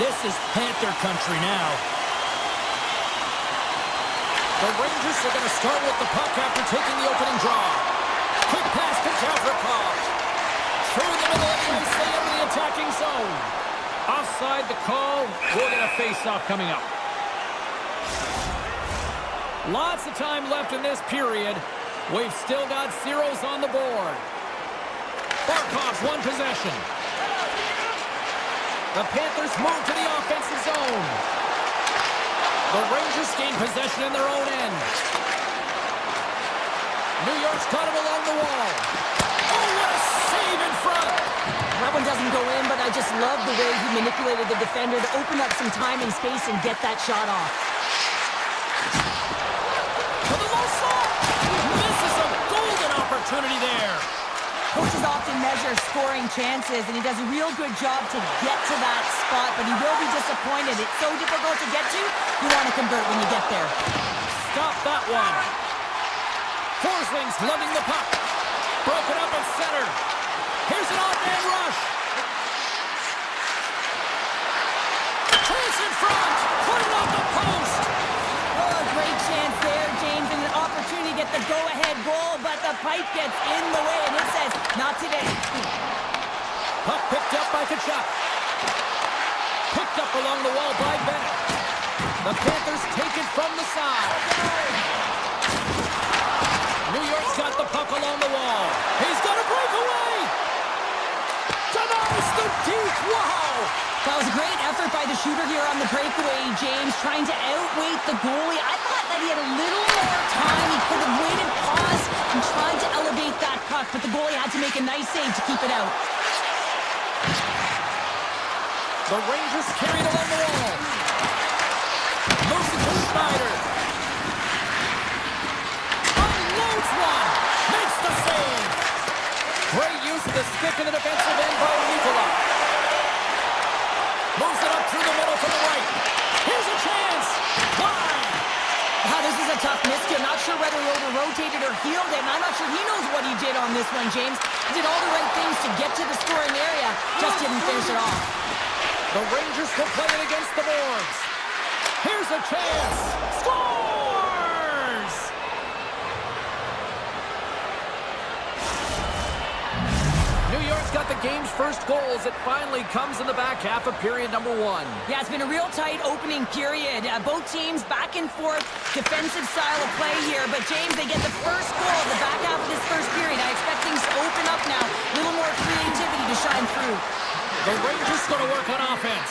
This is Panther country now. The Rangers are going to start with the puck after taking the opening draw. Quick pass to Gavrikov. Through the middle of the ice, they enter the attacking zone. Offside the call. We'll get a face-off coming up. Lots of time left in this period. We've still got zeros on the board. Barkov's one possession. The Panthers move to the offensive zone. The Rangers gain possession in their own end. New York's got him along the wall. Oh, what a save in front! That one doesn't go in, but I just love the way he manipulated the defender to open up some time and space and get that shot off. To the low slot! Misses a golden opportunity there. Coaches often measure scoring chances, and he does a real good job to get to that spot, but he will be disappointed. It's so difficult to get to, you want to convert when you get there. Stop that one. Forsling's lugging the puck. Broken up at center. Here's an odd-man rush. Chase in front. Put it on the post. Oh, a great chance there, James, and an opportunity to get the go-ahead goal, but the pipe gets in the way, and it says, not today. Puck picked up by Kachuk. Picked up along the wall by Bennett. The Panthers take it from the side. New York's got the puck along the wall. He's got a breakaway. Denies the deep. Wow. That was a great effort by the shooter here on the breakaway, James, trying to outweight the goalie. I thought that he had a little more time. He could have waited, paused, and tried to elevate that puck, but the goalie had to make a nice save to keep it out. The Rangers carried along the wall. Moves it to Schneider. Unloads one. Makes the save. Great use of the stick in the defensive end by Nikola. Moves it up through the middle to the right. Here's a chance. Wide. Wow, this is a tough miscue. I'm not sure whether he over-rotated or healed it, and I'm not sure he knows what he did on this one, James. He did all the right things to get to the scoring area, just didn't finish it off. The Rangers will play it against the boards. Here's a chance. Scores! New York's got the game's first goal as it finally comes in the back half of period number one. Yeah, it's been a real tight opening period. Both teams back and forth, defensive style of play here. But, James, they get the first goal in the back half of this first period. I expect things to open up now. A little more creativity to shine through. The Rangers going to work on offense.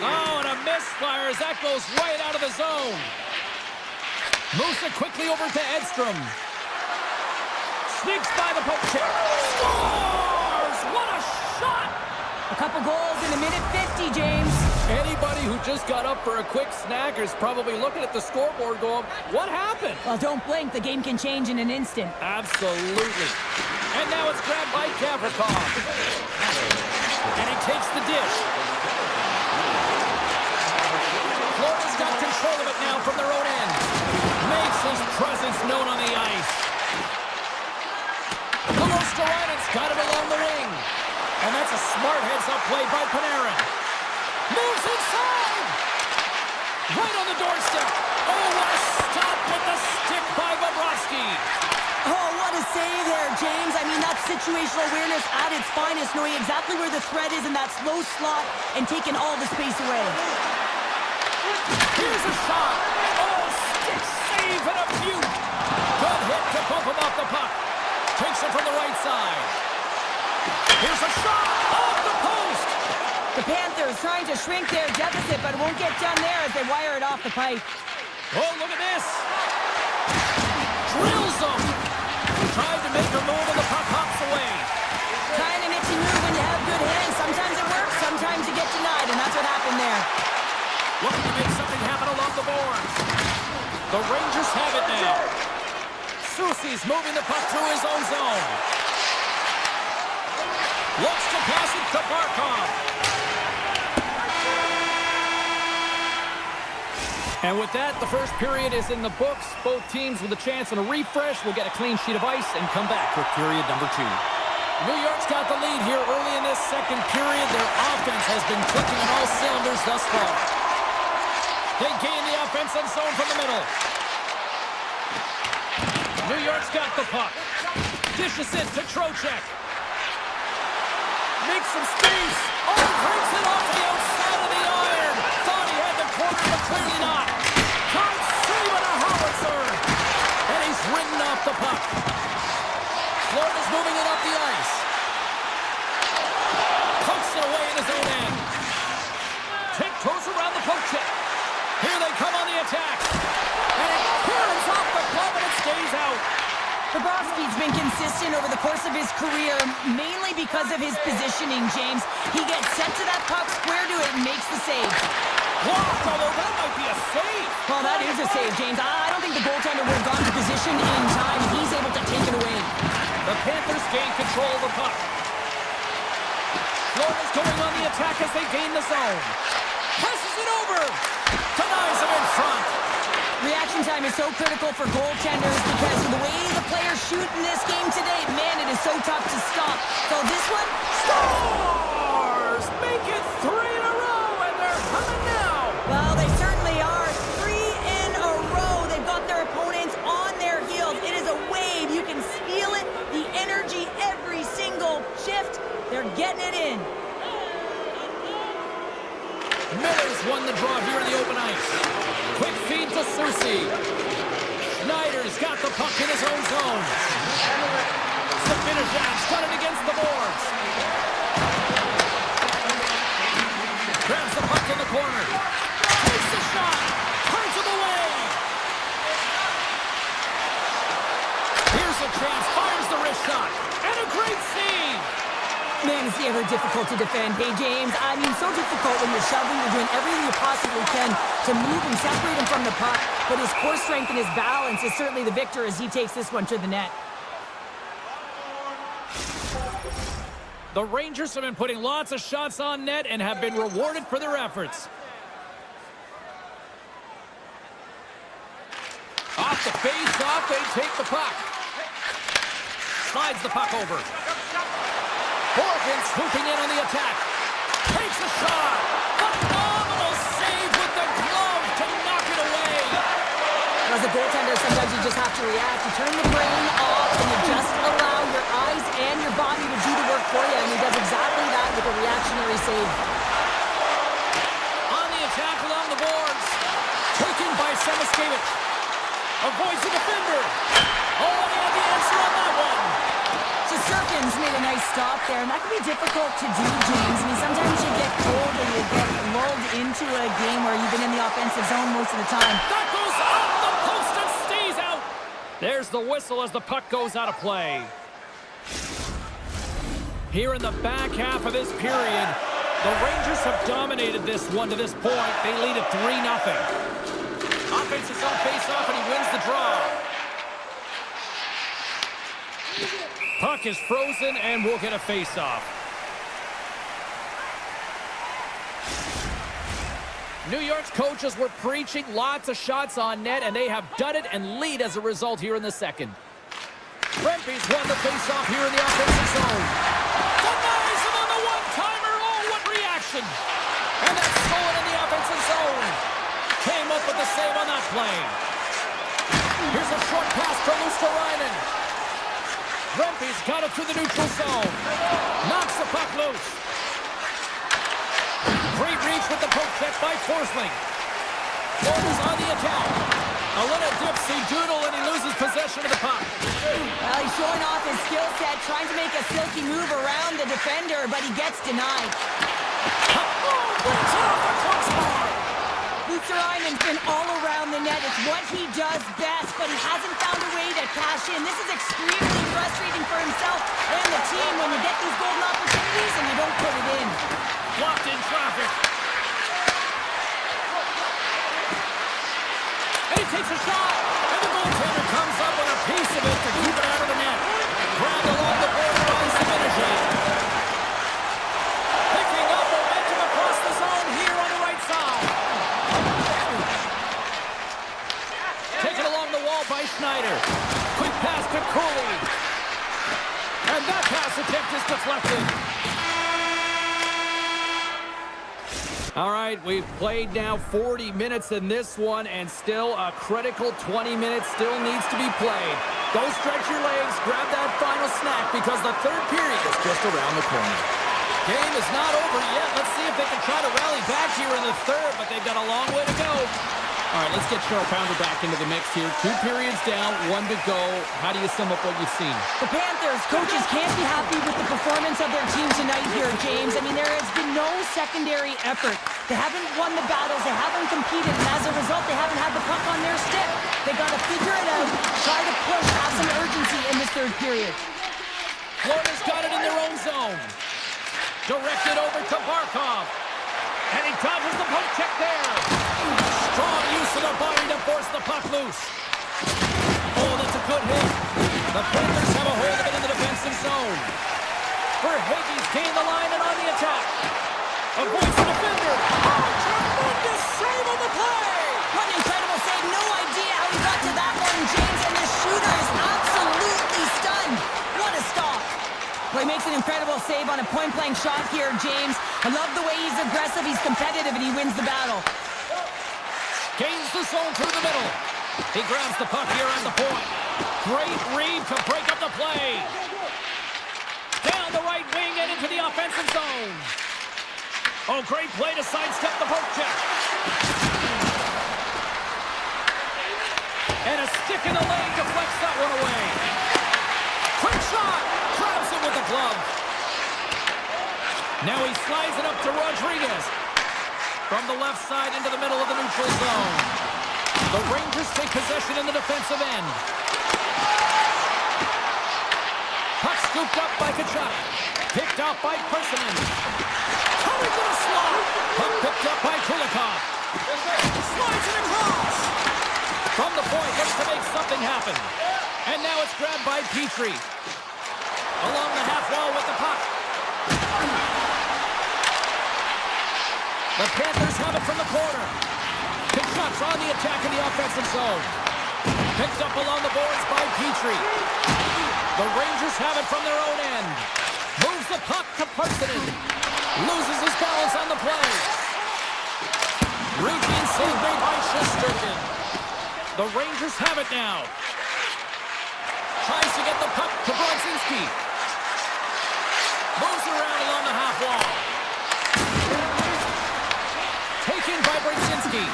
Oh, and a misfire as that goes right out of the zone. Moves it quickly over to Edstrom. Sneaks by the poke check. Scores! What a shot! A couple goals in a minute 50, James. Anybody who just got up for a quick snack is probably looking at the scoreboard going, what happened? Well, don't blink. The game can change in an instant. Absolutely. And now it's grabbed by Gavrikov. And he takes the dish. Florida's got control of it now from their own end. Makes his presence known on the ice. Logostarainen's got it along the wing. And that's a smart heads-up play by Panarin. Moves inside. Right on the doorstep. Oh, what a stop with the stick by Bobrovsky. Oh, what a save there, James. I mean, that's situational awareness at its finest, knowing exactly where the threat is in that slow slot and taking all the space away. Here's a shot. Oh, stick save and a beaut. Good hit to bump him off the puck. Takes it from the right side. Here's a shot off the post. The Panthers trying to shrink their deficit, but it won't get done there as they wire it off the pipe. Oh, look at this. Drills them. Tried to make a move and the puck hops away. Kind of nifty move when you have good hands. Sometimes it works, sometimes you get denied, and that's what happened there. Looking to make something happen along the boards. The Rangers have it now. Soucy's moving the puck through his own zone. Looks to pass it to Barkov. And with that, the first period is in the books. Both teams with a chance on a refresh will get a clean sheet of ice and come back with period number two. New York's got the lead here early in this second period. Their offense has been clicking on all cylinders thus far. They gain the offensive zone from the middle. New York's got the puck. Dishes it to Trocheck. Makes some space. Oh, breaks it off the outside of the iron. Thought he had the corner, but clearly not. Can't save it, a howitzer. And he's ridden off the puck. Florida's moving it up the ice. Pokes it away in his own end. Tiptoes around the poke check. Here they come on the attack. And it clears off the glove and it stays out. Bobrovsky's been consistent over the course of his career, mainly because of his positioning, James. He gets set to that puck, square to it, and makes the save. Blocked, although that might be a save. Well, that is a save, James. I don't think the goaltender would have gone to position in time. He's able to take it away. The Panthers gain control of the puck. Florida's going on the attack as they gain the zone. Passes it over. Denies him in front. Reaction time is so critical for goaltenders because of the way the players shoot in this game today, man, it is so tough to stop. So this one, Stars make it 3 in a row, and they're coming now. Well, they certainly are. 3 in a row. They've got their opponents on their heels. It is a wave. You can feel it, the energy every single shift. They're getting it in. Miller's won the draw here in the open ice. Quick feed to Susie. Schneider's got the puck in his own zone. Sabinajad's got it against the boards. Grabs the puck in the corner. Takes the shot. Turns him away. Here's a chance. Fires the wrist shot. And a great save. Man, is he ever difficult to defend. Hey, James, I mean, so difficult when you're shoving, you're doing everything you possibly can to move and separate him from the puck. But his core strength and his balance is certainly the victor as he takes this one to the net. The Rangers have been putting lots of shots on net and have been rewarded for their efforts. Off the face-off, they take the puck. Slides the puck over. Morgan swooping in on the attack. Takes a shot. Phenomenal save with the glove to knock it away. As a goaltender, sometimes you just have to react. You turn the brain off and you just allow your eyes and your body to do the work for you. And he does exactly that with a reactionary save. On the attack along the boards. Taken by Semiskevich. Avoids the defender. Oh, and he had the answer on that one. Surkins made a nice stop there, and that can be difficult to do, James. I mean, sometimes you get cold and you get lulled into a game where you've been in the offensive zone most of the time. That goes off the post and stays out. There's the whistle as the puck goes out of play. Here in the back half of this period, the Rangers have dominated this one to this point. They lead at 3-0. Offense is on face-off, and he wins the draw. Puck is frozen, and we'll get a face-off. New York's coaches were preaching lots of shots on net, and they have done it and lead as a result here in the second. Rempe's won the face-off here in the offensive zone. Denies him on the one-timer. Oh, what reaction! And that's stolen in the offensive zone. Came up with the save on that play. Here's a short pass to Luosterainen. Rempe's got it through the neutral zone. Knocks the puck loose. Great reach with the poke check by Forsling. Florida's on the attack. A little dipsy-doodle and he loses possession of the puck. Well, he's showing off his skill set, trying to make a silky move around the defender, but he gets denied. Brings it off the crossbar. Luosterainen's been all around the net. It's what he does best, but he hasn't found a way to cash in. This is extremely frustrating for himself and the team when you get these golden opportunities and you don't put it in. Blocked in traffic. And he takes a shot. And the goaltender comes up with a piece of it to keep it out of the net. Grabbed along the board by Sabinajad. Picking up momentum across the zone here on the right side. Taken along the wall by Schneider. Quick pass to Cooley. And And that pass attempt is deflected. All right, we've played now 40 minutes in this one, and still a critical 20 minutes still needs to be played. Go stretch your legs, grab that final snack, because the third period is just around the corner. Game is not over yet. Let's see if they can try to rally back here in the third, but they've got a long way to go. All right, let's get Cheryl Pounder back into the mix here. 2 periods down, 1 to go. How do you sum up what you've seen? The Panthers coaches can't be happy with the performance of their team tonight here, James. I mean, there has been no secondary effort. They haven't won the battles. They haven't competed. And as a result, they haven't had the puck on their stick. They got to figure it out, try to push, have some urgency in this third period. Florida's got it in their own zone. Directed over to Barkov. And he dodges the poke check there. Strong use of the body to force the puck loose. Oh, that's a good hit. The Panthers have a hold of it in the defensive zone. Verhaeghe's gained the line and on the attack. Avoids the defender. Oh, tremendous save on the play. What an incredible save. No idea how he got to that one, James. And the shooter is absolutely stunned. What a stop. Well, he makes an incredible save on a point-blank shot here, James. I love the way he's aggressive, he's competitive, and he wins the battle. Gains the zone through the middle. He grabs the puck here at the point. Great read to break up the play. Down the right wing and into the offensive zone. Oh, great play to sidestep the poke check. And a stick in the leg deflects that one away. Quick shot. Grabs it with the glove. Now he slides it up to Rodriguez. From the left side into the middle of the neutral zone. The Rangers take possession in the defensive end. Puck scooped up by Kachuk. Picked up by Persimmon. Coming to the slot. Puck picked up by Kulikov. Slides it across. From the point, looks to make something happen. And now it's grabbed by Petrie. Along the half wall with the puck. The Panthers have it from the corner. Kachuk's on the attack in the offensive zone. Picked up along the boards by Petrie. The Rangers have it from their own end. Moves the puck to Parsonen. Loses his balance on the play. Routine save made by Shesterkin. The Rangers have it now. Tries to get the puck to Brodzinski. Moves around along the half wall. Taken by Brodzinski.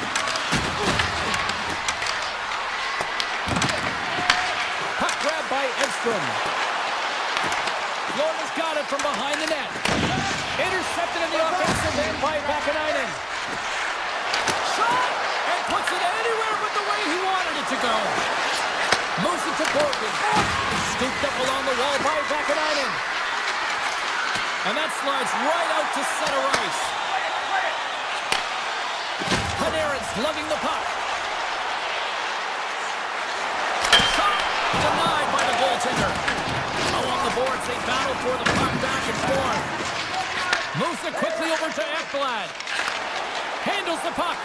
Puck grabbed by Edstrom. Florida's got it from behind the net. Intercepted in the offensive end by Vakanainen. Shot! And puts it anywhere but the way he wanted it to go. Moves it to Borgen. Scooped up along the wall by Vakanainen. And that slides right out to center ice. Panarin's lugging the puck. Shot! Denied by the goaltender. Along the boards, they battle for the puck back and forth. Moves it quickly over to Ekblad. Handles the puck.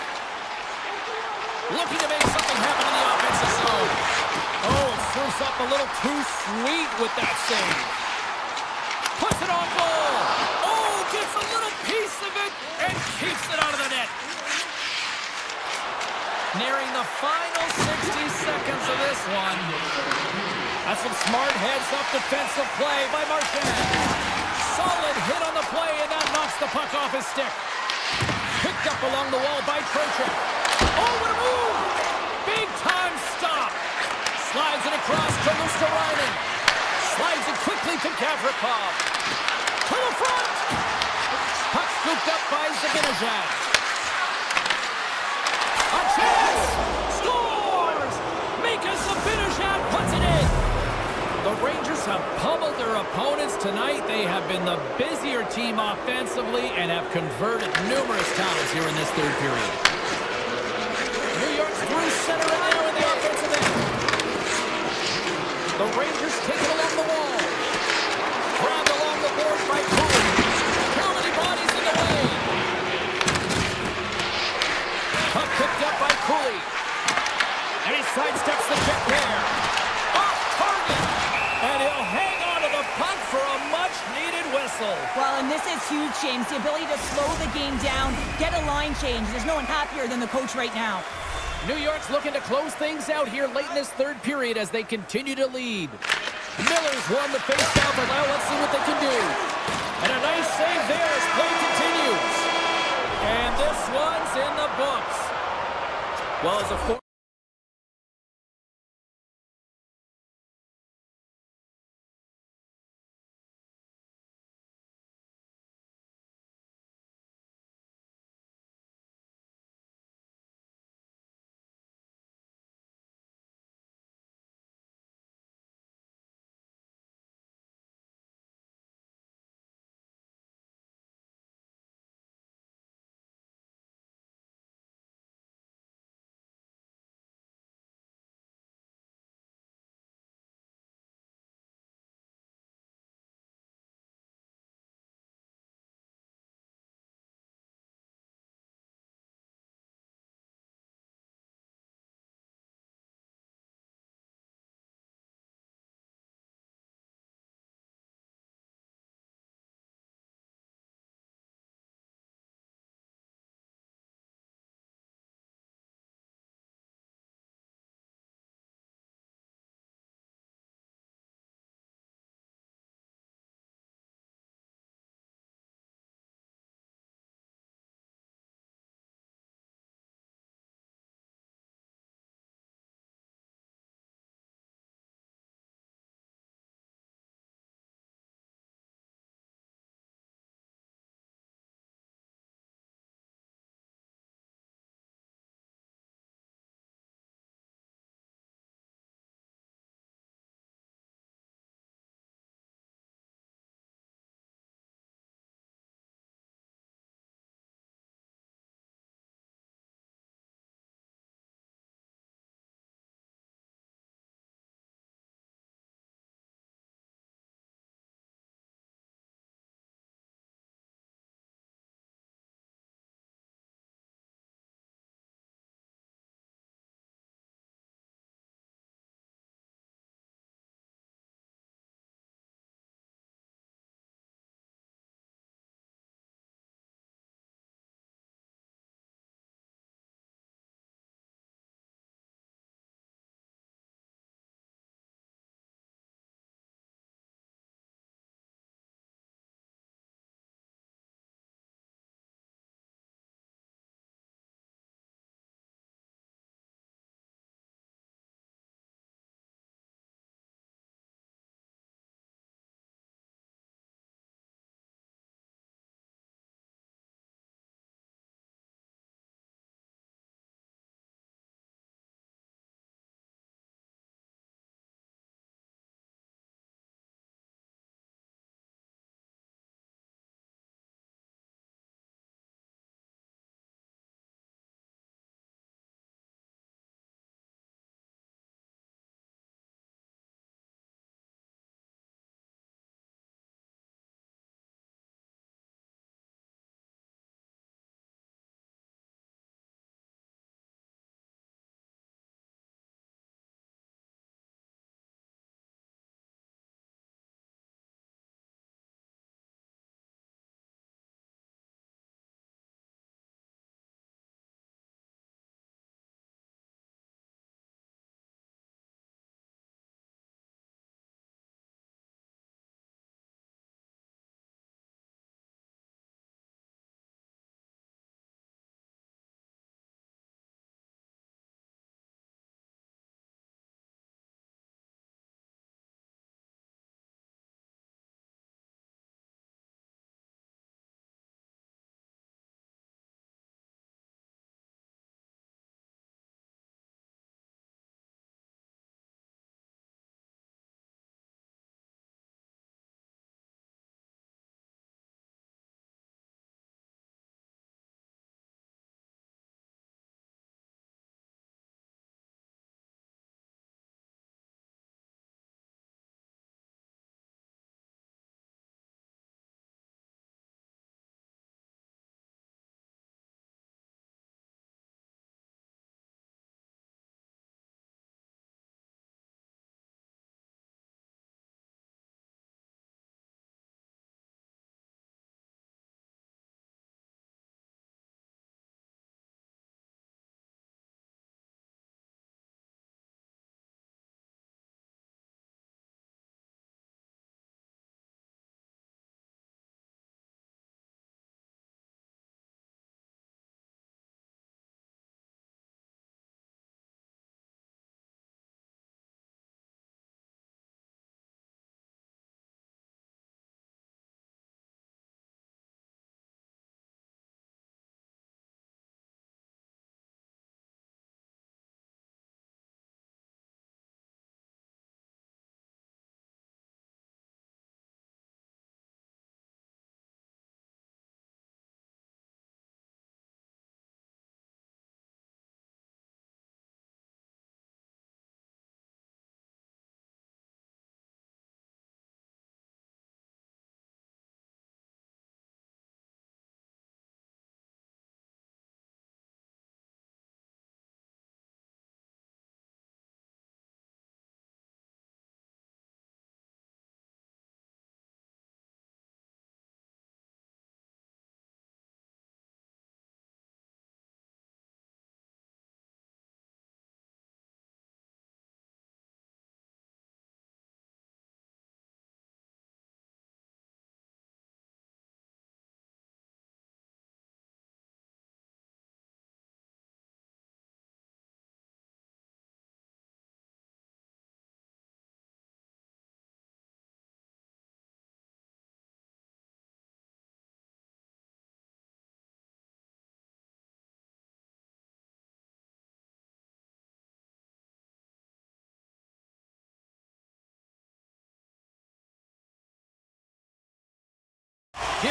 Looking to make something happen in the offensive zone. Oh, it serves up a little too sweet with that save. Puts it on goal. Oh, gets a little piece of it and keeps it out of the net. Nearing the final 60 seconds of this one. That's some smart heads-up defensive play by Marchand. Solid hit on the play, and that knocks the puck off his stick. Picked up along the wall by Trocheck. Oh, what a move! Big-time stop. Slides it across to Luosterainen. Slides it quickly to Gavrikov. To the front! Puck scooped up by Zibanejad. A chance! Scores! Mika Zibanejad puts it in! The Rangers have pummeled their opponents tonight. They have been the busier team offensively and have converted numerous times here in this third period. New York's through center and now in the offensive end. The Rangers take it along the wall. Grabbed along the boards by Cooley. Too many bodies in the way. Puck picked up by Cooley. And he sidesteps the check there. Off target. And he'll hang on to the puck for whistle. Well, and this is huge, James. The ability to slow the game down, get a line change. There's no one happier than the coach right now. New York's looking to close things out here late in this third period as they continue to lead. Miller's won the faceoff, and now let's see what they can do. And a nice save there as play continues. And this one's in the books. Well, as a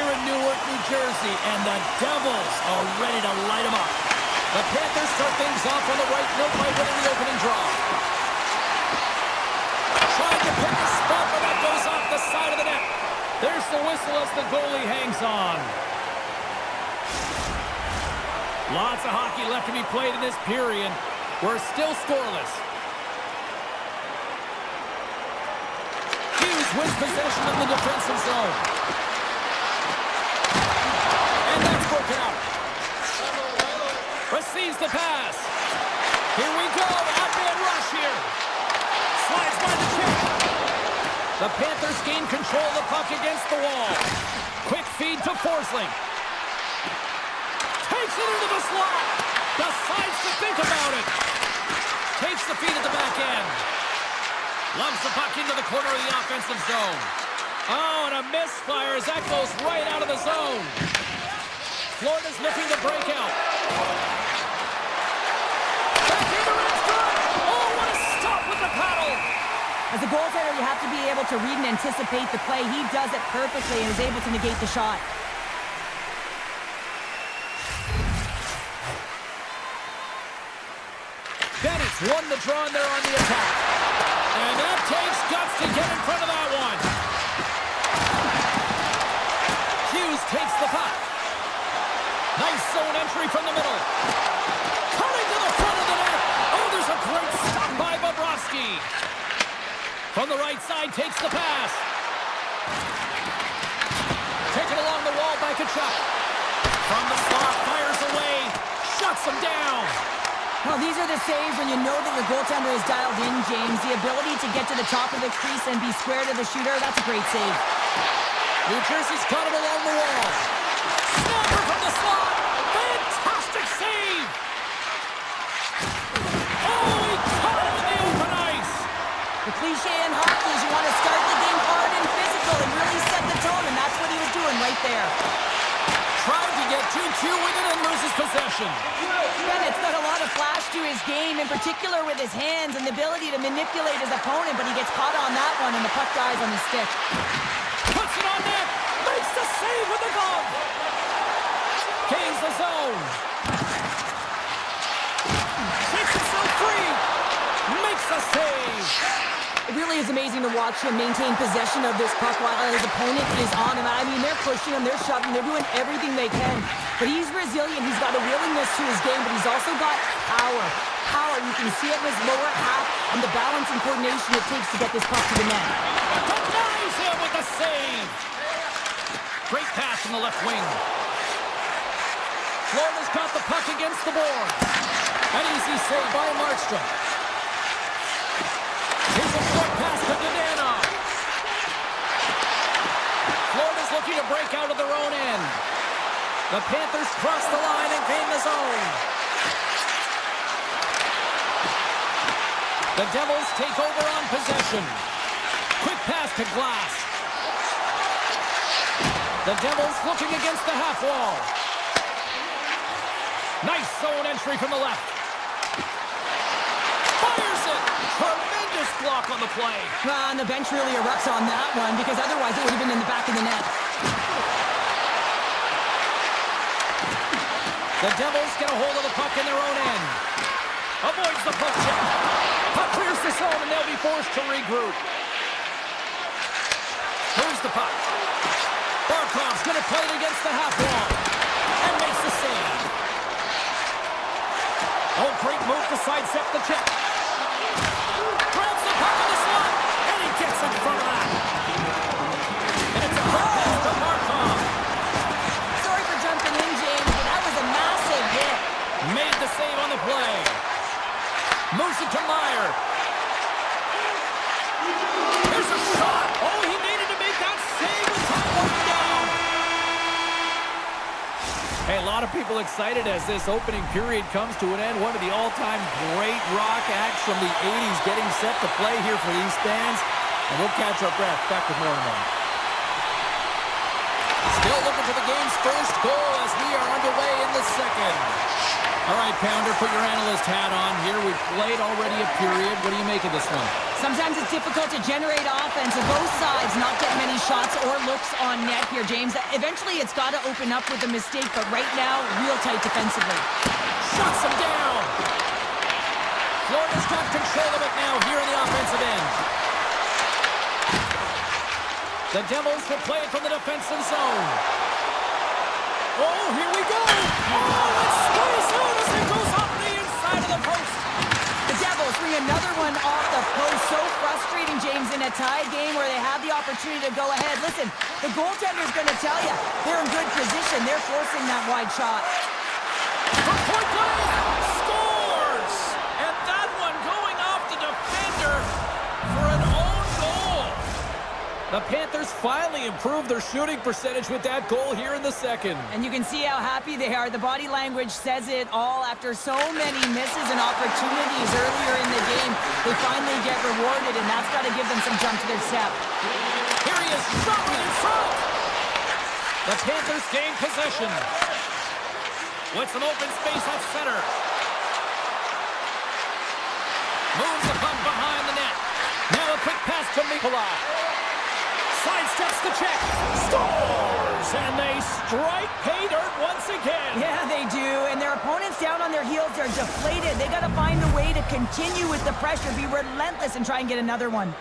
here in Newark, New Jersey, and the Devils are ready to light them up. The Panthers start things off on the right note by winning the opening draw. Trying to pick a spot, but that goes off the side of the net. There's the whistle as the goalie hangs on. Lots of hockey left to be played in this period. We're still scoreless. Hughes wins possession of the defensive zone. And that's broken out. Receives the pass. Here we go. Out-man rush here. Slides by the check. The Panthers gain control of the puck against the wall. Quick feed to Forsling. Takes it into the slot. Decides to think about it. Takes the feed at the back end. Loves the puck into the corner of the offensive zone. Oh, and a misfire as that goes right out of the zone. Florida's looking to break out. Backhander is good. Oh, what a stop with the paddle. As a goaltender, you have to be able to read and anticipate the play. He does it perfectly and is able to negate the shot. Bennett's won the draw and they're on the attack. And that takes guts to get in front of that one. Hughes takes the puck. Nice zone entry from the middle. Cutting to the front of the net. Oh, there's a great stop by Bobrovsky. From the right side, takes the pass. Taken along the wall by Kachuk. From the slot, fires away. Shuts him down. Well, these are the saves when you know that your goaltender is dialed in, James. The ability to get to the top of the crease and be square to the shooter, that's a great save. New Jersey's caught him along the wall. Snapper from the slot. Fantastic save. Oh, he caught him in the open ice. The cliche in hockey is you want to start the game hard and physical and really set the tone, and that's what he was doing right there. Tried to get 2-2 with it and loses possession. Bennett's got a lot of flash to his game, in particular with his hands and the ability to manipulate his opponent, but he gets caught on that one and the puck dies on his stick. Puts it on net. Makes the save with the glove. Gains the zone. Takes himself free. Makes the save. It really is amazing to watch him maintain possession of this puck while his opponent is on him. I mean, they're pushing him, they're shoving, they're doing everything they can. But he's resilient, he's got a willingness to his game, but he's also got power. Power, you can see it in his lower half and the balance and coordination it takes to get this puck to the net. Denies him with the save. Great pass from the left wing. Florida's got the puck against the board. An easy save by Markstrom. Here's a short pass to Dananov. Florida's looking to break out of their own end. The Panthers cross the line and gain the zone. The Devils take over on possession. Quick pass to Glass. The Devils looking against the half wall. Nice zone entry from the left. Fires it. Tremendous block on the play. And the bench really erupts on that one because otherwise it would have been in the back of the net. The Devils get a hold of the puck in their own end. Avoids the puck check. Puck clears the zone and they'll be forced to regroup. Moves the puck. Barkov's going to play it against the half wall. And makes the save. Oh, great move to sidestep the check. Grabs the puck in the slot. And he gets in front of that. And it's a quick pass to Barkov. Sorry for jumping in, James, but that was a massive hit. Made the save on the play. Moves it to Meyer. Here's a shot. Oh, he needed to make that save with time running down. Hey, a lot of people excited as this opening period comes to an end. One of the all-time great rock acts from the 80s getting set to play here for these fans. And we'll catch our breath. Back with more in a moment. Still looking for the game's first goal as we are underway in the second. All right, Pounder, put your analyst hat on. Here we We've played already a period. What do you make of this one? Sometimes it's difficult to generate offense, and both sides not getting many shots or looks on net here, James. Eventually, it's got to open up with a mistake, but right now, real tight defensively. Shuts him down. Florida's got control of it now here in the offensive end. The Devils will play it from the defensive zone. Oh, here we go. Oh, it's squeezed out as it goes off the inside of the post. The Devils bring another one off the post. So frustrating, James, in a tied game where they have the opportunity to go ahead. Listen, the goaltender's going to tell you they're in good position. They're forcing that wide shot. For point blank, scores! And that one going off the defender for an own goal. The Panthers finally improved their shooting percentage with that goal here in the second. And you can see how happy they are. The body language says it all. After so many misses and opportunities earlier in the game, they finally get rewarded, and that's got to give them some jump to their step. Here he is, shot right in front. The Panthers gain possession. With some open space at center. Moves the puck behind the net. Now a quick pass to Mikola. Sidesteps the check. Scores! And they strike pay dirt once again. Yeah, they do. And their opponents down on their heels, they're deflated. They got to find a way to continue with the pressure, be relentless, and try and get another one.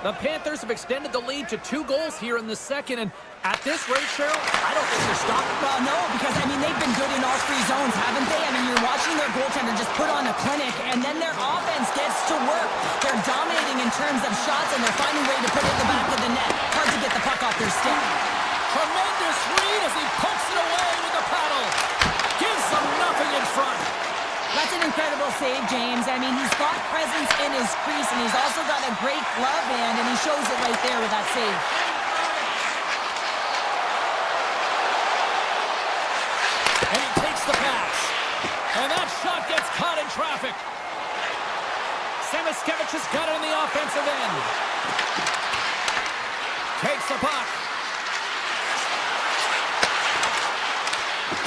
The Panthers have extended the lead to 2 goals here in the second, and at this rate, Cheryl, I don't think they're stopping. Well, no, because, I mean, they've been good in all 3 zones, haven't they? I mean, you're watching their goaltender just put on a clinic, and then their offense gets to work. They're dominating in terms of shots, and they're finding a way to put it in the back of the net. Hard to get the puck off their stick. Tremendous read as he pokes it away with the paddle. Gives them nothing in front. That's an incredible save, James. I mean, he's got presence in his crease, and he's also got a great glove hand, and he shows it right there with that save. And he takes the pass. And that shot gets caught in traffic. Samiskevich has got it in the offensive end. Takes the puck.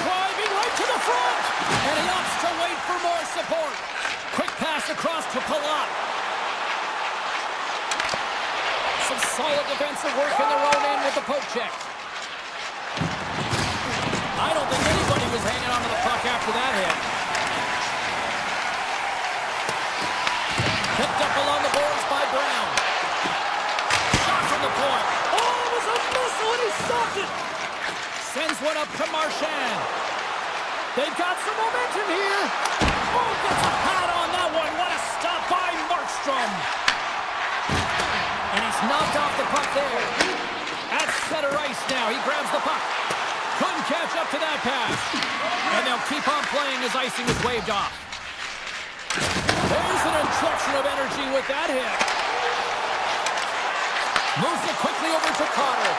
Driving right to the front. And he opts to wait for more support. Quick pass across to Palat. Some solid defensive work in their own end with the poke check. I don't think anybody was hanging onto the puck after that hit. Picked up along the boards by Brown. Shot from the point. Oh, it was a missile and he stopped it. Sends one up to Marchand. They've got some momentum here. Oh, gets a pad on that one. What a stop by Markstrom. And he's knocked off the puck there. At center ice now. He grabs the puck. Couldn't catch up to that pass. And they'll keep on playing as icing is waved off. There's an injection of energy with that hit. Moves it quickly over to Carter.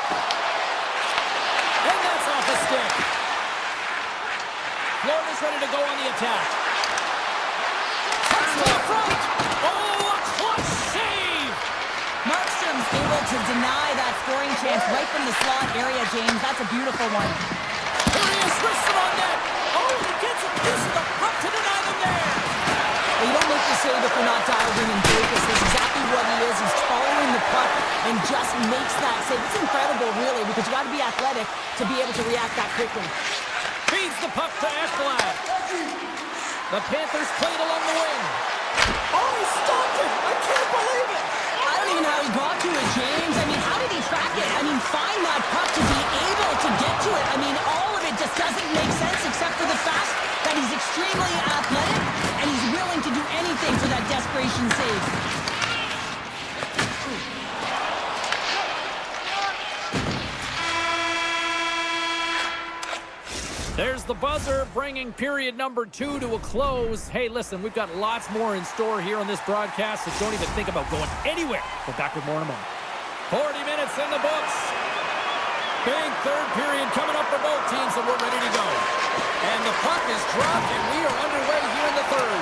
And that's off the stick. Florida's ready to go on the attack. Touch to the front. Oh, a clutch save. Markstrom's able to deny that scoring chance right from the slot area, James. That's a beautiful one. Here he is, wristed on net. Oh, he gets a piece of the puck to deny them there. Well, you don't make the save if you're not dialed in and focused. That's exactly what he is. He's following the puck and just makes that save. It's incredible, really, because you got to be athletic to be able to react that quickly. Feeds the puck to Ekblad. The Panthers played along the wing. Oh, he stopped it. I can't believe it. I don't even know how he got to it, James. I mean, how did he track it? I mean, find that puck to be able to get to it. I mean, all of it just doesn't make sense except for the fact that he's extremely athletic and he's willing to do anything for that desperation save. There's the buzzer, bringing period number 2 to a close. Hey, listen, we've got lots more in store here on this broadcast, so don't even think about going anywhere. We're back with more in a moment. 40 minutes in the books. Big third period coming up for both teams, and we're ready to go. And the puck is dropped, and we are underway here in the third.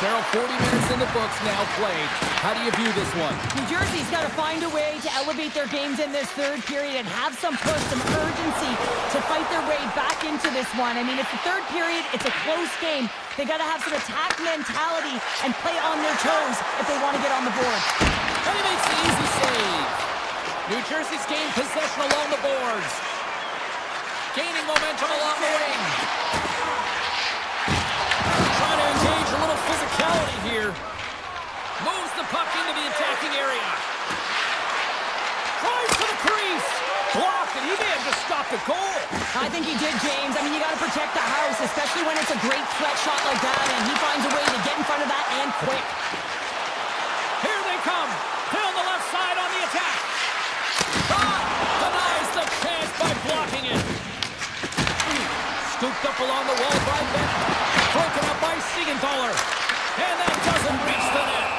Cheryl, 40 minutes in the books now played. How do you view this one? New Jersey's got to find a way to elevate their games in this third period and have some push, some urgency to fight their way back into this one. I mean, it's the third period. It's a close game. They got to have some attack mentality and play on their toes if they want to get on the board. And he makes the easy save. New Jersey's gained possession along the boards. Gaining momentum along the wing. Trying to engage a little physicality here. Moves the puck into the attacking area. Tries to the crease. Blocked, and he may have just stopped the goal. I think he did, James. I mean, you got to protect the house, especially when it's a great threat shot like that, and he finds a way to get in front of that and quick. Here they come. Down the left side on the attack. Shot denies the chance by blocking it. Scooped up along the wall by Bennett. Broken up by Siegenthaler. And that doesn't reach the net.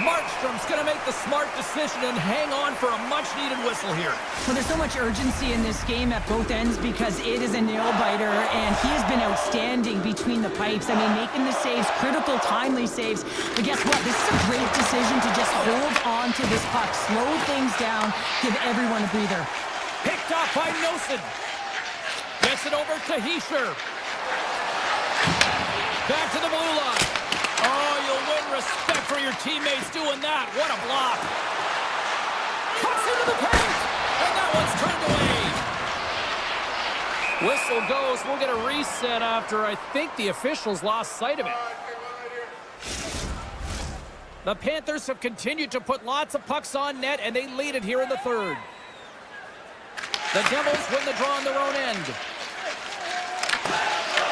Markstrom's going to make the smart decision and hang on for a much-needed whistle here. Well, there's so much urgency in this game at both ends because it is a nail-biter, and he has been outstanding between the pipes. I mean, making the saves, critical, timely saves. But guess what? This is a great decision to just hold on to this puck, slow things down, give everyone a breather. Picked off by Nosen. Gets it over to Heischer. Back to the blue line. Oh, you'll win respect for your teammates doing that. What a block. Cuts into the paint. And that one's turned away. Whistle goes. We'll get a reset after I think the officials lost sight of it. The Panthers have continued to put lots of pucks on net, and they lead it here in the third. The Devils win the draw on their own end.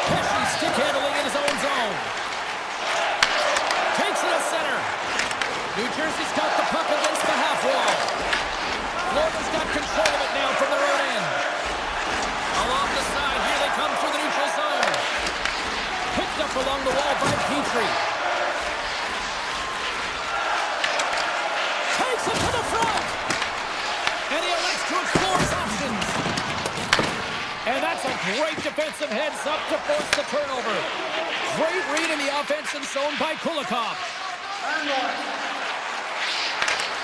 Pesci stick handling in his own zone. Takes it to center. New Jersey's got the puck against the half wall. Florida's got control of it now from their own end. Along the side, here they come through the neutral zone. Picked up along the wall by Petrie. Takes it to the front. And he elects to explore his options. And that's a great defensive heads-up to force the turnover. Great read in the offensive zone by Kulikov.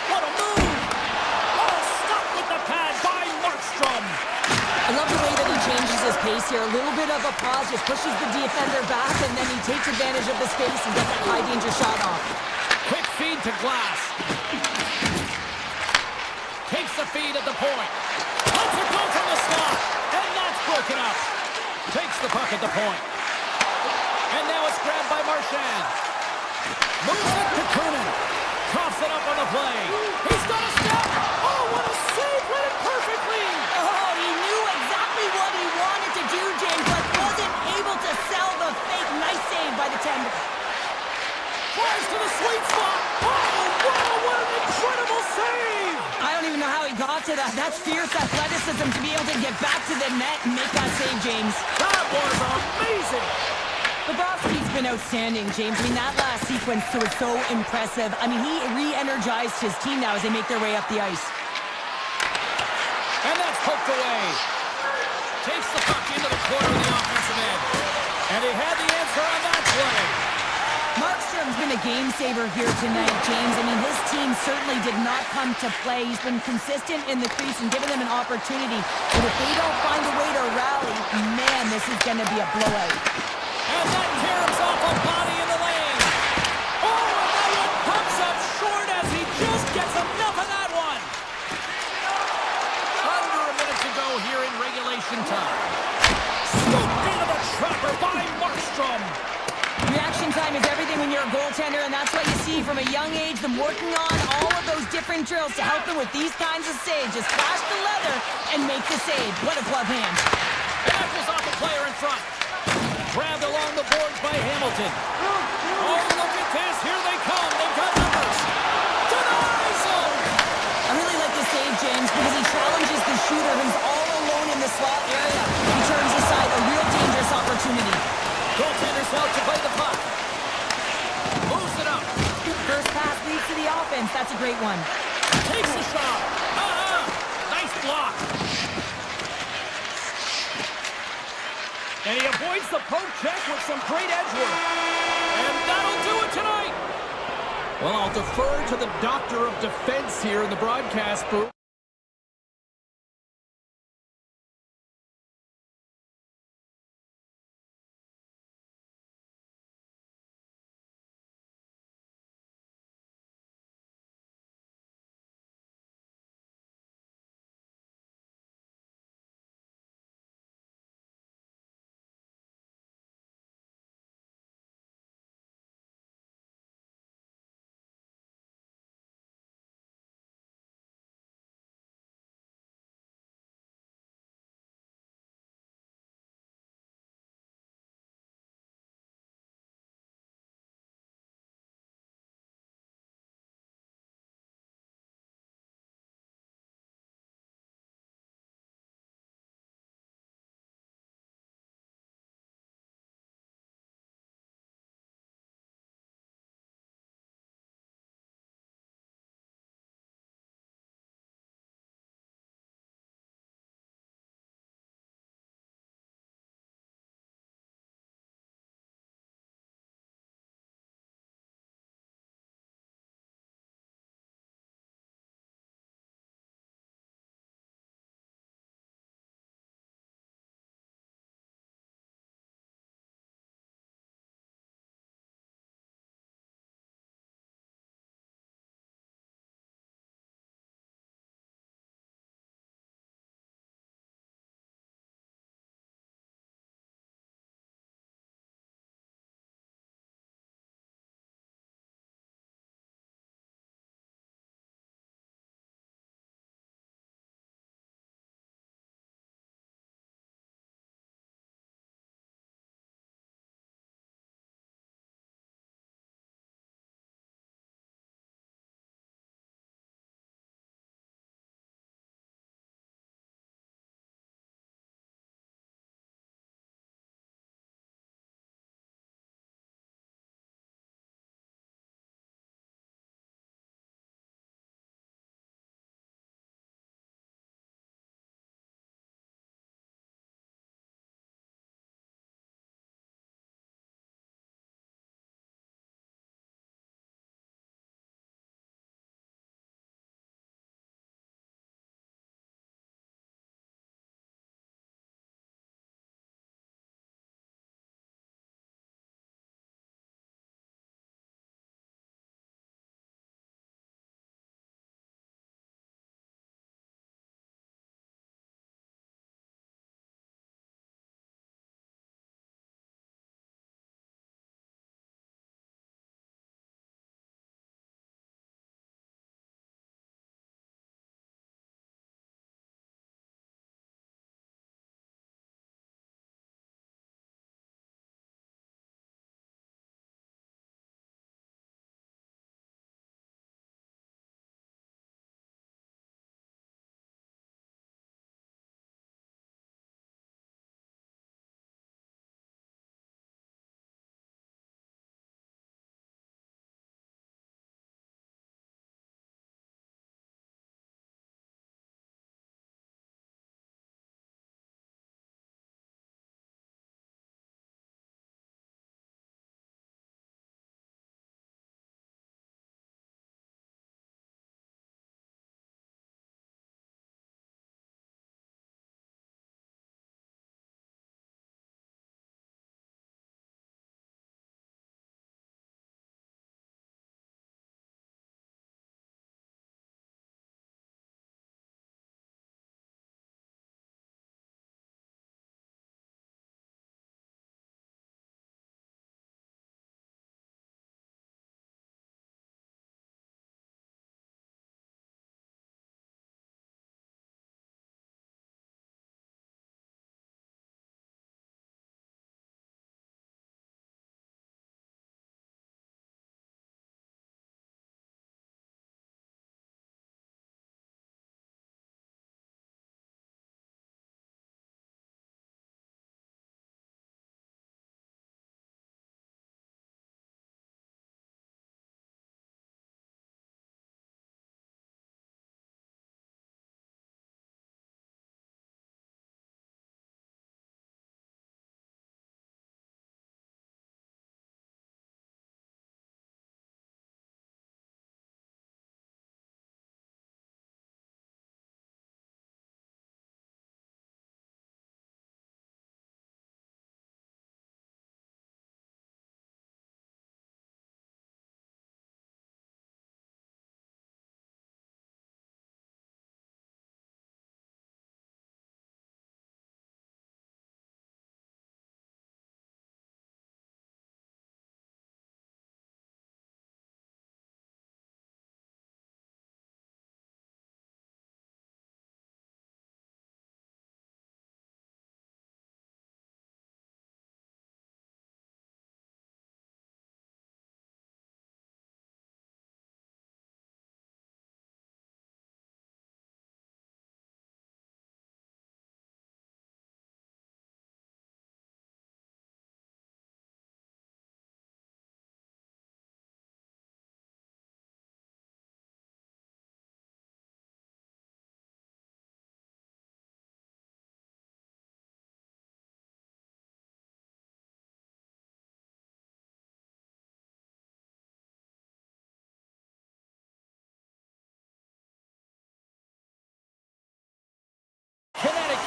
What a move! Oh, stop with the pad by Markstrom. I love the way that he changes his pace here. A little bit of a pause, just pushes the defender back, and then he takes advantage of the space and gets that high-danger shot off. Quick feed to Glass. Takes the feed at the point. Lets it go from the slot. And that's broken up. Takes the puck at the point. And now it's grabbed by Marchand. Moves it to Kernan. Coughs it up on the play. He's got a step. Oh, what a save. Read it perfectly. Oh, he knew exactly what he wanted to do, James, but wasn't able to sell the fake. Nice save by the tender. Flies to the sweet spot. Oh, wow, what an incredible save. I don't even know how he got to that. That's fierce athleticism to be able to get back to the net and make that save, James. That was amazing. Bobrovsky's been outstanding, James. I mean, that last sequence too is so impressive. I mean, he re-energized his team now as they make their way up the ice. And that's poked away. Takes the puck into the corner of the offensive end. And he had the answer on that play. Markstrom's been a game saver here tonight, James. I mean, his team certainly did not come to play. He's been consistent in the crease and giving them an opportunity. But if they don't find a way to rally, man, this is going to be a blowout. And that caroms off a body in the lane. Oh, and that one comes up short as he just gets enough of that one. Under a minute to go here in regulation time. Scooped into the trapper by Markstrom. Reaction time is everything when you're a goaltender, and that's what you see from a young age, them working on all of those different drills to help them with these kinds of saves. Just flash the leather and make the save. What a glove hand. Badgers off the player in front. Grabbed along the boards by Hamilton. Oh, look at this. Here they come. They've got numbers. Denies him. I really like the save, James, because he challenges the shooter who's all alone in the slot area. He turns aside a real dangerous opportunity. Goaltender's out to play the puck. Moves it up. First pass leads to the offense. That's a great one. Takes the shot. Nice block. And he avoids the poke check with some great edge work. And that'll do it tonight. Well, I'll defer to the doctor of defense here in the broadcast booth.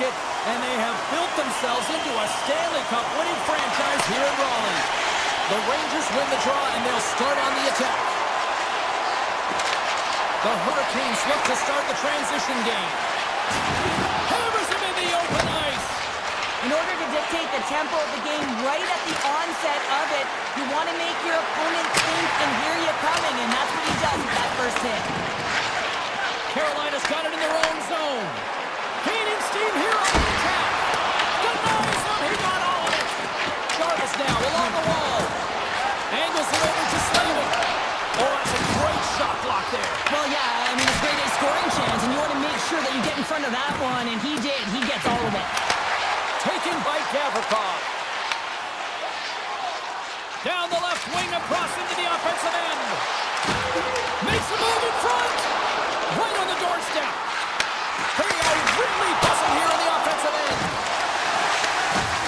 bucket, and they have built themselves into a Stanley Cup winning franchise here in Raleigh. The Rangers win the draw, and they'll start on the attack. The Hurricanes look to start the transition game. Hammers him in the open ice. In order to dictate the tempo of the game right at the onset of it, you want to make your opponent think and hear you coming, and that's what he does with that first hit. Carolina's got it in their own zone. Gaining steam here on the attack. Denies him. He got all of it. Jarvis now along the wall. Angles it over to Slavin. Oh, that's a great shot block there. Well, yeah, I mean, it's a great scoring chance, and you want to make sure that you get in front of that one, and he did. He gets all of it. Taken by Gavrikov. Down the left wing, across into the offensive end. Makes a move in front. Right on the doorstep. They are really buzzing here on the offensive end.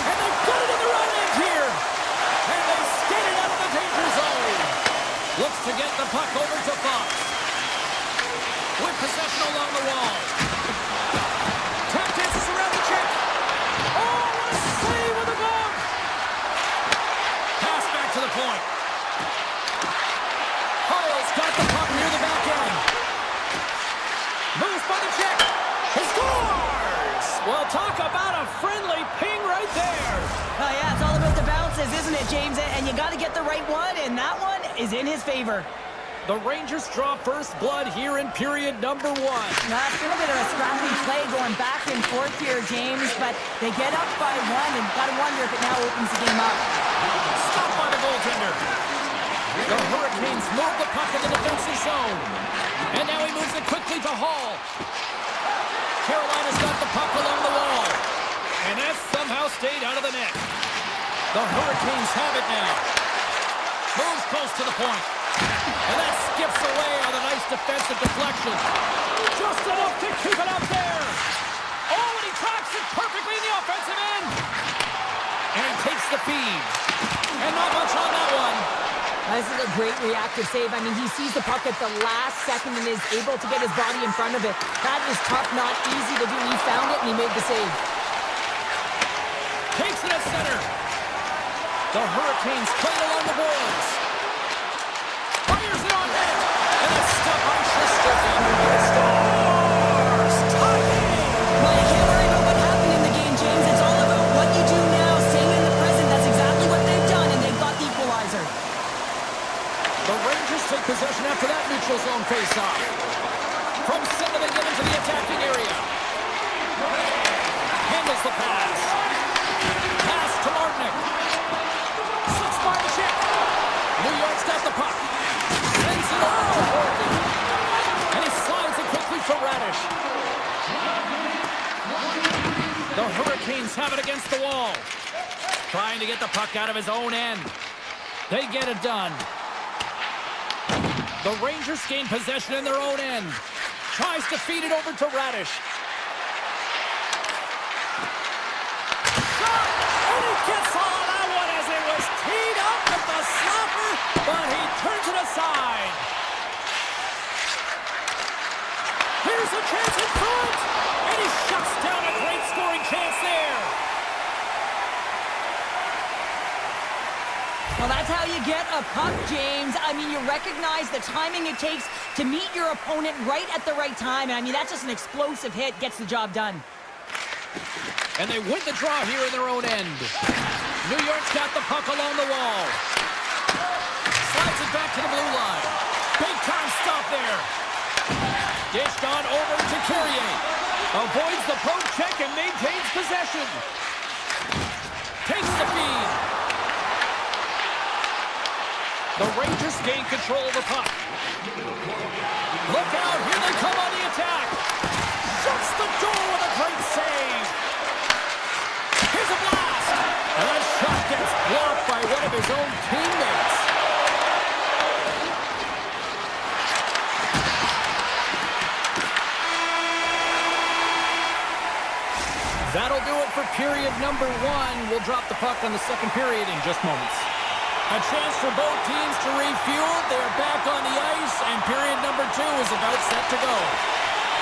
And they've got it in the right end here. And they skate it out of the danger zone. Looks to get the puck over to Fox. With possession along the wall. Tap dances around the check. Oh, what a save with the glove. Pass back to the point. Harrell's got the puck near the back end. Moves by the check. He scores! Well, talk about a friendly ping right there. Oh, yeah, it's all about the bounces, isn't it, James? And you got to get the right one, and that one is in his favor. The Rangers draw first blood here in period number 1. Now, it's been a bit of a scrappy play going back and forth here, James, but they get up by one, and got to wonder if it now opens the game up. Stopped by the goaltender. The Hurricanes move the puck in the defensive zone. And now he moves it quickly to Hall. Carolina's got the puck along the wall. And that somehow stayed out of the net. The Hurricanes have it now. Moves close to the point. And that skips away on a nice defensive deflection. Just enough to keep it up there. Oh, and he tracks it perfectly in the offensive end. And he takes the feed. And not much on that one. This is a great reactive save. I mean, he sees the puck at the last second and is able to get his body in front of it. That is tough, not easy to do. He found it and he made the save. Takes it at center. The Hurricanes play along the boards. Fires it on net. And it's stuck by Shesterkin. Scores! Tie game! Well, you can't worry about what happened in the game, James. It's all about what you do now. Staying in the present. That's exactly what they've done, and they've got the equalizer. The Rangers take possession after that neutral zone face-off. From center, they get into the attacking area. Handles the pass. Pass to Martinick. Slips by the check. New York's got the puck. Sends it over to Morgan. And he slides it quickly for Radish. The Hurricanes have it against the wall. Trying to get the puck out of his own end. They get it done. The Rangers gain possession in their own end. Tries to feed it over to Radish. Shot! And he gets all of that one as it was teed up with the slapper, but he turns it aside. Here's a chance in front, and he shuts down a great scoring chance there. Well, that's how you get a puck, James. I mean, you recognize the timing it takes to meet your opponent right at the right time. And I mean, that's just an explosive hit. Gets the job done. And they win the draw here in their own end. New York's got the puck along the wall. Slides it back to the blue line. Big time stop there. Dished on over to Courier. Avoids the poke check and maintains possession. Takes the feed. The Rangers gain control of the puck. Look out, here they come on the attack. Shuts the door with a great save. Here's a blast. And that shot gets blocked by one of his own teammates. That'll do it for period number 1. We'll drop the puck on the second period in just moments. A chance for both teams to refuel. They're back on the ice, and period number 2 is about set to go.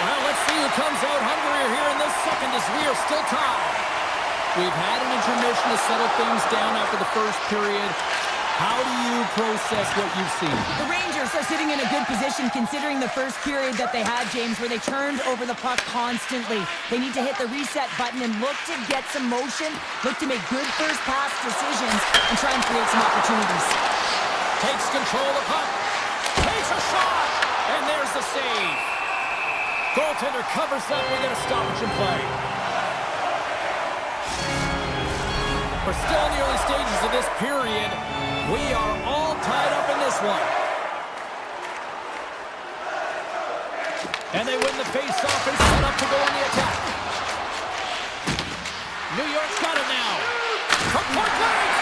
Well, let's see who comes out hungrier here in this second as we are still tied. We've had an intermission to settle things down after the first period. How do you process what you've seen? The Rangers are sitting in a good position considering the first period that they had, James, where they turned over the puck constantly. They need to hit the reset button and look to get some motion, look to make good first pass decisions, and try and create some opportunities. Takes control of the puck. Takes a shot. And there's the save. Goaltender covers up. We get a stoppage in play. We're still in the early stages of this period. We are all tied up in this one. And they win the face-off and set up to go on the attack. New York's got it now. From point blank.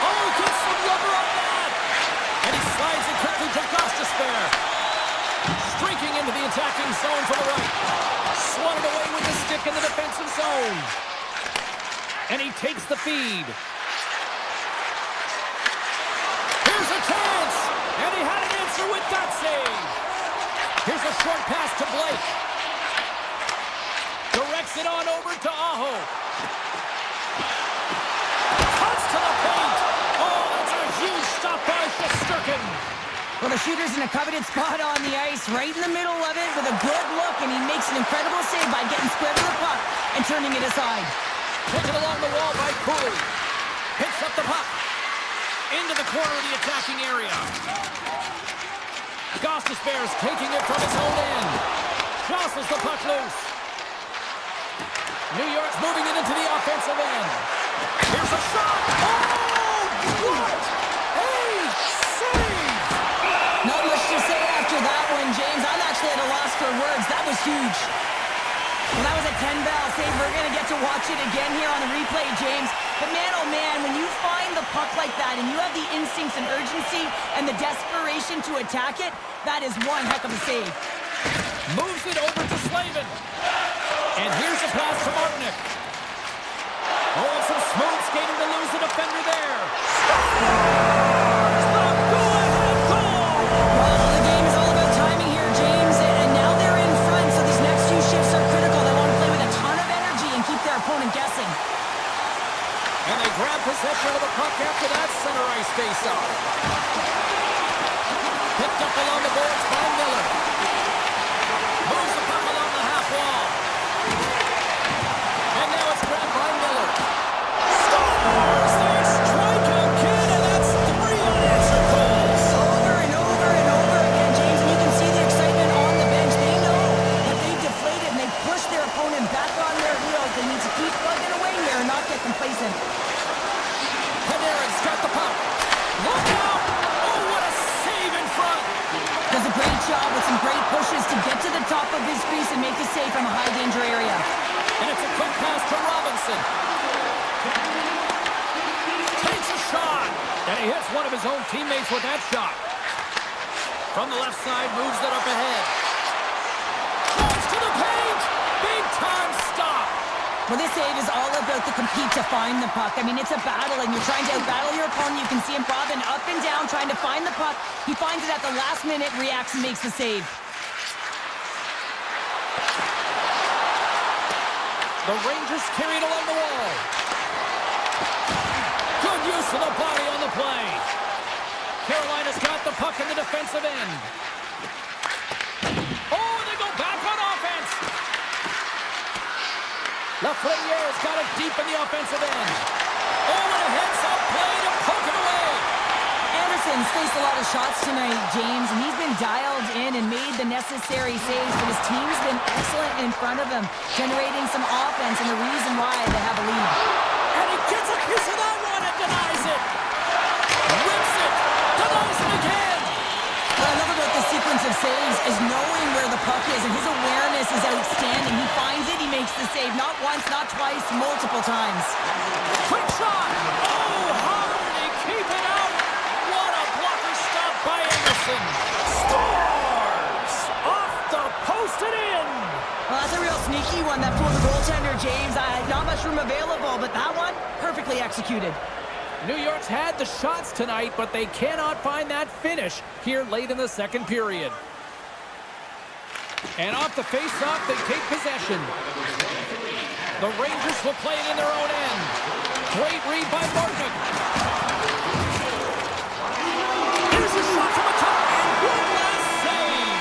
Oh, gets some rubber on that. And he slides it quickly to Gostisbehere. Streaking into the attacking zone from the right. Swatted away with the stick in the defensive zone. And he takes the feed. Here's a chance. And he had an answer with that save. Here's a short pass to Blake. Directs it on over to Aho. Cuts to the paint. Oh, that's a huge stop by Shesterkin. Well, the shooter's in a coveted spot on the ice, right in the middle of it with a good look, and he makes an incredible save by getting square to the puck and turning it aside. Taken along the wall by Cooley. Picks up the puck. Into the corner of the attacking area. Gostisbehere's taking it from his own end. Jostles the puck loose. New York's moving it into the offensive end. Here's a shot. Oh, what a save! Not much to say after that one, James. I'm actually at a loss for words. That was huge. Well, that was a 10-ball save. We're going to get to watch it again here on the replay, James. But man, oh man, when you find the puck like that and you have the instincts and urgency and the desperation to attack it, that is one heck of a save. Moves it over to Slavin. And here's a pass to Martinick. Oh, some smooth skating to lose the defender there. Scores! The go-ahead goal! Well, the game is all about timing here, James. And now they're in front, so these next few shifts are critical. They want to play with a ton of energy and keep their opponent guessing. And they grab possession of the puck after that center ice face-off. Picked up along the boards by Miller. Moves the puck along the half wall. And now it's grabbed by Miller. Scores! They strike out kid, and that's 3 unanswered goals. Over and over and over again, James. And you can see the excitement on the bench. They know that they've deflated and they've pushed their opponent back on their heels. They need to keep plugging away here and not get complacent. Panarin's got the puck. Look out! Oh, what a save in front! Does a great job with some great pushes to get to the top of his crease and make a save from a high-danger area. And it's a quick pass to Robinson. Takes a shot. And he hits one of his own teammates with that shot. From the left side, moves it up ahead. Drives to the paint! Big-time stop! Well, this save is all about the compete to find the puck. I mean, it's a battle, and you're trying to outbattle your opponent. You can see him bobbing up and down, trying to find the puck. He finds it at the last minute, reacts, and makes the save. The Rangers carried along the wall. Good use of the body on the play. Carolina's got the puck in the defensive end. Oh, and they go back on offense. Lafreniere's got it deep in the offensive end. Oh, and a heads-up play to poke it away. Anderson's faced a lot of shots tonight, James, and he's been dialed in and made the necessary saves, but his team's been excellent in front of him, generating some offense, and the reason why they have a lead. And he gets a piece of that one and denies it. Whips it. Denies it again. What I love about this sequence of saves is knowing where the puck is, and his awareness is outstanding. He finds it, he makes the save, not once, not twice, multiple times. Quick shot. Oh, how did he keep it out? What a blocker stop by Anderson. Scores! Off the post and in. Well, that's a real sneaky one that fooled the goaltender, James. Not much room available, but that one, perfectly executed. New York's had the shots tonight, but they cannot find that finish here late in the second period. And off the face-off, they take possession. The Rangers will play it in their own end. Great read by Martin. Here's a shot from the top, and one last save.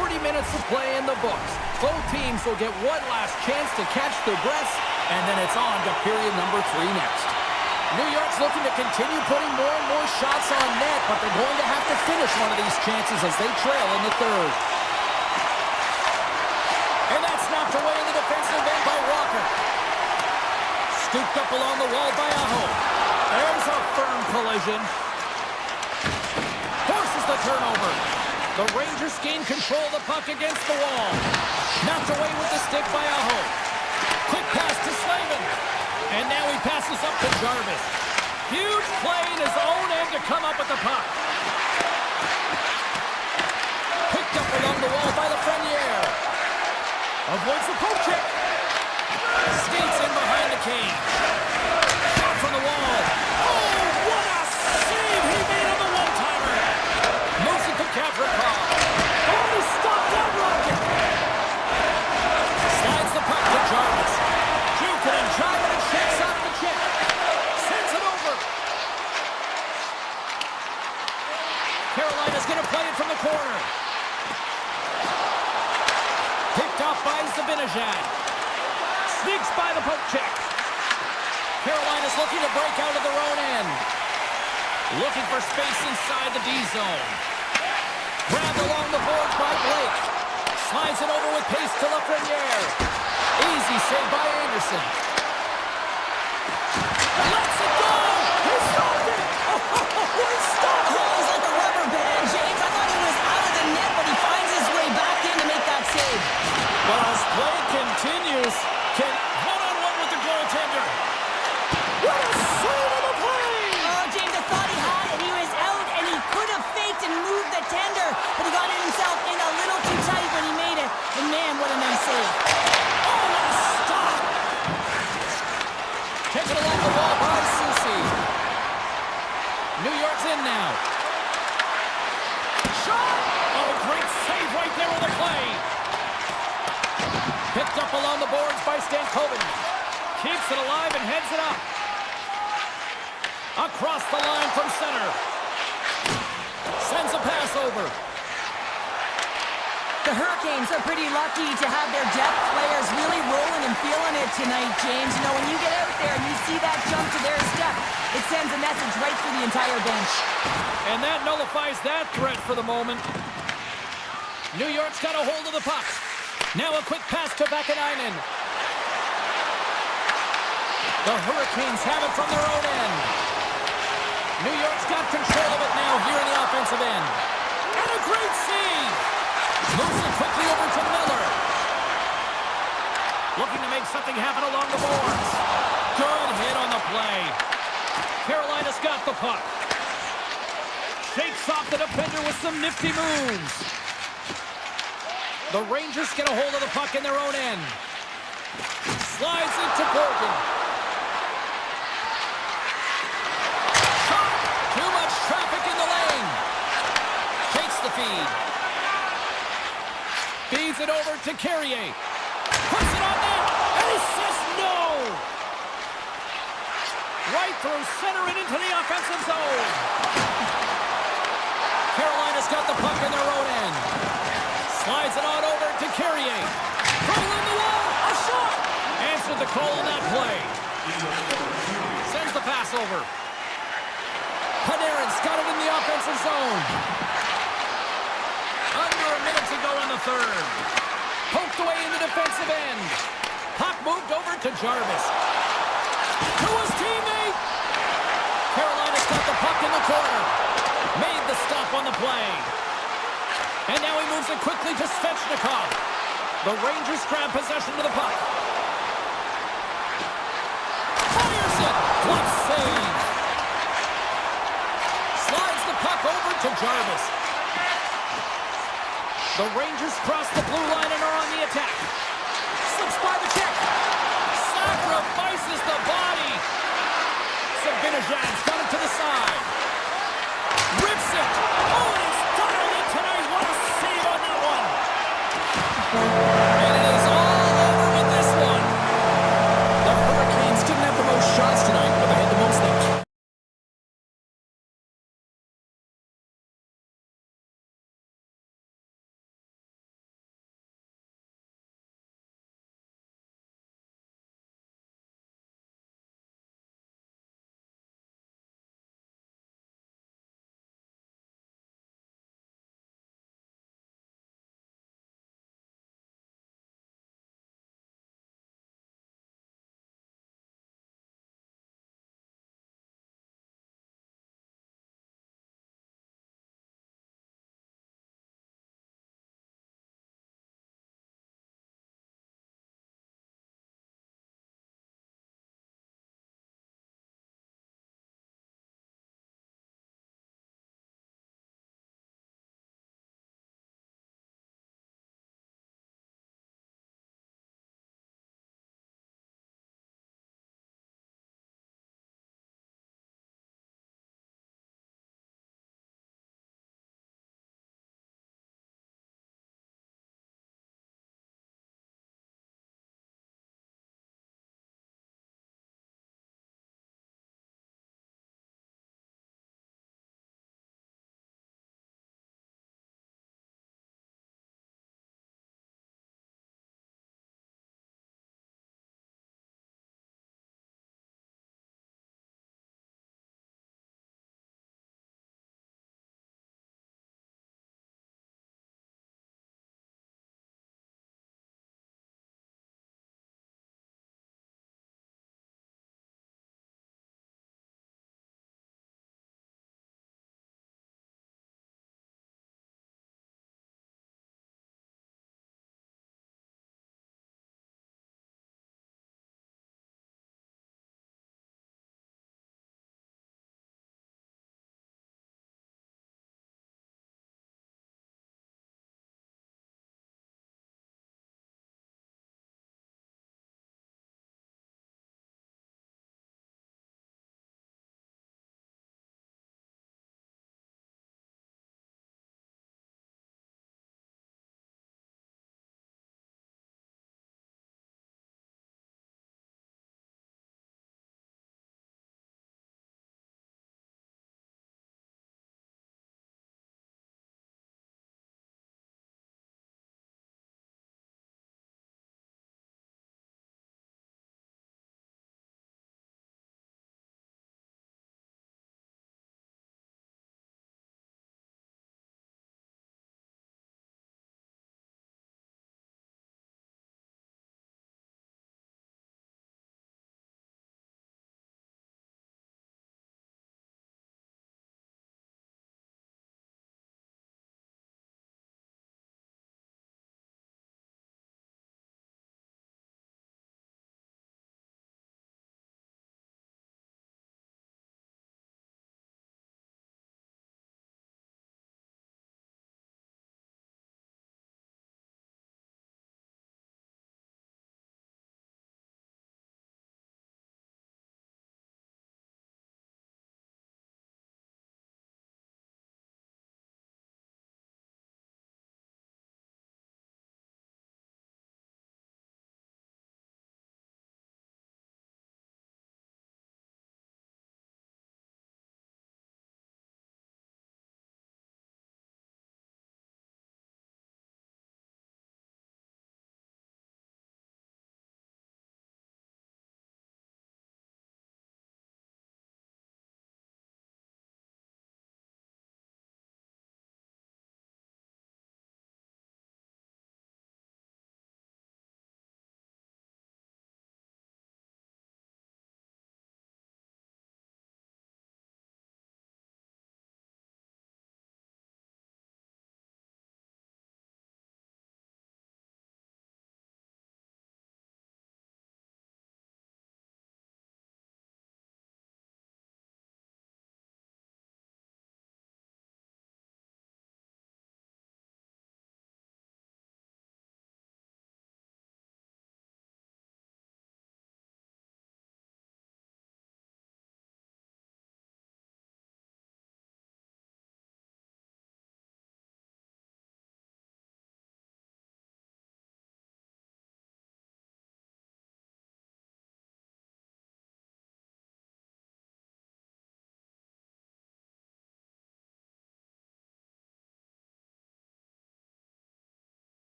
40 minutes of play in the books. Both teams will get one last chance to catch their breaths, and then it's on to period number 3 next. New York's looking to continue putting more and more shots on net, but they're going to have to finish one of these chances as they trail in the third. And that's knocked away in the defensive end by Walker. Scooped up along the wall by Aho. There's a firm collision. Forces the turnover. The Rangers gain control of the puck against the wall. Knocked away with the stick by Aho. Quick pass to Slavin. And now he passes up to Jarvis. Huge play in his own end to come up with the puck. Picked up along the wall by Lafreniere. Avoids the poke check. Skates in behind the cage. Shot from the wall. Oh, what a save he made on the one-timer. Moves it to Gavrikov. Oh, he stopped that rocket. Slides the puck to Jarvis. Juke and Jarvis and shakes off the check. Sends it over. Carolina's going to play it from the corner. Picked off by Zibanejad. Sneaks by the poke check. Carolina's looking to break out of their own end. Looking for space inside the D zone. Grabbed along the boards by Blake. Slides it over with pace to Lafreniere. Easy save by Anderson. Lets it go! He stopped it! Oh, he stopped it! He's like a rubber band, James. I thought he was out of the net, but he finds his way back in to make that save. But as play continues, can one-on-one with the goaltender. What a save of the play! Oh, James, I thought he had it. He was out, and he could have faked and moved the tender, but he got it himself in a little too tight when he made it. And man, what a nice save. Oh, what a stop! Taken along the wall by Susi. New York's in now. Shot! Oh, great save right there on the play. Picked up along the boards by Stankoven. Keeps it alive and heads it up. Across the line from center. Sends a pass over. The Hurricanes are pretty lucky to have their depth players really rolling and feeling it tonight, James. You know, when you get out there and you see that jump to their step, it sends a message right through the entire bench. And that nullifies that threat for the moment. New York's got a hold of the puck. Now a quick pass to Vakanainen. The Hurricanes have it from their own end. New York's got control of it now here in the offensive end. And a great save! Moves it quickly over to Miller. Looking to make something happen along the boards. Good hit on the play. Carolina's got the puck. Shakes off the defender with some nifty moves. The Rangers get a hold of the puck in their own end. Slides into Bergen. Shot! Too much traffic in the lane. Takes the feed. Feeds it over to Carrier. Puts it on net. And he says no! Right through center and into the offensive zone. Carolina's got the puck in their own end. Slides it on over to Carrier. Throw in the wall. A shot. Answered the call on that play. Sends the pass over. Panarin's got it in the offensive zone. Under a minute to go in the third. Poked away in the defensive end. Puck moved over to Jarvis. To his teammate. Carolina's got the puck in the corner. Made the stop on the play. And now he moves it quickly to Svechnikov. The Rangers grab possession of the puck. Fires it. Glove save. Slides the puck over to Jarvis. The Rangers cross the blue line and are on the attack. Slips by the check. Sacrifices the body. Zibanejad's got it to the side. Rips it. Oh, it's dialed in tonight. What a save on that one.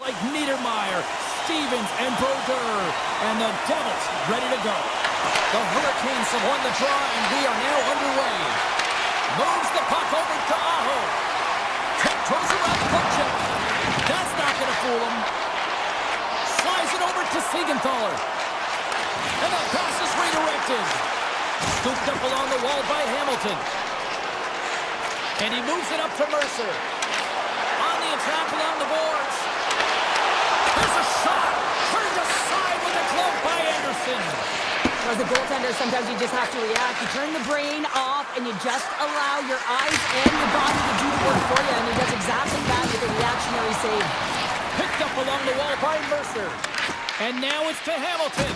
like Niedermeyer, Stevens, and Brodeur. And the Devils ready to go. The Hurricanes have won the draw, and we are now underway. Moves the puck over to Aho. Tiptoes around the puck check. That's not going to fool him. Slides it over to Siegenthaler. And the pass is redirected. Scooped up along the wall by Hamilton. And he moves it up to Mercer. On the attack along the boards. There's a shot. Turned aside with a glove by Anderson. As a goaltender, sometimes you just have to react. You turn the brain off and you just allow your eyes and your body to do the work for you. And he does exactly that with a reactionary save. Picked up along the wall by Mercer. And now it's to Hamilton.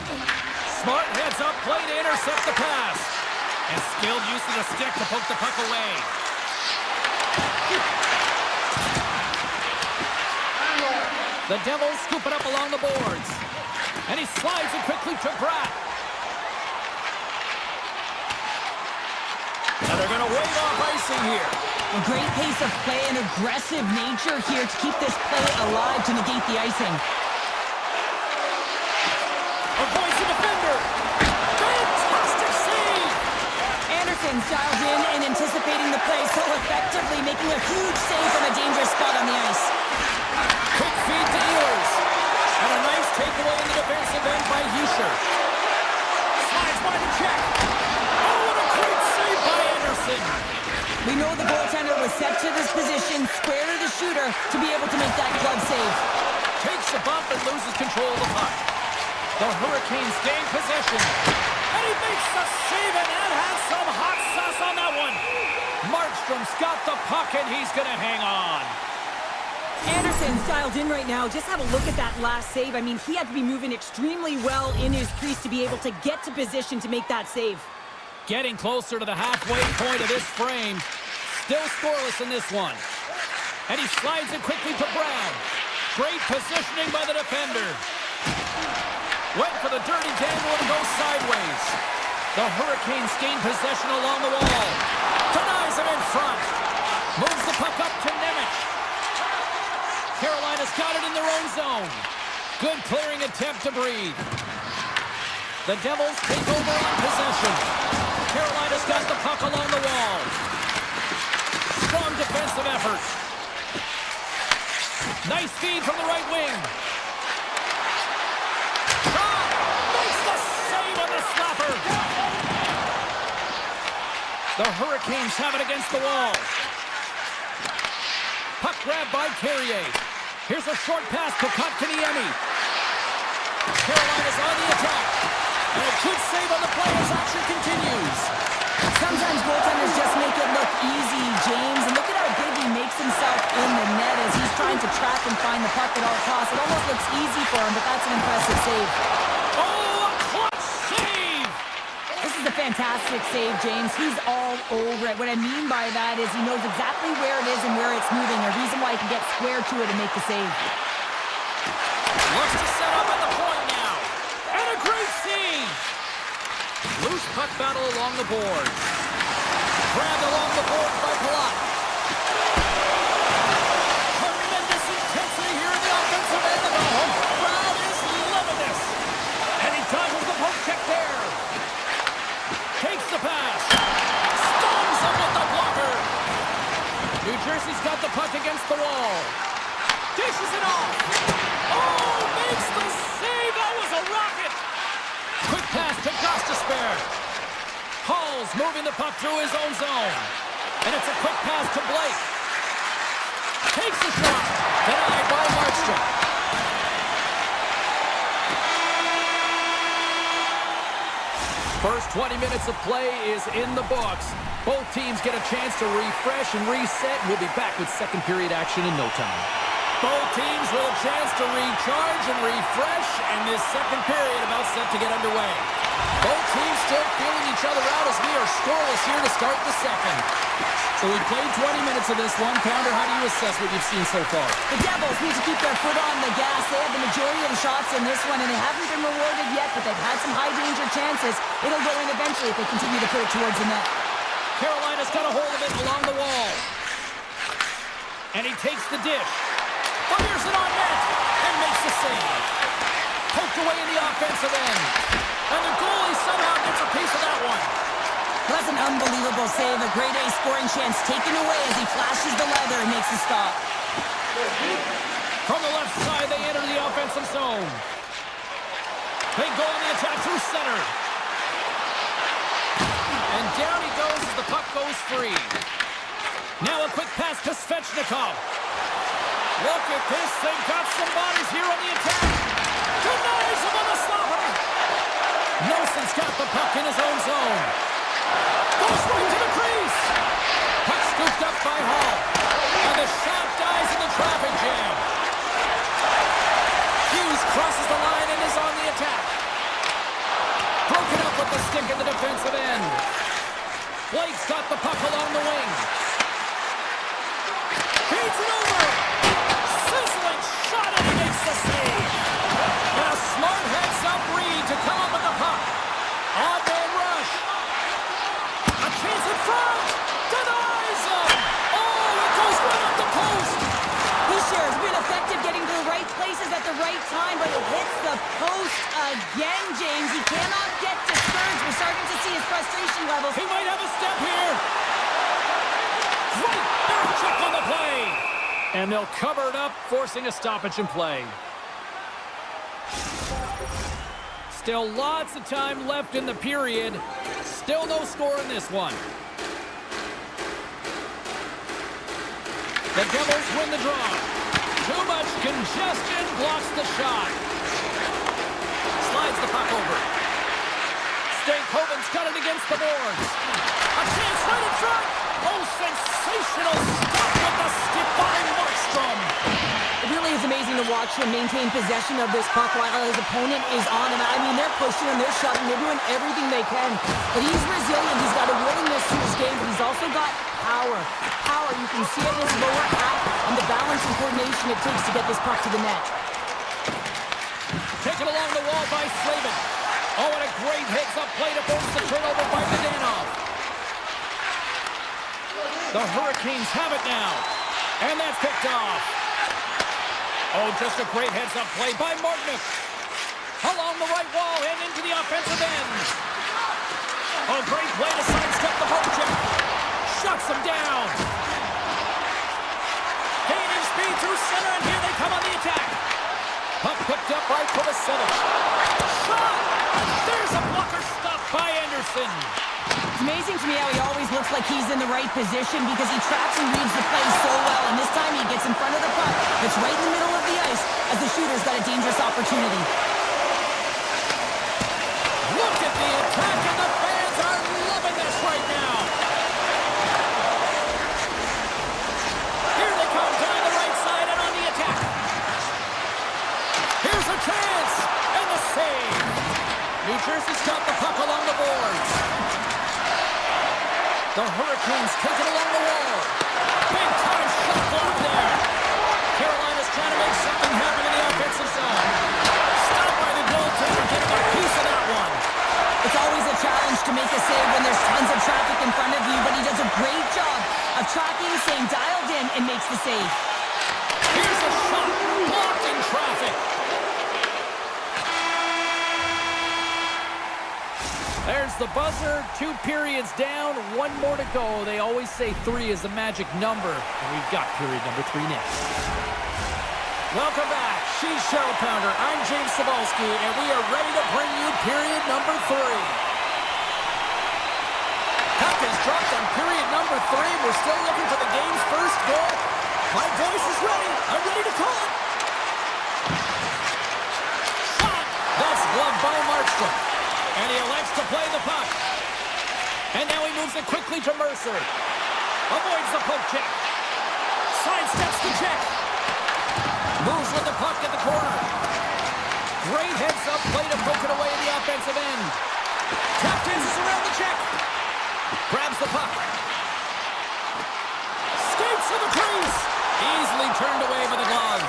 Smart heads up play to intercept the pass. And skilled use of the stick to poke the puck away. The Devils scoop it up along the boards. And he slides it quickly to Bratt. And they're going to wave off icing here. A great pace of play and aggressive nature here to keep this play alive to negate the icing. Avoids the defender. Fantastic save. Anderson dialed in and anticipating the play so effectively, making a huge save from a dangerous spot on the ice. Quick feed to Ehlers. And a nice takeaway in the defensive end by Hischer. Slides by the check. Oh, what a great save by Anderson. We know the goaltender was set to this position, square to the shooter, to be able to make that glove save. Takes a bump and loses control of the puck. The Hurricanes gain possession. And he makes the save, and that has some hot sauce on that one. Markstrom's got the puck, and he's going to hang on. Anderson's dialed in right now. Just have a look at that last save. I mean, he had to be moving extremely well in his crease to be able to get to position to make that save. Getting closer to the halfway point of this frame. Still scoreless in this one. And he slides it quickly to Brown. Great positioning by the defender. Went for the dirty dangle and goes sideways. The Hurricanes gain possession along the wall. Denies him in front. Moves the puck up to Nemec. Carolina's got it in their own zone. Good clearing attempt to breathe. The Devils take over on possession. Carolina's got the puck along the wall. Strong defensive effort. Nice feed from the right wing. Shot! Makes the save on the slapper. The Hurricanes have it against the wall. Puck grab by Carrier. Here's a short pass to Kotkaniemi. Carolina's on the attack. And a good save on the play as action continues. Sometimes goaltenders just make it look easy, James. And look at how big he makes himself in the net as he's trying to track and find the puck at all costs. It almost looks easy for him, but that's an impressive save. Oh, a clutch save! This is a fantastic save, James. He's all over it. What I mean by that is he knows exactly where it is and where it's moving. A reason why he can get square to it and make the save. Looks to set up at the point now. And a great save! Loose puck battle along the boards. Grabbed along the boards by Palat. Tremendous intensity here in the offensive end of the home crowd is loving this. And he dodges the poke check there. Takes the pass. Stones him with the blocker. New Jersey's got the puck against the wall. Dishes it off. Oh, makes the save. That was a rocket. Quick pass to Gostisbehere. Hall's moving the puck through his own zone. And it's a quick pass to Blake. Takes the shot. Denied by Markstrom. First 20 minutes of play is in the books. Both teams get a chance to refresh and reset. We'll be back with second period action in no time. Both teams with a chance to recharge and refresh, and this second period about set to get underway. Both teams still feeling each other out as we are scoreless here to start the second. So we played 20 minutes of this one. Pounder, how do you assess what you've seen so far? The Devils need to keep their foot on the gas. They have the majority of the shots in this one, and they haven't been rewarded yet, but they've had some high-danger chances. It'll go in eventually if they continue to put it towards the net. Carolina's got a hold of it along the wall. And he takes the dish. Fires it on net. makes the save. Poked away in the offensive end. And the goalie somehow gets a piece of that one. That's an unbelievable save. A grade A scoring chance taken away as he flashes the leather and makes the stop. From the left side, they enter the offensive zone. They go on the attack through center. And down he goes as the puck goes free. Now a quick pass to Svechnikov. Look at this. They've got some bodies here on the attack. Denies him on the slapper. Nelson's got the puck in his own zone. Goes right to the crease. Puck scooped up by Hall. And the shot dies in the traffic jam. Hughes crosses the line and is on the attack. Broken up with the stick in the defensive end. Blake's got the puck along the wing. Feeds it over. Sizzling shot and he makes the save. And a smart heads-up read to come up with the puck. On-man rush. A chance in front. Denies him. Oh, it goes right up the post. He sure has been effective getting to the right places at the right time, but it hits the post again, James. He cannot get discouraged. We're starting to see his frustration levels. He might have a step here. Great back check on the play. And they'll cover it up, forcing a stoppage in play. Still lots of time left in the period. Still no score in this one. The Devils win the draw. Too much congestion blocks the shot. Slides the puck over. Stankoven's got it against the boards. A chance right in front. Oh, sensational stop with the stick by Markstrom. It really is amazing to watch him maintain possession of this puck while his opponent is on him. I mean, they're pushing him, they're shoving, they're doing everything they can. But he's resilient, he's got a willingness to his game, but he's also got power. Power, you can see it in his lower half and the balance and coordination it takes to get this puck to the net. Taken along the wall by Slavin. Oh, and a great heads-up play to force the turnover by Zdanov. The Hurricanes have it now. And that's picked off. Oh, just a great heads-up play by Martinick. Along the right wall and into the offensive end. Oh, great play to sidestep the poke check. Shuts him down. Gaining speed through center, and here they come on the attack. Puck picked up by Kovacevic. Shot! There's a blocker stop by Anderson. It's amazing to me how he always looks like he's in the right position because he tracks and reads the play so well, and this time he gets in front of the puck. It's right in the middle of the ice as the shooter's got a dangerous opportunity. Look at the attack, and the fans are loving this right now. Here they come down the right side and on the attack. Here's a chance, and the save. New Jersey's got the puck along the boards. The Hurricanes take it along the wall. Big time shot block there. Carolina's trying to make something happen in the offensive zone. Stopped by the goaltender, getting a piece of that one. It's always a challenge to make a save when there's tons of traffic in front of you, but he does a great job of tracking, staying dialed in, and makes the save. Here's a shot, blocked in traffic. There's the buzzer, 2 periods down, 1 more to go. They always say 3 is the magic number, and we've got period number 3 next. Welcome back. She's Cheryl Pounder. I'm James Cebulski, and we are ready to bring you period number 3. Puck is dropped on period number 3. We're still looking for the game's first goal. My voice is ready. I'm ready to call it. Shot. That's gloved by Markstrom. And he elects to play the puck. And now he moves it quickly to Mercer. Avoids the poke check. Sidesteps the check. Moves with the puck at the corner. Great heads-up play to poke it away in the offensive end. Captains is around the check. Grabs the puck. Skates to the crease. Easily turned away by the glove.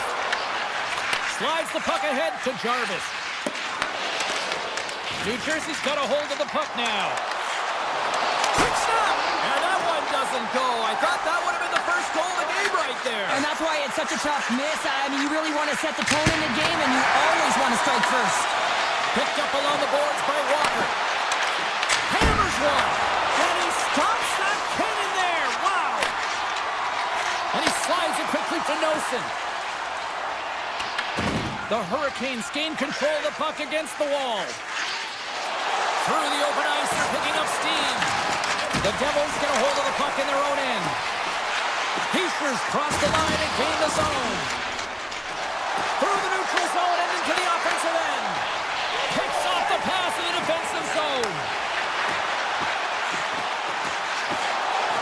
Slides the puck ahead to Jarvis. New Jersey's got a hold of the puck now. Quick stop! And that one doesn't go. I thought that would have been the first goal of the game right right there. And that's why it's such a tough miss. I mean, you really want to set the tone in the game, and you always want to strike first. Picked up along the boards by Walker. Hammers one. And he stops that cannon there. Wow. And he slides it quickly to Nosen. The Hurricanes gain control of the puck against the wall. Through the open ice, they're picking up steam. The Devils get a hold of the puck in their own end. Heischer's crossed the line and gained the zone. Through the neutral zone and into the offensive end. Picks off the pass in the defensive zone.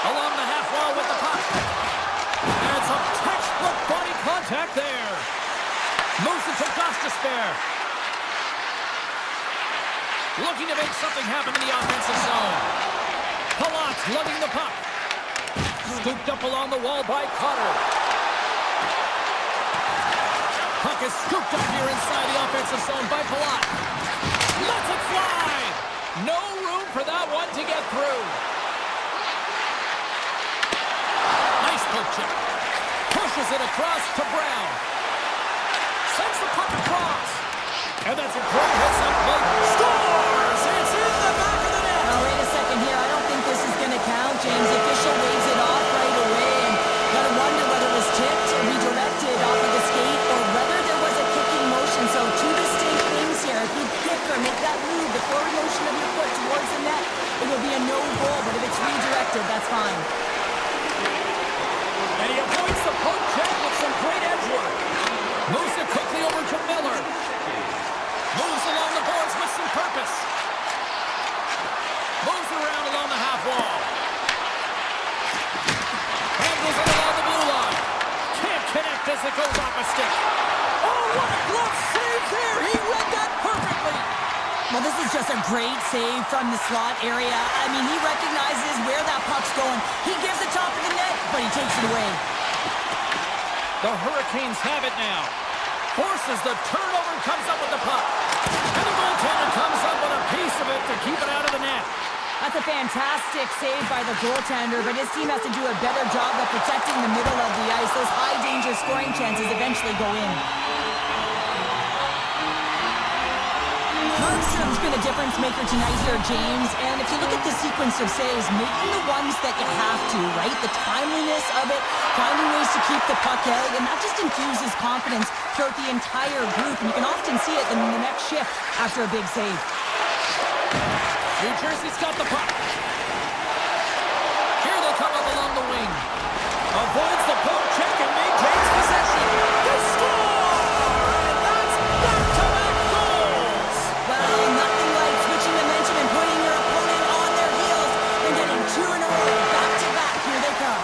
Along the half wall with the puck. And some textbook body contact there. Moves it to Gostisbehere. Looking to make something happen in the offensive zone. Palat lugging the puck. Scooped up along the wall by Cotter. Puck is scooped up here inside the offensive zone by Palat. Lets it fly! No room for that one to get through. Nice poke check. Pushes it across to Brown. Sends the puck across. And that's a great hits up play. Scores! It's in the back of the net! Now, wait a second here. I don't think this is going to count, James. The official waves it off right away. And gotta wonder whether it was tipped, redirected off of the skate, or whether there was a kicking motion. So two distinct things here. If you kick or make that move, the forward motion of your foot towards the net, it will be a no goal. But if it's redirected, that's fine. And he avoids the poke check with some great edge work. Moves it quickly over to Miller. Moves along the boards with some purpose. Moves around along the half wall. Handles it along the blue line. Can't connect as it goes off a stick. Oh, what a glove save there! He read that perfectly! Well, this is just a great save from the slot area. I mean, he recognizes where that puck's going. He gives the top of the net, but he takes it away. The Hurricanes have it now. Forces the turnover and comes up with the puck. And the goaltender comes up with a piece of it to keep it out of the net. That's a fantastic save by the goaltender, but his team has to do a better job of protecting the middle of the ice. Those high-danger scoring chances eventually go in. Markstrom's been a difference maker tonight here, James. And if you look at the sequence of saves, making the ones that you have to, right? The timeliness of it, finding ways to keep the puck out, and that just infuses confidence throughout the entire group. And you can often see it in the next shift after a big save. New Jersey's got the puck. Here they come up along the wing. Avoids the poke check and maintains possession. They score! And that's back-to-back goals! Well, nothing like switching momentum and putting your opponent on their heels and getting two in a row. Back-to-back. Here they come.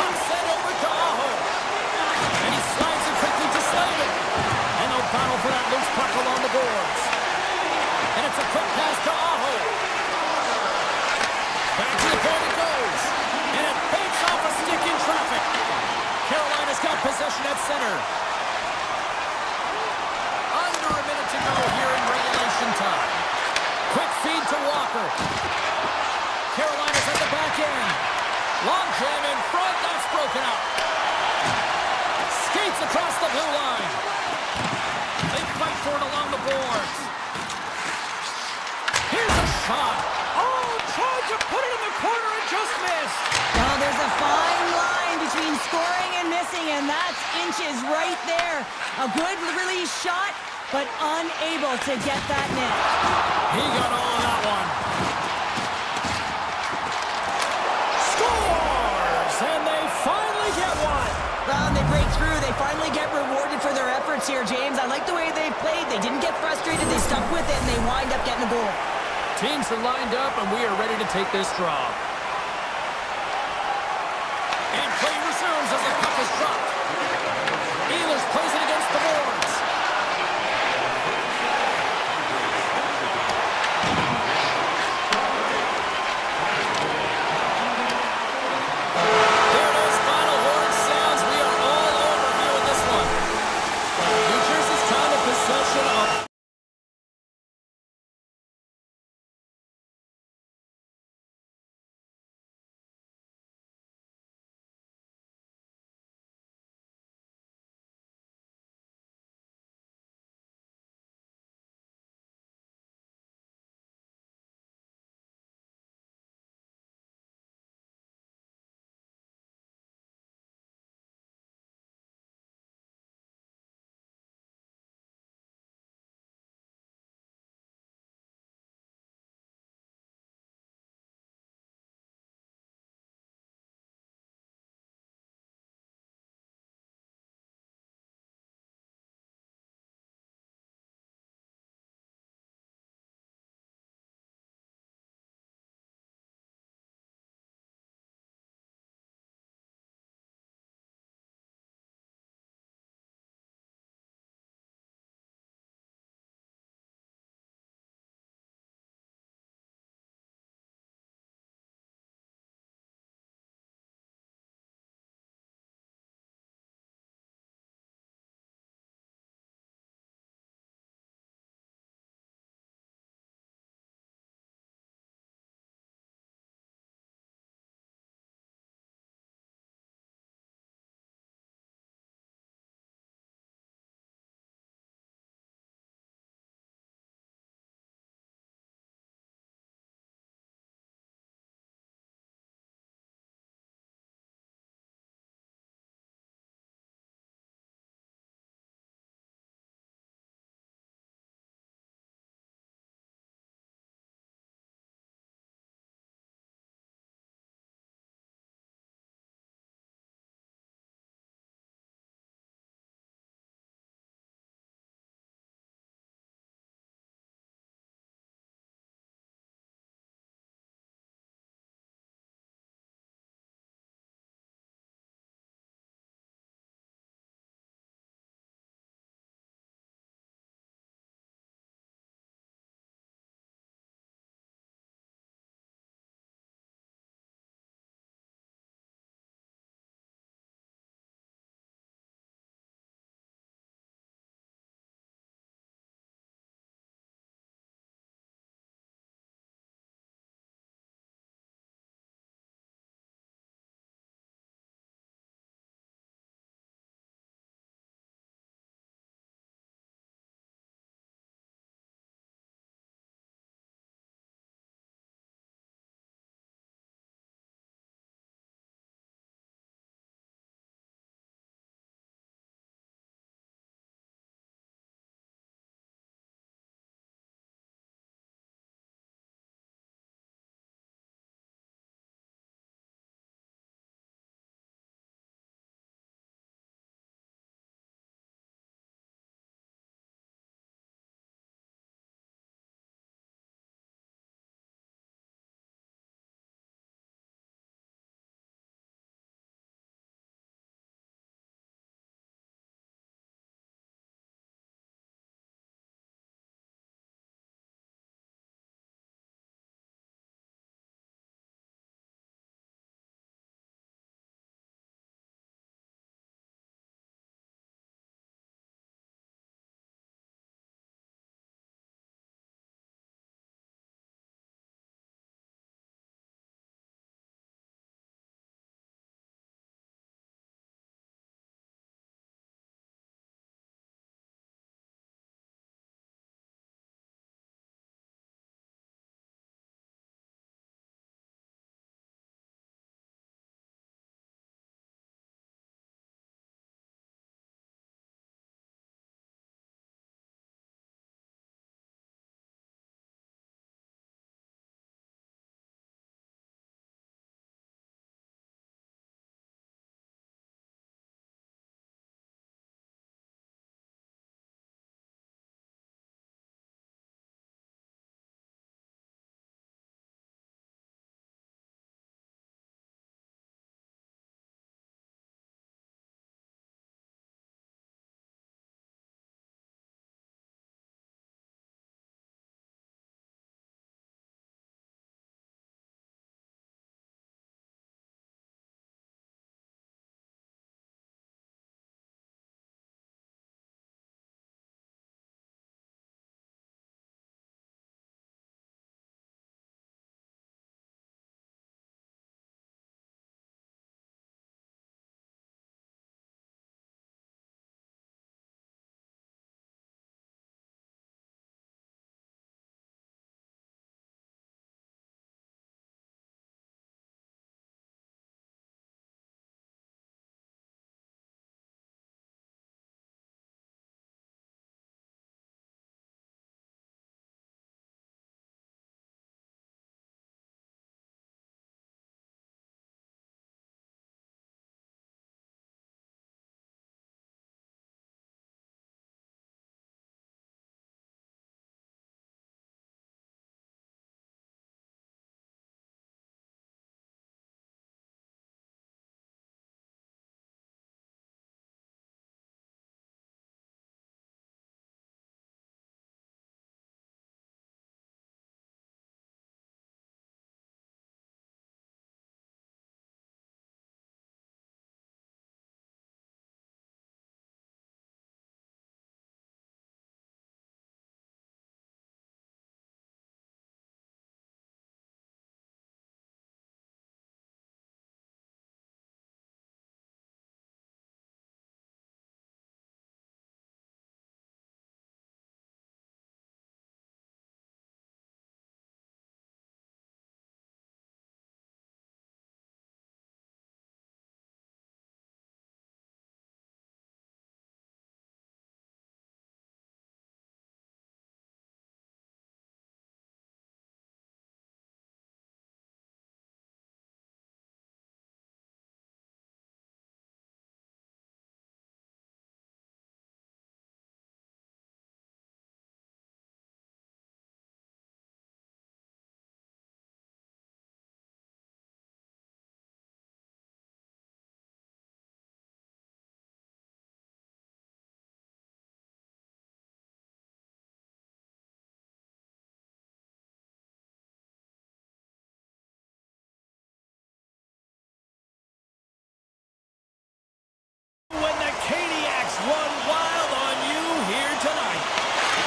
Puck sent over to Aho. And he slides it quickly to Slavin. And they'll battle for that loose puck along the boards. And it's a quick pass to Aho. Back to the point it goes. And it fakes off a stick in traffic. Carolina's got possession at center. Under a minute to go here in regulation time. Quick feed to Walker. Carolina's at the back end. Long jam in front. That's broken up. Skates across the blue line. They fight for it along the boards. Here's a shot. Oh, tried to put it in the corner and just missed. Well, there's a fine line between scoring and missing, and that's inches right there. A good release shot, but unable to get that net. He got all of that one. Scores! And they finally get one. Well, they break through. They finally get rewarded for their efforts here, James. I like the way they played. They didn't get frustrated. They stuck with it, and they wind up getting a goal. Teams are lined up, and we are ready to take this draw. And play resumes as the puck is dropped. Ehlers plays it against the boards.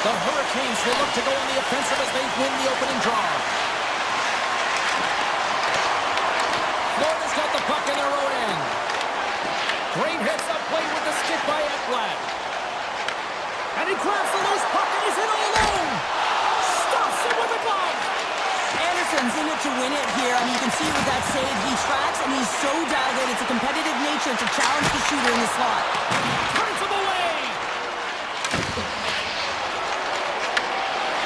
The Hurricanes will look to go on the offensive as they win the opening draw. Florida's got the puck in their own end. Great heads-up play with the stick by Ekblad. And he grabs the loose puck and he's in all alone. Stops it with a glove. Anderson's in it to win it here. I mean, you can see with that save, he tracks and he's so dialed in. It's a competitive nature to challenge the shooter in the slot. Turns him away.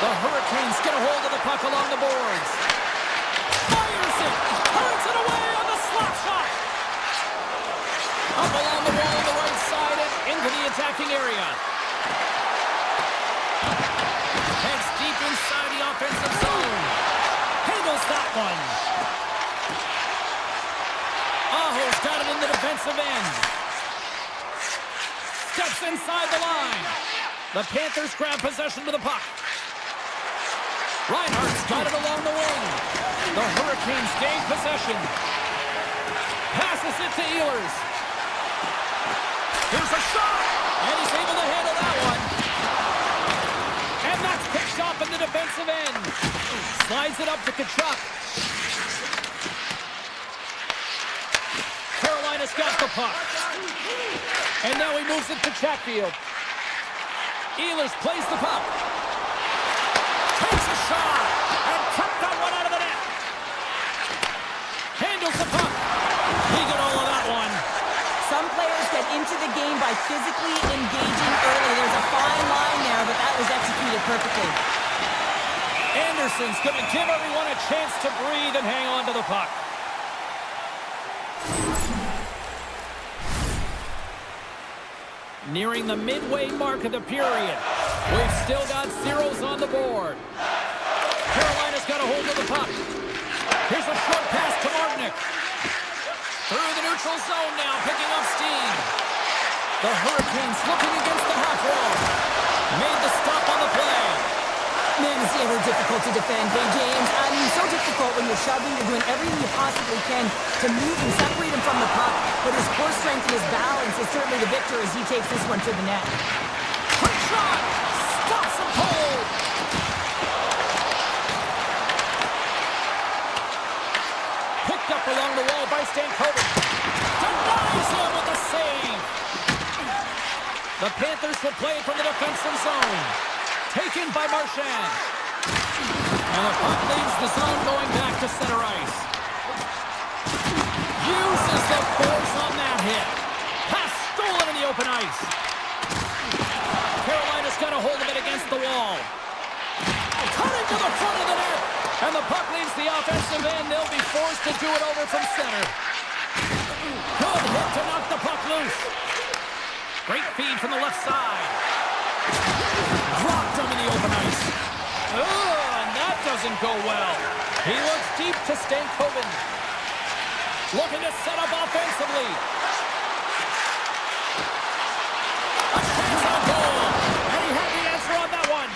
The Hurricanes get a hold of the puck along the boards. Fires it. Turns it away on the slap shot. Up along the wall on the right side and into the attacking area. Heads deep inside the offensive zone. Handles that one. Aho's got it in the defensive end. Steps inside the line. The Panthers grab possession with the puck. Reinhardt's got it along the wing. The Hurricanes gain possession. Passes it to Ehlers. Here's a shot, and he's able to handle that one. And that's picked off in the defensive end. Slides it up to Tkachuk. Carolina's got the puck. And now he moves it to Chatfield. Ehlers plays the puck. Takes a shot and kept that one out of the net. Handles the puck. He got all of that one. Some players get into the game by physically engaging early. There's a fine line there, but that was executed perfectly. Anderson's going to give everyone a chance to breathe and hang on to the puck. Nearing the midway mark of the period. We've still got zeros on the board. Carolina's got a hold of the puck. Here's a short pass to Martinick. Through the neutral zone now, picking up steam. The Hurricanes looking against the half wall. Made the stop on the play. Man, it's ever difficult to defend. Hey, James, I mean, so difficult when you're shoving. You're doing everything you possibly can to move and separate him from the puck. But his core strength and his balance is certainly the victor as he takes this one to the net. Quick shot! Stops him cold! Picked up along the wall by Stankovic. Denies him with the save! The Panthers will play it from the defensive zone. Taken by Marchand. And the puck leaves the zone going back to center ice. Uses the force on that hit. Pass stolen in the open ice. Carolina's got a hold of it against the wall. Cutting to the front of the net. And the puck leaves the offensive end. They'll be forced to do it over from center. Good hit to knock the puck loose. Great feed from the left side. Dropped him in the open ice. Oh, and that doesn't go well. He looks deep to Stankovic. Looking to set up offensively. A chance on goal. And he had the answer on that one.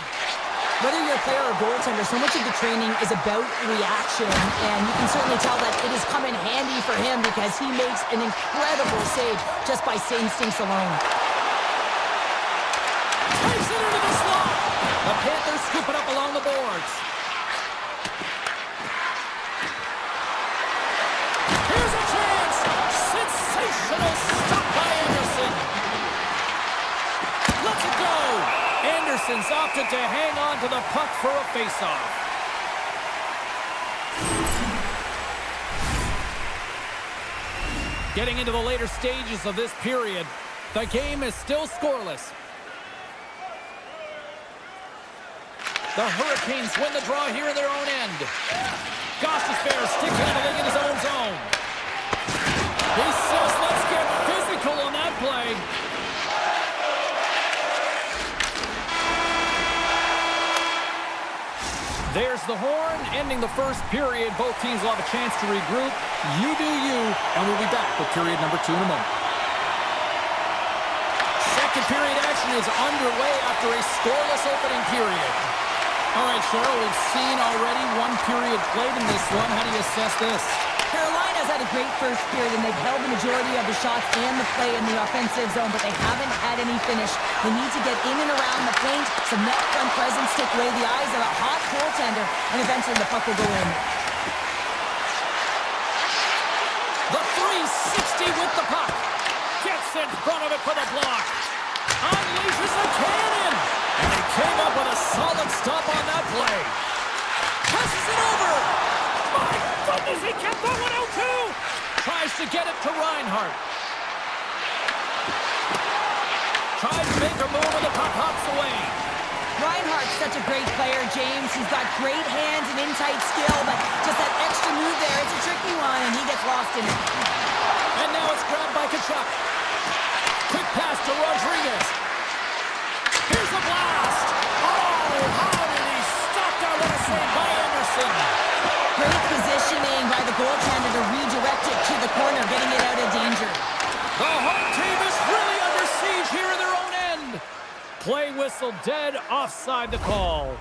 Whether you're a player or goaltender, so much of the training is about reaction, and you can certainly tell that it has come in handy for him because he makes an incredible save just by instincts alone. Takes it into the slot. The Panthers scoop it up along the boards. Here's a chance. Sensational stop by Anderson. Let's it go. Anderson's opted to hang on to the puck for a faceoff. Getting into the later stages of this period, the game is still scoreless. The Hurricanes win the draw here in their own end. Gostisbehere stick handling in his own zone. He says, let's get physical on that play. There's the horn, ending the first period. Both teams will have a chance to regroup. You do you, and we'll be back with period number 2 in a moment. Second period action is underway after a scoreless opening period. All right, Cheryl, we've seen already one period played in this one. How do you assess this? Carolina Carolina's had a great first period, and they've held the majority of the shots and the play in the offensive zone, but they haven't had any finish. They need to get in and around the paint, some net front presence, take away the eyes of a hot goaltender, and eventually the puck will go in. The 360 with the puck. Gets in front of it for the block. Unleashes a cannon. And he came up with a solid stop on that play. Passes it over. My goodness, he kept that one out too. Tries to get it to Reinhart. Tries to make a move and the puck hops away. Reinhart's such a great player, James. He's got great hands and in-tight skill, but just that extra move there, it's a tricky one, and he gets lost in it. And now it's grabbed by Kachuk. Quick pass to Rodriguez. Here's a blast. Oh, how did he stop that? What a save by Anderson. Great positioning by the goaltender to redirect it to the corner, getting it out of danger. The home team is really under siege here in their own end. Play whistle dead, offside the call.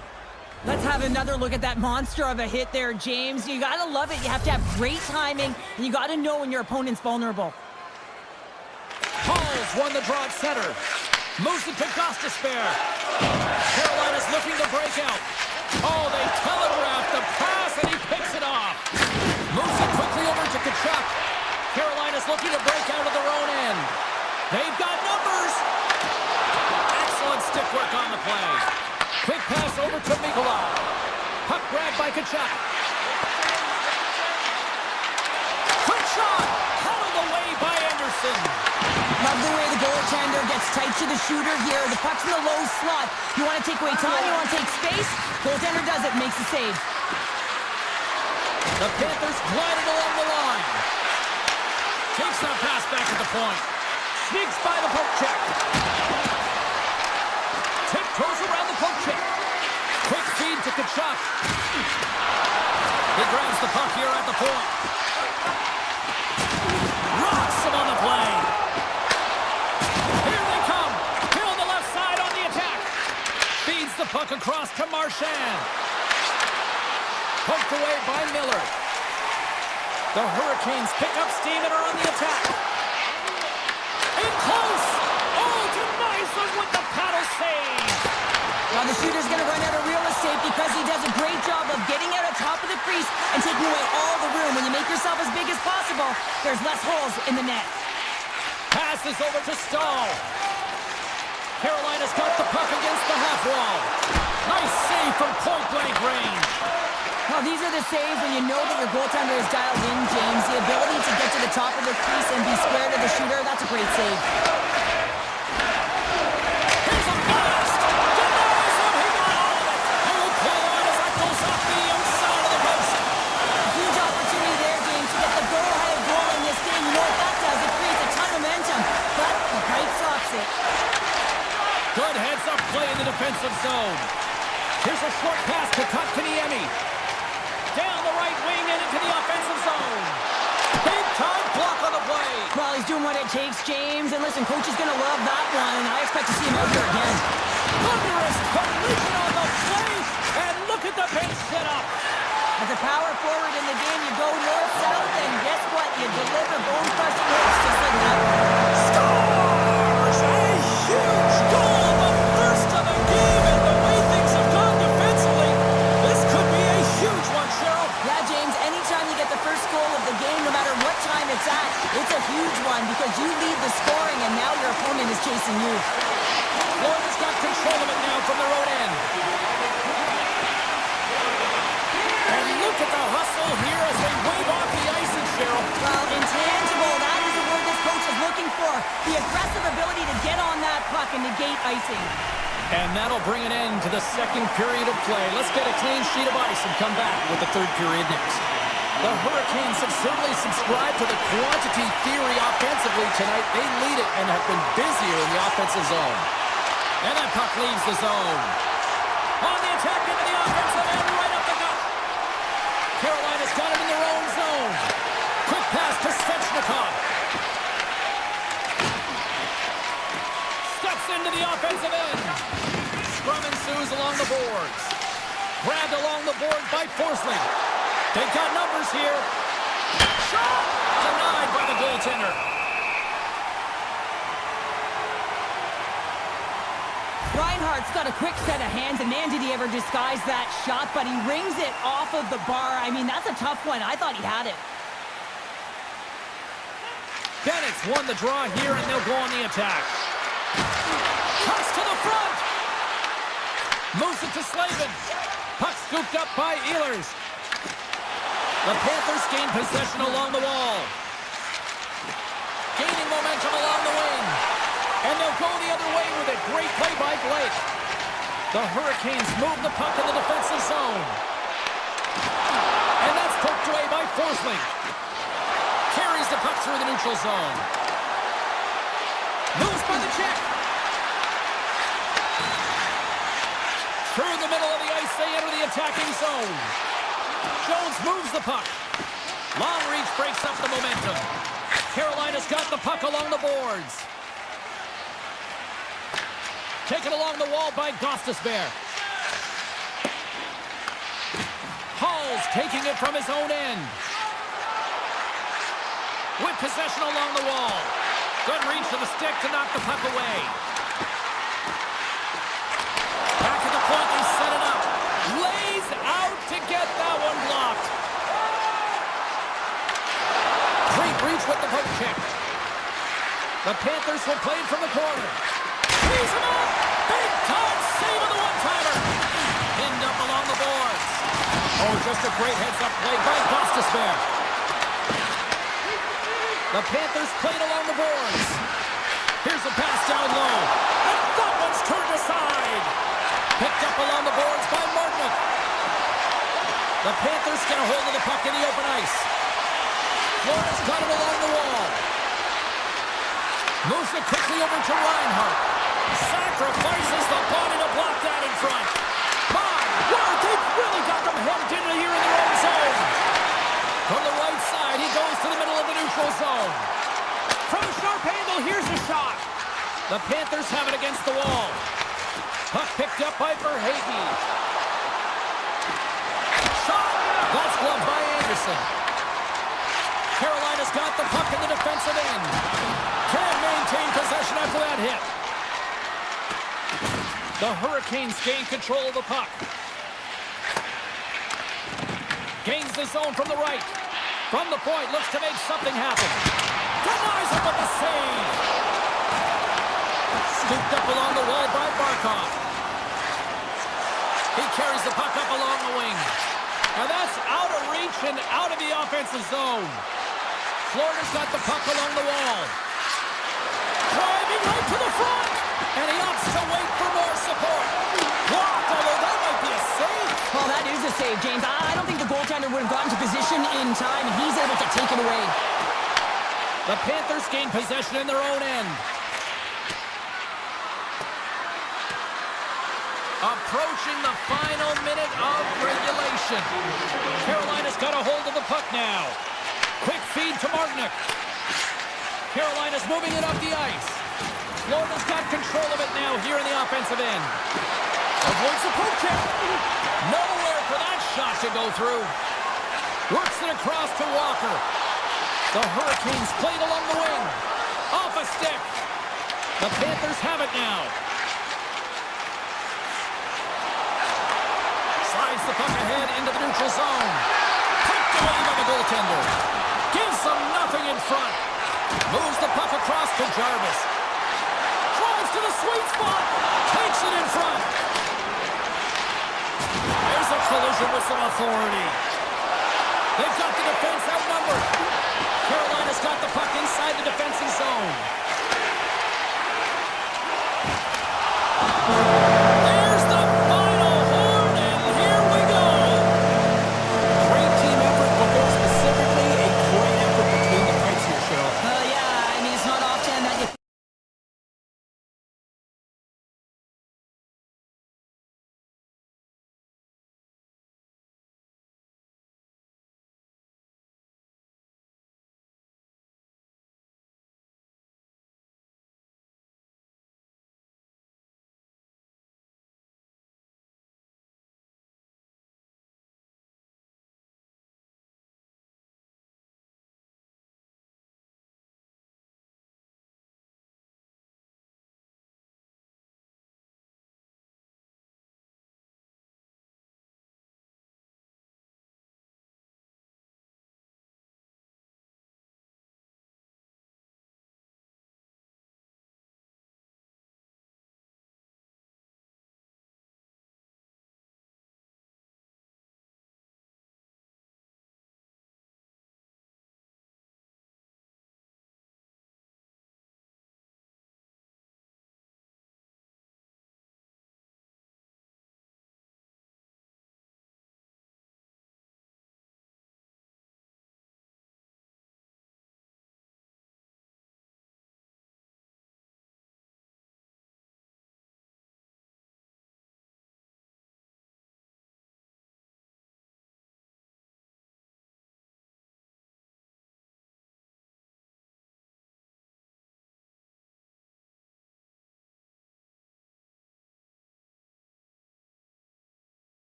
Let's have another look at that monster of a hit there, James. You gotta love it. You have to have great timing, and you gotta know when your opponent's vulnerable. Halls won the draw at center. Moves it to Gostisbehere. Carolina's looking to break out. Oh, they telegraphed the pass, and he picks it off. Moves it quickly over to Kachuk. Carolina's looking to break out of their own end. They've got numbers. Excellent stick work on the play. Quick pass over to Mikola. Puck grabbed by Kachuk. Quick shot. Held away by Anderson. Love the way the goaltender gets tight to the shooter here. The puck's in the low slot. You want to take away time, you want to take space. Goaltender does it, makes the save. The Panthers glided along the line. Takes that pass back at the point. Sneaks by the poke check. Tiptoes around the poke check. Quick feed to Kachuk. He grabs the puck here at the point. Rocks him on the play. Here they come. Here on the left side on the attack. Feeds the puck across to Marchand. Poked away by Miller. The Hurricanes pick up steam and are on the attack. In close. Oh, denies them with the paddle save. Well, the shooter's going to run out of real estate because he does a great job of getting out on top of the crease and taking away all the room. When you make yourself as big as possible, there's less holes in the net. Passes over to Stahl. Carolina's got the puck against the half wall. Nice save from point-blank range. Well, these are the saves when you know that your goaltender is dialed in, James. The ability to get to the top of the crease and be square to the shooter, that's a great save. Here's a blast! Denies him! He got all of it! He will play on as that goes off the outside of the post. A huge opportunity there, James, to get the go-ahead goal in this game. You know what that does? It creates a ton of momentum, but the pipe stops it. Good heads-up play in the defensive zone. Here's a short pass to Kotkaniemi. Down the right wing and into the offensive zone. Big-time block on the play. Well, he's doing what it takes, James. And listen, coach is going to love that one. I expect to see him out there again. Thunderous collision on the play. And look at the bench set up. As a power forward in the game, you go north-south, and guess what? You deliver bone-crushing hits just like that. Scores! A huge goal. The first of the game. And the way things have gone defensively, this could be a huge one, Cheryl. Yeah, James, anytime you get the first goal of the game, no matter what time it's at, it's a huge one because you lead the scoring and now your opponent is chasing you. Florida's got control of it now from their own end. And look at the hustle here as they wave off the icing, Cheryl. Well, intangible, that is the word this coach is looking for. The aggressive ability to get on that puck and negate icing. And that'll bring an end to the second period of play. Let's get a clean sheet of ice and come back with the third period next. The Hurricanes have certainly subscribed to the quantity theory offensively tonight. They lead it and have been busier in the offensive zone. And that puck leaves the zone. On the attack into the offensive end, right up the gut. Carolina's got it in their own zone. Quick pass to Svechnikov. Steps into the offensive end. Scrum ensues along the boards. Grabbed along the board by Forsling. They've got numbers here. Shot! Denied by the goaltender. Reinhardt's got a quick set of hands, and man, did he ever disguise that shot, but he rings it off of the bar. I mean, that's a tough one. I thought he had it. Bennett's won the draw here, and they'll go on the attack. Cuts to the front. Moves it to Slavin. Puck scooped up by Ehlers. The Panthers gain possession along the wall. Gaining momentum along the wing. And they'll go the other way with it. Great play by Blake. The Hurricanes move the puck in the defensive zone. And that's poked away by Forsling. Carries the puck through the neutral zone. Moves by the Czech. Through the middle of the ice, they enter the attacking zone. Jones moves the puck. Long reach breaks up the momentum. Carolina's got the puck along the boards. Taken along the wall by Gostisbehere. Hall's taking it from his own end. With possession along the wall. Good reach to the stick to knock the puck away. Back at the point, they set it up. Lays out to get that one blocked. Great reach with the poke check. The Panthers will play it from the corner. He's him up! Big time save on the one-timer! Pinned up along the boards. Oh, just a great heads-up play by Gostisbehere. The Panthers played along the boards. Here's a pass down low. And that one's turned aside. Picked up along the boards by Martinook. The Panthers get a hold of the puck in the open ice. Florida's got it along the wall. Moves it quickly over to Reinhardt. Sacrifices the body to block that in front. My word, they've really got them hemmed in here in their own zone. From the right side, he goes to the middle of the neutral zone. From a sharp angle, here's a shot. The Panthers have it against the wall. Puck picked up by Verhaeghe. Shot! That's gloved by Anderson. Carolina's got the puck in the defensive end. Can't maintain possession after that hit. The Hurricanes gain control of the puck. Gains the zone from the right. From the point, looks to make something happen. Denies it with the save. Scooped up along the wall by Barkov. He carries the puck up along the wing. Now that's out of reach and out of the offensive zone. Florida's got the puck along the wall. Driving right to the front. And he opts to wait for more support. Blocked, although that might be a save. Well, that is a save, James. I don't think the goaltender would have gotten to position in time, and he's able to take it away. The Panthers gain possession in their own end. Approaching the final minute of regulation. Carolina's got a hold of the puck now. Quick feed to Martinook. Carolina's moving it up the ice. Florida's got control of it now here in the offensive end. Avoids the poke check. Nowhere for that shot to go through. Works it across to Walker. The Hurricanes played along the wing. Off a stick. The Panthers have it now. Slides the puck ahead into the neutral zone. Poked away by the goaltender. Gives them nothing in front. Moves the puck across to Jarvis. Drives to the sweet spot. Takes it in front. There's a collision with some authority. They've got the defense outnumbered. Carolina's got the puck inside the defensive zone.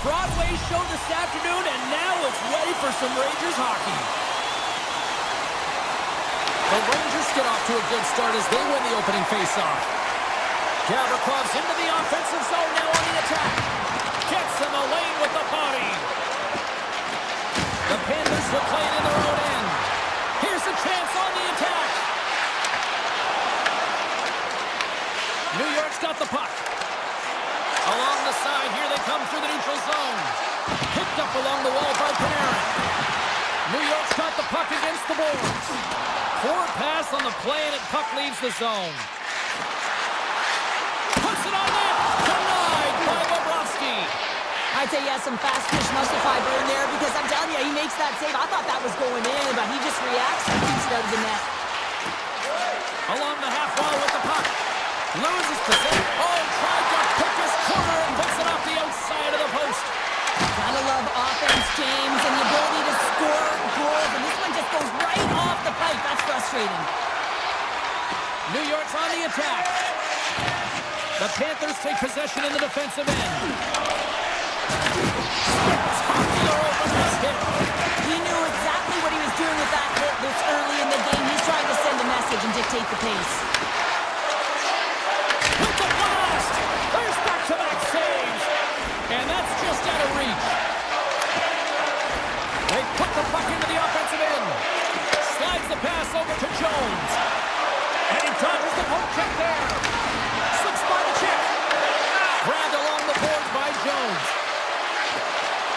Broadway show this afternoon, and now it's ready for some Rangers hockey. The Rangers get off to a good start as they win the opening faceoff. Gavrikov's into the offensive zone now on the attack. Gets in the lane with the body. The Panthers will play it in their own end. Here's a chance on the attack. New York's got the puck. Along the side, here they come through the neutral zone. Picked up along the wall by Panarin. New York's got the puck against the boards. Poor pass on the play, and puck leaves the zone. Puts it on net. Denied by Bobrovsky. I'd say he has some fast fish muscle fiber in there because I'm telling you, he makes that save. I thought that was going in, but he just reacts and keeps it out of the net. Along the half wall with the puck. Loses possession. Oh, tried to pick his corner and puts it off the outside of the post. Gotta love offense, James, and the ability to score goals. And this one just goes right off the pipe. That's frustrating. New York's on the attack. The Panthers take possession in the defensive end. He knew exactly what he was doing with that hit this early in the game. He's trying to send a message and dictate the pace. With the blast! There's back-to-back saves! And that's just out of reach. They put the puck into the offensive end. Slides the pass over to Jones. And he dodges the poke check there. Slips by the check. Grabbed along the boards by Jones.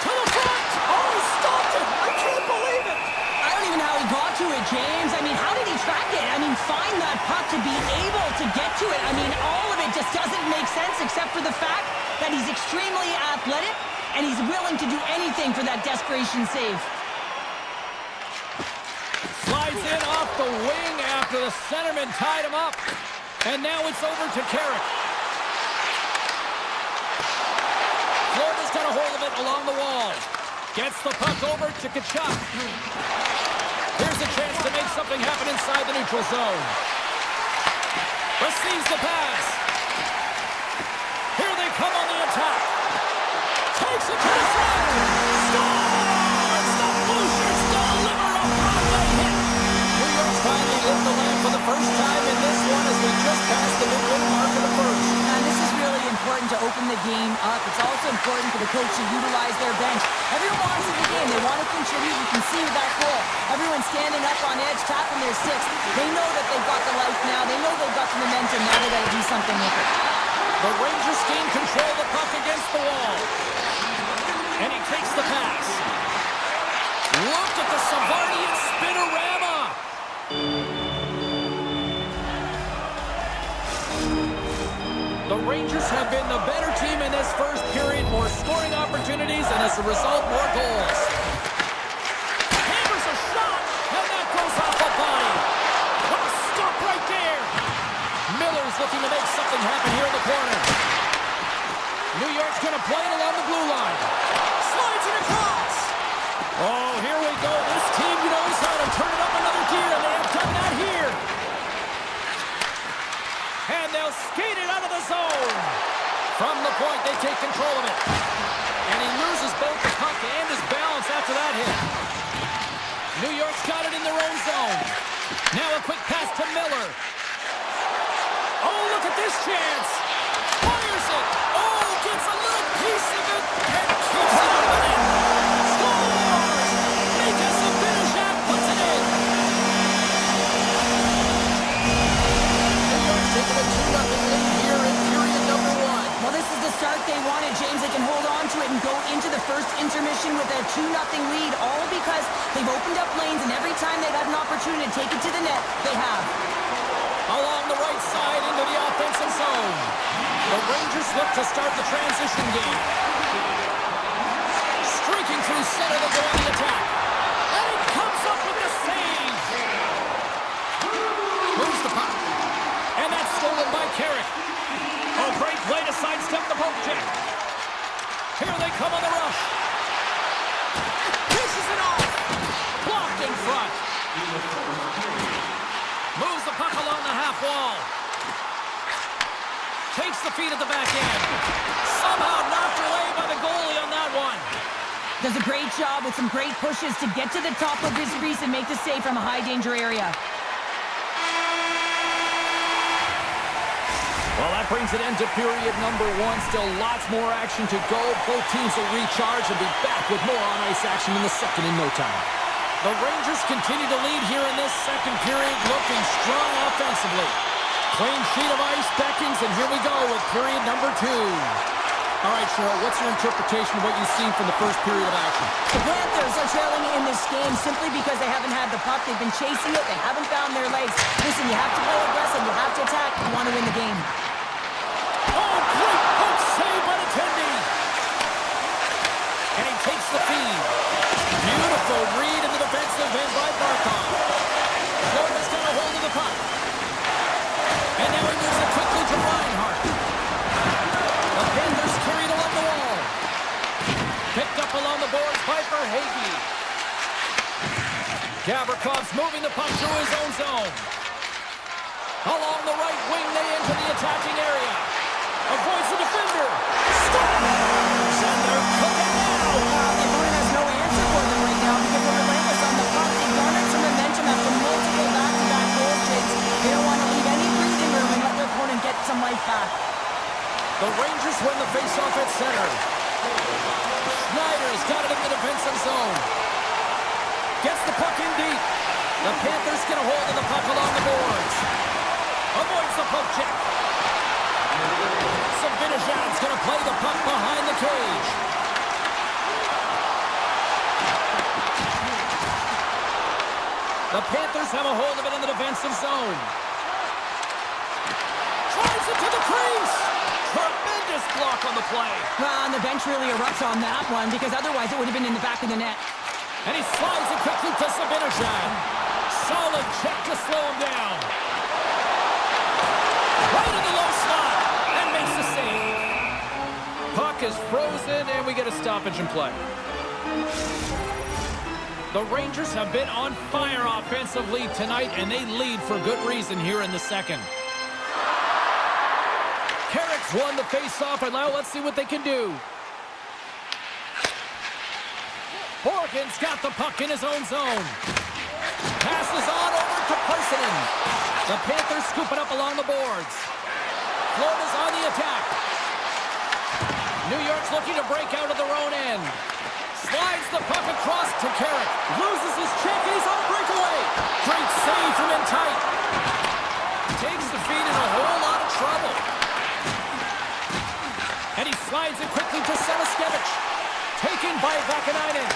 To the front! Oh, he stopped it! I can't believe it! I don't even know how he got to it, James. I mean, how did he track it? I mean, find that puck to be able to get to it. I mean, all of it just doesn't make sense except for the fact that he's extremely athletic and he's willing to do anything for that desperation save. Slides in off the wing after the centerman tied him up. And now it's over to Carrick. Florida's got a hold of it along the wall. Gets the puck over to Kachuk. Here's a chance to make something happen inside the neutral zone. Receives the pass. Here they come on the attack. Takes it to the front. Scores! The Blue Shirts deliver a Broadway hit. New York's finally lit the lamp for the first time in this one as we just passed the midway mark of the first. And this is really important to open the game up. It's also important for the coach to utilize their bench. Everyone wants in the game. They want to contribute. You can see with that goal. Everyone's standing up on edge, tapping their sticks. They know that they've got the life now. They know they've got the momentum. Now they got to do something with it. The Rangers team control the puck against the wall. And he takes the pass. Look at the Savardian spinorama. The Rangers have been the better team in this first period. More scoring opportunities, and as a result, more goals. Hammers a shot, and that goes off the body. What a stop right there. Miller's looking to make something happen here in the corner. New York's going to play it along the blue line. Slides it across. Oh, here we go. This team knows how to turn it up another gear, and they have done that here. And they'll skate it out of the zone. From the point, they take control of it. And he loses both the puck and his balance after that hit. New York's got it in their own zone. Now a quick pass to Miller. Oh, look at this chance. Fires it. Oh, gets a little piece of it and keeps it out of the net. Scores! Mika Zibanejad puts it in. New York's taking a 2-0 lead here in period number 1. Well, this is the start they wanted, James. They can hold on to it and go into the first intermission with a 2-0 lead, all because they've opened up lanes, and every time they've had an opportunity to take it to the net, they have. Along the right side into the offensive zone. The Rangers look to start the transition game. Streaking through center to go on the attack. And it comes up with the save. Moves the puck. And that's stolen by Carrick. Oh, great play to sidestep the poke check. Here they come on the rush. Pushes it off. Blocked in front. Moves the puck along the half wall. Takes the feed at the back end. Somehow knocked away by the goalie on that one. Does a great job with some great pushes to get to the top of his crease and make the save from a high-danger area. Well, that brings an end to period number one. Still lots more action to go. Both teams will recharge and be back with more on-ice action in the second in no time. The Rangers continue to lead here in this second period, looking strong offensively. Clean sheet of ice beckons, and here we go with period number two. All right, Cheryl, what's your interpretation of what you've seen from the first period of action? The Panthers are trailing in this game simply because they haven't had the puck. They've been chasing it. They haven't found their legs. Listen, you have to play aggressive. You have to attack. You want to win the game. Oh, great hook save by the Tendy. And he takes the feed. Beautiful read in the defensive end by Barkov. Florida's got a hold of the puck. And now he moves it quickly to Reinhart. The Panthers carried along the wall. Picked up along the boards by Verhaeghe. Gavrikoff's moving the puck through his own zone. Along the right wing, they enter the attacking area. Avoids the defender. Scores! And they're cooking now. The opponent has no answer for them right now because they're relentless on the puck. They garnered some momentum after multiple back-to-back goal chase. They don't want to leave any breathing room and let their opponent get some life back. The Rangers win the face-off at center. Schneider's got it in the defensive zone. Gets the puck in deep. The Panthers get a hold of the puck along the boards. Avoids the poke check. Sabinajad's going to play the puck behind the cage. The Panthers have a hold of it in the defensive zone. Tries it to the crease. Tremendous block on the play. Well, and the bench really erupts on that one because otherwise it would have been in the back of the net. And he slides it quickly to Sabinajad. Solid check to slow him down. Right in the low slot. And makes the save. Puck is frozen, and we get a stoppage in play. The Rangers have been on fire offensively tonight, and they lead for good reason here in the second. Carrick's won the face-off, and now let's see what they can do. Horgan's got the puck in his own zone. Passes on over to Parsonen. The Panthers scoop it up along the boards. Florida's on the attack. New York's looking to break out of their own end. Slides the puck across to Carrick. Loses his check, and he's on a breakaway. Great save from in tight. Takes the feed in a whole lot of trouble. And he slides it quickly to Semaskevich. Taken by Vakanainen.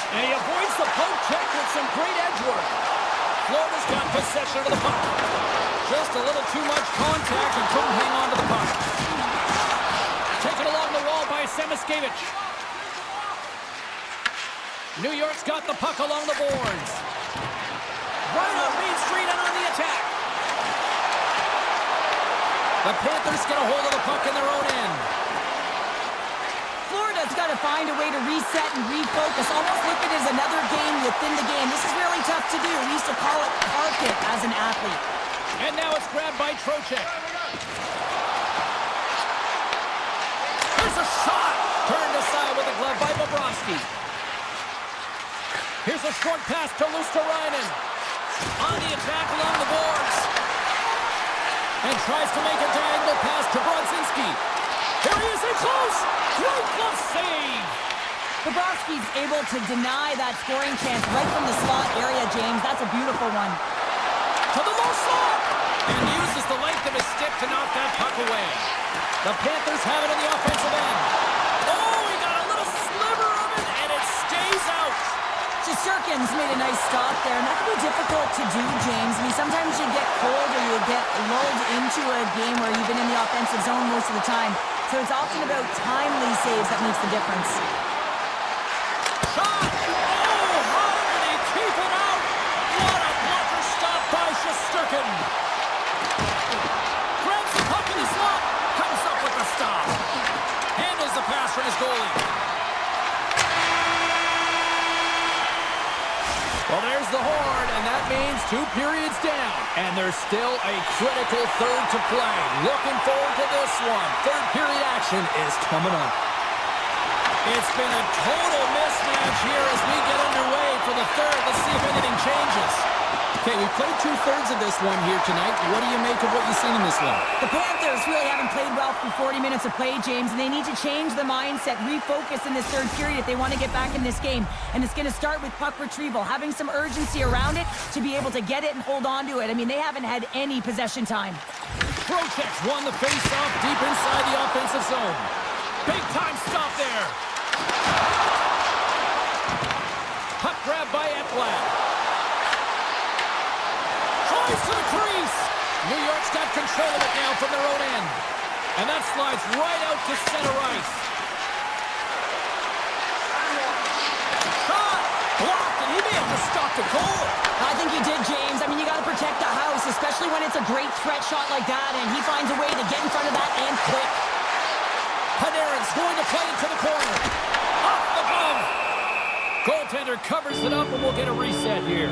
And he avoids the poke check with some great edge work. Florida's got possession of the puck. Just a little too much contact and couldn't hang on to the puck. Taken along the wall by Semaskevich. New York's got the puck along the boards. Right on Main Street and on the attack. The Panthers get a hold of the puck in their own end. Florida's got to find a way to reset and refocus. Almost look at it as another game within the game. This is really tough to do. We used to call it carpet as an athlete. And now it's grabbed by Trocheck. Here's a shot. Turned aside with a glove by Bobrovsky. Here's a short pass to Luosterainen. On the attack along the boards. And tries to make a diagonal pass to Brodzinski. Here he is in close. Great glove save. Bobrovsky's able to deny that scoring chance right from the slot area, James. That's a beautiful one. To the low slot. And uses the length of his stick to knock that puck away. The Panthers have it in the offensive end. Oh, he got a little sliver of it, and it stays out. Shesterkin's made a nice stop there, and that can be difficult to do, James. I mean, sometimes you get cold or you get lulled into a game where you've been in the offensive zone most of the time. So it's often about timely saves that makes the difference. Shot! Oh, how did he keep it out? What a blocker stop by Shesterkin. Grabs the puck in the slot. Comes up with the stop. Handles the pass from his goalie. Well, there's the horn, and that means 2 periods down. And there's still a critical third to play. Looking forward to this one. Third period action is coming up. It's been a total mismatch here as we get underway for the third. Let's see if anything changes. Okay, we played two-thirds of this one here tonight. What do you make of what you've seen in this one? The Panthers really haven't played well for 40 minutes of play, James, and they need to change the mindset, refocus in this third period if they want to get back in this game. And it's going to start with puck retrieval, having some urgency around it to be able to get it and hold on to it. I mean, they haven't had any possession time. Procheks won the face-off deep inside the offensive zone. Big-time stop there. Puck grab by Ekblad. Tries to the crease. New York's got control of it now from their own end. And that slides right out to center ice. Shot! Blocked, and he may have to stop the goal. I think he did, James. I mean, you got to protect the house, especially when it's a great threat shot like that, and he finds a way to get in front of that and quick. Panarin's going to play it to the corner. Off the glove. Goaltender covers it up, and we'll get a reset here.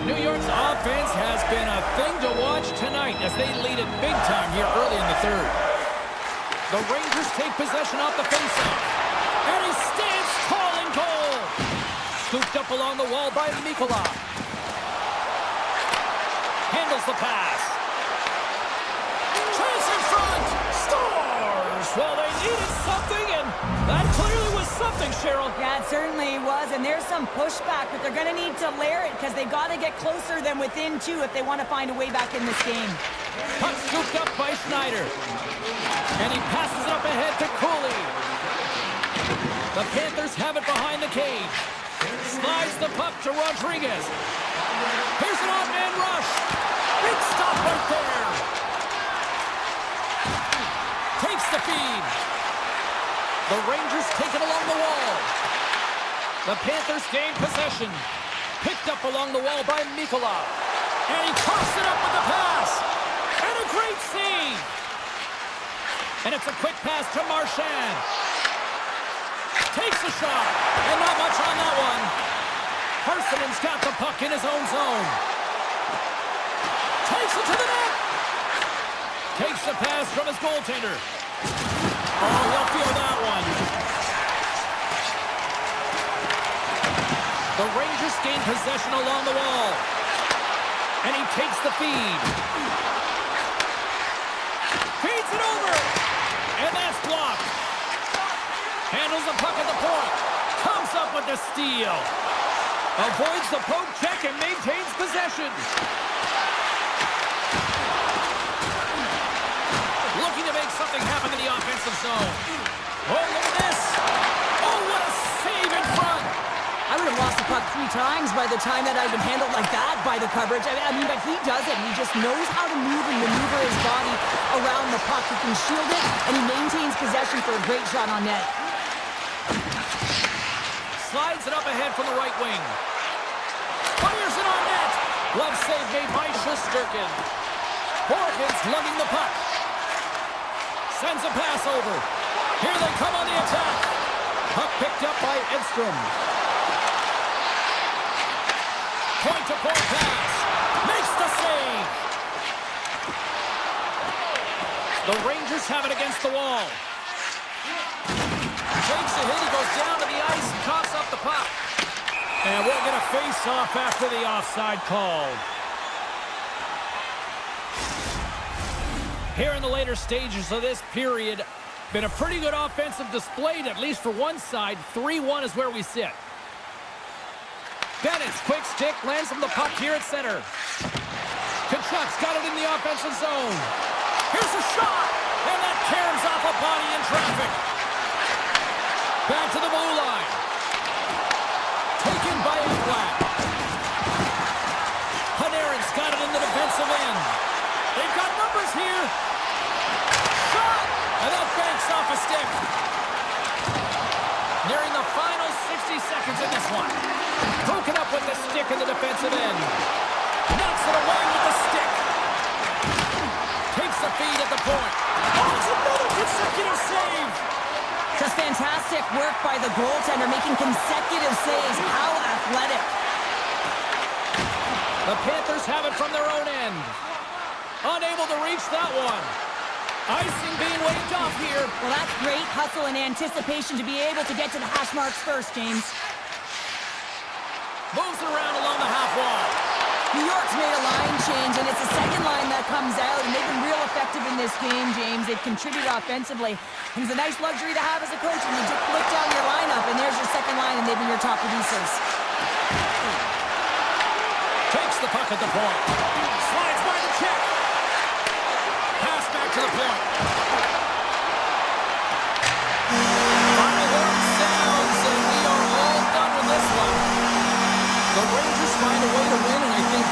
New York's offense has been a thing to watch tonight as they lead it big time here early in the third. The Rangers take possession off the faceoff. And he stands tall in goal. Scooped up along the wall by Mikula. Handles the pass. Chase in front. Scores! Well, they needed something, and that clearly was something, Cheryl. Yeah, it certainly was, and there's some pushback, but they're going to need to layer it because they've got to get closer than within two if they want to find a way back in this game. Puck scooped up by Schneider. And he passes it up ahead to Cooley. The Panthers have it behind the cage. Slides the puck to Rodriguez. Here's an odd-man rush. Big stop right there. Takes the feed. The Rangers take it along the wall. The Panthers gain possession. Picked up along the wall by Mikula. And he tossed it up with the pass. And a great save. And it's a quick pass to Marchand. Takes a shot. And not much on that one. Parsonen's got the puck in his own zone. Takes it to the net. Takes the pass from his goaltender. Oh, he'll feel that one. The Rangers gain possession along the wall. And he takes the feed. Feeds it over. And that's blocked. Handles the puck at the point. Comes up with the steal. Avoids the poke check and maintains possession. Looking to make something happen in the offensive zone. Oh, look at this. Oh, what a save in front. I would have lost the puck 3 times by the time that I would handle it like that by the coverage. I mean, but he doesn't. He just knows how to move and maneuver his body around the puck. He can shield it, and he maintains possession for a great shot on net. Slides it up ahead from the right wing. Fires it on net. Glove save made by Shesterkin. Horkins lugging the puck. Sends a pass over. Here they come on the attack. Puck picked up by Edstrom. Point-to-point pass. Makes the save. The Rangers have it against the wall. Takes a hit. He goes down to the ice and coughs up the puck. And we'll get a face-off after the offside call. Here in the later stages of this period, been a pretty good offensive display, at least for one side. 3-1 is where we sit. Bennett's quick stick lands from the puck here at center. Kachuk's got it in the offensive zone. Here's a shot, and that caroms off a body in traffic. Back to the blue line. Taken by Ekblad. Panarin's got it in the defensive end. They've got numbers here. Shot! And that banks off a stick. Nearing the final 60 seconds in this one. Broken up with the stick in the defensive end. Knocks it away with the stick. Takes the feed at the point. Oh, it's another consecutive save. Just fantastic work by the goaltender, making consecutive saves. How athletic. The Panthers have it from their own end. Unable to reach that one. Icing being waved off here. Well, that's great hustle and anticipation to be able to get to the hash marks first, James. Moves it around along the half wall. New York's made a line change, and it's the second line that comes out, and they've been real effective in this game, James. They've contributed offensively. And it's a nice luxury to have as a coach when you just look down your lineup, and there's your second line, and they've been your top producers. Takes the puck at the point. Slides by the check. Pass back to the point. Final horn sounds, and we are all done with this one. The Rangers find a way to win, and I think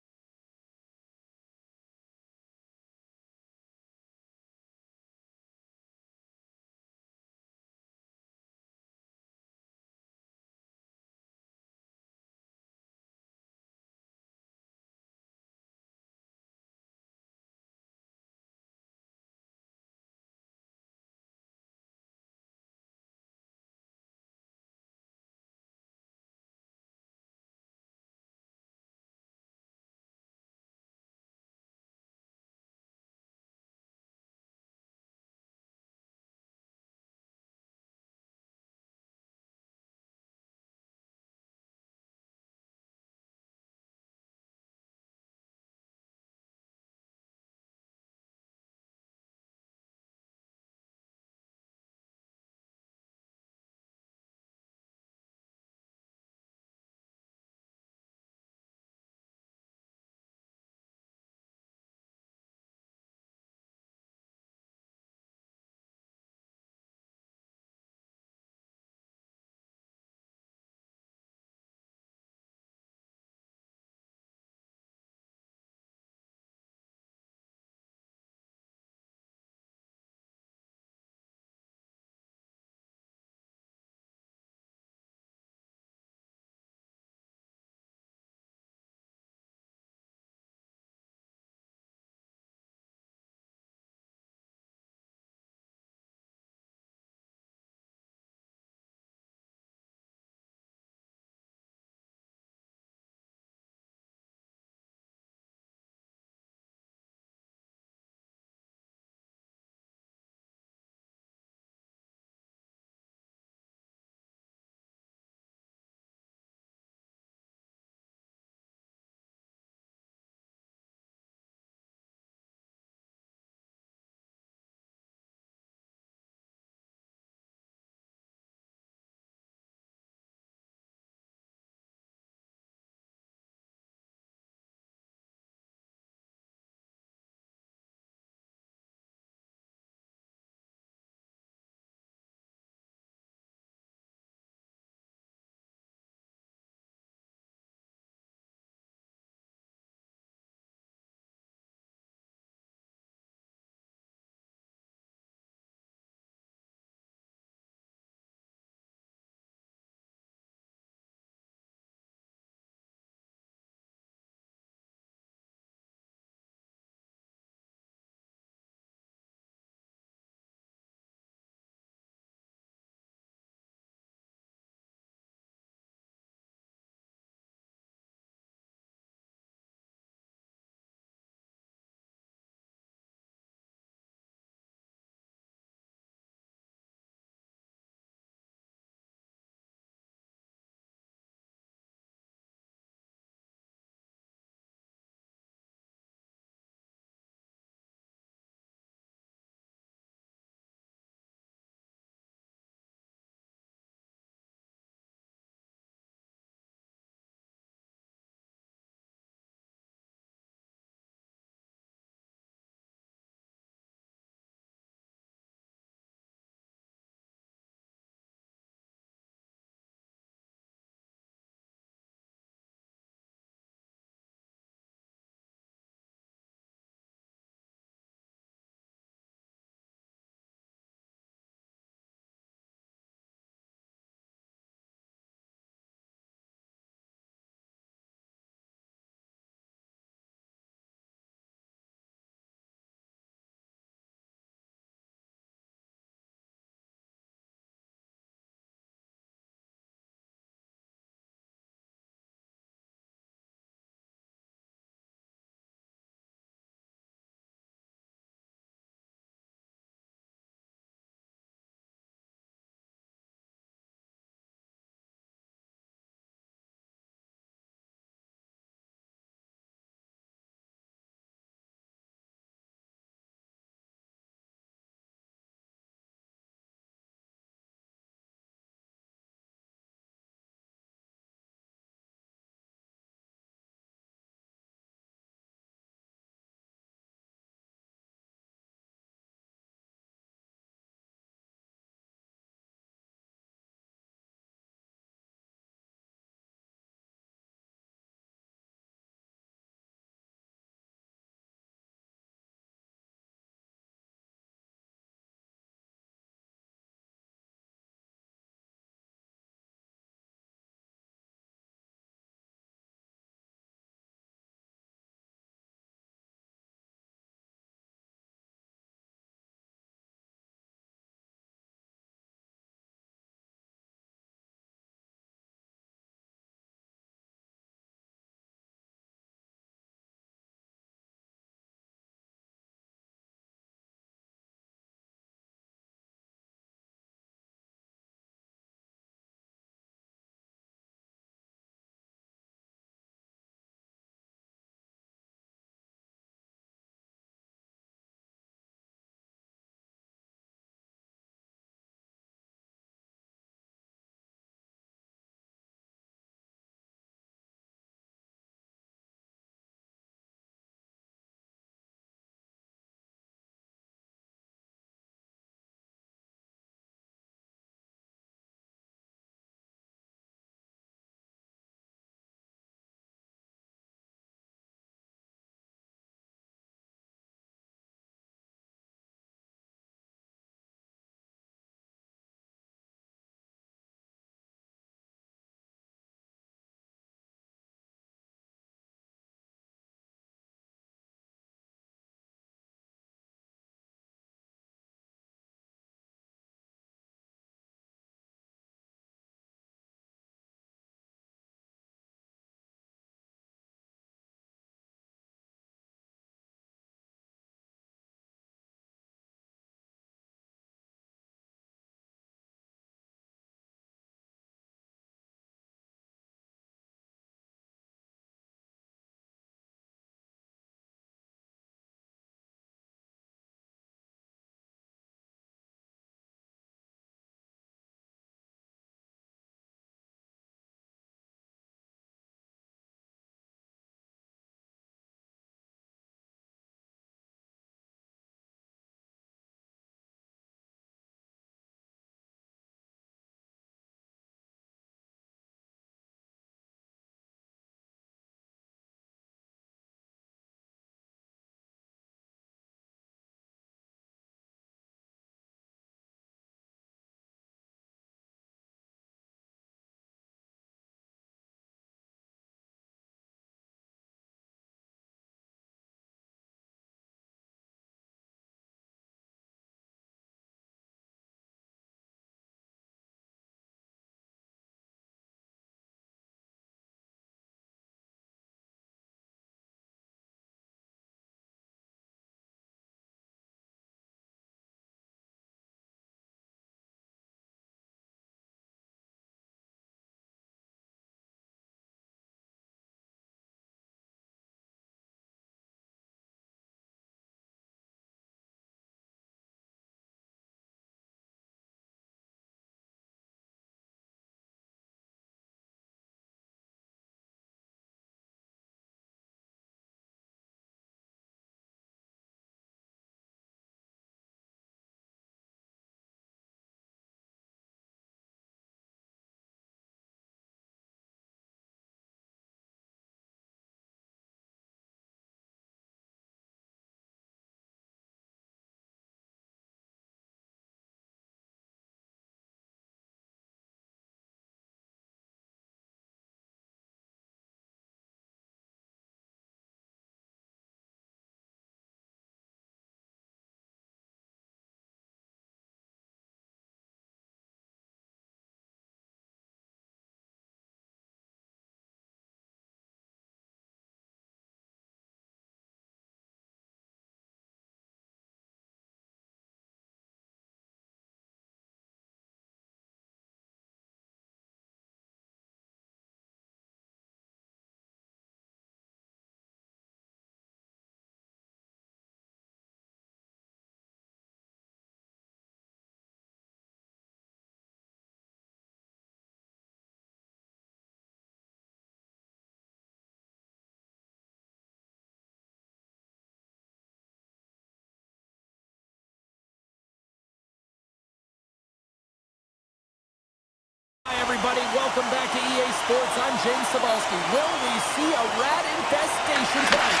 everybody. Welcome back to EA Sports. I'm James Cebulski. Will we see a rat infestation tonight?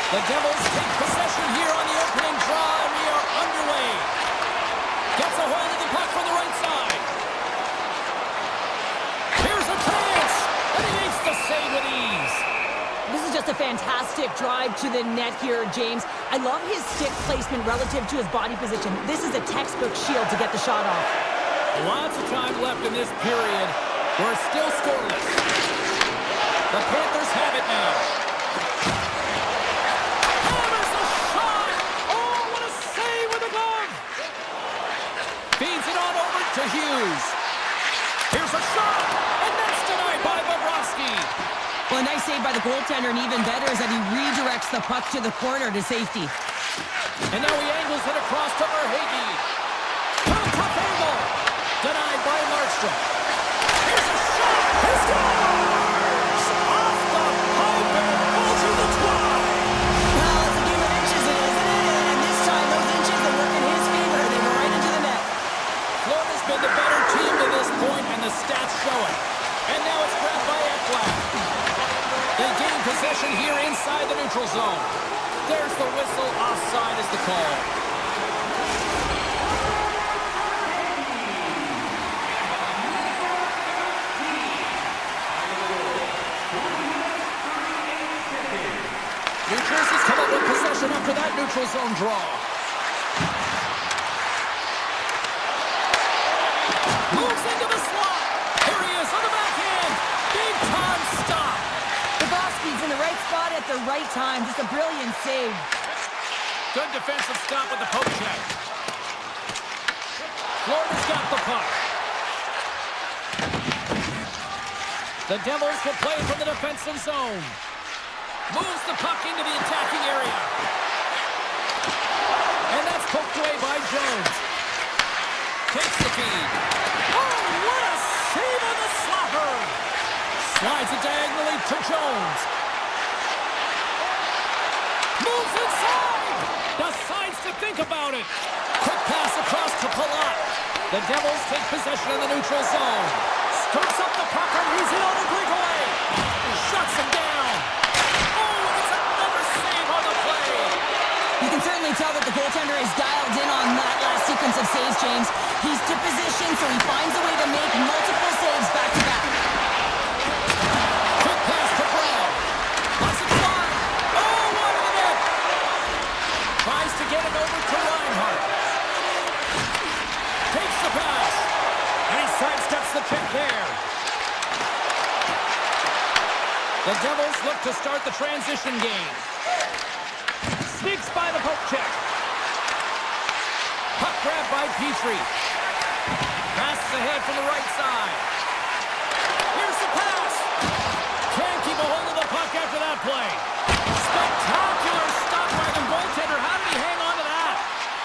The Devils take possession here on the opening draw, and we are underway. Gets a hold of the puck from the right side. Here's a chance, and he makes the save with ease. This is just a fantastic drive to the net here, James. I love his stick placement relative to his body position. This is a textbook shield to get the shot off. Lots of time left in this period. We're still scoreless. The Panthers have it now. Hammers a shot! Oh, what a save with the glove! Feeds it on over to Hughes. Here's a shot, and that's denied by Bobrovsky. Well, a nice save by the goaltender, and even better is that he redirects the puck to the corner to safety. And now he angles it across to Verhaeghe. From a tough angle. Denied by Markstrom. Here's a shot. He scores! Off the pipe and falls to the twine. Well, it's a game of inches, isn't it? And this time, those inches that work in his favor. They go right into the net. Florida's been the better team to this point, and the stats show it. And now it's grabbed by Ekblad. They gain possession here inside the neutral zone. There's the whistle. Offside is the call. New Jersey's come up with possession after that neutral zone draw. Moves into the slot. Here he is on the backhand. Big time stop. Bobrovsky's in the right spot at the right time. Just a brilliant save. Good defensive stop with the poke check. Florida's got the puck. The Devils will play from the defensive zone. Moves the puck into the attacking area. And that's poked away by Jones. Takes the feed. Oh, what a save on the slapper! Slides it diagonally to Jones. Moves inside! Decides to think about it. Quick pass across to Palat. The Devils take possession in the neutral zone. Scoops up the puck and he's in on the breakaway. Shuts him down. Oh, and it's another save on the play. You can certainly tell that the goaltender is dialed in on that last sequence of saves, James. He's to position, so he finds a way to make multiple saves back-to-back. Quick pass to Brown. Lets it fly. Oh, wide of the net. Tries to get it over to Reinhart. Takes the pass. And he sidesteps the check there. The Devils look to start the transition game. Sneaks by the poke check. Puck grab by Petrie. Passes ahead from the right side. Here's the pass. Can't keep a hold of the puck after that play. Spectacular stop by the goaltender. How did he hang on to that?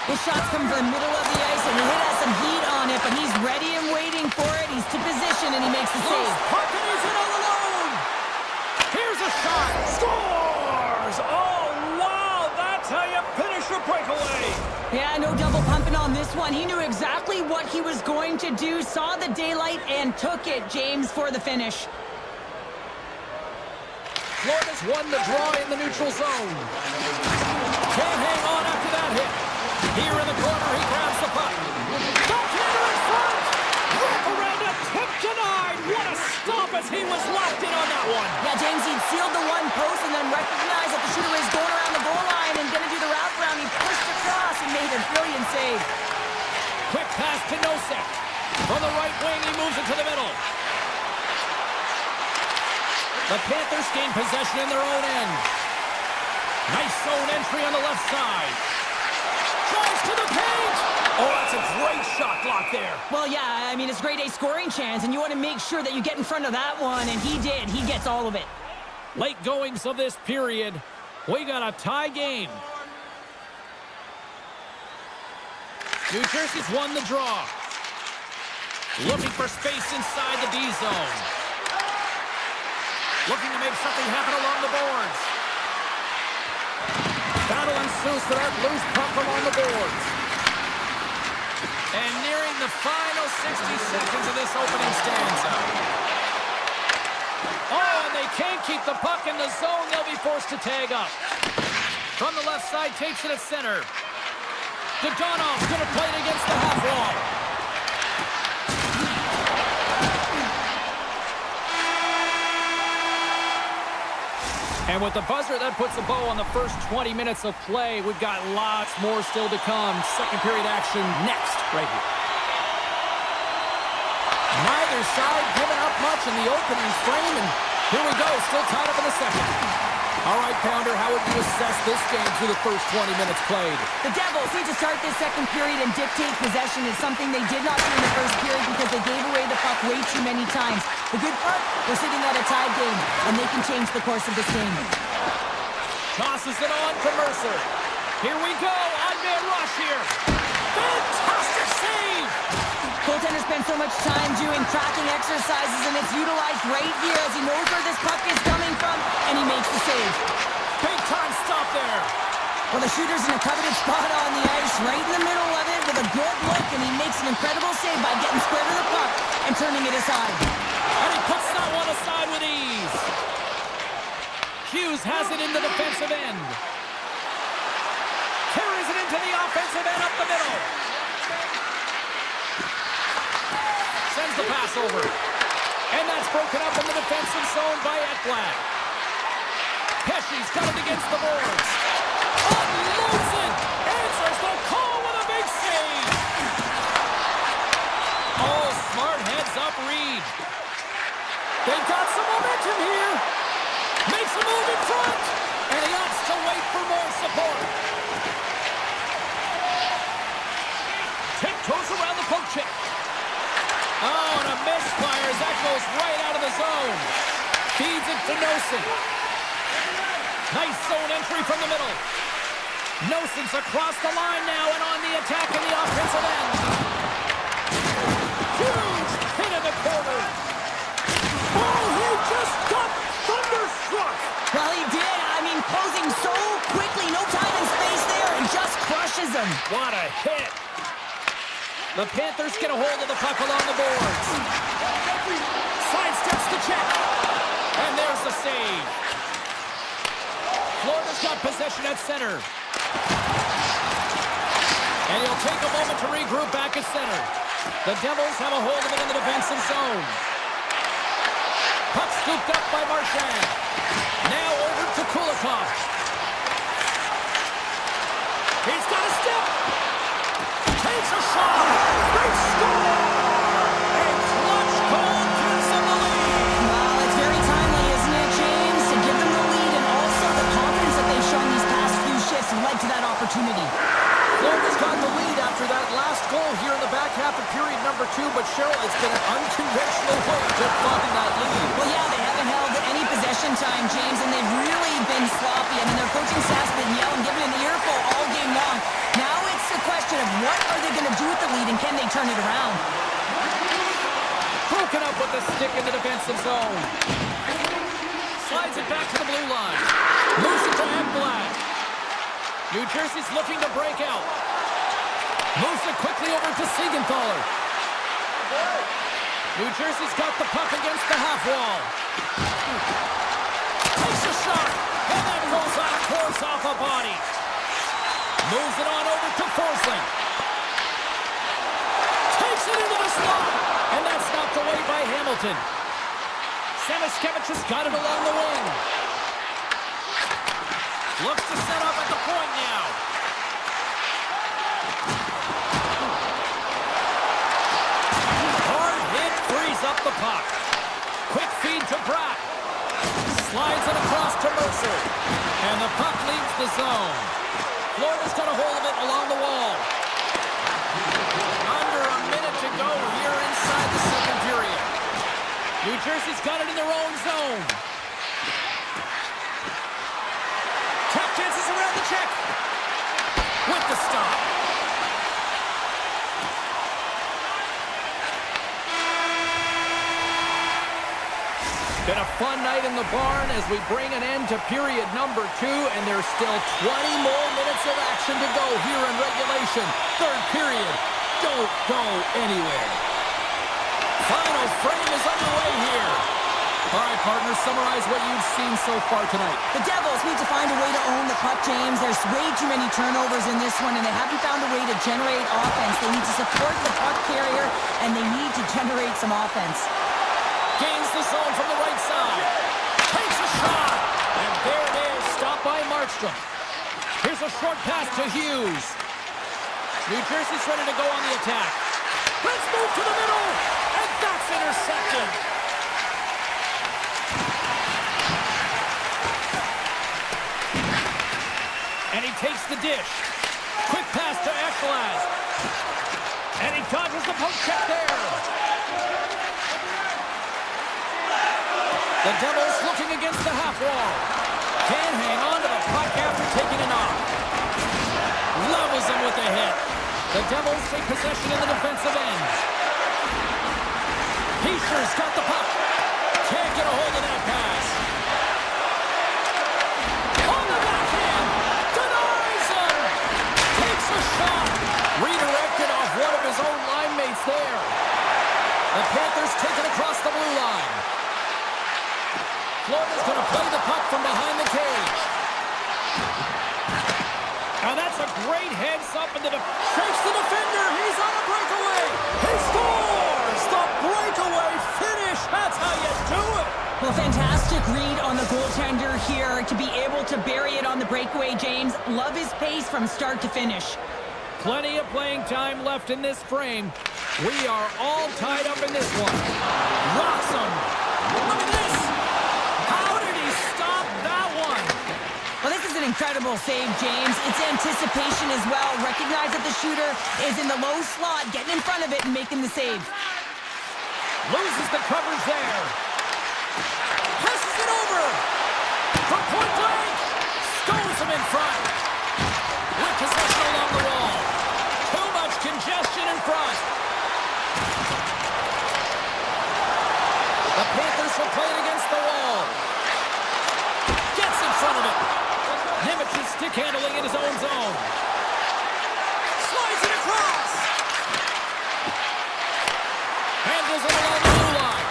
The shot's come from the middle of the ice, and the hit has some heat on it, but he's ready and waiting for it. He's to position, and he makes the save. Puck and he's in all alone. Here's a shot. Scores! Oh, wow! That's how you finish a breakaway. Yeah, no double pumping on this one. He knew exactly what he was going to do, saw the daylight, and took it, James, for the finish. Florida's won the draw in the neutral zone. Can't hang on after that hit. Here in the corner, he grabs the puck. Goaltender in front! Wrap around a tip denied! What a stop as he was locked in on that one! Yeah, James, he'd sealed the one post and then recognized that the shooter is going around the goal line and going to do the wrap around. He pushed across and made a brilliant save. Quick pass to Nosek. From the right wing, he moves it to the middle. The Panthers gain possession in their own end. Nice zone entry on the left side. Drives to the paint. Oh, that's a great shot block there. Well, yeah, I mean, it's grade A scoring chance, and you want to make sure that you get in front of that one, and he did. He gets all of it. Late goings of this period. We got a tie game. New Jersey's won the draw. Looking for space inside the D zone. Looking to make something happen along the boards. Battle ensues for that loose puck along the boards. And nearing the final 60 seconds of this opening stanza. Oh, and they can't keep the puck in the zone. They'll be forced to tag up. From the left side, takes it at center. Dodonov's going to play it against the half wall. And with the buzzer, that puts a bow on the first 20 minutes of play. We've got lots more still to come. Second period action next, right here. Neither side giving up much in the opening frame, and here we go, still tied up in the second. All right, Pounder, how would you assess this game through the first 20 minutes played? The Devils need to start this second period and dictate possession. Is something they did not do in the first period because they gave away the puck way too many times. The good part, we're sitting at a tied game, and they can change the course of this game. Tosses it on to Mercer. Here we go, on-man rush here. Fantastic save! Goaltender spends so much time doing tracking exercises, and it's utilized right here as he knows where this puck is coming from, and he makes the save. Big time stop there. Well, the shooter's in a coveted spot on the ice, right in the middle of it with a good look, and he makes an incredible save by getting square to the puck and turning it aside. And he puts that one aside with ease. Hughes has it in the defensive end. Carries it into the offensive end up the middle. Sends the pass over. And that's broken up in the defensive zone by Ekblad. Pesci's got it against the boards. Unloads it. Answers the call with a big save. Oh, smart heads up Reed. They've got some momentum here. Makes a move in front. And he opts to wait for more support. Tiptoes around the poke check. Oh, and a misfire as that goes right out of the zone. Feeds it to Nosen. Nice zone entry from the middle. Nosen's across the line now and on the attack in the offensive end. Huge hit in the corner. Oh, he just got thunderstruck. Well, he did. I mean, closing so quickly. No time and space there, and just crushes him. What a hit. The Panthers get a hold of the puck along the boards. Sidesteps the check. And there's the save. Florida's got possession at center. And he'll take a moment to regroup back at center. The Devils have a hold of it in the defensive zone. Puck scooped up by Marchand. Now over to Kulikov. He's got a step. Takes a shot. They score. A clutch goal gives them the lead. Well, it's very timely, isn't it, James? To give them the lead and also the confidence that they've shown these past few shifts led to that opportunity. Florida's got the lead after that last goal here in the back half of period number 2, but Cheryl, it's been an unconventional way to find that lead. Well, yeah, they haven't held any possession time, James, and they've really been sloppy. I mean, their coaching staff's been yelling, giving an earful all game long. Now it's a question of what are they going to do with the lead, and can they turn it around? Broken up with the stick in the defensive zone. Slides it back to the blue line. Moves it to Ekblad. New Jersey's looking to break out. Moves it quickly over to Siegenthaler. New Jersey's got the puck against the half wall. Takes a shot, and that goes off course off a body. Moves it on over to Forsling. Takes it into the slot, and that's knocked away by Hamilton. Samaskevich has got it along the wing. Looks to set up at the point now. Hard hit frees up the puck. Quick feed to Bratt. Slides it across to Mercer. And the puck leaves the zone. Florida's got a hold of it along the wall. Under a minute to go here inside the second period. New Jersey's got it in their own zone. Tap dances around the check. With the stop. Been a fun night in the barn as we bring an end to period number 2, and there's still 20 more minutes of action to go here in regulation. Third period don't go anywhere. Final frame is underway here. All right, partners, summarize what you've seen so far tonight. The Devils need to find a way to own the puck, James. There's way too many turnovers in this one, and they haven't found a way to generate offense. They need to support the puck carrier, and they need to generate some offense. Gains the zone from the right side. Takes a shot. And there it is, stopped by Markstrom. Here's a short pass to Hughes. New Jersey's ready to go on the attack. Let's move to the middle. And that's intercepted. And he takes the dish. Quick pass to Ekblad. And he dodges the poke check there. The Devils looking against the half wall. Can't hang on to the puck after taking a knock. Levels him with a hit. The Devils take possession in the defensive end. Heischer's got the puck. Can't get a hold of that pass. On the backhand. Denies him. Takes a shot. Redirected off one of his own line mates there. The Panthers take it across the blue line. Florida's going to play the puck from behind the cage. Now that's a great heads-up and shakes the defender. He's on a breakaway. He scores! The breakaway finish. That's how you do it. Well, fantastic read on the goaltender here to be able to bury it on the breakaway, James. Love his pace from start to finish. Plenty of playing time left in this frame. We are all tied up in this one. Rocks him. Look at this. How did he stop that one? Well, this is an incredible save, James. It's anticipation as well. Recognize that the shooter is in the low slot, getting in front of it and making the save. Loses the coverage there. Passes it over. From point blank. Stones him in front. With possession along the wall. Too much congestion in front. The Panthers will play it against the wall. Gets in front of it. Nemich's stick handling in his own zone. Slides it across. Handles it along the blue line.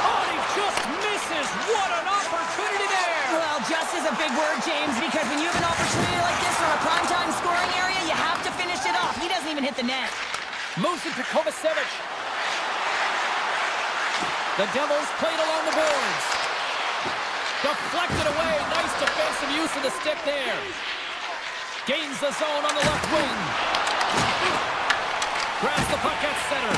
Oh, and he just misses. What an opportunity there. Well, just is a big word, James, because when you have an opportunity like this from a primetime scoring area, you have to finish it off. He doesn't even hit the net. Moves it to Kovacevic. The Devils played along the boards. Deflected away. Nice defensive use of the stick there. Gains the zone on the left wing. Grabs the puck at center.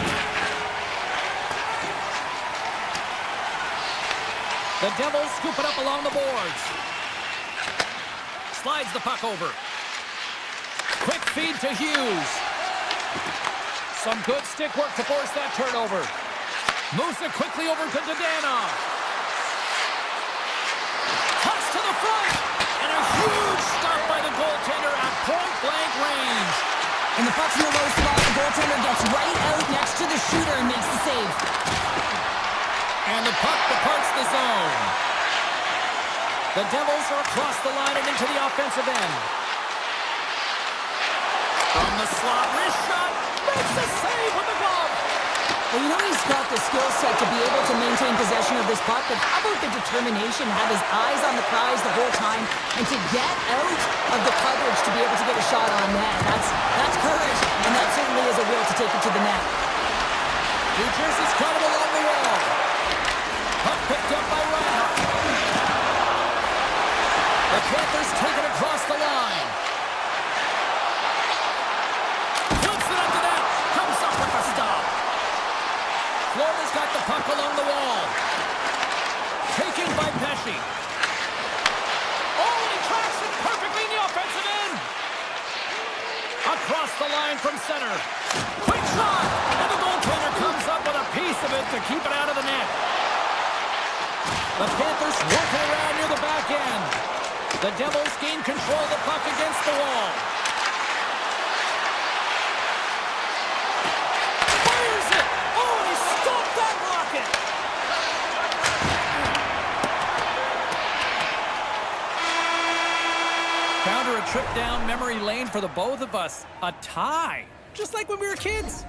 The Devils scoop it up along the boards. Slides the puck over. Quick feed to Hughes. Some good stick work to force that turnover. Moves it quickly over to Dadonov. Toss to the front. And a huge stop by the goaltender at point-blank range. And the puck's in the low slot. The goaltender gets right out next to the shooter and makes the save. And the puck departs the zone. The Devils are across the line and into the offensive end. From the slot, wrist shot. Makes the save with the glove. Well, you know he's got the skill set to be able to maintain possession of this puck, but how about the determination, have his eyes on the prize the whole time, and to get out of the coverage to be able to get a shot on net. That's courage, and that certainly is a will to take it to the net. New Jersey's got him along the wall. Puck picked up by Reinhart. The Panthers take it across the line. Flips it up to net. Comes up with a stop. Florida's got the puck along the wall. Taken by Pesce. Oh, and he tracks it perfectly in the offensive end. Across the line from center. Quick shot. And the goaltender comes up with a piece of it to keep it out of the net. The Panthers working around near the back end. The Devils gain control of the puck against the wall. Fires it! Oh, and he stopped that rocket! Found her a trip down memory lane for the both of us. A tie. just like when we were kids.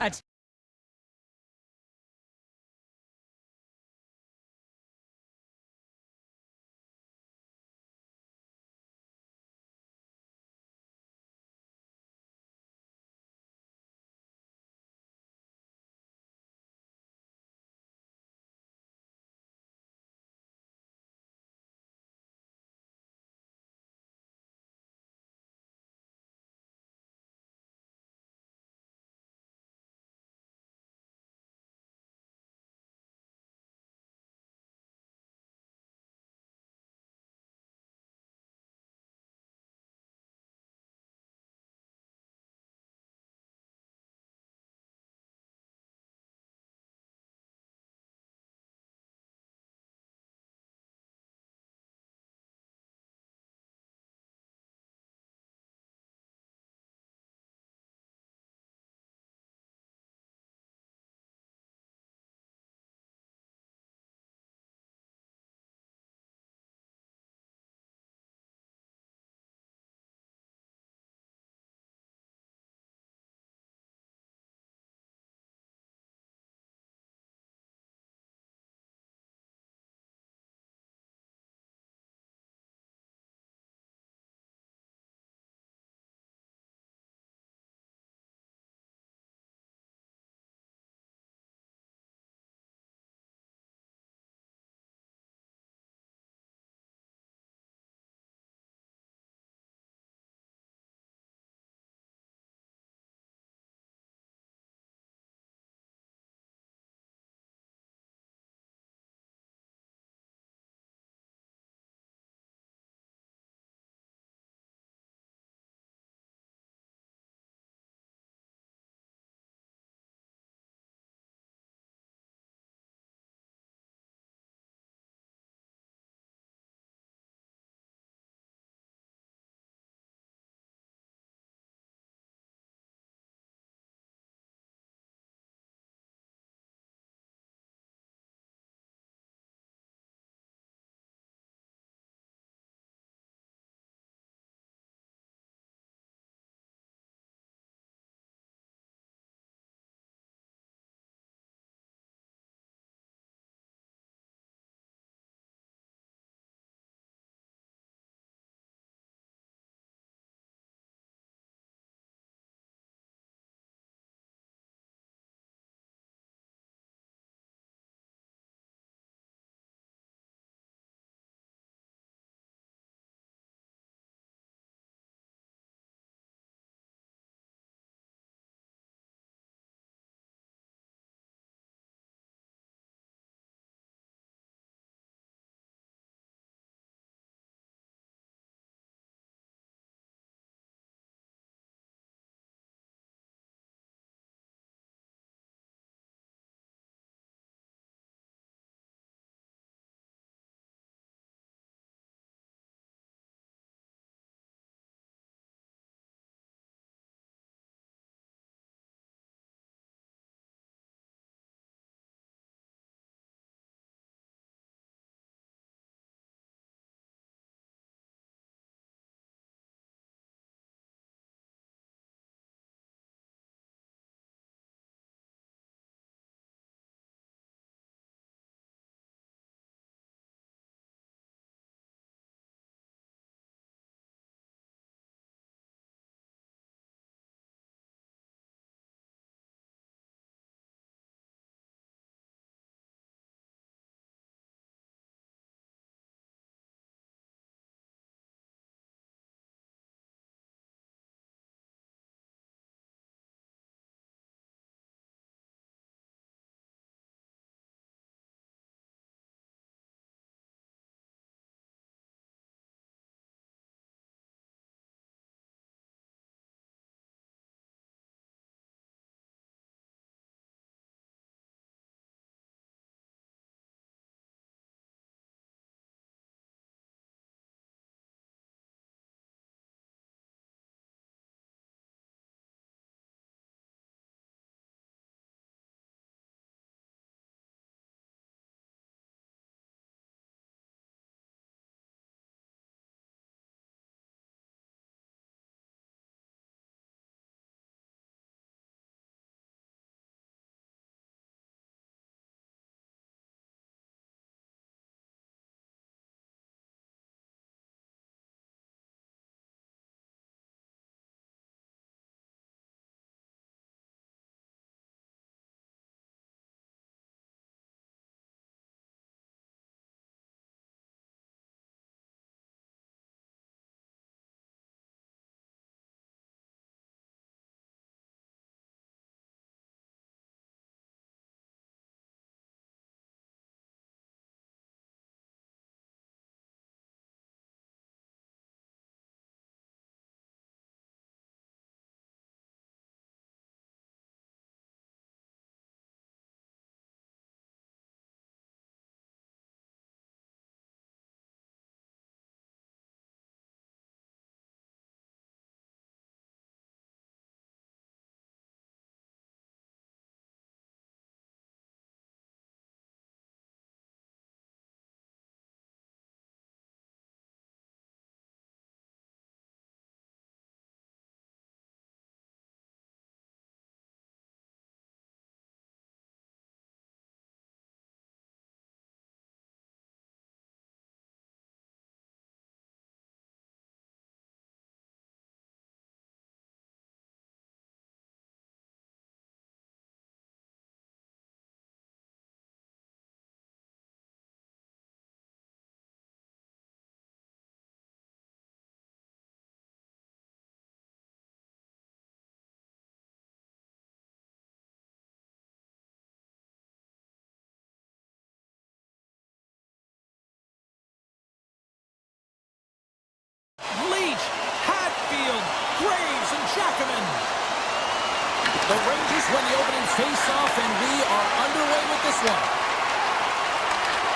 The Rangers win the opening face-off, and we are underway with this one.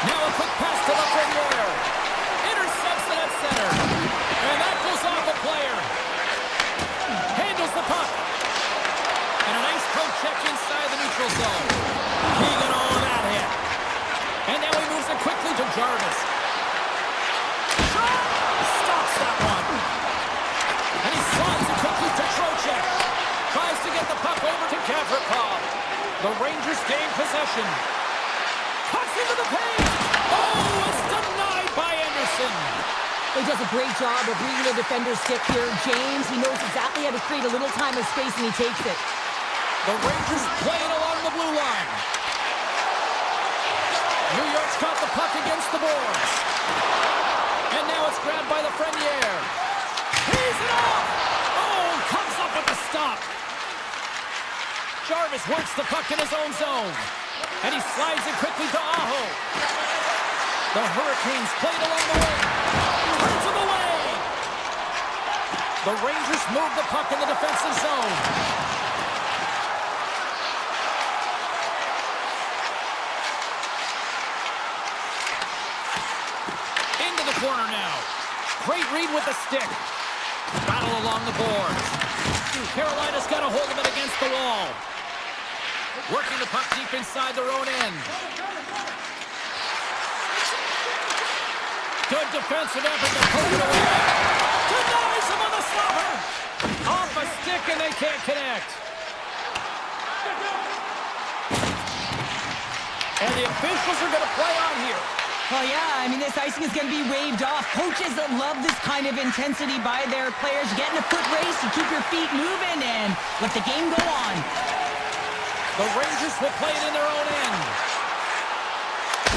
Now a quick pass to the Premier. Intercepts it at center. And that goes off a player. Handles the puck. And a nice pro check inside the neutral zone. Keegan all of that hit. And now he moves it quickly to Jarvis. Shot! Stops that one. And he slides it quickly to Trocheck. Tries to get the puck over to Gavrikov. The Rangers gain possession. Cuts into the paint. Oh, it's denied by Anderson. He does a great job of reading the defender's stick here. James, he knows exactly how to create a little time and space, and he takes it. The Rangers playing along the blue line. New York's got the puck against the boards. And now it's grabbed by the Frenier. He's it off! Oh, comes up with the stop. Jarvis works the puck in his own zone. And he slides it quickly to Aho. The Hurricanes played along the wing. Turns him away. The Rangers move the puck in the defensive zone. Into the corner now. Great read with the stick. Battle along the boards. Carolina's got a hold of it against the wall. Working the puck deep inside their own end. Good defensive effort to poke it away. Denies him on the stopper. Off a stick and they can't connect. And the officials are going to play on here. Well, yeah, I mean, this icing is going to be waved off. Coaches that love this kind of intensity by their players. You get in a foot race, you keep your feet moving, and let the game go on. The Rangers will play it in their own end.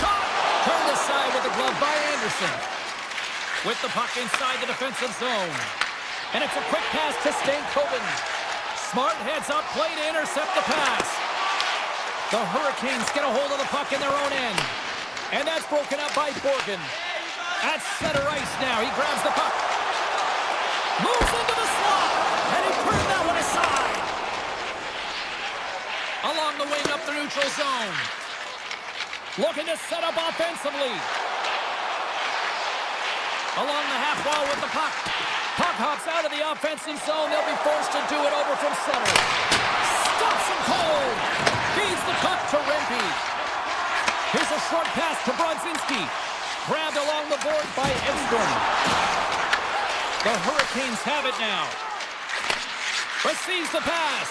Shot! Turned aside with the glove by Anderson. With the puck inside the defensive zone. And it's a quick pass to Stankoven. Smart heads up, play to intercept the pass. The Hurricanes get a hold of the puck in their own end. And that's broken up by Borgen. At center ice now, he grabs the puck. Moves into the slot. And he turned that one aside. Along the wing up the neutral zone. Looking to set up offensively. Along the half wall with the puck. Puck hops out of the offensive zone. They'll be forced to do it over from center. Stops him cold. Feeds the puck to Rempe. Here's a short pass to Brodzinski. Grabbed along the board by Edstrom. The Hurricanes have it now. Receives the pass.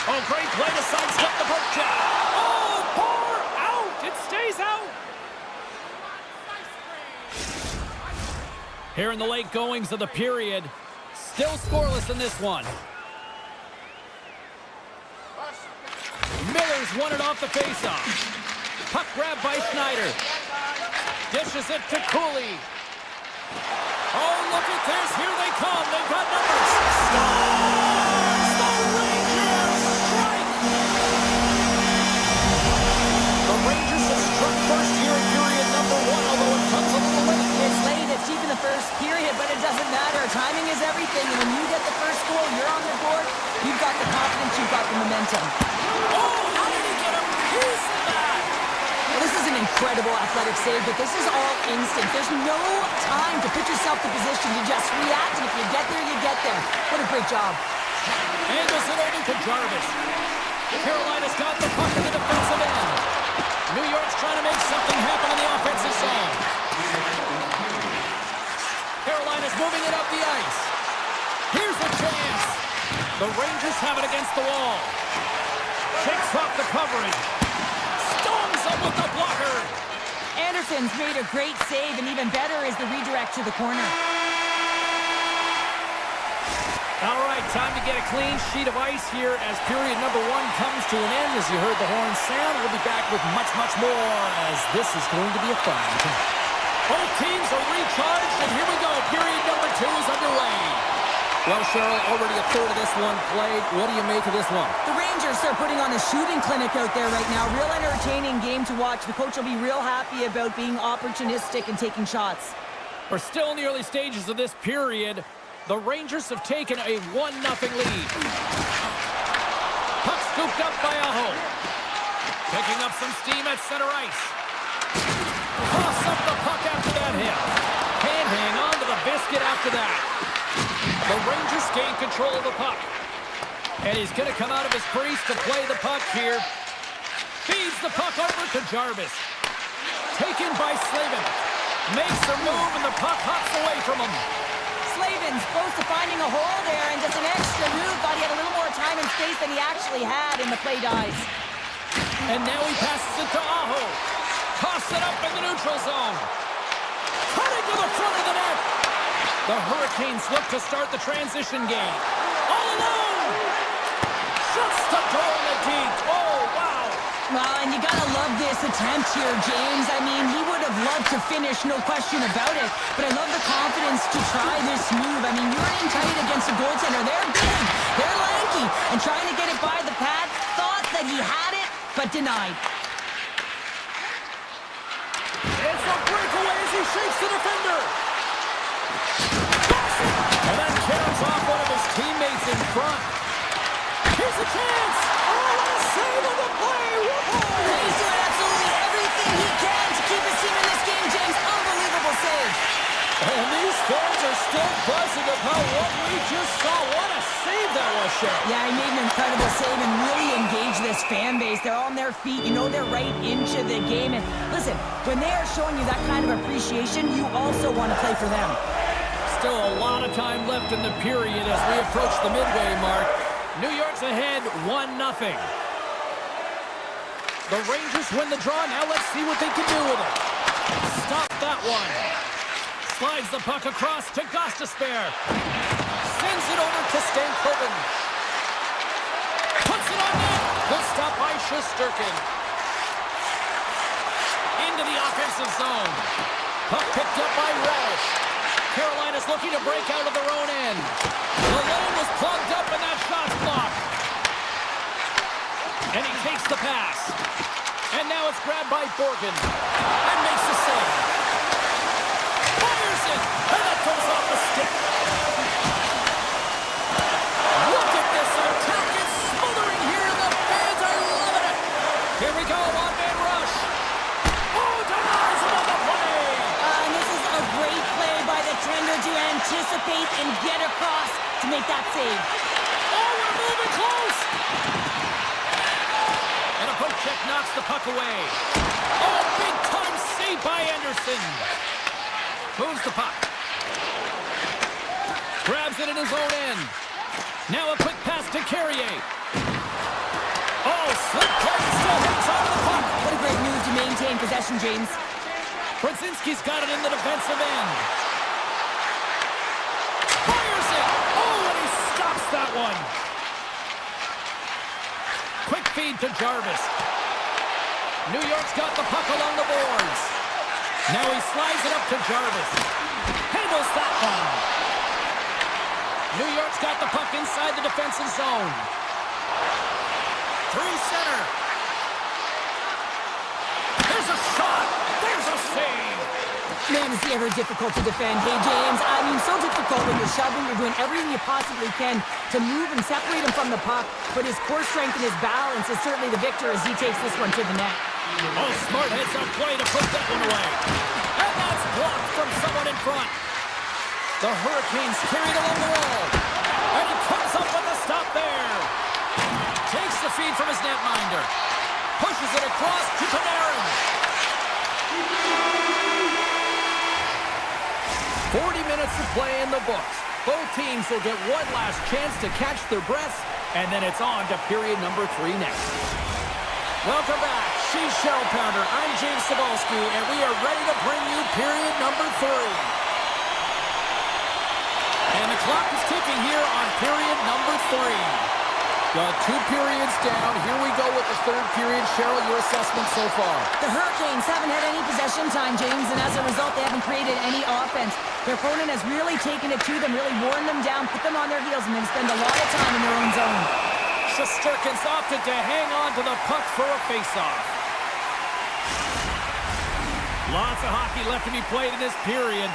Oh, great play to sidestep the poke check. Oh, far out. It stays out. Here in the late goings of the period, still scoreless in this one. Miller's won it off the faceoff. Puck grabbed by Schneider. Dishes it to Cooley. Oh, look at this. Here they come. They've got numbers. Scores! The Rangers strike! The Rangers have struck first here in period number 1, although it comes a little late. It's late, it's deep in the first period, but it doesn't matter. Timing is everything, and when you get the first goal, you're on the board, you've got the confidence, you've got the momentum. Oh, how did he get a piece of that? Well, this is an incredible athletic save, but this is all instant. There's no time to put yourself in position. You just react, and if you get there, you get there. What a great job. Anderson over to Jarvis. Carolina's got the puck in the defensive end. New York's trying to make something happen in the offensive zone. Carolina's moving it up the ice. Here's a chance. The Rangers have it against the wall. Shakes off the coverage. Stones up with the blocker. Anderson's made a great save, and even better is the redirect to the corner. All right, time to get a clean sheet of ice here as period number 1 comes to an end. As you heard the horn sound, we'll be back with much, much more as this is going to be a fun one. Both teams are recharged, and here we go. Period number 2 is underway. Well, Cheryl, already a third of this one played. What do you make of this one? The Rangers are putting on a shooting clinic out there right now. Real entertaining game to watch. The coach will be real happy about being opportunistic and taking shots. We're still in the early stages of this period. The Rangers have taken a 1-0 lead. Puck scooped up by Aho. Picking up some steam at center ice. Toss up the puck after that hit. Can't hang on to the biscuit after that. The Rangers gain control of the puck. And he's going to come out of his crease to play the puck here. Feeds the puck over to Jarvis. Taken by Slavin. Makes a move and the puck hops away from him. Slavin's close to finding a hole there and just an extra move. Thought he had a little more time and space than he actually had in the play dies. And now he passes it to Aho. Toss it up in the neutral zone. Cutting to the front of the net. The Hurricanes look to start the transition game. All alone. Shuts the door in the deep. Oh, wow. Well, and you gotta love this attempt here, James. I mean, he would have loved to finish, no question about it. But I love the confidence to try this move. I mean, you're in tight against a goaltender. They're big, they're lanky, and trying to get it by the pad. Thought that he had it, but denied. It's a breakaway as he shakes the defender. And then carries off one of his teammates in front. Here's a chance. Oh, what a save on the play. He's doing absolutely everything he can to keep his team in this game, James. Unbelievable save. And these fans are still buzzing about what we just saw. What a save that was, Shep. Yeah, he made an incredible save and really engaged this fan base. They're on their feet. You know they're right into the game. And listen, when they are showing you that kind of appreciation, you also want to play for them. Still a lot of time left in the period as we approach the midway mark. New York's ahead 1-0. The Rangers win the draw. Now let's see what they can do with it. Stop that one. Slides the puck across to Gostisbehere. Sends it over to Stankoven. Puts it on net. Good stop by Shesterkin. Into the offensive zone. Puck picked up by Relish. Carolina's looking to break out of their own end. The lane was plugged up and that shot's blocked. And he takes the pass. And now it's grabbed by Borgen. And makes the save. Fires it. And that comes off the stick. Look at this attack. It's smothering here. And the fans are loving it. Here we go. One-man rush. Oh, denies him on the play. And this is a great play by the tender to anticipate and get across to make that save. Oh, we're moving close. And a poke check knocks the puck away. Oh, big time save by Anderson. Moves the puck. Grabs it in his own end. Now a quick pass to Carrier. Oh, slip play, still hangs on to the puck. What a great move to maintain possession, James. Brzezinski's got it in the defensive end. Fires it. Oh, and he stops that one. Quick feed to Jarvis. New York's got the puck along the boards. Now he slides it up to Jarvis. Handles that one. New York's got the puck inside the defensive zone. Through center. There's a shot. There's a save. Man, is he ever difficult to defend. Hey, James, I mean, so difficult when you're shoving, you're doing everything you possibly can to move and separate him from the puck, but his core strength and his balance is certainly the victor as he takes this one to the net. Oh, smart heads up play to put that one away. And that's blocked from someone in front. The Hurricanes carried along the wall. And he comes up with a stop there. Takes the feed from his netminder. Pushes it across to Panarin. 40 minutes to play in the books. Both teams will get one last chance to catch their breaths, and then it's on to period number 3 next. Welcome back. She's Shell Pounder. I'm James Cebulski, and we are ready to bring you period number 3. And the clock is ticking here on period number 3. Got 2 periods down. Here we go with the 3rd period. Cheryl, your assessment so far? The Hurricanes haven't had any possession time, James, and as a result, they haven't created any offense. Their opponent has really taken it to them, really worn them down, put them on their heels, and then spend a lot of time in their own zone. Shesterkin's opted to hang on to the puck for a face-off. Lots of hockey left to be played in this period.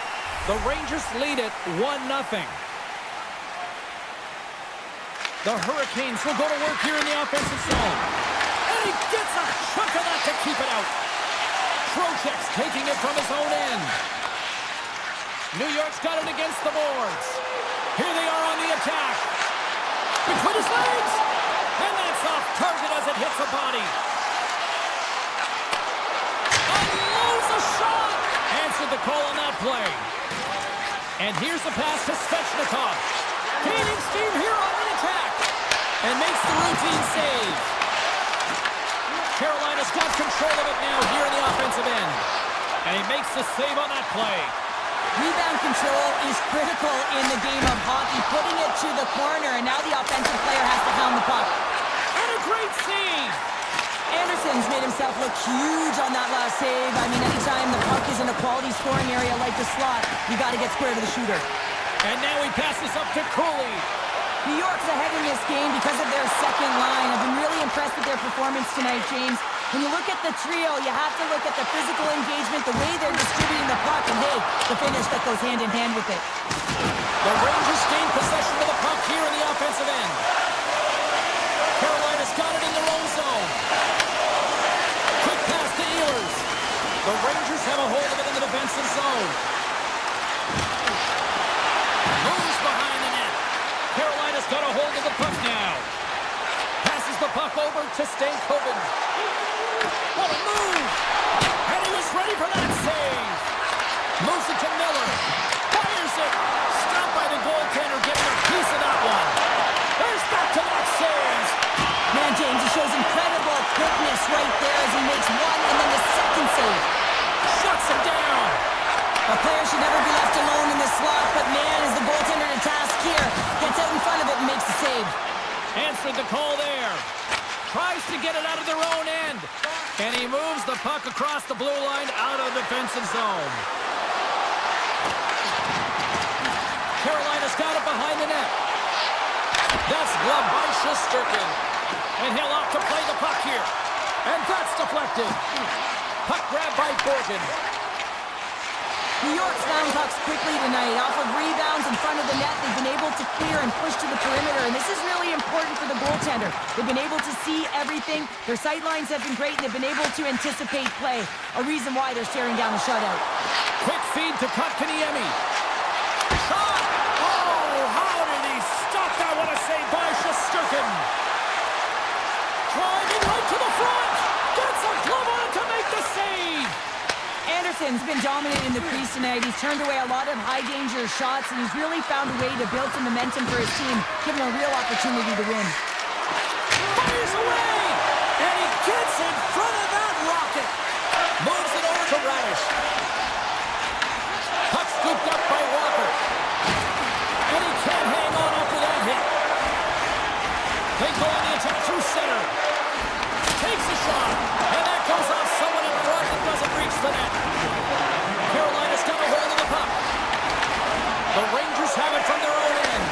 The Rangers lead it 1-0. The Hurricanes will go to work here in the offensive zone. And he gets a chunk of that to keep it out. Trocheck's taking it from his own end. New York's got it against the boards. Here they are on the attack. Between his legs. And that's off target as it hits a body. Unloads a shot. Answered the call on that play. And here's the pass to Svechnikov. Gaining steam here on the attack. And makes the routine save. Carolina's got control of it now here in the offensive end. And he makes the save on that play. Rebound control is critical in the game of hockey, putting it to the corner, and now the offensive player has to hound the puck. And a great save! Anderson's made himself look huge on that last save. I mean, anytime the puck is in a quality scoring area like the slot, you got to get square to the shooter. And now he passes up to Cooley. New York's ahead in this game because of their second line. I've been really impressed with their performance tonight, James. When you look at the trio, you have to look at the physical engagement, the way they're distributing the puck, and hey, the finish that goes hand in hand with it. The Rangers gain possession of the puck here in the offensive end. Carolina's got it in their own zone. Quick pass to Ehlers. The Rangers have a hold of it in the defensive zone. Moves behind the net. Carolina's got a hold of the puck now. Passes the puck over to Stankoven. What a move! And he was ready for that save. Moves it to Miller. Fires it. Stopped by the goaltender, getting a piece of that one. There's back to that save. Man, James, he shows incredible quickness right there as he makes one and then the second save. Shuts him down. A player should never be left alone in the slot, but man, is the goaltender to task here. Gets out in front of it and makes the save. Answered the call there. Tries to get it out of their own end. And he moves the puck across the blue line out of the defensive zone. Carolina's got it behind the net. That's gloved by Shesterkin. And he'll opt to play the puck here. And that's deflected. Puck grabbed by Borgen. New York's found pucks quickly tonight. Off of rebounds in front of the net, they've been able to clear and push to the perimeter, and this is really important for the goaltender. They've been able to see everything. Their sight lines have been great, and they've been able to anticipate play. A reason why they're staring down the shutout. Quick feed to Kotkaniemi. Shot! Oh, how did he stop that? What a save by Shesterkin. Driving right to the front. Gets a glove on it to make the save. Anderson's been dominant in the crease tonight. He's turned away a lot of high-danger shots, and he's really found a way to build some momentum for his team, giving a real opportunity to win. Fires away! And he gets in front of that rocket. Moves it over to Radish. Puck scooped up by Walker. And he can't hang on after that hit. They go on the attack through center. Takes a shot. And that goes off someone in front that doesn't reach the net. Carolina's got a hold of the puck. The Rangers have it from their own end.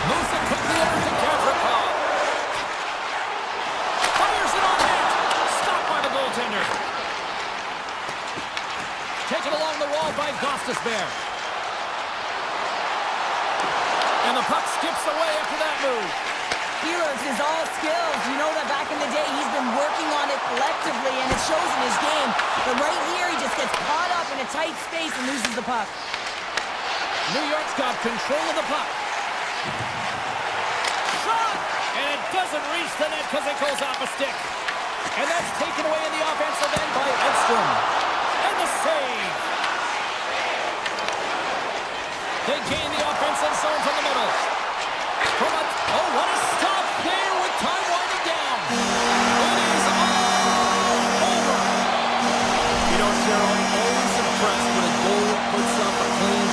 Moves it quickly over to Gavrikov. Fires it on net. Stopped by the goaltender. Taken along the wall by Gostisbehere. And the puck skips away after that move. Ehlers is all skills. You know that back in the day, he's been working on it collectively, and it shows in his game. But right here, he just gets caught up in a tight space and loses the puck. New York's got control of the puck. Shot! And it doesn't reach the net because it goes off a stick. And that's taken away in the offensive end by Edstrom. And the save! They gain the offensive zone from the middle. Oh, what a stop there with time winding down. It is all over. You know, Cheryl, I'm always impressed when a goal puts up a clean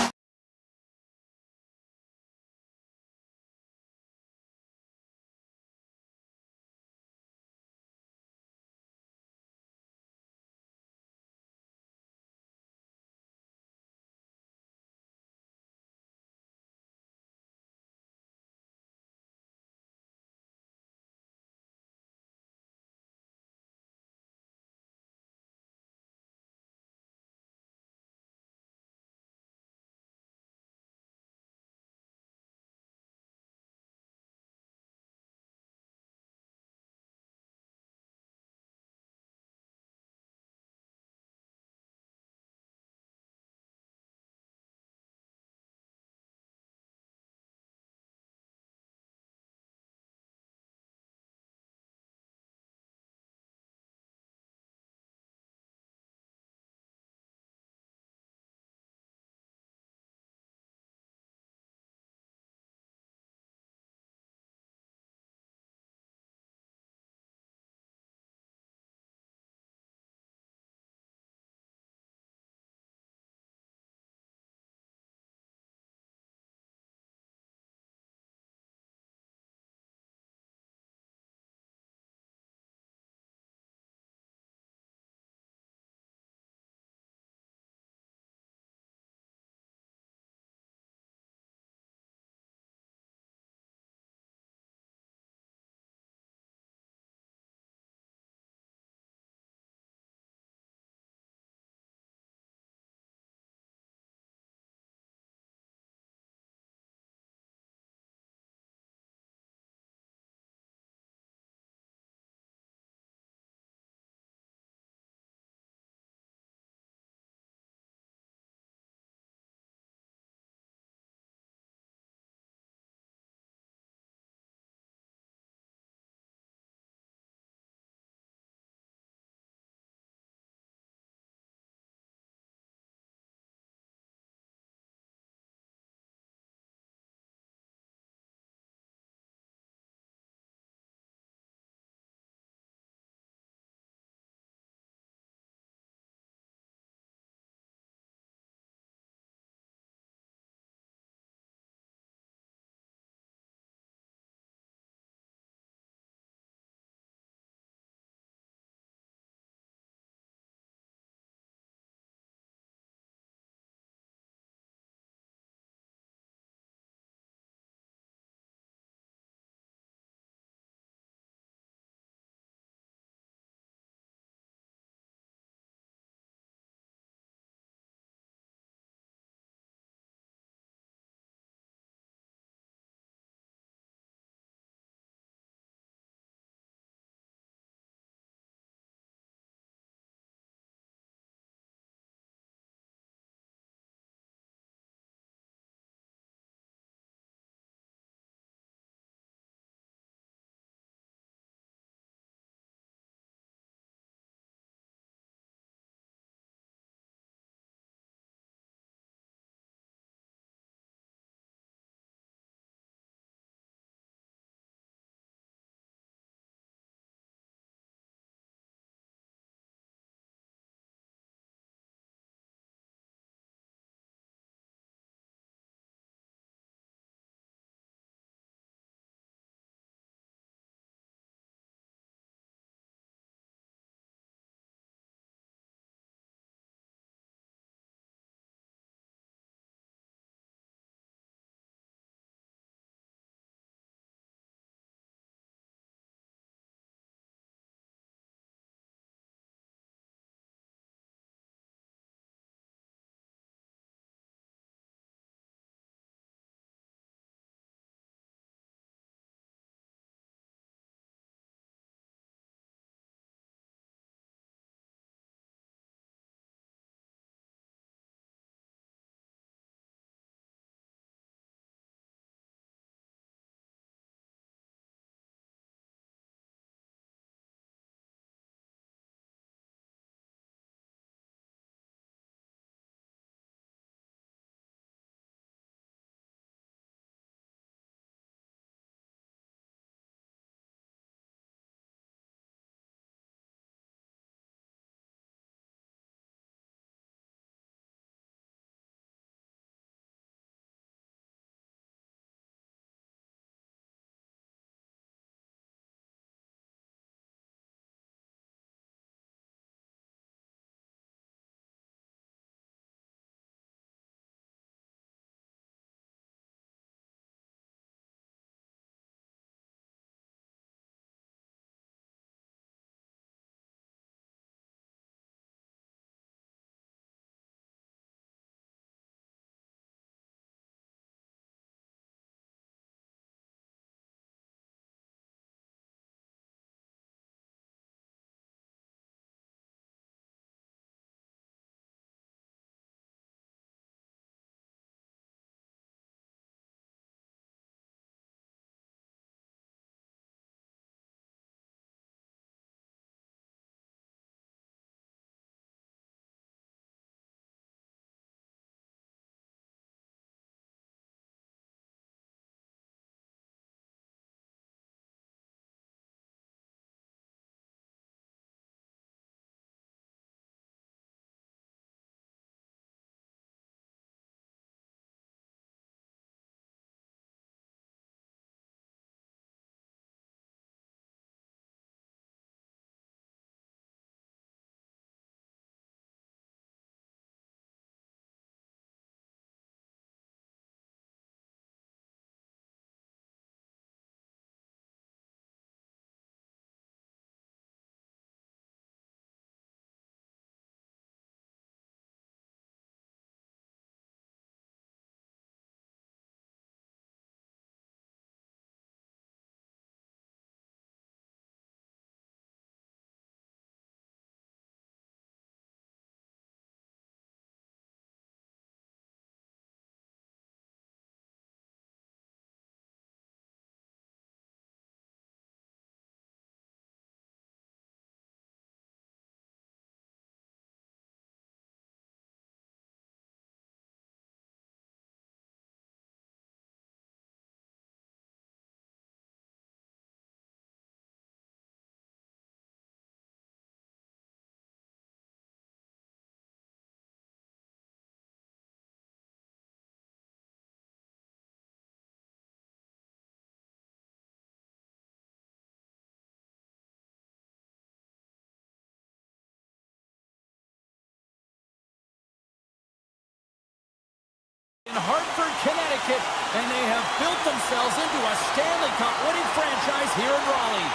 market, and they have built themselves into a Stanley Cup winning franchise here in Raleigh.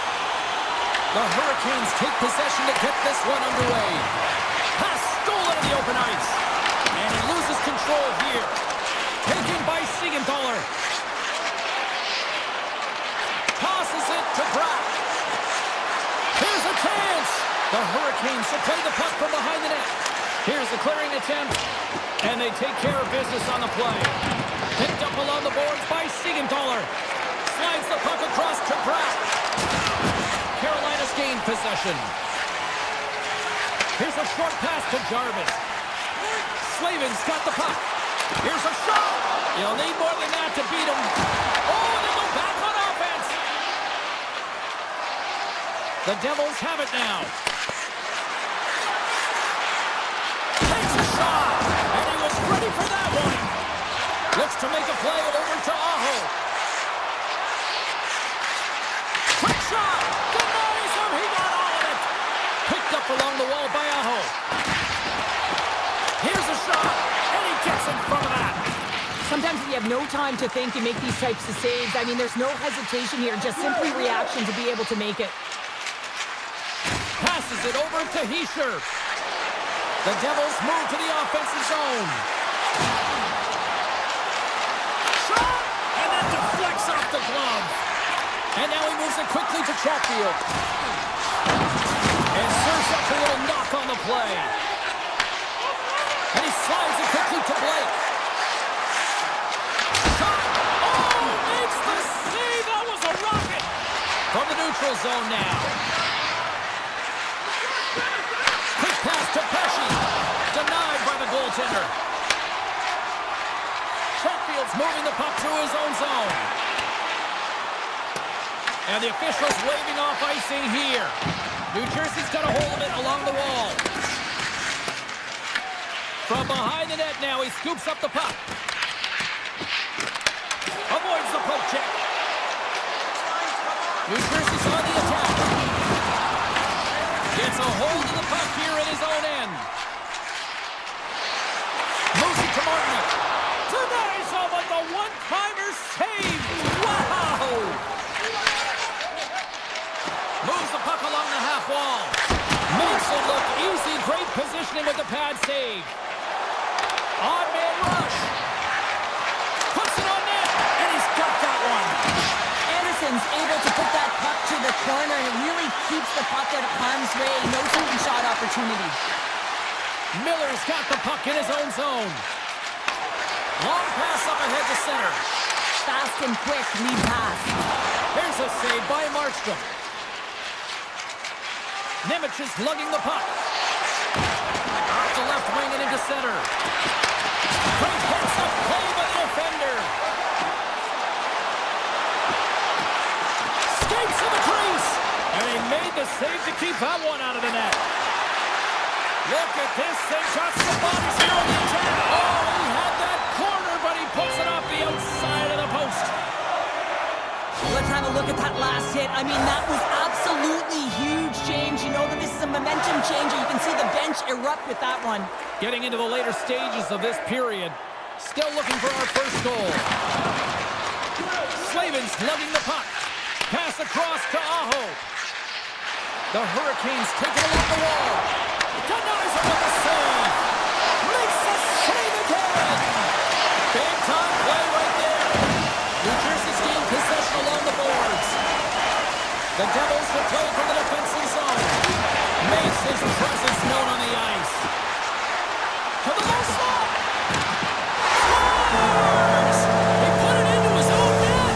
The Hurricanes take possession to get this one underway. Pass stolen in the open ice. And he loses control here. Taken by Siegenthaler. Tosses it to Brack. Here's a chance. The Hurricanes should play the puck from behind the net. Here's the clearing attempt. And they take care of business on the play. Picked up along the boards by Siegenthaler. Slides the puck across to Brack. Carolina's gained possession. Here's a short pass to Jarvis. Slavin's got the puck. Here's a shot. You'll need more than that to beat him. Oh, they go back on offense. The Devils have it now. Takes a shot. And he was ready for that one. Looks to make a play over to Aho. Quick shot. Denies him. He got all of it. Picked up along the wall by Aho. Here's a shot. And he gets in front of that. Sometimes if you have no time to think, you make these types of saves. I mean, there's no hesitation here. Just simply reaction to be able to make it. Passes it over to Hischier. The Devils move to the offensive zone. Shot! And that deflects off the glove. And now he moves it quickly to Chatfield. And serves up a little knock on the play. And he slides it quickly to Blake. Shot! Oh! Makes the save! That was a rocket! From the neutral zone now. Quick pass to Pesci. Denied by the goaltender. Chatfield's moving the puck through his own zone. And the officials waving off icing here. New Jersey's got a hold of it along the wall. From behind the net now, he scoops up the puck. Avoids the poke check. New Jersey's on the attack. Gets a hold of the puck here at his own end. Moves it to Martin. Denies him with the one-timer save. Wow! Moves the puck along the half wall. Makes it look easy. Great positioning with the pad save. On-man rush. Puts it on net. And he's got that one. Anderson's able to put that puck to the corner, and it really keeps the puck out of harm's way. No shooting shot opportunity. Miller's got the puck in his own zone. Long pass up ahead to center. Fast and quick lead pass. Here's a save by Markstrom. Nemec is lugging the puck. Off the left wing and into center. Great heads-up play by the defender. Skates to the crease. And he made the save to keep that one out of the net. Look at this. They got some bodies here on the attack. Oh, he had that corner, but he puts it off the outside of the post. Let's have a look at that last hit. I mean, that was absolutely huge, James. You know that this is a momentum changer. You can see the bench erupt with that one. Getting into the later stages of this period. Still looking for our first goal. Slavin's lugging the puck. Pass across to Aho. The Hurricanes take it along the wall. Denies him with a save. Makes the save again. Big time play right there. New Jersey's gained possession along the boards. The Devils will play from the defensive zone. Makes his presence known on the ice. To the low slot. Scores! He put it into his own net.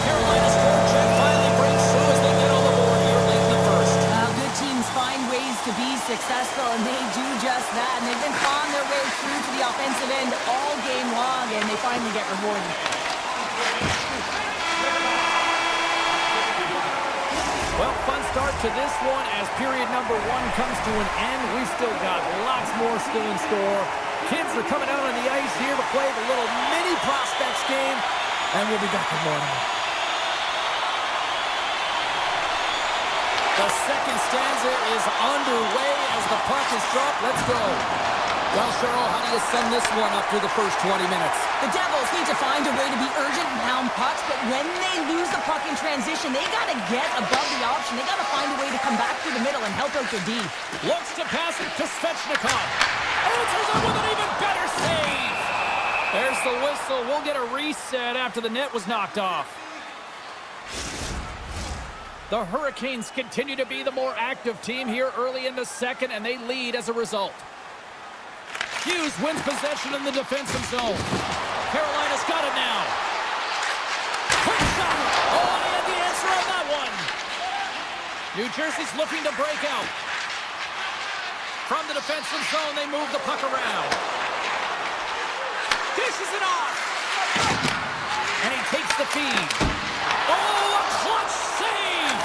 Carolina's forecheck finally breaks through as they get on the board here late in the first. Good teams find ways to be successful, and they do just that. And they've been clawing their way through to the offensive end all game long, and they finally get rewarded. Well, fun start to this one as period number one comes to an end. We've still got lots more still in store. Kids are coming out on the ice here to play the little mini prospects game, and we'll be back in more. The second stanza is underway as the puck is dropped. Let's go. Well, Cheryl, how do you sum this one up through the first 20 minutes? The Devils need to find a way to be urgent and pound pucks, but when they lose the puck in transition, they got to get above the option. They got to find a way to come back through the middle and help out their D. Looks to pass it to Svechnikov. Answers it with an even better save. There's the whistle. We'll get a reset after the net was knocked off. The Hurricanes continue to be the more active team here early in the second, and they lead as a result. Hughes wins possession in the defensive zone. Carolina's got it now. Quick shot. Oh, and he had the answer on that one. New Jersey's looking to break out. From the defensive zone, they move the puck around. Dishes it off. And he takes the feed. Oh, a clutch save.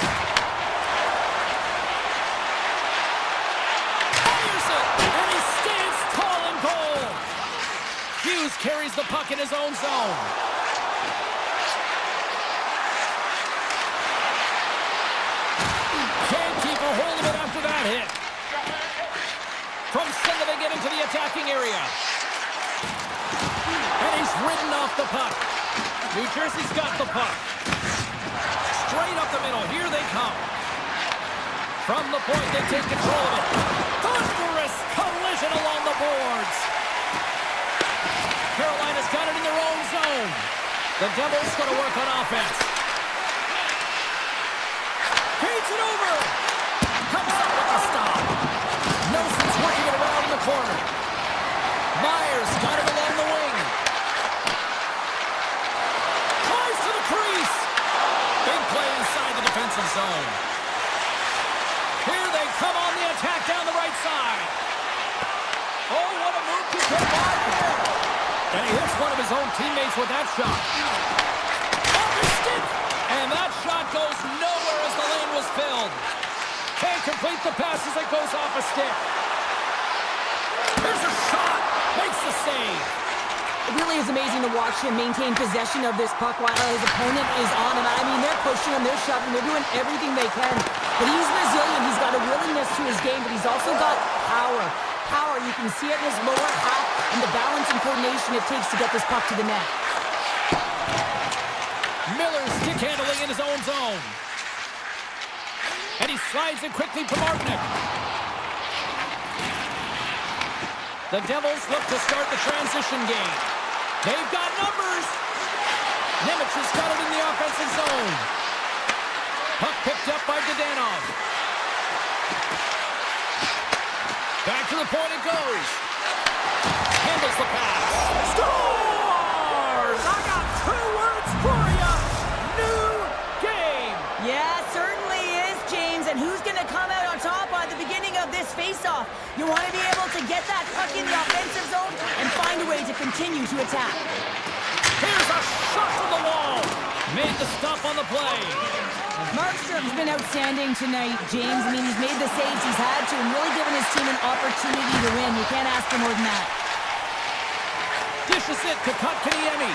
Fires it. And he stands tall in goal. Hughes carries the puck in his own zone. Can't keep a hold of it after that hit. From center they get into the attacking area. And he's ridden off the puck. New Jersey's got the puck. Straight up the middle. Here they come. From the point, they take control of it. Thunderous collision along the boards. Carolina's got it in their own zone. The Devils going to work on offense. Feeds it over. Comes up with a stop. Nelson's working it around in the corner. Myers got it along the wing. Flies to the crease. Big play inside the defensive zone. Here they come on the attack down the right side. Oh, what a move to get by there. And he hits one of his own teammates with that shot. Off his stick. And that shot goes nowhere as the lane was filled. Can't complete the pass as it goes off a stick. There's a shot. Makes the save. It really is amazing to watch him maintain possession of this puck while his opponent is on him. I mean, they're pushing him, they're shoving, they're doing everything they can. But he's resilient. He's got a willingness to his game, but he's also got power. Power, you can see it in his lower half and the balance and coordination it takes to get this puck to the net. Miller's stick handling in his own zone. And he slides it quickly to Martinick. The Devils look to start the transition game. They've got numbers. Nemec has got it in the offensive zone. Puck picked up by Gdanov. Back to the point it goes. Handles the pass. Scores! I got 2 words for you. New game. Yeah, certainly is, James. And who's going to come out on top at the beginning of this face-off? You want to be able to get that puck in the offensive zone and find a way to continue to attack. Here's a shot from the wall. Made the stop on the play. Markstrom's been outstanding tonight, James. I mean, he's made the saves he's had to and really given his team an opportunity to win. You can't ask for more than that. Dishes it to Kotkaniemi.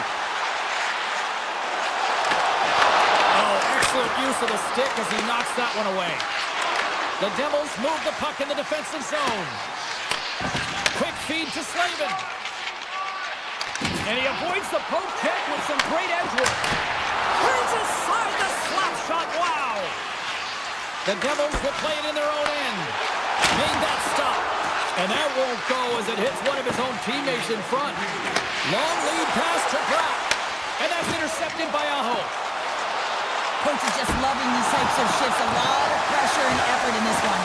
Oh, excellent use of the stick as he knocks that one away. The Devils move the puck in the defensive zone. Quick feed to Slavin. And he avoids the poke check with some great edge work. Brings aside the slap shot. Wow. The Devils will play it in their own end. Made that stop. And that won't go as it hits one of his own teammates in front. Long lead pass to Pratt. And that's intercepted by Aho. Coach is just loving these types of shifts. A lot of pressure and effort in this one.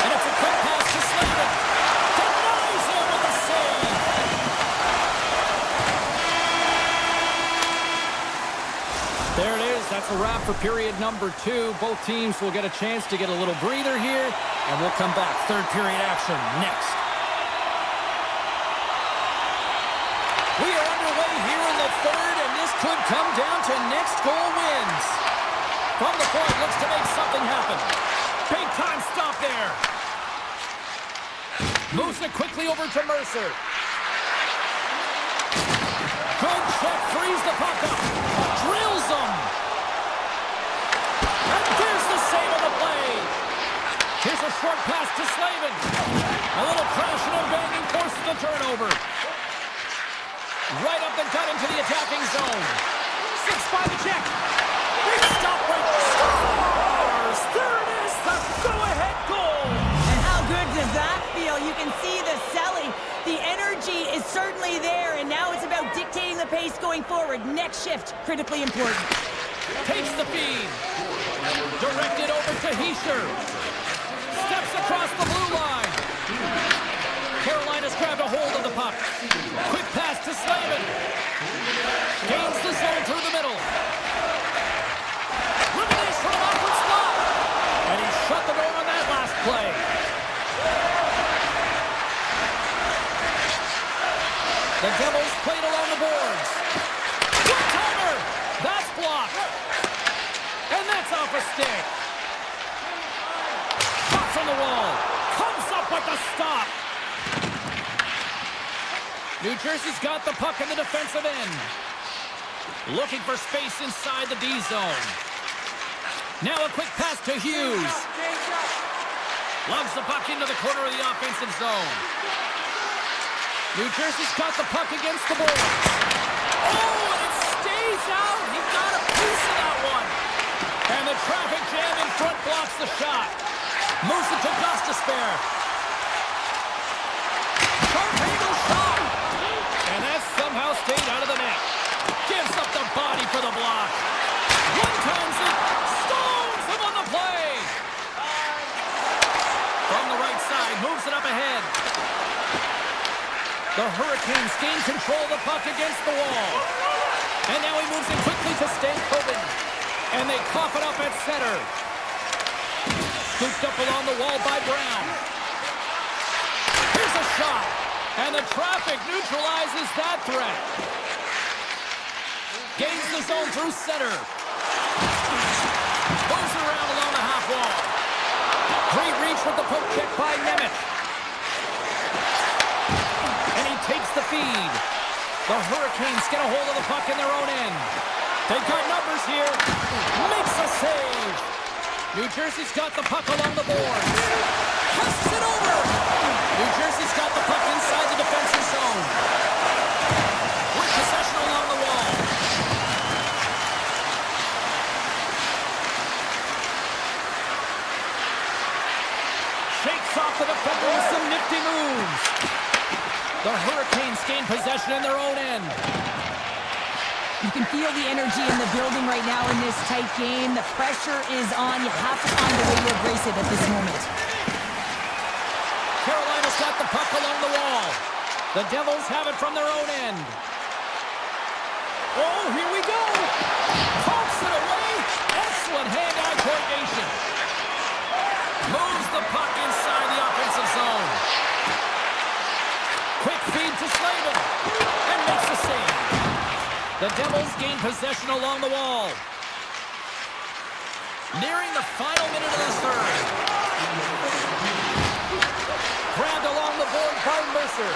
And it's a quick pass to Slavin. Denies him with a save. There it is. That's a wrap for period number 2. Both teams will get a chance to get a little breather here. And we'll come back. Third period action next. We are underway here in the third, and this could come down to next goal wins. From the point, looks to make something happen. Big time stop there. Moves it quickly over to Mercer. Good check, frees the puck up. Drills him. And there's the save of the play. Here's a a short pass to Slavin. A little crashing and banging forces the turnover. Right up the gut into the attacking zone. 6 by the check. Big stop right. Scores! There it is, the go-ahead goal. And how good does that feel? You can see the selling. The energy is certainly there, and now it's about dictating the pace going forward. Next shift, critically important. Takes the feed. Directed over to Heischer. Steps across the blue line. Carolina's grabbed a hold of the puck. Quick pass to Slavin. Gains the zone through the middle. Release from an awkward spot. And he shut the door on that last play. The Devils played along the boards. One-timer! That's blocked. And that's off a stick. Shots on the wall. Comes up with the stop. New Jersey's got the puck in the defensive end. Looking for space inside the D zone. Now a quick pass to Hughes. Loves the puck into the corner of the offensive zone. New Jersey's got the puck against the board. Oh, and it stays out. He got a piece of that one. And the traffic jam in front blocks the shot. Moves it to Gostisbehere. Sharp angle shot. And that somehow stayed out of the net. Gives up the body for the block. One-times it. Stones him on the play. From the right side, moves it up ahead. The Hurricanes gain control of the puck against the wall. And now he moves it quickly to Stankoven. And they cough it up at center. Scooped up along the wall by Brown. Here's a shot. And the traffic neutralizes that threat. Gains the zone through center. Moves it around along the half wall. Great reach with the poke check by Nemeth. And he takes the feed. The Hurricanes get a hold of the puck in their own end. They've got numbers here. Makes a save. New Jersey's got the puck along the board. Casts it over. New Jersey's got the puck inside the defensive zone. With possession along the wall. Shakes off the defender with some nifty moves. The Hurricanes gain possession in their own end. You can feel the energy in the building right now in this tight game. The pressure is on. You have to find a way to embrace it at this moment. Carolina's got the puck along the wall. The Devils have it from their own end. Oh, here we go. Pokes it away. Excellent hand-eye coordination. Moves the puck inside the offensive zone. Quick feed to Slavin. And makes the save. The Devils gain possession along the wall. Nearing the final minute of the third. Grabbed along the board by Mercer.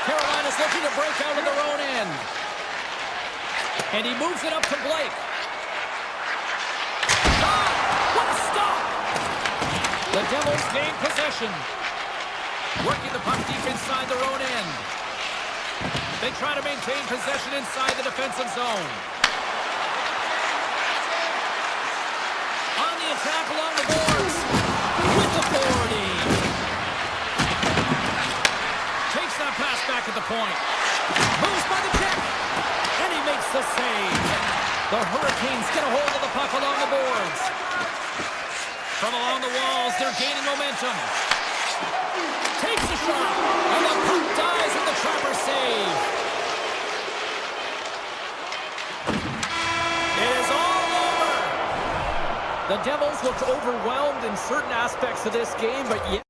Carolina's looking to break out of their own end. And he moves it up to Blake. Ah, what a stop! The Devils gain possession. Working the puck deep inside their own end. They try to maintain possession inside the defensive zone. On the attack along the boards. With authority. Takes that pass back at the point. Moves by the check. And he makes the save. The Hurricanes get a hold of the puck along the boards. From along the walls, they're gaining momentum. Takes a shot. And the puck dies at the Trapper save. It is all over. The Devils looked overwhelmed in certain aspects of this game, but yet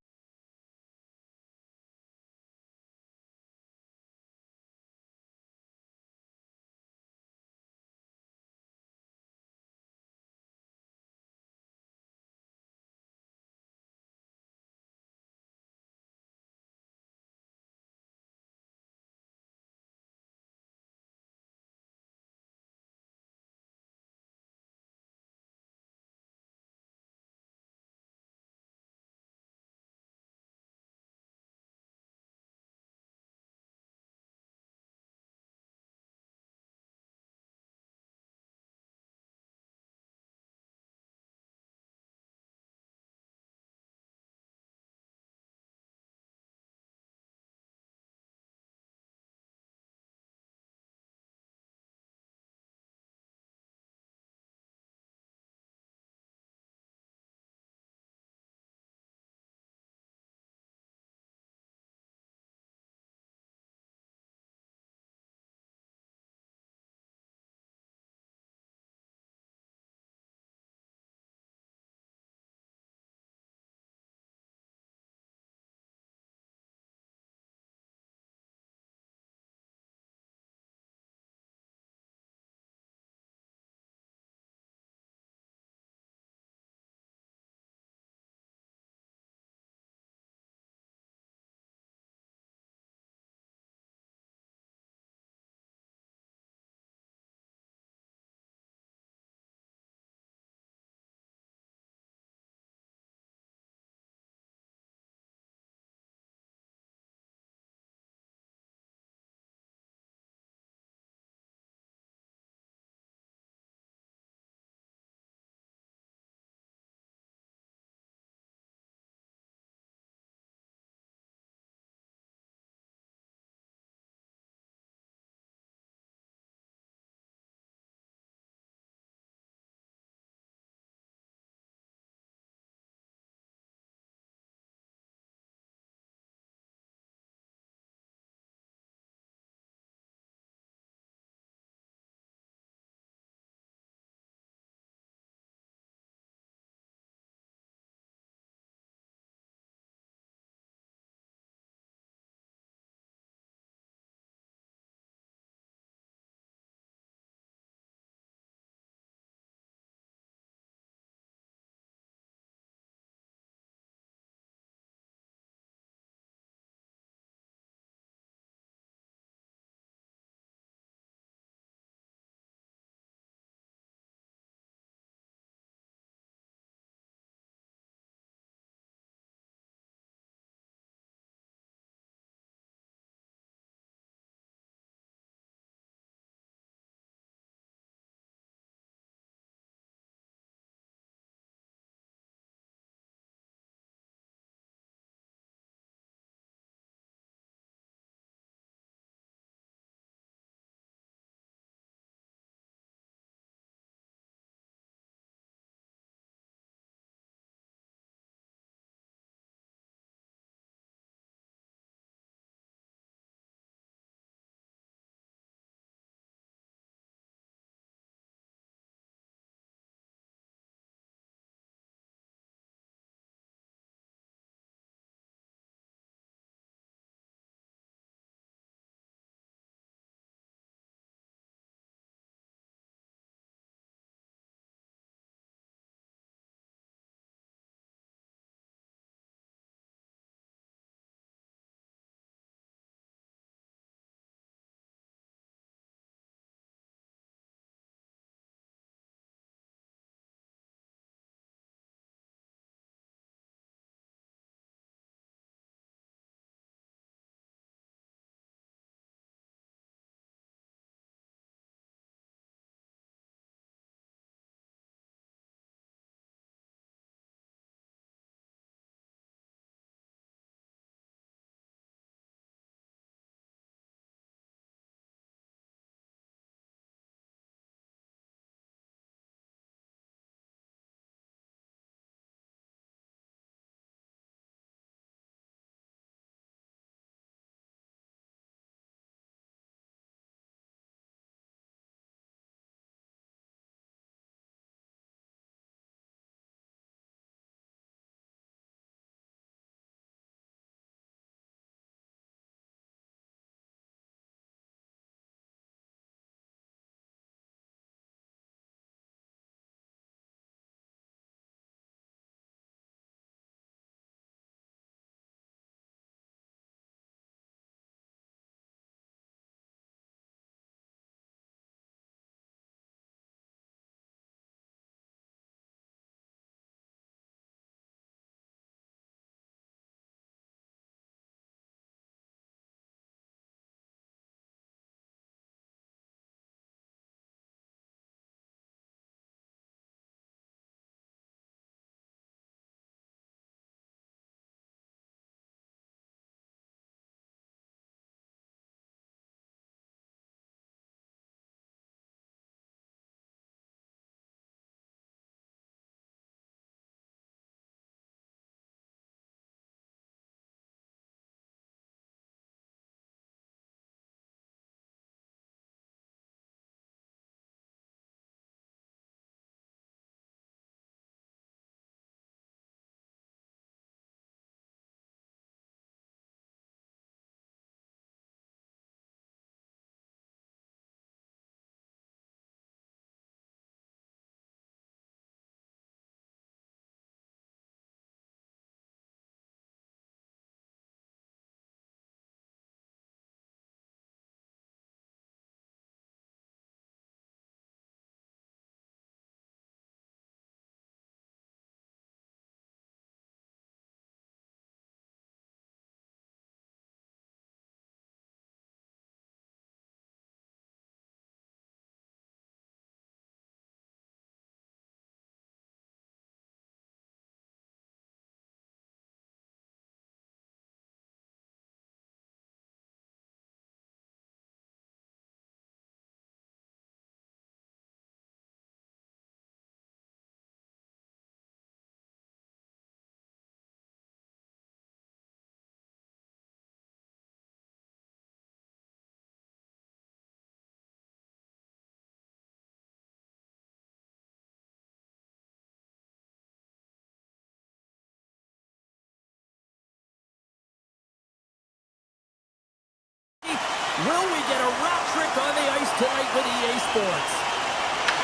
Will we get a rat trick on the ice tonight with EA Sports?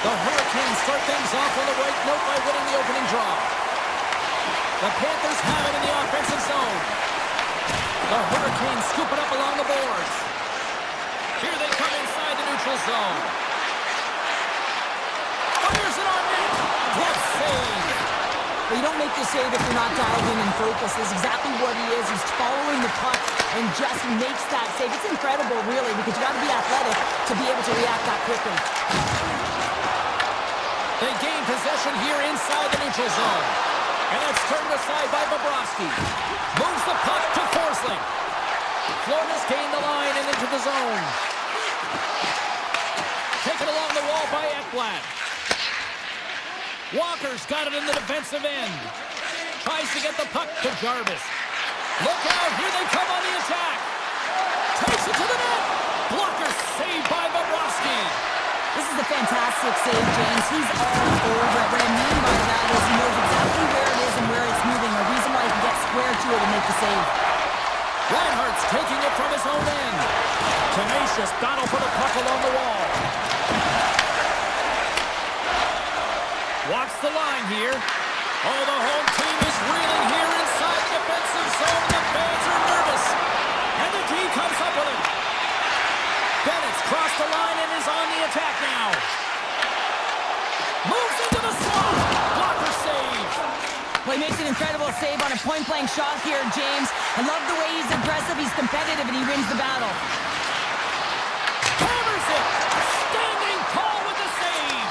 The Hurricanes start things off on the right note by winning the opening draw. The Panthers have it in the offensive zone. The Hurricanes scoop it up along the boards. Here they come inside the neutral zone. Fires it on net. Glove save. Well, you don't make the save if you're not dialed in and focused. That's exactly what he is. He's following the puck and just makes that save. It's incredible, really, because you got to be athletic to be able to react that quickly. They gain possession here inside the neutral zone. And that's turned aside by Bobrovsky. Moves the puck to Forsling. Florida's gained the line and into the zone. Taken along the wall by Ekblad. Walker's got it in the defensive end. Tries to get the puck to Jarvis. Look out, here they come on the attack. Takes it to the net. Blocker saved by Bobrovsky. This is a fantastic save, James. He's all over it. What I mean by that is he knows exactly where it is and where it's moving. A reason why he can get square to it and make the save. Reinhardt's taking it from his own end. Tenacious battle for the puck along the wall. Watch the line here. Oh, the home team is reeling here inside the defensive zone. The fans are nervous. And the D comes up with it. Bennett's crossed the line and is on the attack now. Moves into the slot. Blocker save. Well, he makes an incredible save on a point-blank shot here, James. I love the way he's aggressive, he's competitive, and he wins the battle. Hammers it. Standing tall with the save.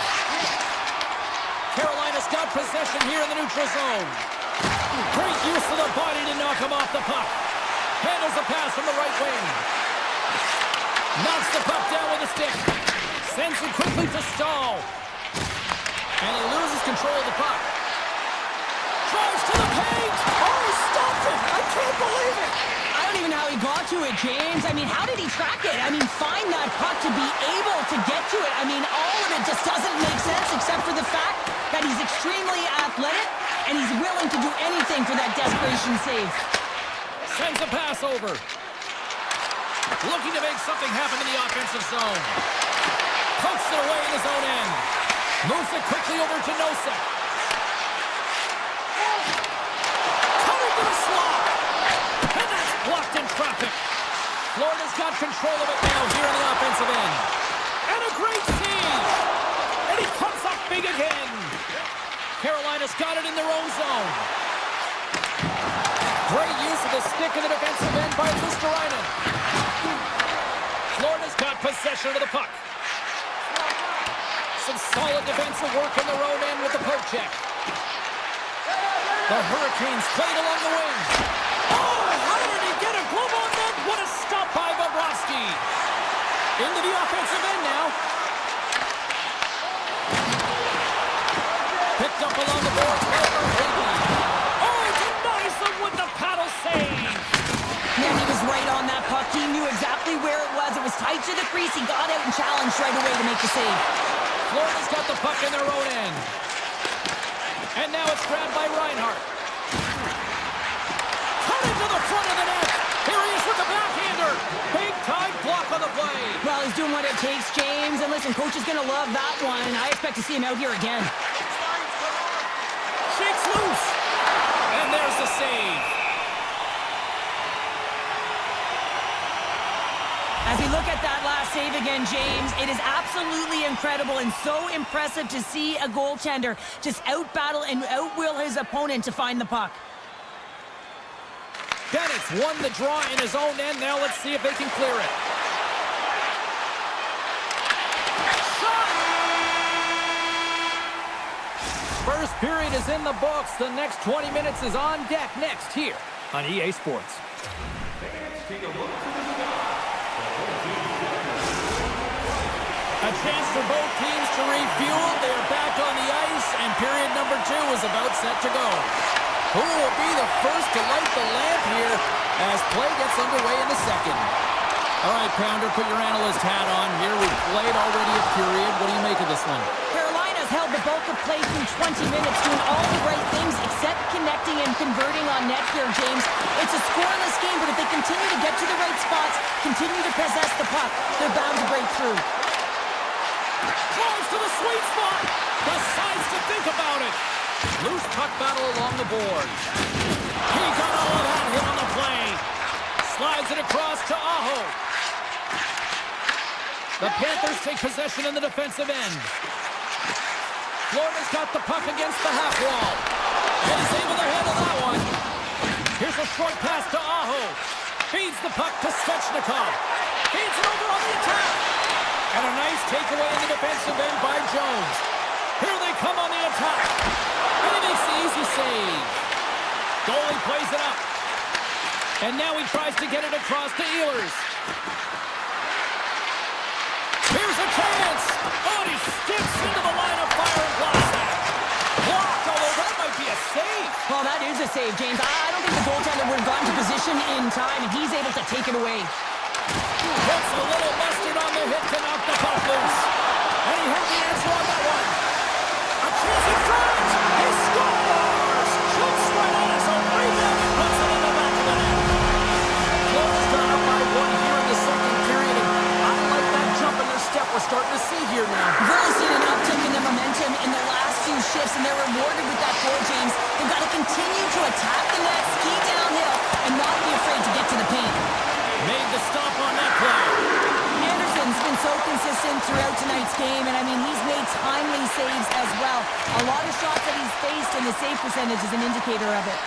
Carolina's got possession here in the neutral zone. Great use of the body to knock him off the puck. Handles the pass from the right wing. Knocks the puck down with a stick. Sends it quickly to Stahl. And he loses control of the puck. Drives to the paint. Oh, he stopped it. I can't believe it. I don't even know how he got to it, James. I mean, how did he track it? I mean, find that puck to be able to get to it. I mean, all of it just doesn't make sense except for the fact that he's extremely athletic and he's willing to do anything for that desperation save. Sends a pass over. Looking to make something happen in the offensive zone. Pokes it away in his own end. Moves it quickly over to Nosek. Cut into the slot. And that's blocked in traffic. Florida's got control of it now here on the offensive end. And a great save. And he comes up big again. Carolina's got it in their own zone. Great use of the stick in the defensive end by Luosterainen. Florida's got possession of the puck. Some solid defensive work in their own end with the poke check. The Hurricanes played along the wing. Oh, how did he get a glove on net? What a stop by Bobrovsky. Into the offensive end now. Picked up along the boards by Verhaeghe. Oh, denies them with the paddle save. Yeah, he was right on that puck. He knew exactly where it was. It was tight to the crease. He got out and challenged right away to make the save. Florida's got the puck in their own end. And now it's grabbed by Reinhardt. Cut into the front of the net. Here he is with the backhander. Big time block on the play. Well, he's doing what it takes, James. And listen, coach is going to love that one. I expect to see him out here again. Shakes loose. And there's the save. As we look at that last save again, James, it is absolutely incredible and so impressive to see a goaltender just out-battle and out-will his opponent to find the puck. Bennett's won the draw in his own end. Now let's see if they can clear it. Shot! First period is in the books. The next 20 minutes is on deck next here on EA Sports. A chance for both teams to refuel. They are back on the ice, and period number 2 is about set to go. Who will be the first to light the lamp here as play gets underway in the second? All right, Pounder, put your analyst hat on here. We've played already a period. What do you make of this one? Carolina's held the bulk of play through 20 minutes, doing all the right things except connect connecting and converting on net here, James. It's a scoreless game, but if they continue to get to the right spots, continue to possess the puck, they're bound to break through. Close to the sweet spot. Decides to think about it. Loose puck battle along the boards. He got all of that hit on the play. Slides it across to Aho. The Panthers take possession in the defensive end. Florida's got the puck against the half wall. And he's able to handle that one. Here's a short pass to Aho. Feeds the puck to Svechnikov. Feeds it over on the attack. And a nice takeaway in the defensive end by Jones. Here they come on the attack. And he makes the easy save. Goalie plays it up. And now he tries to get it across to Ehlers. Here's a chance. Oh, and he skips into the line of fire and blocks that. Blocked, although that might be a save. Well, that is a save, James. I don't think the goaltender would have gotten to position in time, and he's able to take it away. Puts a little mustard on the hit to knock the puck loose. And he had the answer on that one. A chance in front. He scores. Shoots right on his own rebound and puts it in the back of the net. Florida's gone up by one here in the second period. And I like that jump in their step we're starting to see here now. We've really seen an uptick in their momentum in the last few shifts, and they're rewarded with that goal, James. They've got to continue to attack the net, ski downhill, and not be afraid to get to the paint. Made the stop on that play. Anderson's been so consistent throughout tonight's game, and I mean, he's made timely saves as well. A lot of shots that he's faced, and the save percentage is an indicator of it.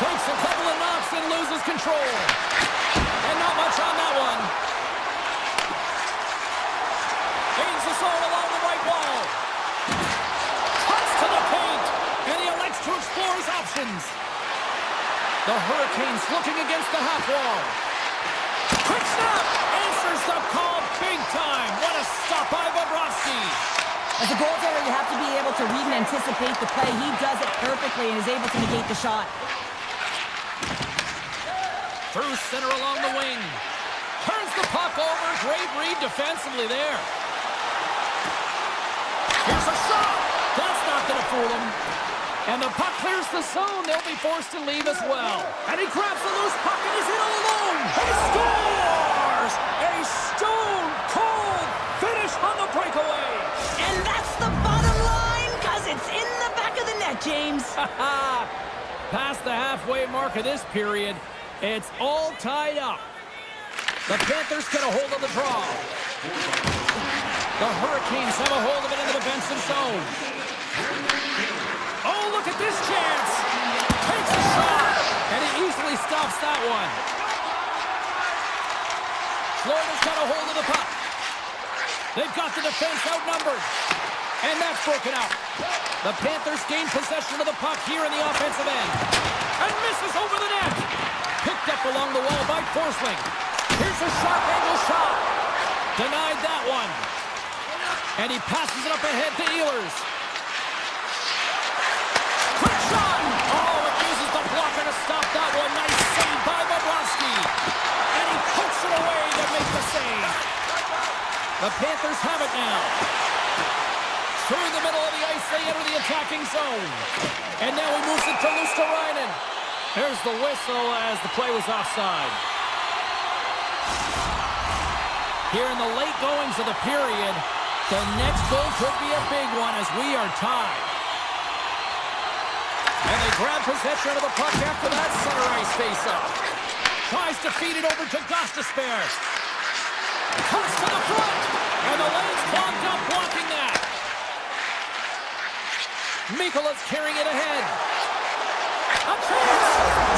Takes a couple of knocks and loses control. And not much on that one. Gains the zone along the right wall. Cuts to the paint, and he elects to explore his options. The Hurricanes looking against the half wall. Quick snap! Answers the call big time. What a stop by Bobrovsky. As a goaltender, you have to be able to read and anticipate the play. He does it perfectly and is able to negate the shot. Through center along the wing. Turns the puck over. Great read defensively there. Here's a shot. That's not going to fool him. And the puck clears the zone. They'll be forced to leave as well. And he grabs the loose puck and he's in all alone. He scores! A stone-cold finish on the breakaway. And that's the bottom line, because it's in the back of the net, James. Past the halfway mark of this period, it's all tied up. The Panthers get a hold of the draw. The Hurricanes have a hold of it in the defensive zone. Oh, look at this chance. Takes a shot, and he easily stops that one. Florida's got a hold of the puck. They've got the defense outnumbered, and that's broken out. The Panthers gain possession of the puck here in the offensive end, and misses over the net. Picked up along the wall by Forsling. Here's a sharp angle shot. Denied that one. And he passes it up ahead to Ehlers. Quick shot! Oh, it uses the blocker to stop that one. Nice save by Bobrovsky. And he pokes it away to make the save. The Panthers have it now. Through the middle of the ice, they enter the attacking zone. And now he moves it to Luosterainen. There's the whistle as the play was offside. Here in the late goings of the period, the next goal could be a big one as we are tied. And they grab possession of the puck after that center ice face-off. Tries to feed it over to Gostisbehere. Cuts to the front, and the lane's clogged up blocking that. Mikola's carrying it ahead. A chance!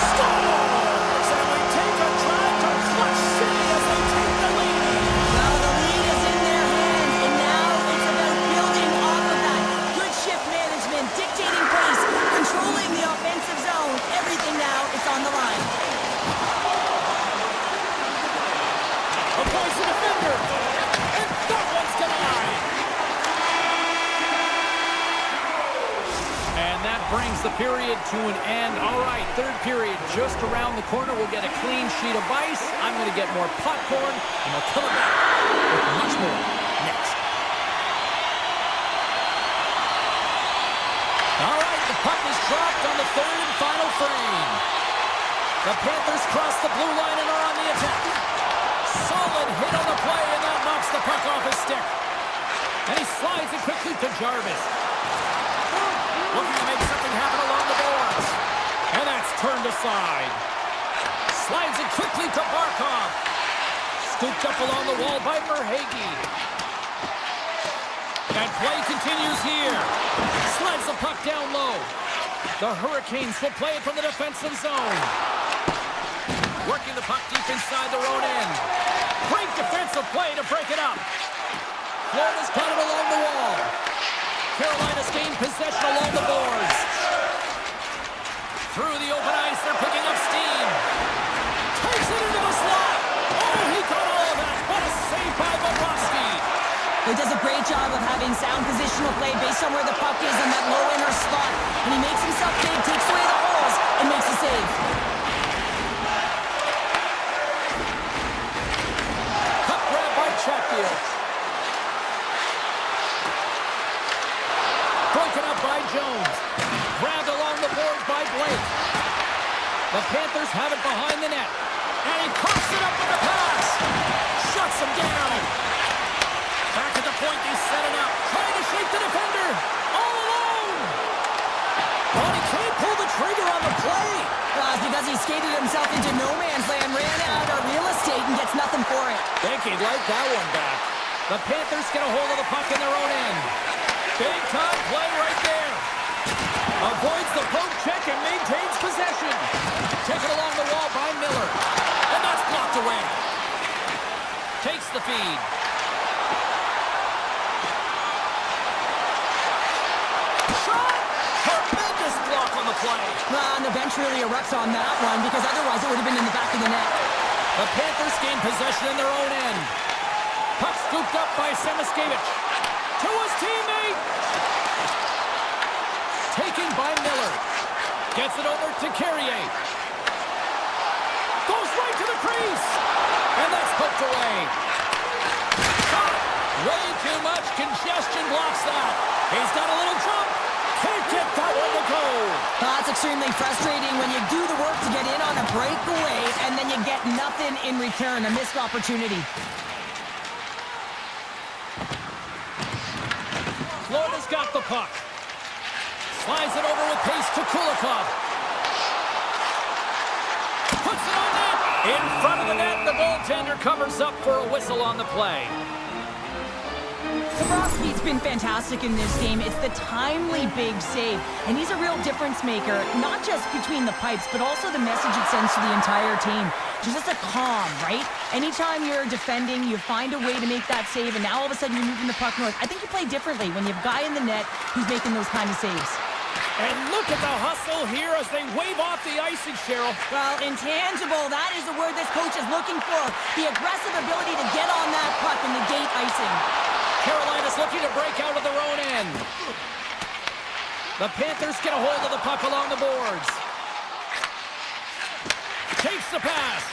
Scores! And we take a drive to Clutch City as they take the lead. Well, the lead is in their hands, and now it's about building off of that. Good shift management, dictating pace, controlling the offensive zone. Everything now is on the line. Avoids the defender, and that one's denied. And that brings the period to an end. All right, third period just around the corner. We'll get a clean sheet of ice. I'm going to get more popcorn, and we'll come back with much more next. All right, the puck is dropped on the third and final frame. The Panthers cross the blue line and are on the attack. Solid hit on the play, and that knocks the puck off his stick. And he slides it quickly to Jarvis. Looking to make something happen along the boards. And that's turned aside. Slides it quickly to Barkov. Scooped up along the wall by Verhaeghe. And play continues here. Slides the puck down low. The Hurricanes will play it from the defensive zone. Working the puck deep inside their own end. Great defensive play to break it up. Florida's got it along the wall. Carolina's gained possession along the boards. Through the open ice, they're picking up steam. Takes it into the slot. Oh, he got all of that. What a save by Bobrovsky. He does a great job of having sound positional play based on where the puck is in that low inner slot. And he makes himself big, takes away the holes, and makes a save. Puck grab by Chatfield. Broken up by Jones. Grabbed along the board by Blake. The Panthers have it behind the net. And he coughs it up with a pass. Shuts him down. Back at the point, they set it up. Trying to shake the defender. All alone. But he can't pull the trigger on the play. Well, it's because he skated himself into no man's land, ran out of real estate, and gets nothing for it. Think he'd like that one back. The Panthers get a hold of the puck in their own end. Big time play right there. Avoids the poke check and maintains possession. Taken along the wall by Miller. And that's blocked away. Takes the feed. Shot! Tremendous block on the play. Well, and the bench really erupts on that one because otherwise it would have been in the back of the net. The Panthers gain possession in their own end. Puck scooped up by Samaskevich. To his teammate. Taken by Miller. Gets it over to Carrier. Goes right to the crease. And that's poked away. Shot. Way too much congestion blocks that. He's got a little jump. Can't get that one to go. That's extremely frustrating when you do the work to get in on a breakaway and then you get nothing in return. A missed opportunity. Florida's got the puck. Slides it over with pace to Kulikov. Puts it on net. In front of the net, the goaltender covers up for a whistle on the play. Bobrovsky's been fantastic in this game. It's the timely big save. And he's a real difference maker, not just between the pipes, but also the message it sends to the entire team. Just a calm, right? Anytime you're defending, you find a way to make that save, and now all of a sudden you're moving the puck north. I think you play differently when you have a guy in the net who's making those kind of saves. And look at the hustle here as they wave off the icing, Cheryl. Well, intangible, that is the word this coach is looking for. The aggressive ability to get on that puck and negate icing. Carolina's looking to break out of their own end. The Panthers get a hold of the puck along the boards. Takes the pass.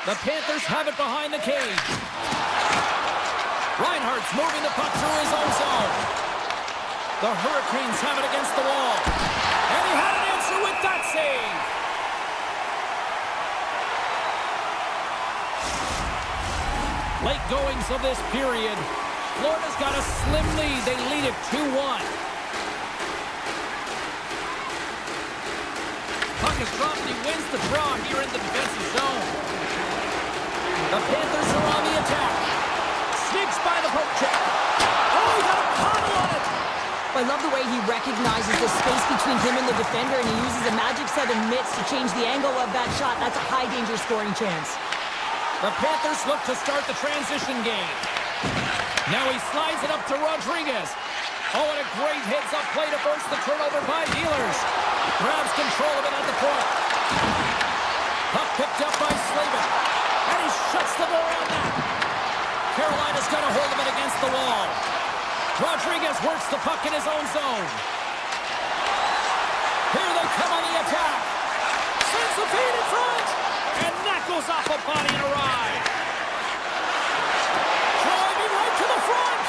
The Panthers have it behind the cage. Reinhardt's moving the puck through his own zone. The Hurricanes have it against the wall. And he had an answer with that save. Late goings of this period. Florida's got a slim lead. They lead it 2-1. Puck is dropped and he wins the draw here in the defensive zone. The Panthers are on the attack. Sneaks by the poke check. Oh, he got a paddle on it. I love the way he recognizes the space between him and the defender, and he uses a magic set of mitts to change the angle of that shot. That's a high-danger scoring chance. The Panthers look to start the transition game. Now he slides it up to Rodriguez. Oh, and a great heads-up play to force the turnover by Ehlers. Grabs control of it at the point. Puck picked up by Slavin. And he shuts the door on that. Carolina's got a hold of it against the wall. Rodriguez works the puck in his own zone. Here they come on the attack. Sends the feed in front. And that goes off a body and a ride. Driving right to the front.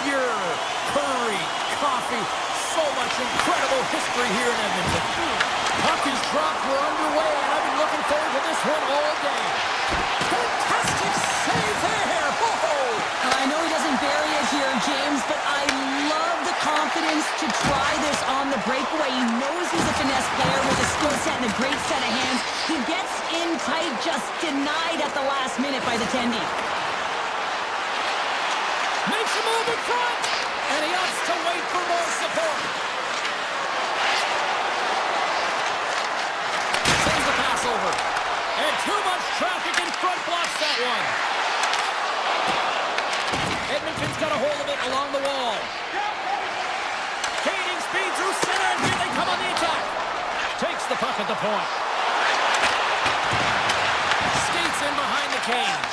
beer, curry, coffee, so much incredible history here in Edmonton. Puck is dropped, we're underway, and I've been looking forward to this one all day. Fantastic save there! I know he doesn't bury it here, James, but I love the confidence to try this on the breakaway. He knows he's a finesse player with a skill set and a great set of hands. He gets in tight, just denied at the last minute by the Tendy. Makes a move in front, and he opts to wait for more support. Sends the pass over, and too much traffic in front blocks that one. Edmonton's got a hold of it along the wall. Gaining speed through center, and here they come on the attack. Takes the puck at the point. Skates in behind the cage.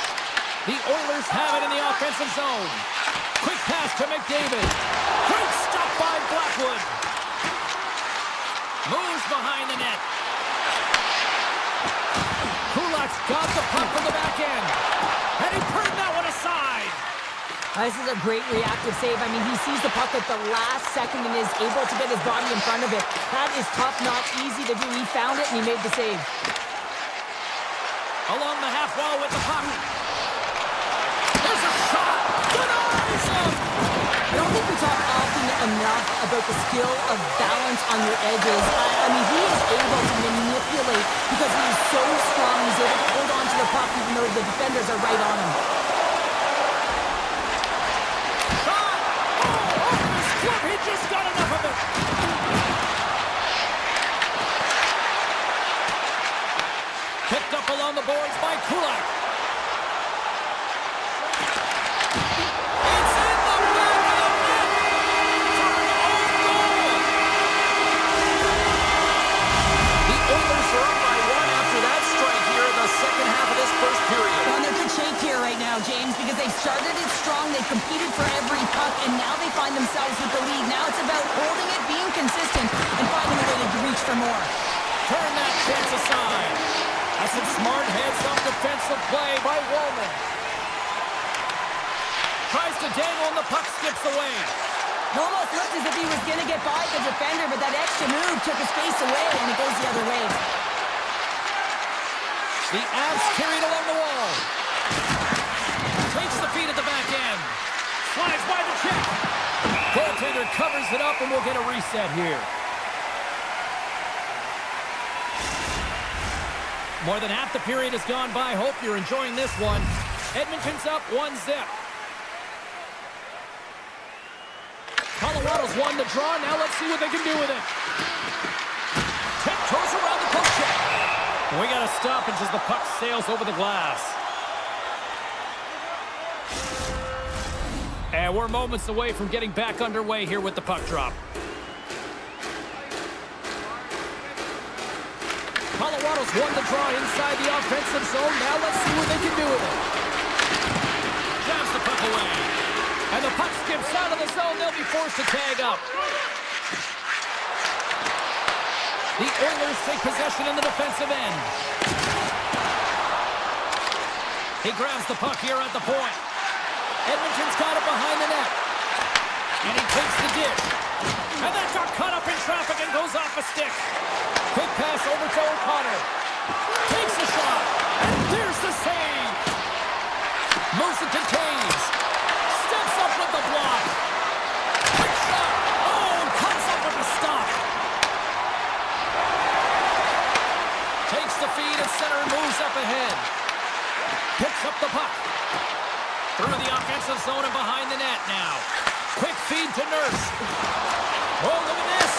The Oilers have it in the offensive zone. Quick pass to McDavid. Great stop by Blackwood. Moves behind the net. Kulak's got the puck from the back end. And he turned that one aside. This is a great reactive save. I mean, he sees the puck at the last second and is able to get his body in front of it. That is tough, not easy to do. He found it and he made the save. Along the half wall with the puck. There's a shot. Denies him. I don't think we talk often enough about the skill of balance on your edges. I mean, he is able to manipulate because he is so strong. He's able to hold on to the puck even though the defenders are right on him. Shot. Oh, off his glove. He just got enough of it. Picked up along the boards by Kulak. It's in the back of the net for an own goal. The Oilers are up by one after that strike here in the second half of this first period. Well, they're good shape here right now, James, because they started it strong. They competed for every puck, and now they find themselves with the lead. Now it's about holding it, being consistent, and finding a way to reach for more. Turn that chance aside. That's some smart heads-up defensive play by Woolman. Tries to dangle and the puck skips away. It almost looked as if he was going to get by the defender, but that extra move took his face away, and it goes the other way. The Avs carried along the wall. Takes the feed at the back end. Slides by the check. Goaltender covers it up, and we'll get a reset here. More than half the period has gone by. Hope you're enjoying this one. Edmonton's up 1-0. Colorado's won the draw. Now let's see what they can do with it. Tiptoes around the post check. We got a stoppage as the puck sails over the glass. And we're moments away from getting back underway here with the puck drop. Colorado's won the draw inside the offensive zone. Now let's see what they can do with it. Jabs the puck away. And the puck skips out of the zone. They'll be forced to tag up. The Oilers take possession in the defensive end. He grabs the puck here at the point. Edmonton's got it behind the net. And he takes the dish. And that got caught up in traffic and goes off a stick. Quick pass over to O'Connor. Takes the shot. And there's the save. Moves it to Taves. Steps up with the block. Quick shot. Oh, comes up with the stop. Takes the feed at center and moves up ahead. Picks up the puck. Through the offensive zone and behind the net now. Quick feed to Nurse. Oh, look at this.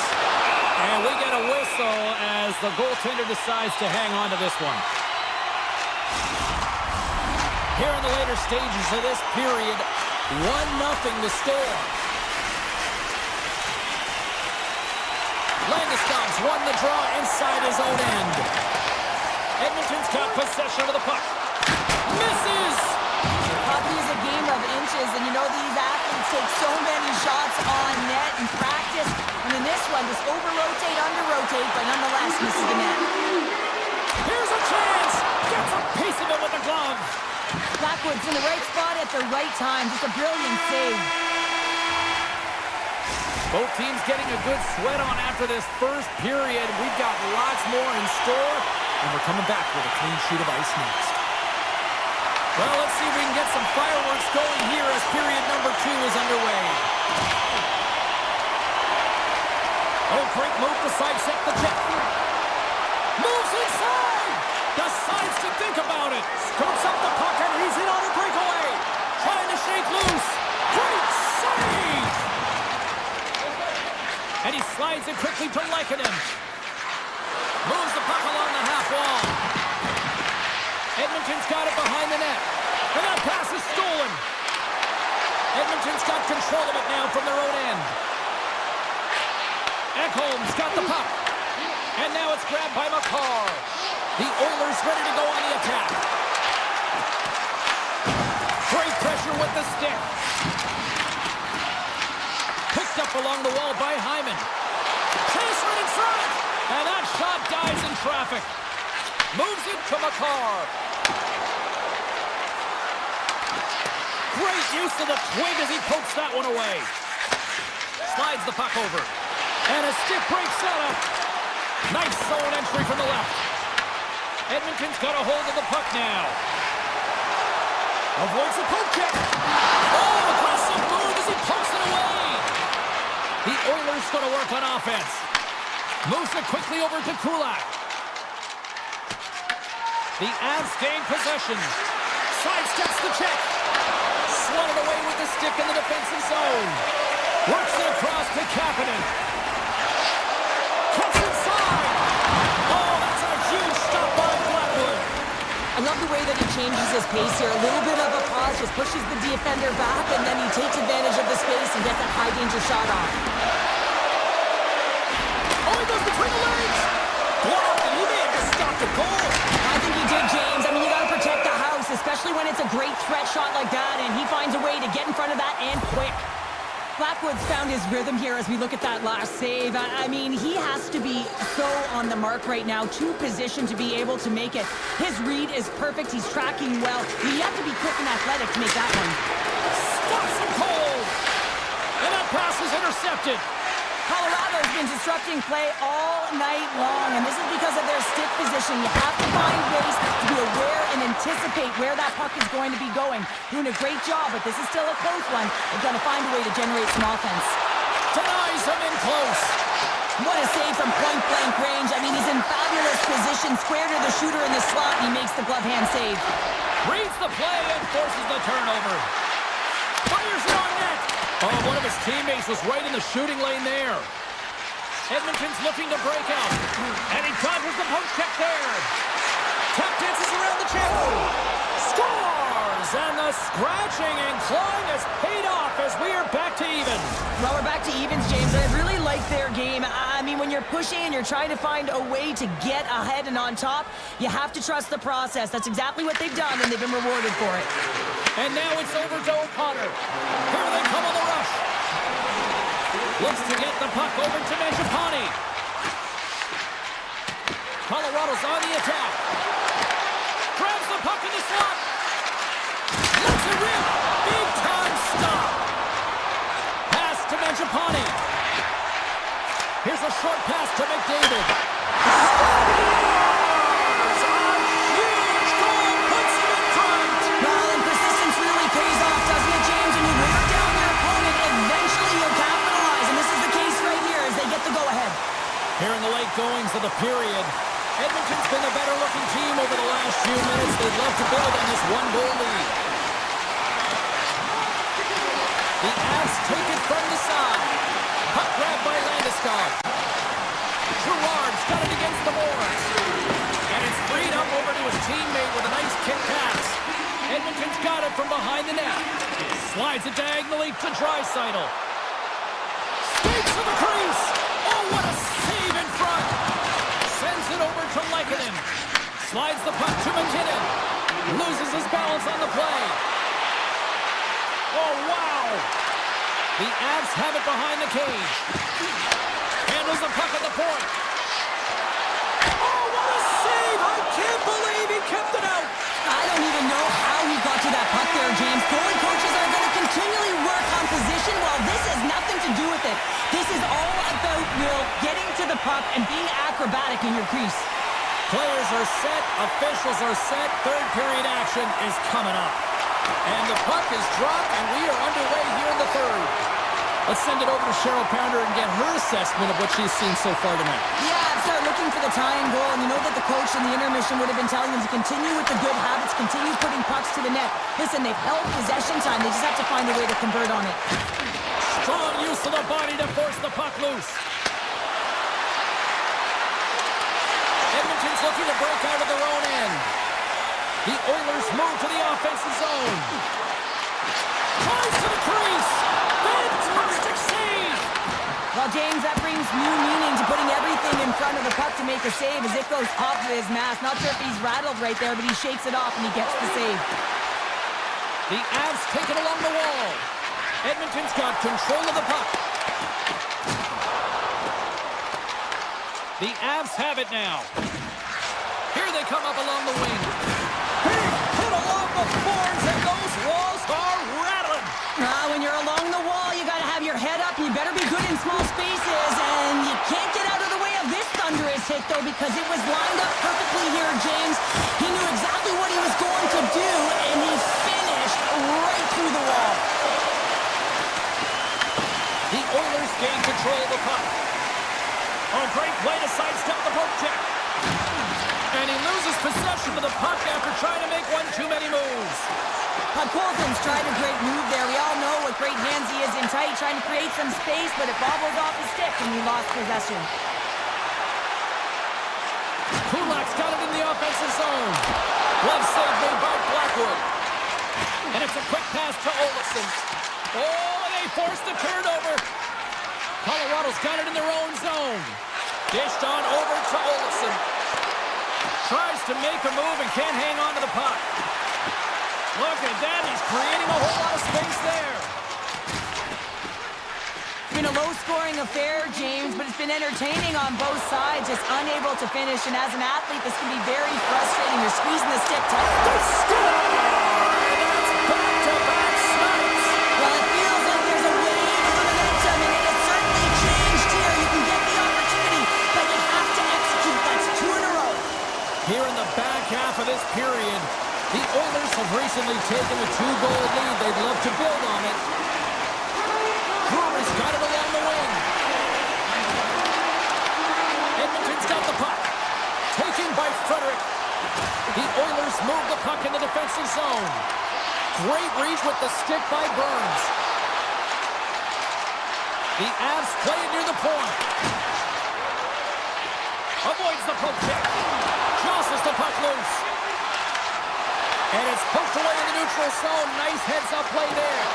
And we get a whistle as the goaltender decides to hang on to this one. Here in the later stages of this period, 1-0 the score. Landeskog's won the draw inside his own end. Edmonton's got possession of the puck. Misses! Hockey is a game of inches, and you know these athletes take so many shots on net in practice. And in this one, just over-rotate, under-rotate, but nonetheless misses the net. Here's a chance! Gets a piece of it with the glove. Blackwood's in the right spot at the right time. Just a brilliant save. Both teams getting a good sweat on after this first period. We've got lots more in store, and we're coming back with a clean sheet of ice next. Well, let's see if we can get some fireworks going here as period number 2 is underway. Oh, great move to sidestep the check. Moves inside! Decides to think about it. Scoops up the puck, and he's in on a breakaway. Trying to shake loose. Great save! And he slides it quickly to Lekanen. Moves the puck along the half wall. Edmonton's got it behind the net. And that pass is stolen. Edmonton's got control of it now from their own end. Ekholm's got the puck. And now it's grabbed by McCarr. The Oilers ready to go on the attack. Great pressure with the stick. Picked up along the wall by Hyman. Chase right in front. And that shot dies in traffic. Moves it to McCarr. Great use of the twig as he pokes that one away. Slides the puck over. And a stick break setup. Nice zone entry from the left. Edmonton's got a hold of the puck now. Avoids the poke check. Oh, aggressive move as he pokes it away. The Oilers going to work on offense. Moves it quickly over to Kulak. The Avs gain possession. Sidesteps the check. Swatted away with the stick in the defensive zone. Works it across to Kapanen. Cuts inside. Oh, that's a huge stop by Blackwood. I love the way that he changes his pace here. A little bit of a pause, just pushes the defender back, and then he takes advantage of the space and gets that high-danger shot off. Oh, he goes between the legs. Blocked, and he may have just stopped the goal. I think he did, James. I mean, you got to protect the house, especially when it's a great threat shot like that, and he finds a way to get in front of that and quick. Blackwood's found his rhythm here as we look at that last save. I mean, he has to be so on the mark right now, to position to be able to make it. His read is perfect. He's tracking well. You have to be quick and athletic to make that one. Stops him cold. And that pass is intercepted. Colorado's been disrupting play all night long, and this is because of their stick position. You have to find ways to be aware and anticipate where that puck is going to be going. Doing a great job, but this is still a close one. They've got to find a way to generate some offense. Denies him in close. What a save from point-blank range. I mean, he's in fabulous position, square to the shooter in the slot, and he makes the glove hand save. Reads the play and forces the turnover. Fires it on net. Oh, one of his teammates was right in the shooting lane there. Edmonton's looking to break out. And he dodges the poke check there. Tap dances around the check. Scores! And the scratching and clawing has paid off as we are back to even. Well, we're back to evens, James. I really like their game. I mean, when you're pushing and you're trying to find a way to get ahead and on top, you have to trust the process. That's exactly what they've done, and they've been rewarded for it. And now it's over to O'Connor. Here they come on the rush. Looks to get the puck over to Mangiapane. Colorado's on the attack. Grabs the puck in the slot. Lets it rip. Big time stop. Pass to Mangiapane. Here's a short pass to McDavid. Here in the late goings of the period, Edmonton's been the better-looking team over the last few minutes. They'd love to build on this one-goal lead. The Avs take it from the side. Puck grabbed by Landeskog. Gerard's got it against the boards. And it's freed up over to his teammate with a nice kick pass. Edmonton's got it from behind the net. Slides it diagonally to Draisaitl. Skates to the crease. Oh, what a save in front. Sends it over to Lekanen. Slides the puck to McKinnon. Loses his balance on the play. Oh, wow. The Avs have it behind the cage. Handles the puck at the point. Oh, what a save. I can't believe he kept it out. I don't even know how he got to that puck there, James. Goalie coaches are going to continually work on position while this has nothing to do with it. This is all about, Will, getting to the puck and being acrobatic in your crease. Players are set, officials are set, third period action is coming up. And the puck is dropped, and we are underway here in the third. Let's send it over to Cheryl Pounder and get her assessment of what she's seen so far tonight. Yeah, start looking for the tying goal, and you know that the coach in the intermission would have been telling them to continue with the good habits, continue putting pucks to the net. Listen, they've held possession time. They just have to find a way to convert on it. Strong use of the body to force the puck loose. Edmonton's looking to break out of their own end. The Oilers move to the offensive zone. Tries to the crease. Fantastic save! Well, James, that brings new meaning to putting everything in front of the puck to make a save as it goes off of his mask. Not sure if he's rattled right there, but he shakes it off and he gets the save. The Avs take it along the wall. Edmonton's got control of the puck. The Avs have it now. Here they come up along the wing. Big hit along the boards, and those walls are rattling. When you're along the wall, you got to have your head up. You better be good in small spaces, and you can't get out of the way of this thunderous hit, though, because it was lined up perfectly here, James. He knew exactly what he was going to do, and he finished right through the wall. The Oilers gain control of the puck. Oh, great play to sidestep the poke check. And he loses possession of the puck after trying to make one too many moves. Colton's tried a great move there. We all know what great hands he is in tight, trying to create some space, but it bobbled off his stick and he lost possession. Kulak's got it in the offensive zone. Glove save made by Blackwood. And it's a quick pass to Olofsson. Oh, and they forced the turnover. Colorado's got it in their own zone. Dished on over to Olofsson. Tries to make a move and can't hang on to the puck. Look at that, he's creating a whole lot of space there. It's been a low-scoring affair, James, but it's been entertaining on both sides, just unable to finish. And as an athlete, this can be very frustrating. You're squeezing the stick tight. The score! That's back-to-back snaps. Well, it feels like there's a wave of momentum, and it has certainly changed here. You can get the opportunity, but you have to execute. That's 2 in a row. Here in the back half of this period, the Oilers have recently taken a 2-goal lead. They'd love to build on it. Brewer's got it along the wing. Edmonton's got the puck. Taken by Frederick. The Oilers move the puck in the defensive zone. Great reach with the stick by Burns. The Avs play it near the point. Avoids the poke check. Jostles the puck loose. And it's poked away in the neutral zone. Nice heads-up play there.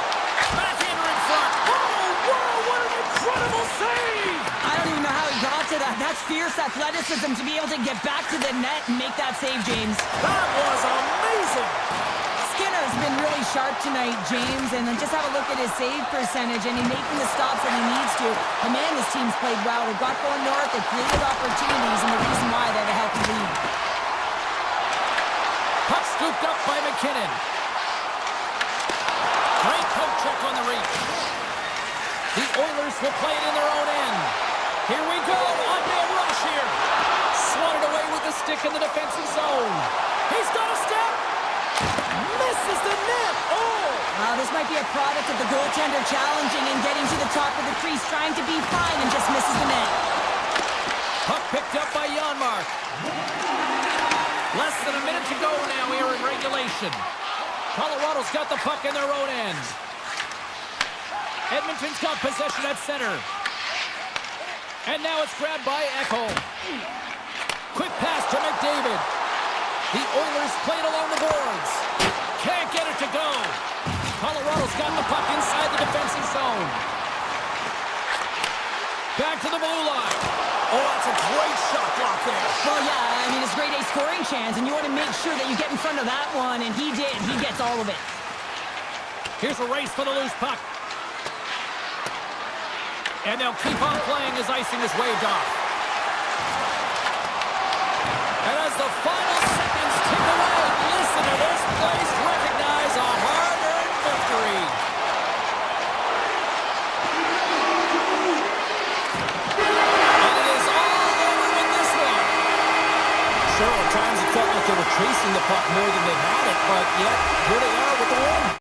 Backhander in front. Oh, wow, what an incredible save! I don't even know how he got to that. That's fierce athleticism to be able to get back to the net and make that save, James. That was amazing! Skinner's been really sharp tonight, James, and just have a look at his save percentage, and he's making the stops that he needs to. The man, his team's played well. They've got going north, they've created opportunities, and the reason why they have a healthy lead. Puck scooped up by McKinnon. Great poke check on the reach. The Oilers will play it in their own end. Here we go, on-man rush here. Swatted away with the stick in the defensive zone. He's got a step. Misses the net. Oh! Wow, this might be a product of the goaltender challenging and getting to the top of the crease, trying to be fine, and just misses the net. Puck picked up by Janmark. Less than a minute to go now here in regulation. Colorado's got the puck in their own end. Edmonton's got possession at center. And now it's grabbed by Echo. Quick pass to McDavid. The Oilers played along the boards. Can't get it to go. Colorado's got the puck inside the defensive zone. Back to the blue line. Oh, that's a great shot block there. Well, yeah, I mean, it's a grade A scoring chance, and you want to make sure that you get in front of that one, and he did. He gets all of it. Here's a race for the loose puck. And they'll keep on playing as icing is waved off. And as the final seconds tick away, listen to this place recognize a hard-earned victory. were chasing the puck more than they've had it, but yet, here they are with the win.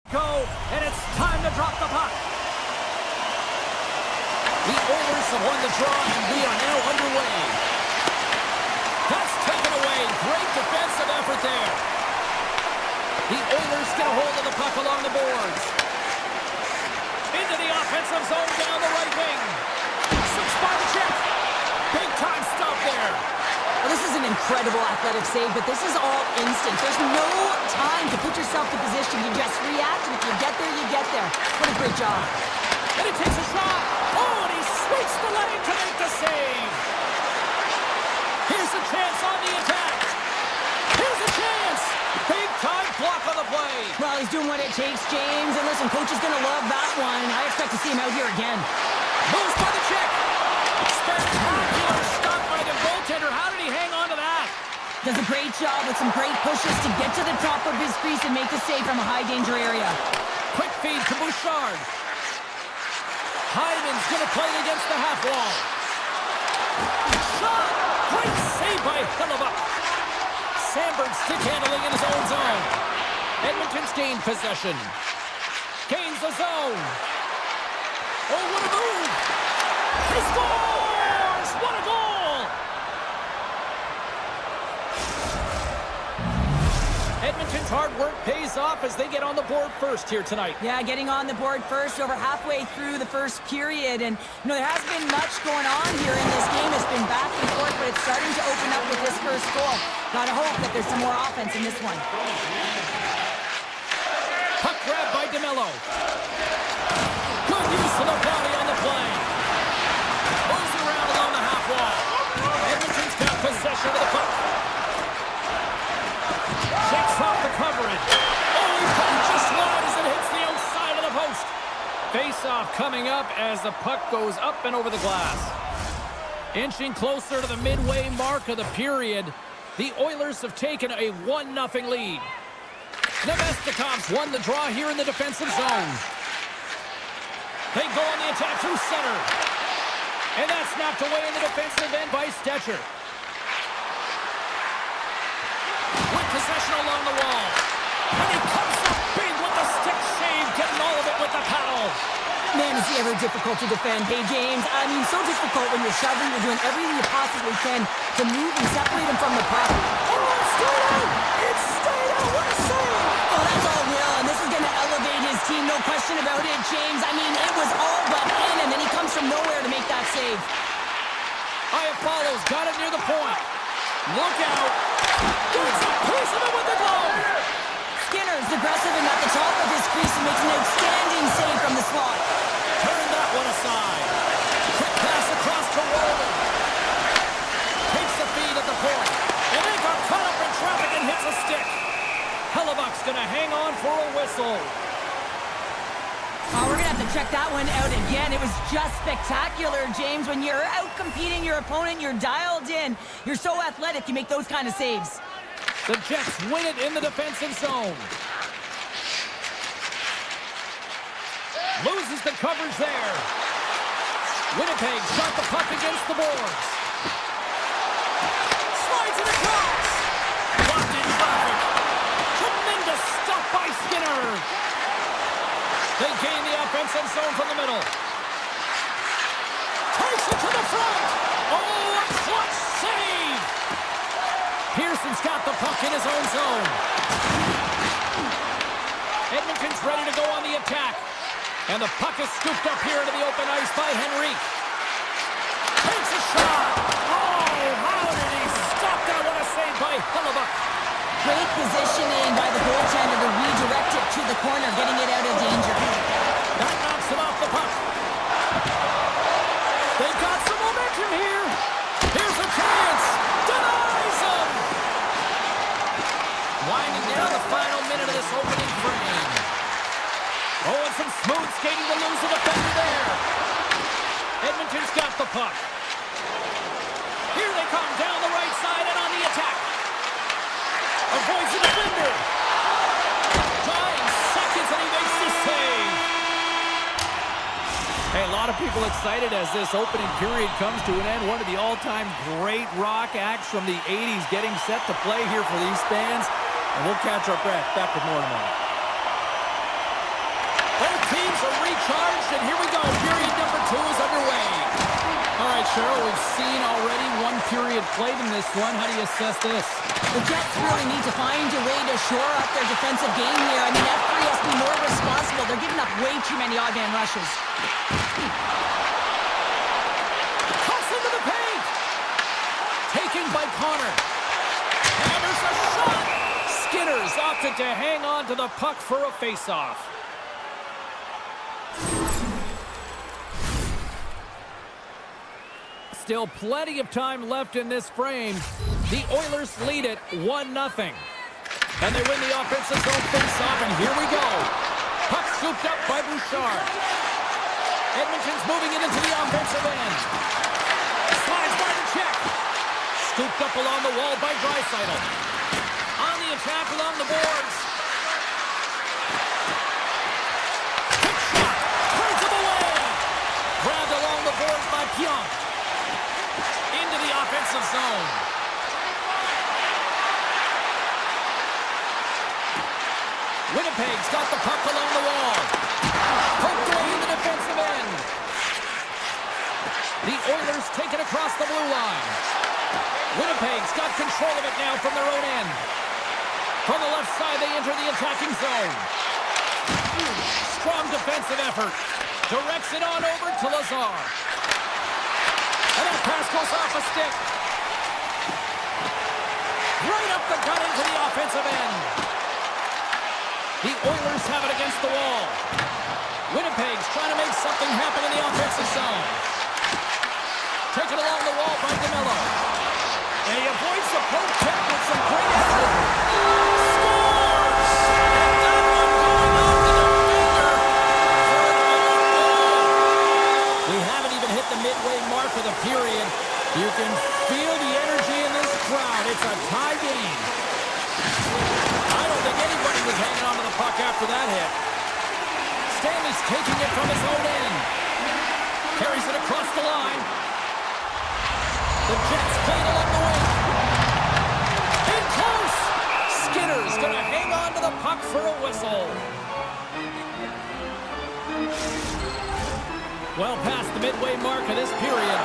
Go, and it's time to drop the puck. The Oilers have won the draw, and we are now underway. That's taken away. Great defensive effort there. The Oilers get a hold of the puck along the boards. Into the offensive zone down the right wing. Six-spot check. Big time stop there. Well, this is an incredible athletic save, but this is all instant. There's no time to put yourself in position. You just react, and if you get there, you get there. What a great job. And he takes a shot. Oh, and he sweeps the lane to make the save. Here's a chance on the attack. Here's a chance. Big time block on the play. Well, he's doing what it takes, James. And listen, coach is going to love that one. I expect to see him out here again. Moves by the check. Spectacular stop by the goaltender. How did he hang on to that? Does a great job with some great pushes to get to the top of his crease and make the save from a high-danger area. Quick feed to Bouchard. Hyman's going to play it against the half wall. Shot! Great save by Hellebuyck. Sandberg stick handling in his own zone. Edmonton's gained possession. Gains the zone. Oh, what a move! He scores! What a goal! Edmonton's hard work pays off as they get on the board first here tonight. Yeah, getting on the board first over halfway through the first period. And, you know, there hasn't been much going on here in this game. It's been back and forth, but it's starting to open up with this first goal. Gotta hope that there's some more offense in this one. Puck grab by DeMello. Good use of the body on the play. Moves around along the half wall. Edmonton's got possession of the puck. Shakes off the coverage. Oh, he punches wide as it hits the outside of the post. Face-off coming up as the puck goes up and over the glass. Inching closer to the midway mark of the period, the Oilers have taken a 1-0 lead. Nemestikov's won the draw here in the defensive zone. They go on the attack through center. And that's knocked away in the defensive end by Stetcher. With possession along the wall. And he comes up big with the stick save, getting all of it with the paddle. Man, is he ever difficult to defend. Hey, James, I mean, so difficult when you're shoving. You're doing everything you possibly can to move and separate him from the puck. Oh, it's stayed out! It's stayed out! What a save! Oh, that's all will, and this is going to elevate his team, no question about it, James. I mean, it was all but in, and then he comes from nowhere to make that save. Iafallo's got it near the point. Look out! Gets a piece of it with the glove! Skinner's aggressive and at the top of his crease and makes an outstanding save from the slot. Turn that one aside. Quick pass across to Roller. Takes the feed at the point. And they got caught up in traffic and hits a stick. Hellebuyck's going to hang on for a whistle. Oh, we're going to have to check that one out again. It was just spectacular, James. When you're out competing your opponent, you're dialed in. You're so athletic, you make those kind of saves. The Jets win it in the defensive zone. Loses the coverage there. Winnipeg shot the puck against the boards. Slides it across. Blocked in traffic. Tremendous stop by Skinner. They gain the offensive zone from the middle. Takes it to the front. Oh, a clutch save. Pearson's got the puck in his own zone. Edmonton's ready to go on the attack. And the puck is scooped up here into the open ice by Henrique. Takes a shot. Oh, how did he stop that? What a save by Hellebuyck. Great positioning by the goaltender to redirect it to the corner, getting it out of danger. That knocks him off the puck. They've got some momentum here. Here's a chance. Denies him. Winding down the final minute of this opening frame. Oh, and some smooth skating to lose the defender there. Edmonton's got the puck. Here they come down the right side and on the attack. Avoids the defender. Dying seconds and he makes the save. Hey, a lot of people excited as this opening period comes to an end. One of the all-time great rock acts from the 80s getting set to play here for these fans. And we'll catch our breath. Back with more tomorrow. charged, and here we go. Period number 2 is underway. All right, Cheryl, we've seen already one period played in this one. How do you assess this? The Jets really need to find a way to shore up their defensive game here. I mean, F3 has to be more responsible. They're giving up way too many odd man rushes. Cuts into the paint. Taken by Connor. And there's a shot. Skinner's opted to hang on to the puck for a face-off. Still plenty of time left in this frame. The Oilers lead it 1-0. And they win the offensive zone face-off, and here we go. Puck scooped up by Bouchard. Edmonton's moving it into the offensive end. Slides by the check. Scooped up along the wall by Draisaitl. On the attack along the boards. Quick shot. Turns him away. Grabbed along the boards by Pionk. Into the offensive zone. Winnipeg's got the puck along the wall. Poked away in the defensive end. The Oilers take it across the blue line. Winnipeg's got control of it now from their own end. From the left side, they enter the attacking zone. Strong defensive effort. Directs it on over to Lazar. And that pass goes off a stick. Right up the gut into the offensive end. The Oilers have it against the wall. Winnipeg's trying to make something happen in the offensive zone. Taken along the wall by DeMello. And he avoids the poke check with some great effort. Scores! And that one going off the defender. We haven't even hit the midway mark of the period. You can feel the energy in this crowd. It's a tie game. I don't think anybody was hanging on to the puck after that hit. Stanley's taking it from his own end. Carries it across the line. The Jets played along the wing. In close. Skinner's going to hang on to the puck for a whistle. Well past the midway mark of this period.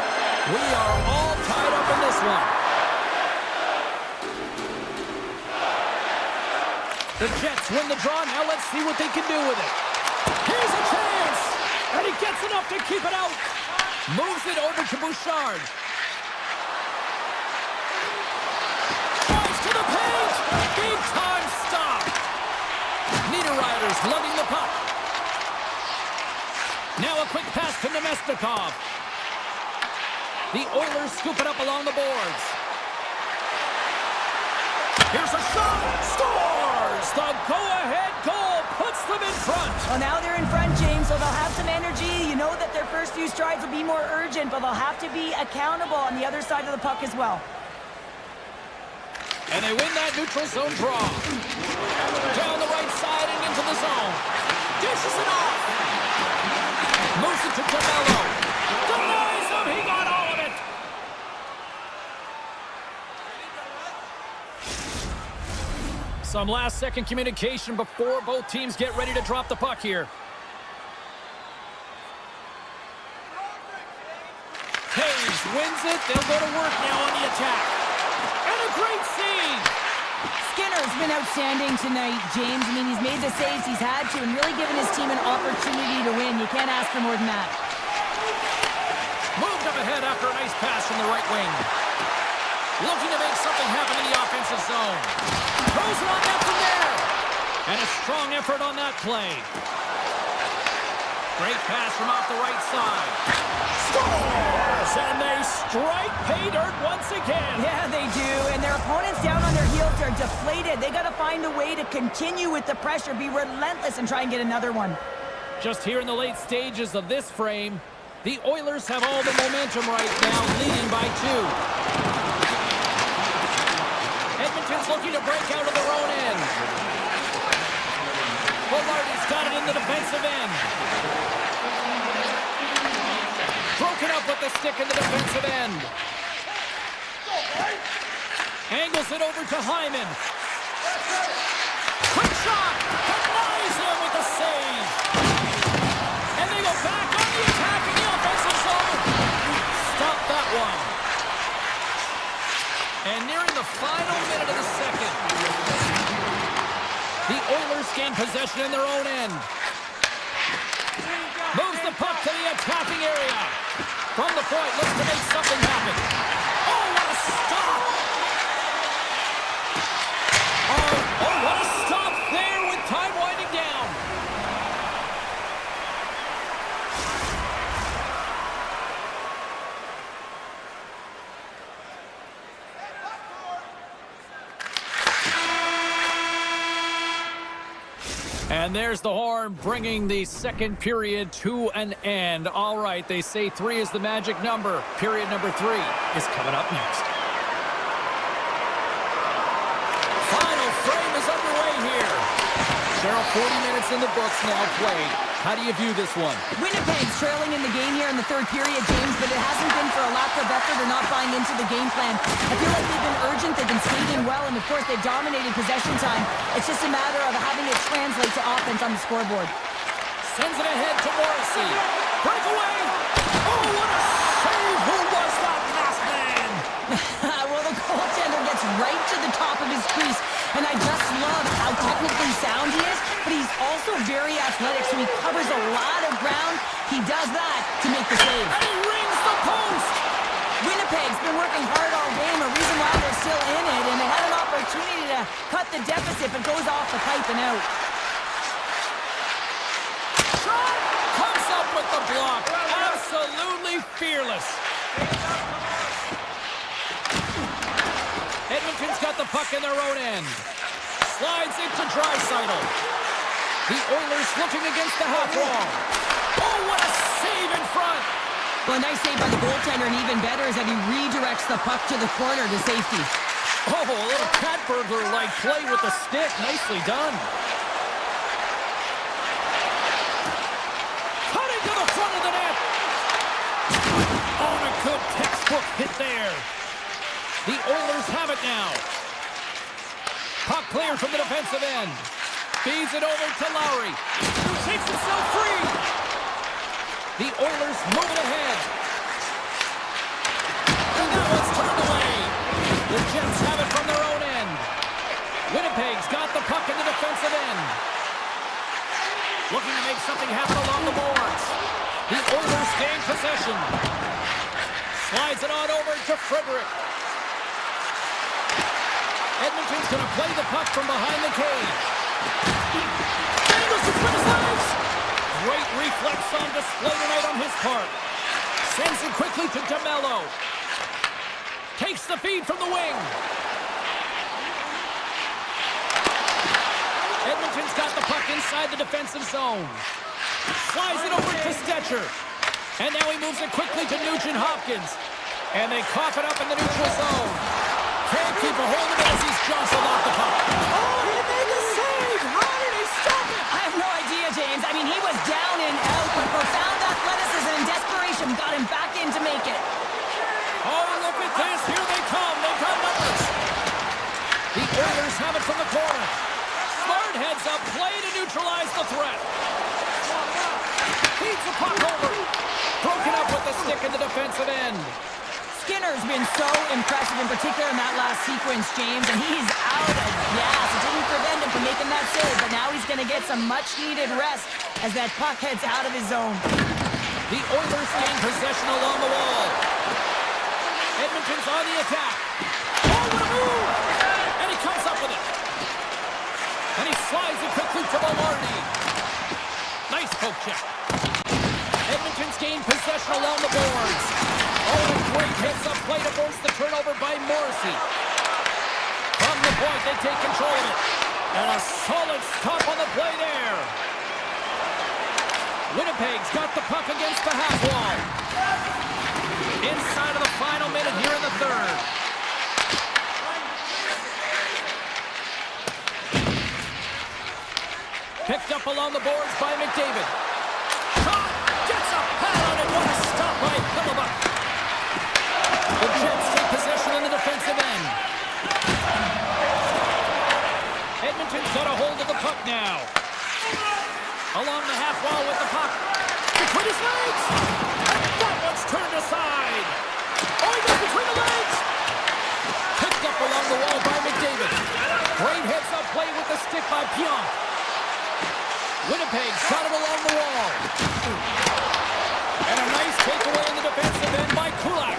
We are all tied up in this one. The Jets win the draw. Now let's see what they can do with it. Here's a chance. And he gets enough to keep it out. Moves it over to Bouchard. Tries to the paint. Big time stop. Niederreiter's lugging the puck. Now a quick pass to Nemesnikov. The Oilers scoop it up along the boards. Here's a shot. Scores! The go-ahead goal puts them in front. Well, now they're in front, James, so they'll have some energy. You know that their first few strides will be more urgent, but they'll have to be accountable on the other side of the puck as well. And they win that neutral zone draw. Down the right side and into the zone. Dishes it off. Moves it to DeMello. Denies him. He got all of it. Some last-second communication before both teams get ready to drop the puck here. Hayes wins it. They'll go to work now on the attack. And a great save. Skinner's been outstanding tonight, James. I mean, he's made the saves he's had to and really given his team an opportunity to win. You can't ask for more than that. Moved up ahead after a nice pass from the right wing. Looking to make something happen in the offensive zone. Throws it on net from there. And a strong effort on that play. Great pass from off the right side. Scores! And they strike pay dirt once again. Yeah, they do. And their opponents down on their heels are deflated. They got to find a way to continue with the pressure, be relentless, and try and get another one. Just here in the late stages of this frame, the Oilers have all the momentum right now, leading by 2. Edmonton's looking to break out of their own end. Bullardi's got it in the defensive end. Broken up with the stick in the defensive end. Angles it over to Hyman. Quick shot! Denies him with the save! And they final minute of the second. The Oilers gain possession in their own end. Moves the puck to the attacking area. From the point, looks to make something happen. Oh, what a stop! Oh, what a stop there with time winding down. And there's the horn, bringing the second period to an end. All right, they say 3 is the magic number. Period number 3 is coming up next. Final frame is underway here. Cheryl, 40 minutes in the books now played. How do you view this one? Winnipeg's trailing in the game here in the third period, James, but it hasn't been for a lack of effort or not buying into the game plan. I feel like they've been urgent, they've been skating well, and of course they've dominated possession time. It's just a matter of having it translate to offense on the scoreboard. Sends it ahead to Morrissey. Breakaway! Oh, what a save! Who was that last man? Well, the goaltender gets right to the top of his crease, and I just love how technically sound he is, but he's also very athletic, so he covers a lot of ground. He does that to make the save. And he rings the post! Winnipeg's been working hard all game, a reason why they're still in it, and they had an opportunity to cut the deficit, but goes off the pipe and out. Shot! Comes up with the block. Absolutely fearless. Edmonton's got the puck in their own end. Slides into Draisaitl. The Oilers looking against the half wall. Oh, what a save in front! Well, a nice save by the goaltender, and even better is that he redirects the puck to the corner to safety. Oh, a little cat burglar-like play with the stick. Nicely done. Cutting to the front of the net. Oh, a good textbook hit there. The Oilers have it now. Puck clear from the defensive end. Feeds it over to Lowry. Who takes himself free. The Oilers move it ahead. And that one's turned away. The Jets have it from their own end. Winnipeg's got the puck in the defensive end. Looking to make something happen along the boards. The Oilers gain possession. Slides it on over to Frederick. Edmonton's going to play the puck from behind the cage. Dangles between his legs. Great reflex on display tonight on his part. Sends it quickly to DeMello. Takes the feed from the wing. Edmonton's got the puck inside the defensive zone. Slides it over to Stetcher. And now he moves it quickly to Nugent Hopkins. And they cough it up in the neutral zone. Can't keep a hold of it as he's jostled off the puck. Oh, he made the save! How did he stop it? I have no idea, James. I mean, he was down and out, but profound athleticism and desperation got him back in to make it. Oh, look at this. Here they come. They've got numbers. The Oilers have it from the corner. Smart heads up. Play to neutralize the threat. Feeds the puck over. Broken up with the stick in the defensive end. Skinner's been so impressive, in particular in that last sequence, James, and he's out of gas. It didn't prevent him from making that save, but now he's going to get some much-needed rest as that puck heads out of his zone. The Oilers gain possession along the wall. Edmonton's on the attack. Oh, what a move! And he comes up with it. And he slides it quickly to Velarde. Nice poke check. Edmonton's gained possession along the boards. Oh, great hits-up play to force the turnover by Morrissey. From the point, they take control of it. And a solid stop on the play there. Winnipeg's got the puck against the half wall. Inside of the final minute here in the third. Picked up along the boards by McDavid. Shot! Gets a pad on it. What a stop by Hillebuck. The Jets take possession in the defensive end. Edmonton's got a hold of the puck now. Along the half wall with the puck. Between his legs! That one's turned aside. Oh, he goes between the legs! Picked up along the wall the stick by Pionk. Winnipeg shot it along the wall. And a nice takeaway in the defensive end by Kulak.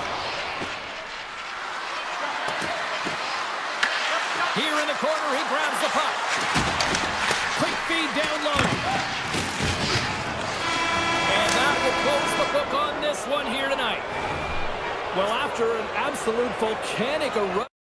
Here in the corner, he grabs the puck. Quick feed down low. And that will close the book on this one here tonight. Well, after an absolute volcanic eruption.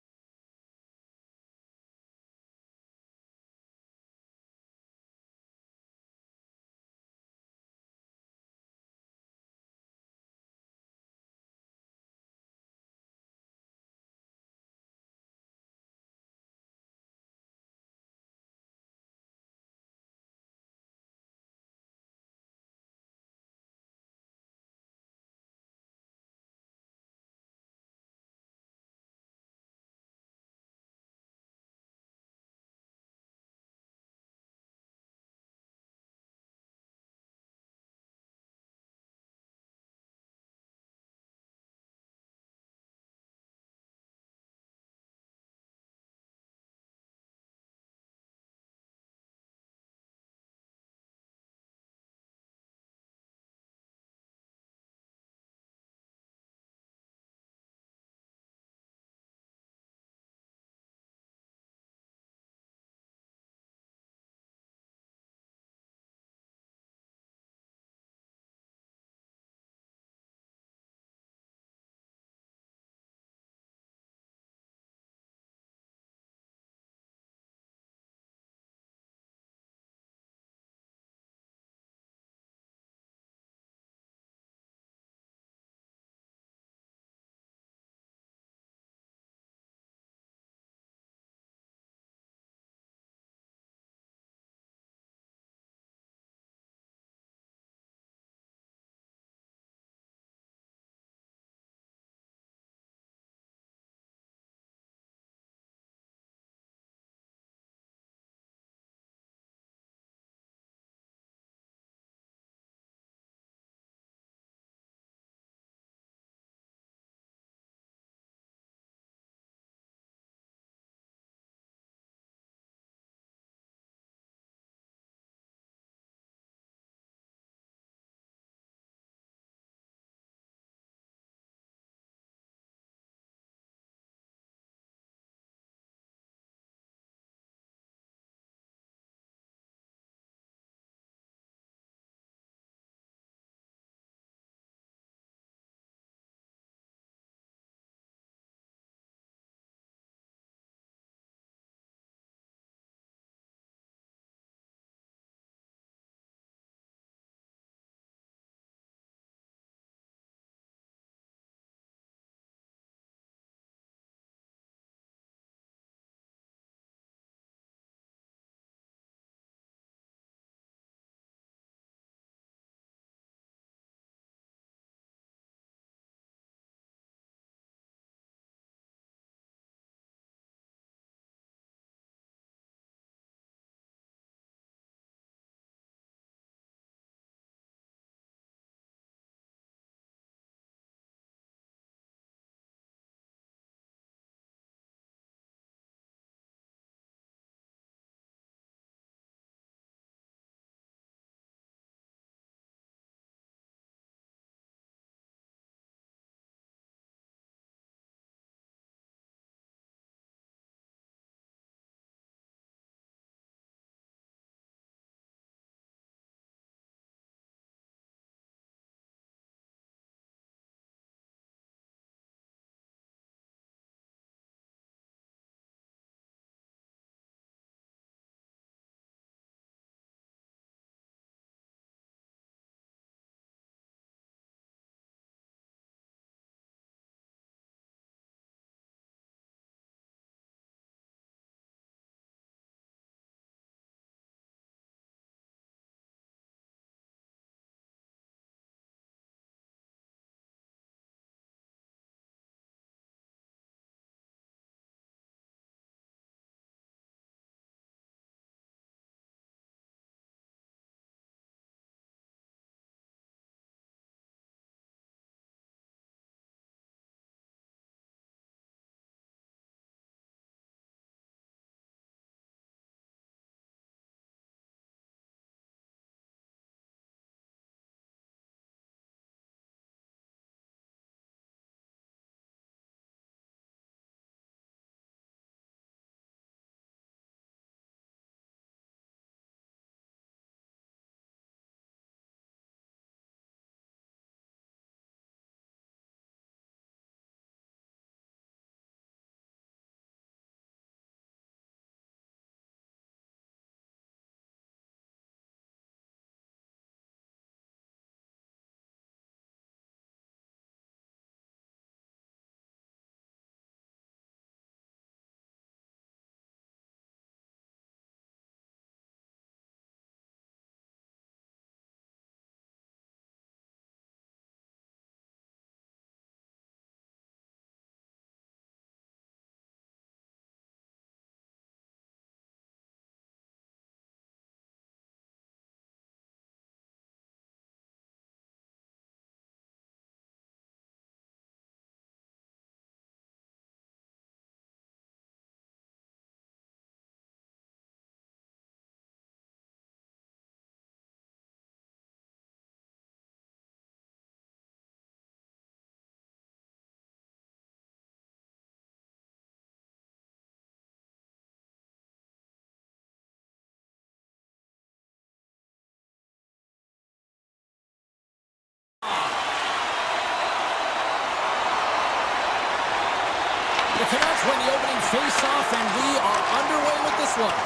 The Canucks win the opening face-off, and we are underway with this one.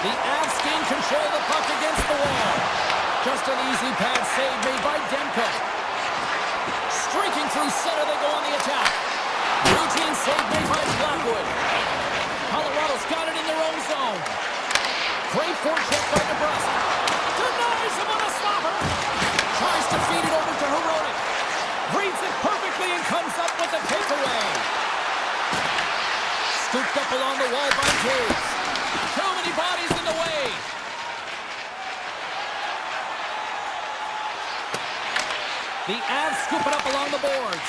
The Avs gain control of the puck against the wall. Just an easy pad save made by Demko. Streaking through center, they go on the attack. Routine save made by Blackwood. Colorado's got it in their own zone. Great forecheck by Nebraska. Denies him on a stopper. Tries to feed it over to Heronic. Reads it perfectly and comes up with a takeaway. Scooped up along the wall by Taves. Too many bodies in the way. The Avs scoop it up along the boards.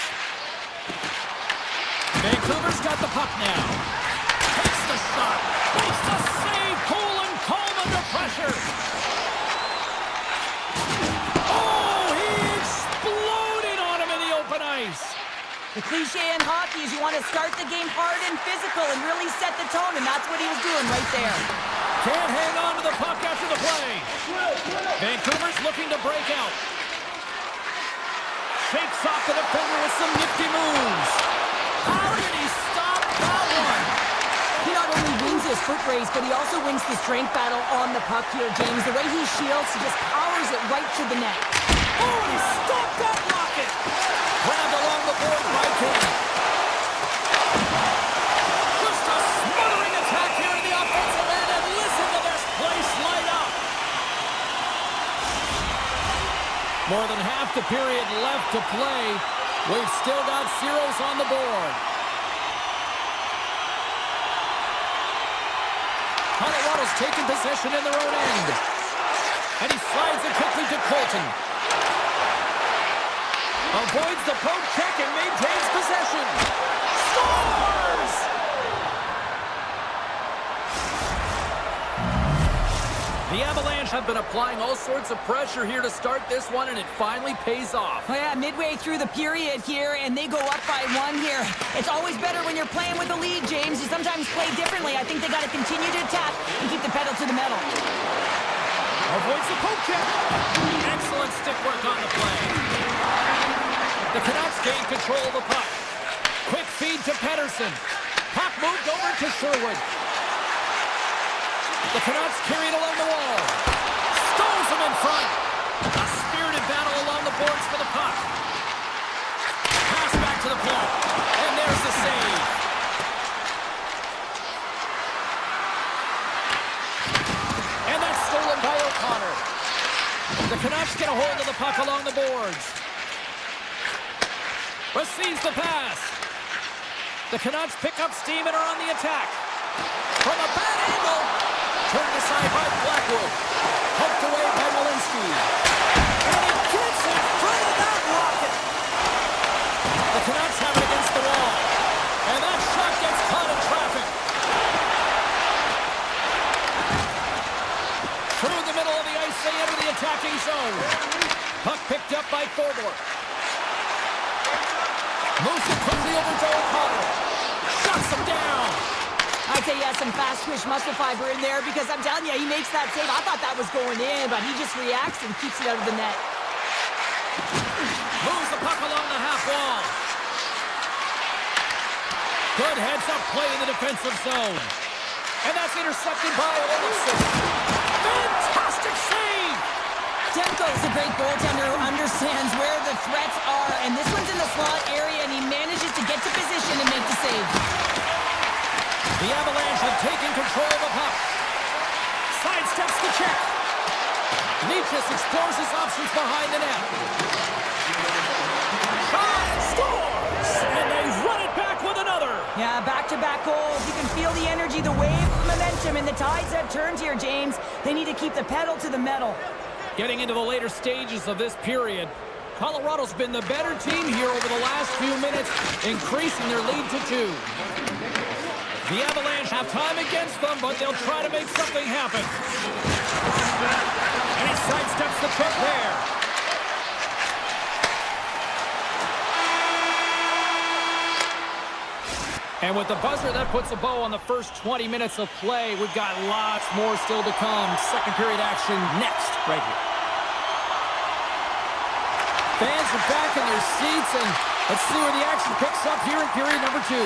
Vancouver's got the puck now. Takes the shot. Makes the save. Cool and calm under pressure. Oh, he exploded on him in the open ice. The cliche in hockey is you want to start the game hard and physical and really set the tone, and that's what he was doing right there. Can't hang on to the puck after the play. Vancouver's looking to break out. Shakes off the defender with some nifty moves. How did he stop that one? He not only wins his foot race, but he also wins the strength battle on the puck here, James. The way he shields, he just powers it right to the net. Oh, he stopped that rocket! Grabbed along the board by King. Just a smothering attack here in the offensive end, and listen to this place light up. More than half the period left to play. We've still got zeros on the board. Colorado's taking possession in their own end. And he slides it quickly to Colton. Avoids the poke check and maintains possession. Scores! The Avalanche have been applying all sorts of pressure here to start this one, and it finally pays off. Oh yeah, midway through the period here, and they go up by one here. It's always better when you're playing with a lead, James. You sometimes play differently. I think they got to continue to attack and keep the pedal to the metal. Avoids the poke check. Excellent stick work on the play. The Canucks gain control of the puck. Quick feed to Pettersson. Puck moved over to Sherwood. The Canucks carry it along the wall. Stones him in front. A spirited battle along the boards for the puck. Pass back to the point. And there's the save. And that's stolen by O'Connor. The Canucks get a hold of the puck along the boards. Receives the pass. The Canucks pick up steam and are on the attack. From a bad angle. Turned aside by Blackwood. Poked away by Walensky. And he gets in front of that rocket. The Canucks have it against the wall. And that shot gets caught in traffic. Through the middle of the ice, they enter the attacking zone. Puck picked up by Thorborg. Moves it quickly over to O'Connor. Shuts him down. I'd say he has some fast twitch muscle fiber in there because I'm telling you, he makes that save. I thought that was going in, but he just reacts and keeps it out of the net. Moves the puck along the half wall. Good heads-up play in the defensive zone. And that's intercepted by Olofsson. Fantastic save! Demko is a great goaltender who understands where the threats are, and this one's in the slot area, and he manages to get to position and make the save. The Avalanche have taken control of the puck. Sidesteps the check. Nietzsche explores his options behind the net. Shot scores! And they run it back with another. Yeah, back-to-back goals. You can feel the energy, the wave of momentum, and the tides have turned here, James. They need to keep the pedal to the metal. Getting into the later stages of this period, Colorado's been the better team here over the last few minutes, increasing their lead to 2. The Avalanche have time against them, but they'll try to make something happen. And he sidesteps the trick there. And with the buzzer, that puts a bow on the first 20 minutes of play. We've got lots more still to come. Second period action next, right here. Fans are back in their seats, and let's see where the action picks up here in period number 2.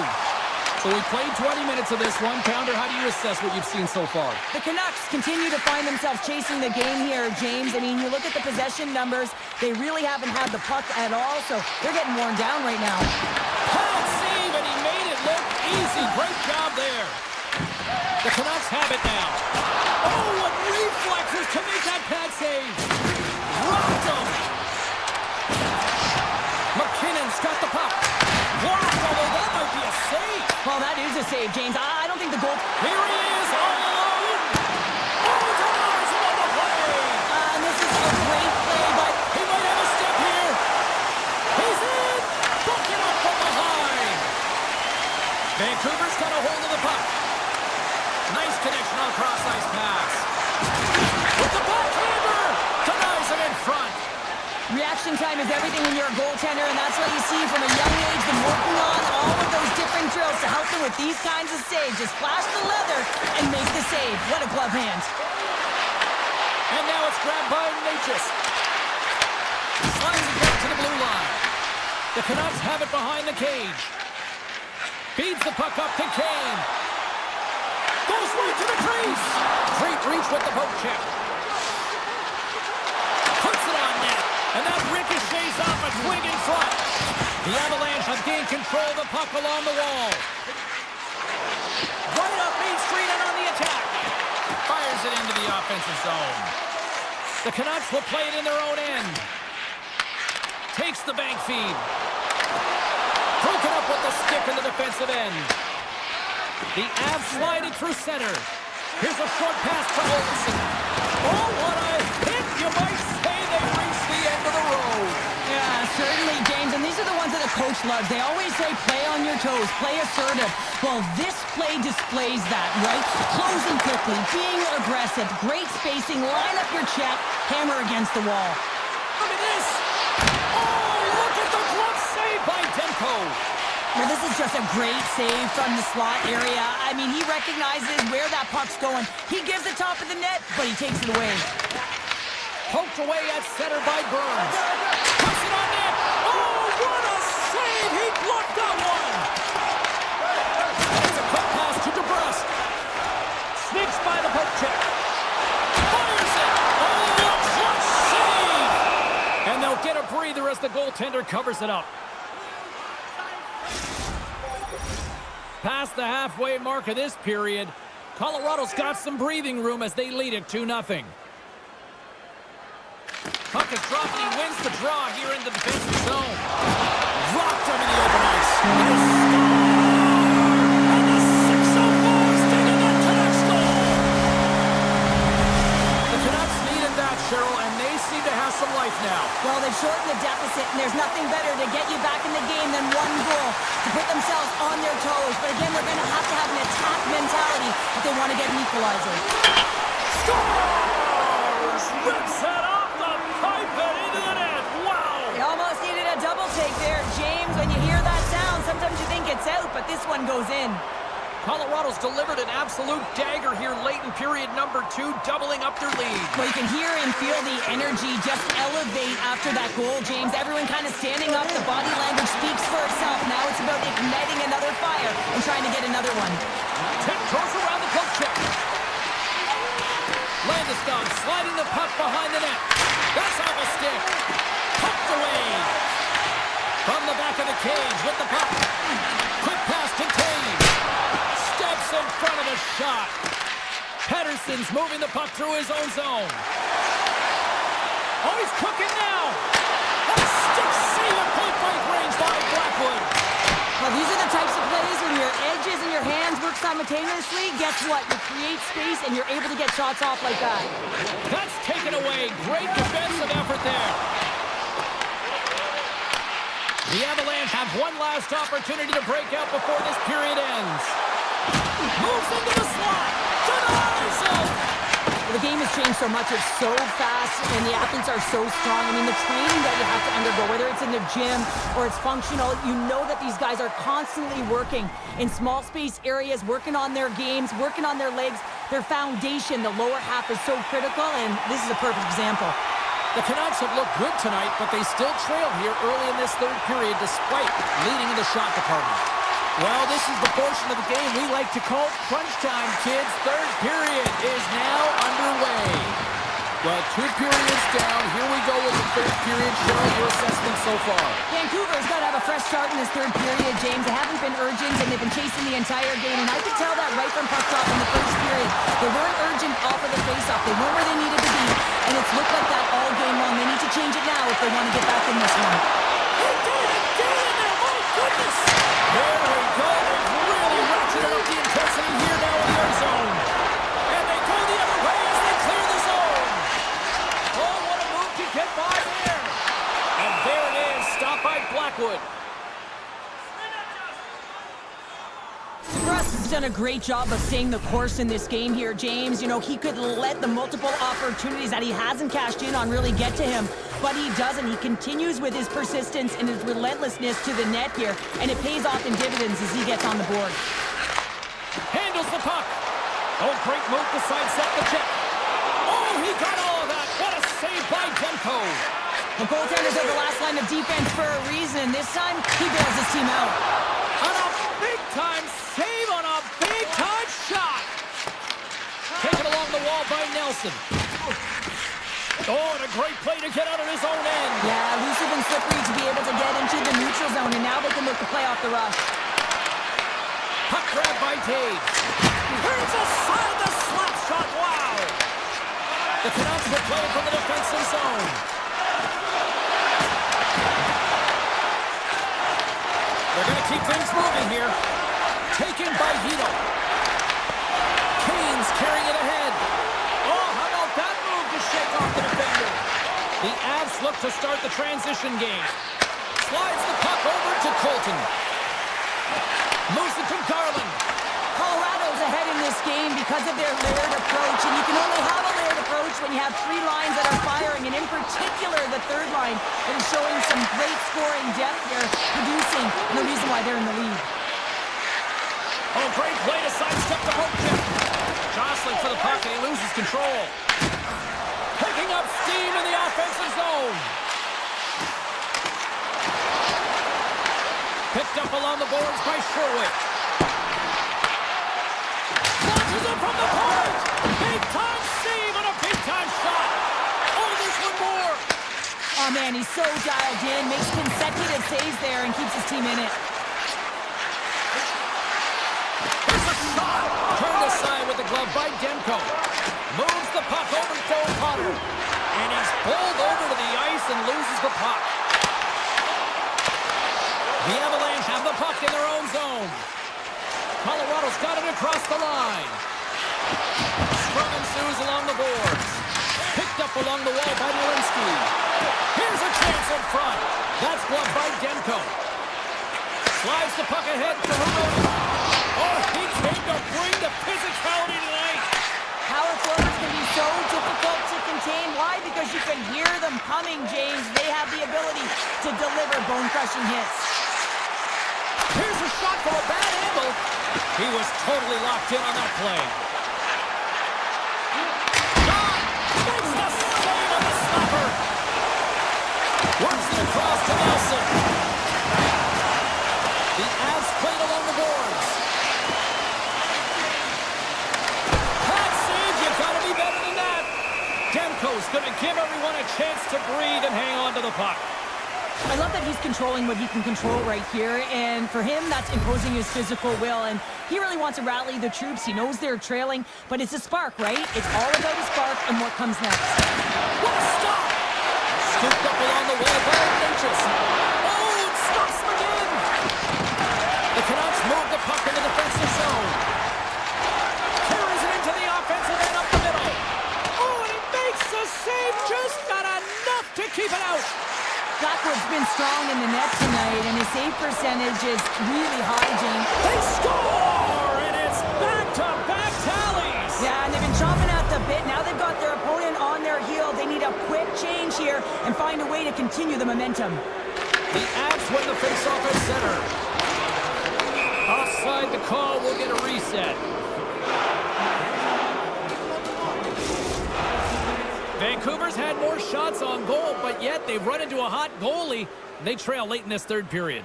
So we played 20 minutes of this one. Pounder, how do you assess what you've seen so far? The Canucks continue to find themselves chasing the game here, James. I mean, you look at the possession numbers, they really haven't had the puck at all, so they're getting worn down right now. Pad save, and he made it look easy. Great job there. The Canucks have it now. Oh, what reflexes to make that pad save. Rocked him. McKinnon's got the puck. Blocked, although that might be a save. Well, that is a save, James. I don't think the goal... Here he is, all alone. Oh, denies him on the play. This is a great play, but... He might have a step here. He's in. Broken up from behind. Vancouver's got a hold of the puck. Nice connection on cross-ice pass. With the backhander. Denies him in front. Reaction time is everything when you're a goaltender, and that's what you see from a young age, been working on all of those different drills to help them with these kinds of saves. Just flash the leather and make the save. What a glove hand. And now it's grabbed by Natchez. Slides it back to the blue line. The Canucks have it behind the cage. Feeds the puck up to Kane. Goes right to the crease. Great reach with the poke check. Puts it on net. And that ricochets off a swing in front. The Avalanche have gained control of the puck along the wall. Right up Main Street and on the attack. Fires it into the offensive zone. The Canucks will play it in their own end. Takes the bank feed. Broken up with the stick in the defensive end. The Avs slide it through center. Here's a short pass to Olsen. Oh, what a hit! You might say they reached the end of the road. Yeah, certainly, James. And these are the ones that the coach loves. They always say, play on your toes, play assertive. Well, this play displays that, right? Closing quickly, being aggressive, great spacing, line up your check, hammer against the wall. Look at this! Oh, look at the glove save by Demko. Now, this is just a great save from the slot area. I mean, he recognizes where that puck's going. He gives the top of the net, but he takes it away. Poked away at center by Burns. Puts it on net. Oh, what a save! He blocked that one. It's a quick pass to DeBrusque. Sneaks by the poke check. Fires it. Oh, a clutch save! And they'll get a breather as the goaltender covers it up. Past the halfway mark of this period, Colorado's got some breathing room as they lead it 2-0. Puck is dropped and he wins the draw here in the defensive zone. Rocked him in the open ice. And a score! And the 6-0 taking that Canucks goal! The Canucks needed that, Cheryl, and they seem to have some life now. Well, they've shortened the deficit, and there's nothing better to get you back in the game than one goal to put themselves on their toes. But again, they're going to have an attack mentality if they want to get an equalizer. Scores! Rips it off the pipe and into the net. Wow! They almost needed a double take there, James. When you hear that sound, sometimes you think it's out, but this one goes in. Colorado's delivered an absolute dagger here late in period number 2, doubling up their lead. Well, you can hear and feel the energy just elevate after that goal, James. Everyone kind of standing up. The body language speaks for itself. Now it's about igniting another fire and trying to get another one. Tiptoes around the poke check. Landeskog sliding the puck behind the net. That's off a stick. Pucked away. From the back of the cage with the puck. Quick pass to Taves. Steps in front of the shot. Pettersson's moving the puck through his own zone. Oh, he's cooking now. A stick save at point-blank range by Blackwood. Well, these are the types of plays when your edges and your hands work simultaneously. Guess what? You create space and you're able to get shots off like that. That's taken away. Great defensive effort there. The Avalanche have one last opportunity to break out before this period ends. Moves into the slot. Denies him. The game has changed so much. It's so fast, and the athletes are so strong. I mean, the training that you have to undergo, whether it's in the gym or it's functional, you know that these guys are constantly working in small space areas, working on their games, working on their legs. Their foundation, the lower half, is so critical, and this is a perfect example. The Canucks have looked good tonight, but they still trail here early in this third period despite leading in the shot department. Well, this is the portion of the game we like to call crunch time, kids. Third period is now underway. Well, 2 periods down. Here we go with the third period. Cheryl, your assessment so far. Vancouver's got to have a fresh start in this third period, James. They haven't been urgent, and they've been chasing the entire game. And I could tell that right from puck drop in the first period. They weren't urgent off of the faceoff. They weren't where they needed to be. And it's looked like that all game long. They need to change it now if they want to get back in this one. He did it! Get in there! Oh, goodness! There we go. They've really ratcheted up the intensity here now in their zone. And they go the other way as they clear the zone. Oh, what a move to get by there. And there it is. Stopped by Blackwood. Russ has done a great job of staying the course in this game here, James. You know, he could let the multiple opportunities that he hasn't cashed in on really get to him, but he doesn't. He continues with his persistence and his relentlessness to the net here, and it pays off in dividends as he gets on the board. Handles the puck. Oh, great move to sidestep the check. Oh, he got all of that. What a save by Demko. The goaltenders are the last line of defense for a reason. This time, he bails his team out. On a big-time save on a big-time shot. Taken along the wall by Nelson. Oh, and a great play to get out of his own end. Yeah, elusive and slippery to be able to get into the neutral zone, and now they can look to play off the rush. Puck grab by Taves. Here's a side the slap shot. Wow. The Canucks will play from the defensive zone. They're going to keep things moving here. Taken by Hito. Kane's carrying it ahead. Oh, how about that move to shake off the defender? The Avs look to start the transition game. Slides the puck over to Colton. Moves it to Garland. Colorado's ahead in this game because of their layered approach, and you can only have a layered approach when you have 3 lines that are firing, and in particular the third line that is showing some great scoring depth here, producing, and the reason why they're in the lead. Oh, great play to sidestep the poke check. Jostling for the puck, and he loses control. Picking up steam in the offensive zone. Picked up along the boards by Sherwick. Launches it from the point. Big-time save on a big-time shot. Oh, there's one more. Oh, man, he's so dialed in, makes consecutive saves there, and keeps his team in it. Here's a shot. Turned aside with the glove by Demko. Moves the puck over to Joe Potter. And he's pulled over to the ice and loses the puck. The Avalanche have the puck in their own zone. Colorado's got it across the line. Scrum ensues along the boards. Picked up along the wall by Walensky. Here's a chance in front. That's blocked by Demko. Slides the puck ahead to Hironi. Oh, he came to bring the physicality tonight. Power forwards can be so difficult to contain. Why? Because you can hear them coming, James. They have the ability to deliver bone-crushing hits. Here's a shot from a bad angle. He was totally locked in on that play. Shot! Makes the save on the stopper. Works it across to Nelson. The Avs played along the boards. Pat save, you gotta be better than that. Demko's gonna give everyone a chance to breathe and hang on to the puck. I love that he's controlling what he can control right here, and for him, that's imposing his physical will, and he really wants to rally the troops. He knows they're trailing, but it's a spark, right? It's all about a spark and what comes next. What a stop! Scooped up along the wall by Natchez. Oh, it stops him again! The Canucks move the puck in the defensive zone. Carries it into the offensive end up the middle. Oh, and he makes the save, just not enough to keep it out. Blackwood's been strong in the net tonight, and his save percentage is really high, James. They score, and it's back-to-back tallies. Yeah, and they've been chomping at the bit. Now they've got their opponent on their heel. They need a quick change here and find a way to continue the momentum. The Avs win the faceoff at center. Offside the call, will get a reset. Vancouver's had more shots on goal, but yet they've run into a hot goalie. They trail late in this third period.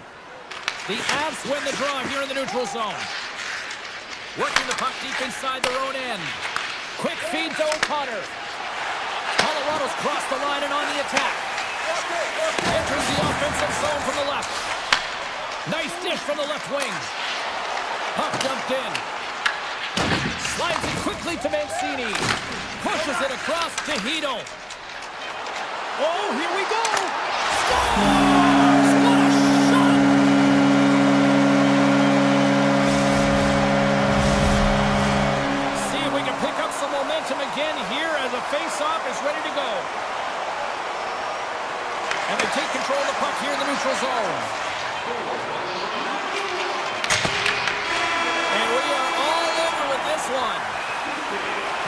The Avs win the draw here in the neutral zone. Working the puck deep inside their own end. Quick feed to O'Connor. Colorado's crossed the line and on the attack. Enters the offensive zone from the left. Nice dish from the left wing. Puck dumped in. Slides it quickly to Mancini. Pushes it across to Hito. Oh, here we go! Scores! What a shot! See if we can pick up some momentum again here as a face-off is ready to go. And they take control of the puck here in the neutral zone. And we are all over with this one.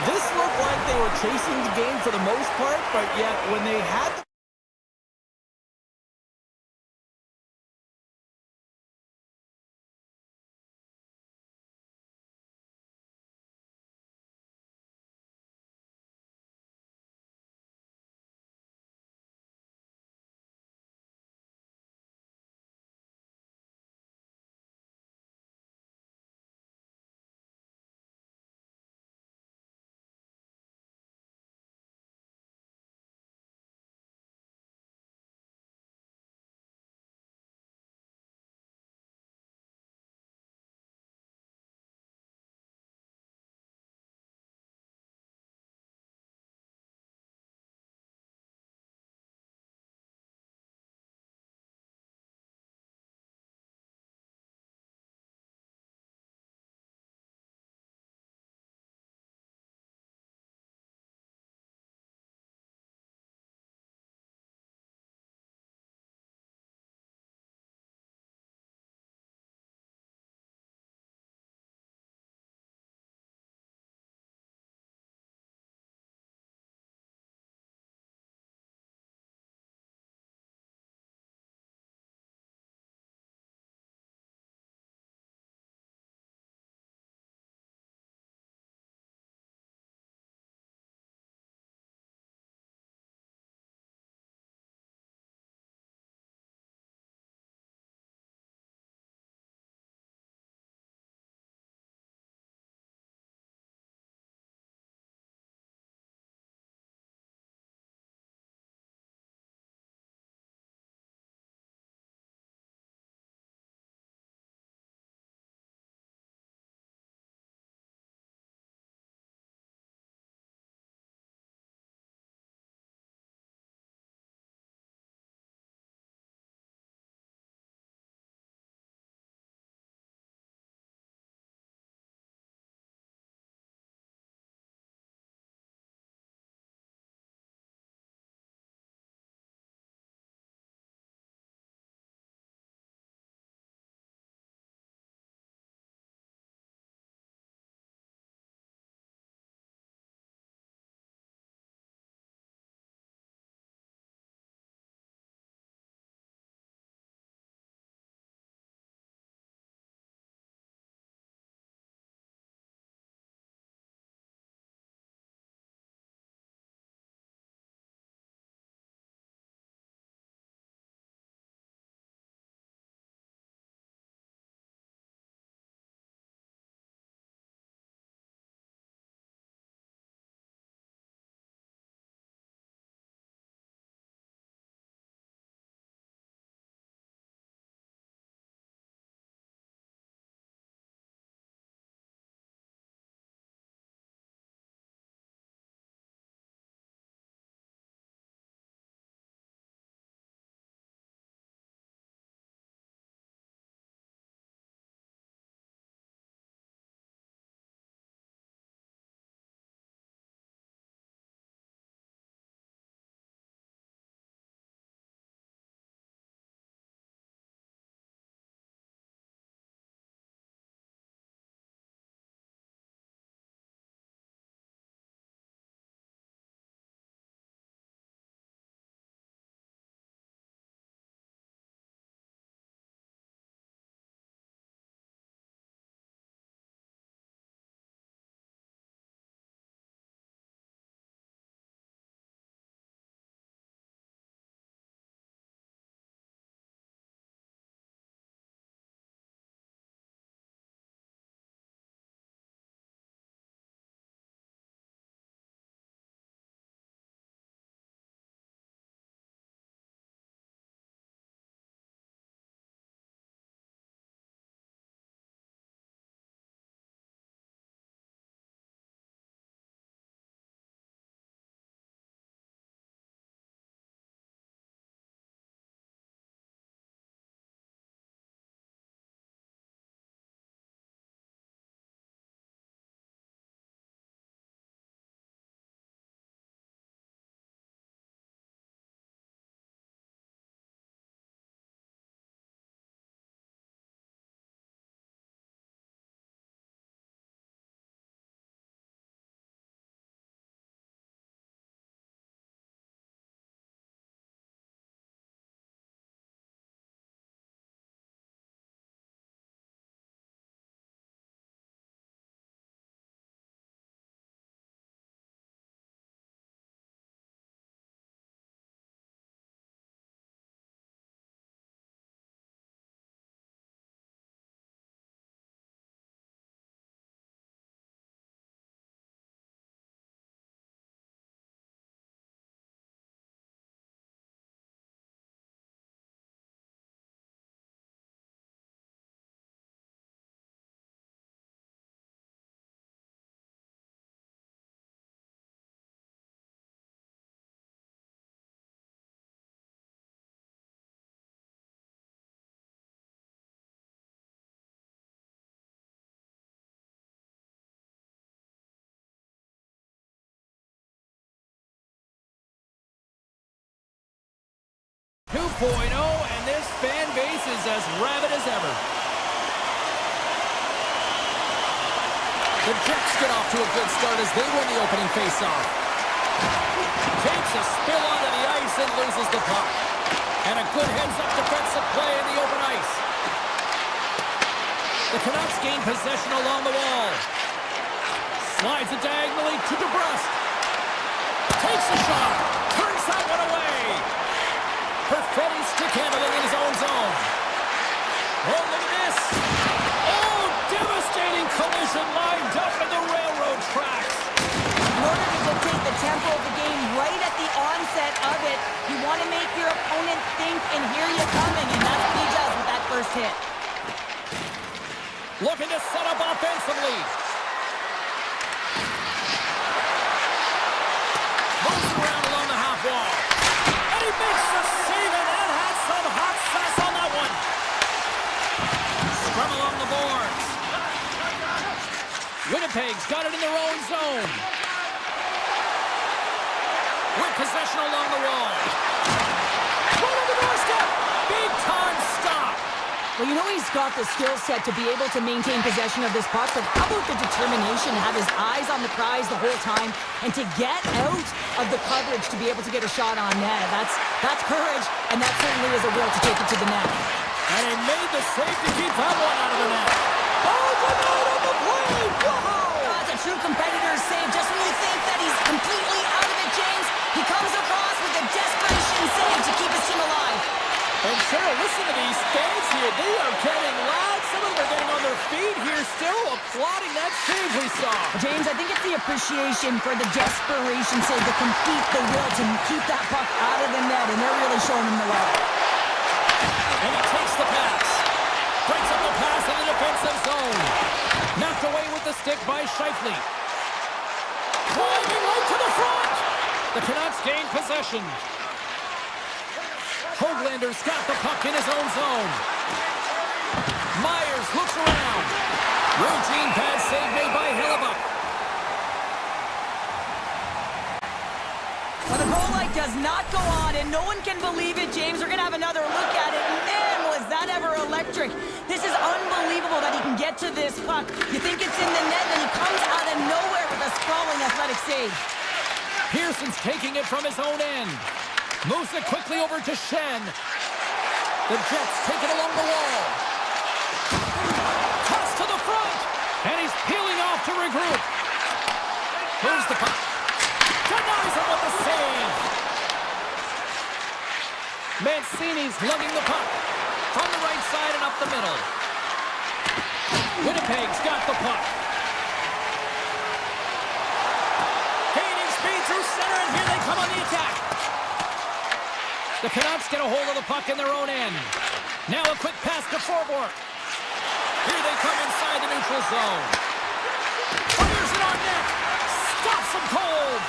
This looked like they were chasing the game for the most part, but yet when they had the 2.0, and this fan base is as rabid as ever. The Jets get off to a good start as they win the opening faceoff. Takes a spill onto the ice and loses the puck. And a good heads-up defensive play in the open ice. The Canucks gain possession along the wall. Slides it diagonally to DeBrusque. Takes a shot. Turns that one away. Perfetti stick handling in his own zone. Oh, look at this. Oh, devastating collision lined up in the railroad tracks. In order to dictate the tempo of the game right at the onset of it, you want to make your opponent think and hear you coming, and that's what he does with that first hit. Looking to set up offensively. Moves around along the half wall. And he makes the save, and that had some hot sauce on that one. Scrum along the boards. Winnipeg's got it in their own zone. With possession along the wall. Right on the doorstep. Big time stop. Well, you know he's got the skill set to be able to maintain possession of this puck, but how about the determination to have his eyes on the prize the whole time and to get out of the coverage to be able to get a shot on net? That's courage, and that certainly is a will to take it to the net. And he made the save to keep that one out of the net. Oh, denied on the play! Wow! That's a true competitor's save. Just when you think that he's completely out of it, James, he comes across with a desperation save to keep his team alive. And Cheryl, listen to these fans here. They are getting loud. Some of them are getting on their feet here, still applauding that save we saw. James, I think it's the appreciation for the desperation save, to complete the will to keep that puck out of the net, and they're really showing him the way. And he takes the pass. Breaks up the pass in the defensive zone. Knocked away with the stick by Scheifele. Driving right to the front. The Canucks gain possession. Hoaglander's got the puck in his own zone. Myers looks around. Routine pass save made by Hellebuck. Well, the goal light does not go on, and no one can believe it, James. We're going to have another look at it. Man, was that ever electric. This is unbelievable that he can get to this puck. You think it's in the net, and he comes out of nowhere with a sprawling athletic save. Pearson's taking it from his own end. Moves it quickly over to Shen. The Jets take it along the wall. Toss to the front. And he's peeling off to regroup. Moves the puck. Denies him with the save. Mancini's lugging the puck. From the right side and up the middle. Winnipeg's got the puck. Gaining speed through center, and here they come on the attack. The Canucks get a hold of the puck in their own end. Now a quick pass to Forbort. Here they come inside the neutral zone. Fires it on net. Stops him cold.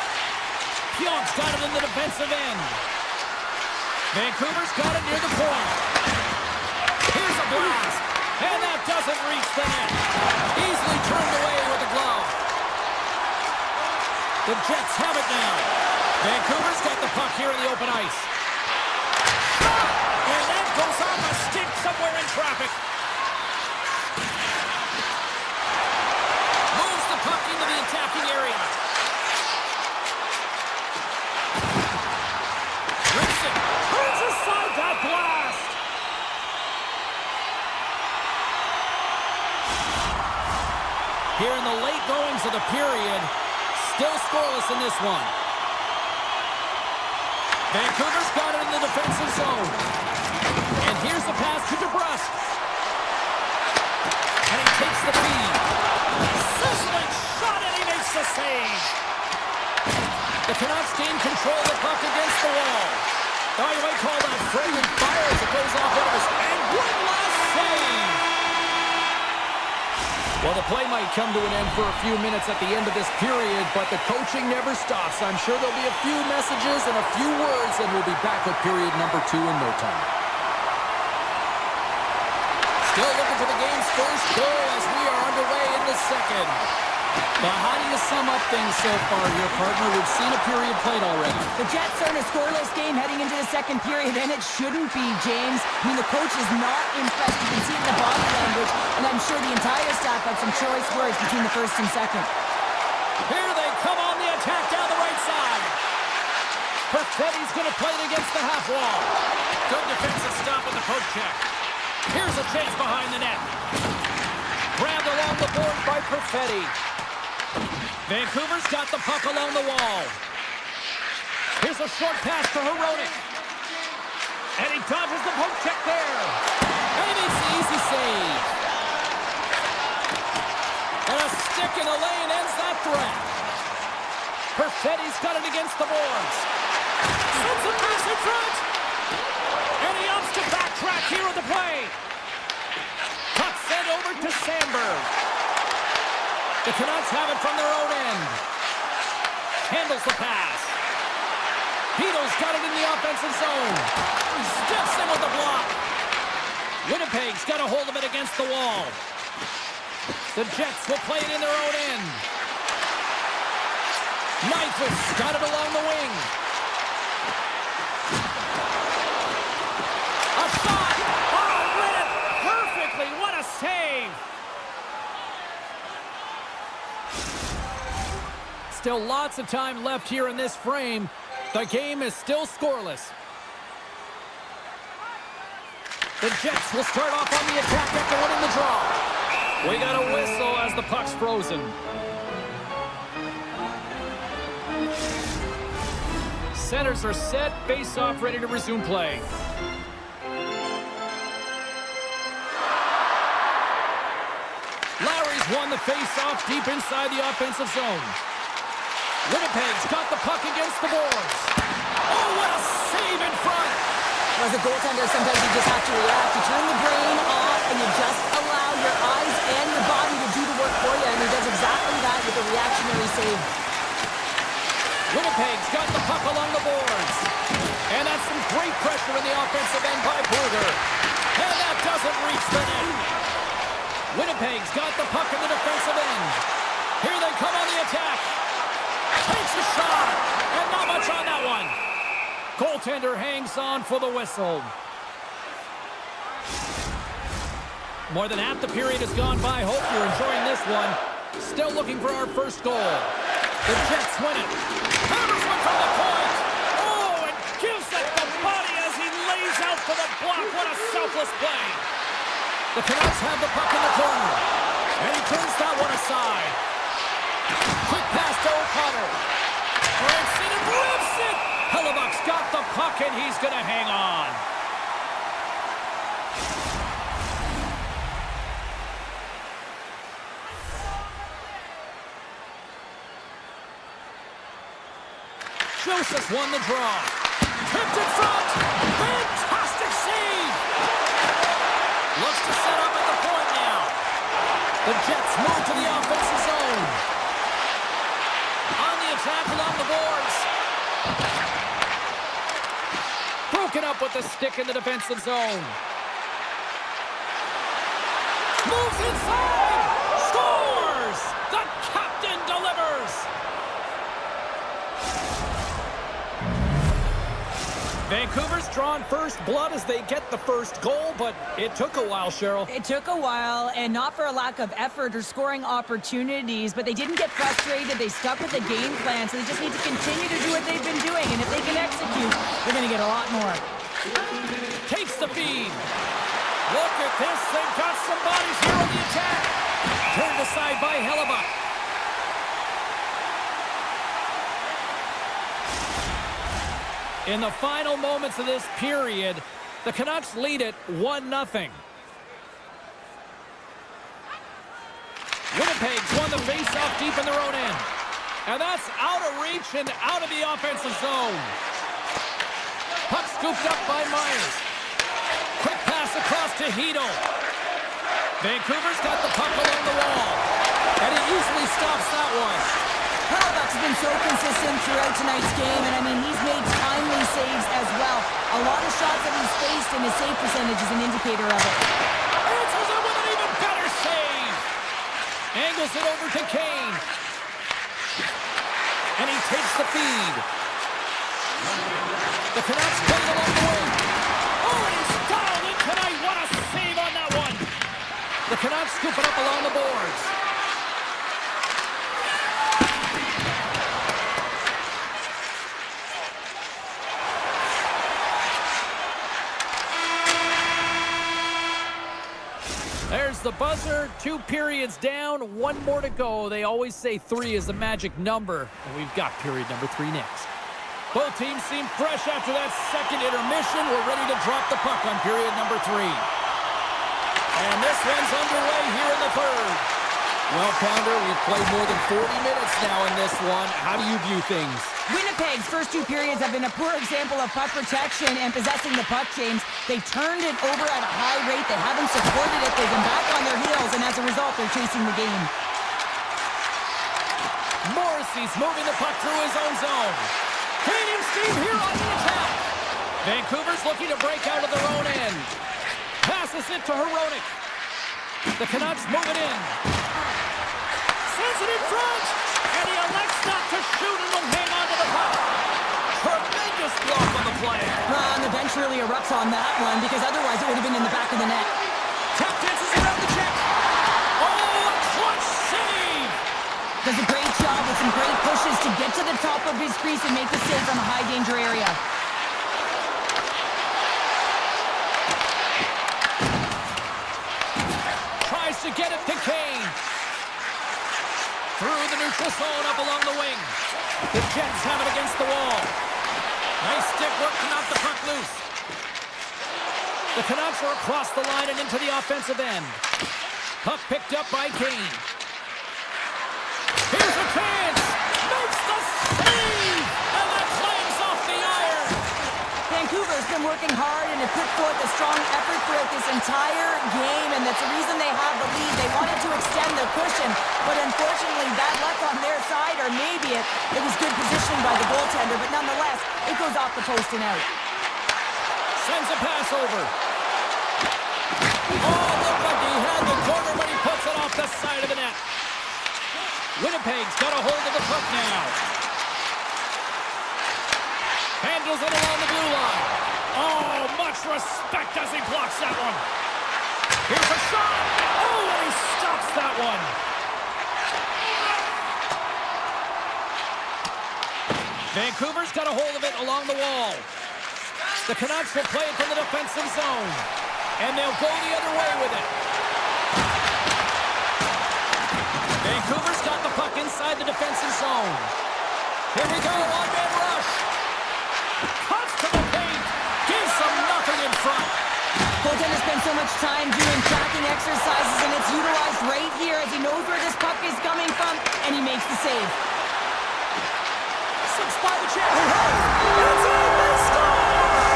Pionk's got it in the defensive end. Vancouver's got it near the point. Here's a blast. And that doesn't reach the net. Easily turned away with the glove. The Jets have it now. Vancouver's got the puck here in the open ice. And that goes off a stick somewhere in traffic. Moves the puck into the attacking area. Rips it. Turns aside that blast. Here in the late goings of the period, still scoreless in this one. Vancouver's got it in the defensive zone. And here's the pass to DeBrusque. And he takes the feed. Sizzling shot, and he makes the save. The Canucks gain control of the puck against the wall. Oh, you might call that friendly fire as it goes off one of his. And one last save. Well, the play might come to an end for a few minutes at the end of this period, but the coaching never stops. I'm sure there'll be a few messages and a few words, and we'll be back with period number 2 in no time. Still looking for the game's first goal as we are underway in the second. Now, how do you sum up things so far here, partner? We've seen a period played already. The Jets are in a scoreless game heading into the second period, and it shouldn't be, James. I mean, the coach is not impressed. You can see it in the body language, and I'm sure the entire staff had some choice words between the first and second. Here they come on the attack down the right side. Perfetti's going to play it against the half wall. Good defensive stop with the poke check. Here's a chance behind the net. Grabbed along the board by Perfetti. Vancouver's got the puck along the wall. Here's a short pass to Hronek. And he dodges the poke check there. And he makes the easy save. And a stick in the lane ends that threat. Perfetti's got it against the boards. Sends a pass in front. And he opts to backtrack here at the play. Puck sent over to Sandberg. The Canucks have it from their own end. Handles the pass. Hito's got it in the offensive zone. Steps in with the block. Winnipeg's got a hold of it against the wall. The Jets will play it in their own end. Nyquist's got it along the wing. A shot! Oh, read it perfectly! What a save! Still lots of time left here in this frame. The game is still scoreless. The Jets will start off on the attack after winning the draw. We got a whistle as the puck's frozen. Centers are set, face-off ready to resume play. Lowry's won the face-off deep inside the offensive zone. Winnipeg's got the puck against the boards. Oh, what a save in front! As a goaltender, sometimes you just have to react. You turn the brain off, and you just allow your eyes and your body to do the work for you, and he does exactly that with a reactionary save. Winnipeg's got the puck along the boards. And that's some great pressure in the offensive end by Burger. And that doesn't reach the net. Winnipeg's got the puck in the defensive end. Here they come on the attack. Takes a shot. And not much on that one. Goaltender hangs on for the whistle. More than half the period has gone by. Hope you're enjoying this one. Still looking for our first goal. The Jets win it. Hammers one from the point. Oh, and gives it the body as he lays out for the block. What a selfless play. The Canucks have the puck in the corner. And he turns that one aside. Quick pass to O'Connor. Branson and rips it. Hellebuck's got the puck and he's going to hang on. Joseph won the draw. Tipped in front. Fantastic save. Looks to set up at the point now. The Jets move to the offensive zone. On the attack along the boards. Broken up with the stick in the defensive zone. Moves inside. Scores. The captain delivers. Vancouver's drawn first blood as they get the first goal, but it took a while, Cheryl. It took a while, and not for a lack of effort or scoring opportunities, but they didn't get frustrated. They stuck with the game plan, so they just need to continue to do what they've been doing, and if they can execute, they're going to get a lot more. Takes the feed. Look at this. They've got some bodies here on the attack. Turned aside by Hellebuck. In the final moments of this period, the Canucks lead it 1-0. Winnipeg's won the face-off deep in their own end. And that's out of reach and out of the offensive zone. Puck scooped up by Myers. Quick pass across to Hito. Vancouver's got the puck along the wall. And he easily stops that one. Hellebuck's been so consistent throughout tonight's game, and I mean, he's made timely saves as well. A lot of shots that he's faced, and his save percentage is an indicator of it. Answers it with an even better save. Angles Fires it over to Kane. And he takes the feed. The Canucks play it along the wing. Oh, and he's fouled in tonight. What a save on that one. The Canucks scoop it up along the boards. There's the buzzer. 2 periods down, 1 more to go. They always say 3 is the magic number. And we've got period number 3 next. Both teams seem fresh after that second intermission. We're ready to drop the puck on period number 3. And this one's underway here in the third. Well, Pounder, we've played more than 40 minutes now in this one. How do you view things? Winnipeg's first 2 periods have been a poor example of puck protection and possessing the puck, James. They turned it over at a high rate. They haven't supported it. They've been back on their heels, and as a result, they're chasing the game. Morrissey's moving the puck through his own zone. Canadian steam here on the attack. Vancouver's looking to break out of their own end. Passes it to Hronek. The Canucks move it in. Sends it in front. And he elects not to shoot and will hang on to the puck. Tremendous block on the play. And the bench really erupts on that one because otherwise it would have been in the back of the net. Tap dances around the check. Oh, a clutch save. Does a great job with some great pushes to get to the top of his crease and make the save from a high danger area. Tries to get it to Kane. Through the neutral zone up along the wing. The Jets have it against the wall. Nice stick work to knock the puck loose. The Canucks are across the line and into the offensive end. Puck picked up by Kane. Here's a chance. Makes the save. And that flames off the iron. Vancouver's been working hard and have put forth a strong effort throughout this entire game, and that's the reason they have the lead. They wanted to extend the cushion, but unfortunately bad luck on their side, or maybe it was good positioning by the goaltender, but nonetheless, it goes off the post and out. Sends a pass over. Oh, looked like he had the corner, but he puts it off the side of the net. Winnipeg's got a hold of the puck now. Handles it along the blue line. Oh, much respect as he blocks that one. Here's a shot. Oh, and he stops that one. Vancouver's got a hold of it along the wall. The Canucks will play it from the defensive zone. And they'll go the other way with it. Vancouver's got the puck inside the defensive zone. Here we go, one-man rush. Cuts to the paint. Gives them nothing in front. Goaltender spends so much time doing tracking exercises, and it's utilized right here as he knows where this puck is coming from, and he makes the save. Six by the chest. That's it. They score.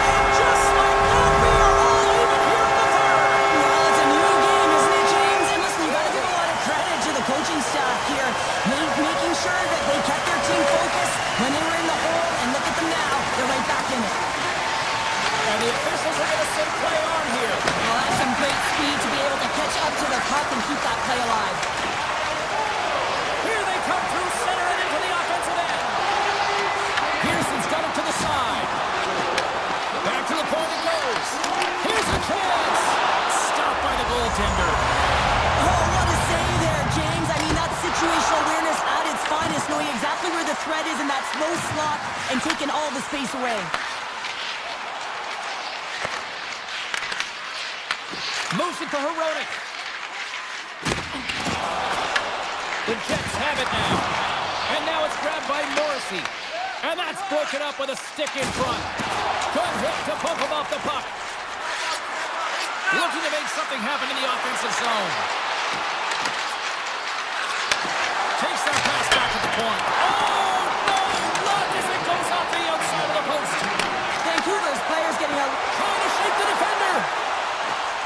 And just like that, we are all even here in the third. Well, it's a new game, isn't it, James? And listen, you got to give a lot of credit to the coaching staff here, making sure that they kept their team focused when they were in the hole, and look at them now. They're right back in it. And the officials are going to send play on here. Well, that's some great speed to be able to catch up to the puck and keep that play alive. Here they come through center and into the offensive end. Pearson's got it to the side. Back to the point it goes. Here's a chance. Stopped by the goaltender. Oh, what a save there, James. I mean, that's situational awareness at its finest, knowing exactly where the threat is in that slow slot and taking all the space away. Moves it to Hronek. The Jets have it now. And now it's grabbed by Morrissey. And that's broken up with a stick in front. Good hit to pump him off the puck. Looking to make something happen in the offensive zone. Takes that pass back to the point. Oh, no! Luck as it goes off the outside of the post. Vancouver's players getting out. Trying to shake the defender.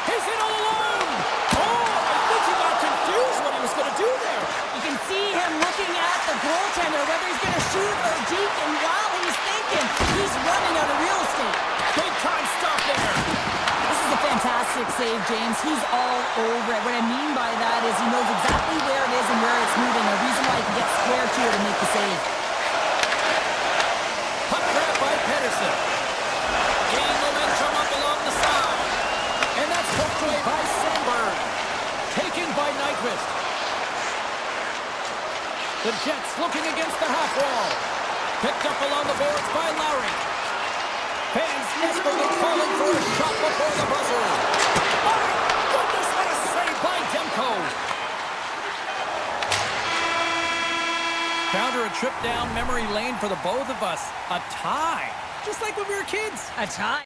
He's in all alone. Oh, I think he got confused what he was going to do there. You can see him looking at the goaltender, whether he's going to shoot or deke, and while he's thinking, he's running out of real estate. Big time stop there. This is a Fantastic save, James. He's all over it. What I mean by that is he knows exactly where it is and where it's moving. A reason why he can get square to it and make the save. Puck grab by Pedersen. Gain momentum up along the side. And that's hooked away by Sandberg. Taken by Nyquist. The Jets looking against the half wall. Picked up along the boards by Lowry. Fans desperately calling for a shot before the buzzer. Oh my goodness, what a save by Demko. Counter a trip down memory lane for the both of us. A tie, just like when we were kids. A tie.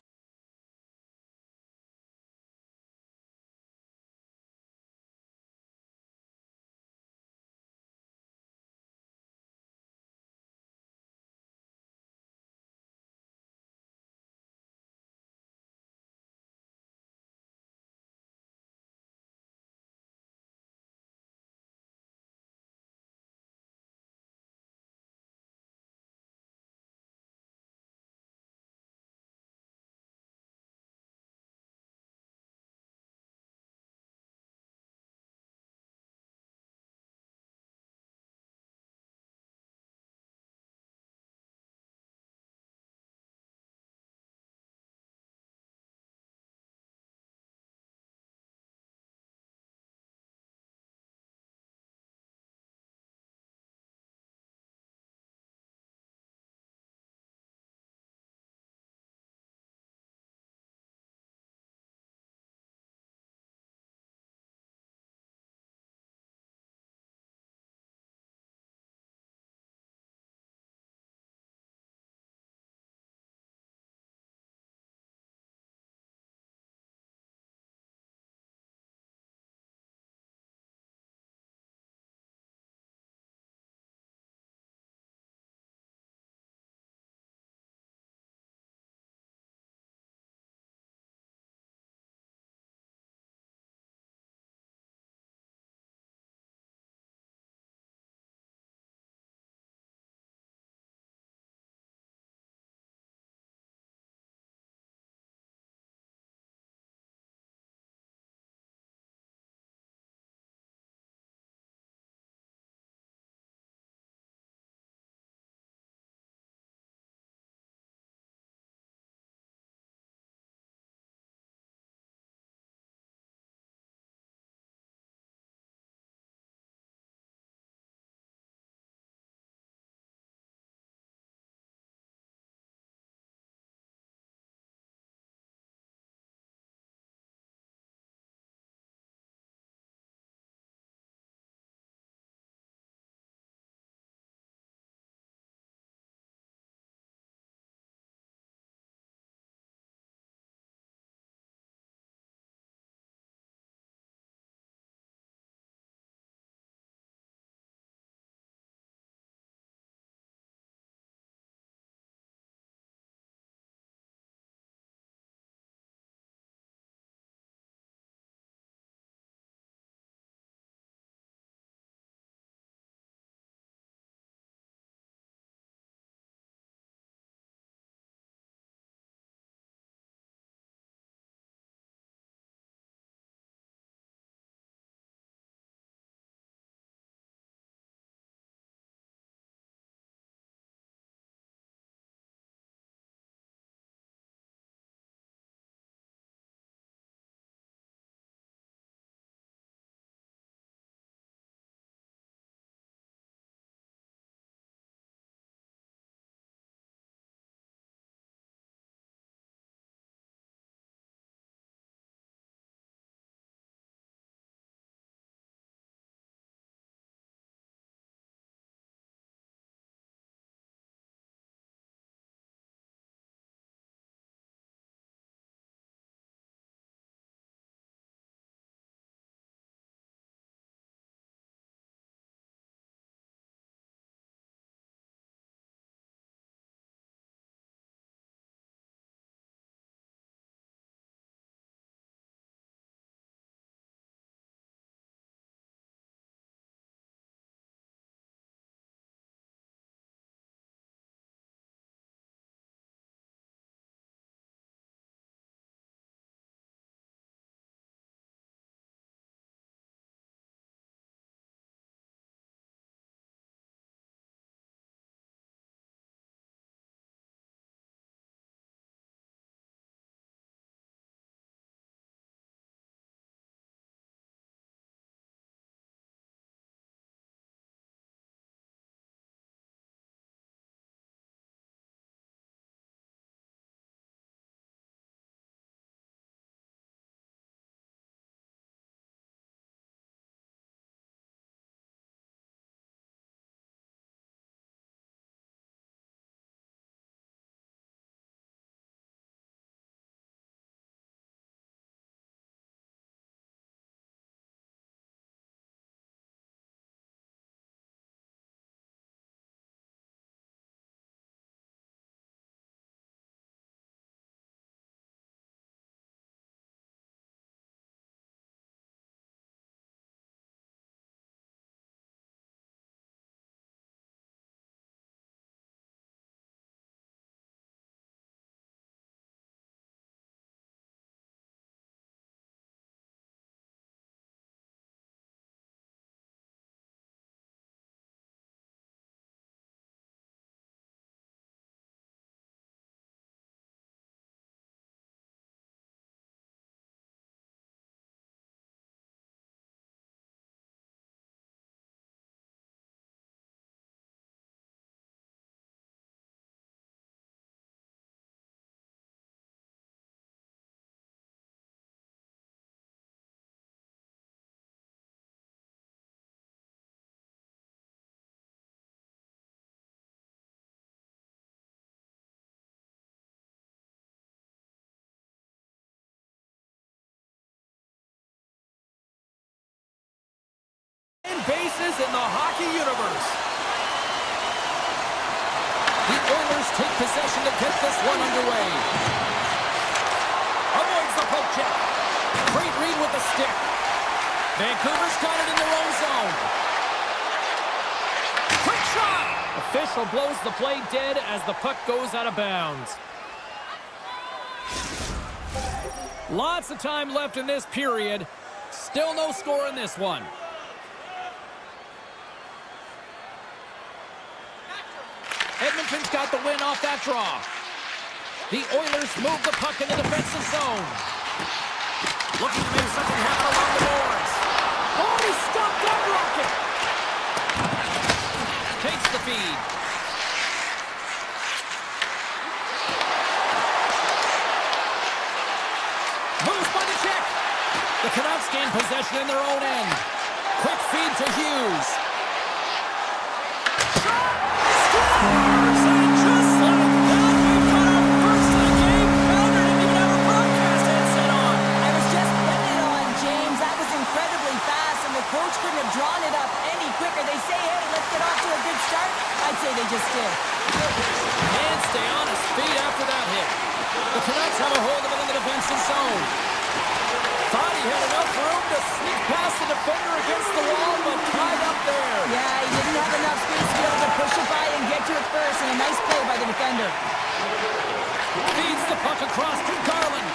bases in the hockey universe. The Oilers take possession to get this one underway. Avoids the poke check. Great read with the stick. Vancouver's got it in their own zone. Quick shot! Official blows the play dead as the puck goes out of bounds. Lots of time left in this period. Still no score in this one. Edmonton's got the win off that draw. The Oilers move the puck in the defensive zone. Looking to make something happen along the boards. Oh, he stopped that rocket! Takes the feed. Moves by the check. The Canucks gain possession in their own end. Quick feed to Hughes. Shot! Scores! And just like that, we've got our first of the game counter. Didn't even have a broadcast headset on. I was just putting it on, James. That was incredibly fast, and the coach couldn't have drawn it up any quicker. They say, hey, let's get off to a good start. I'd say they just did. Can't stay on his feet after that hit. The Canucks have a hold of it in the defensive zone. Thought he had enough room to sneak past the defender against the wall, but tied up there. Yeah, he didn't have enough space to be able to push it by and get to it first, and a nice play by the defender. Feeds the puck across to Garland.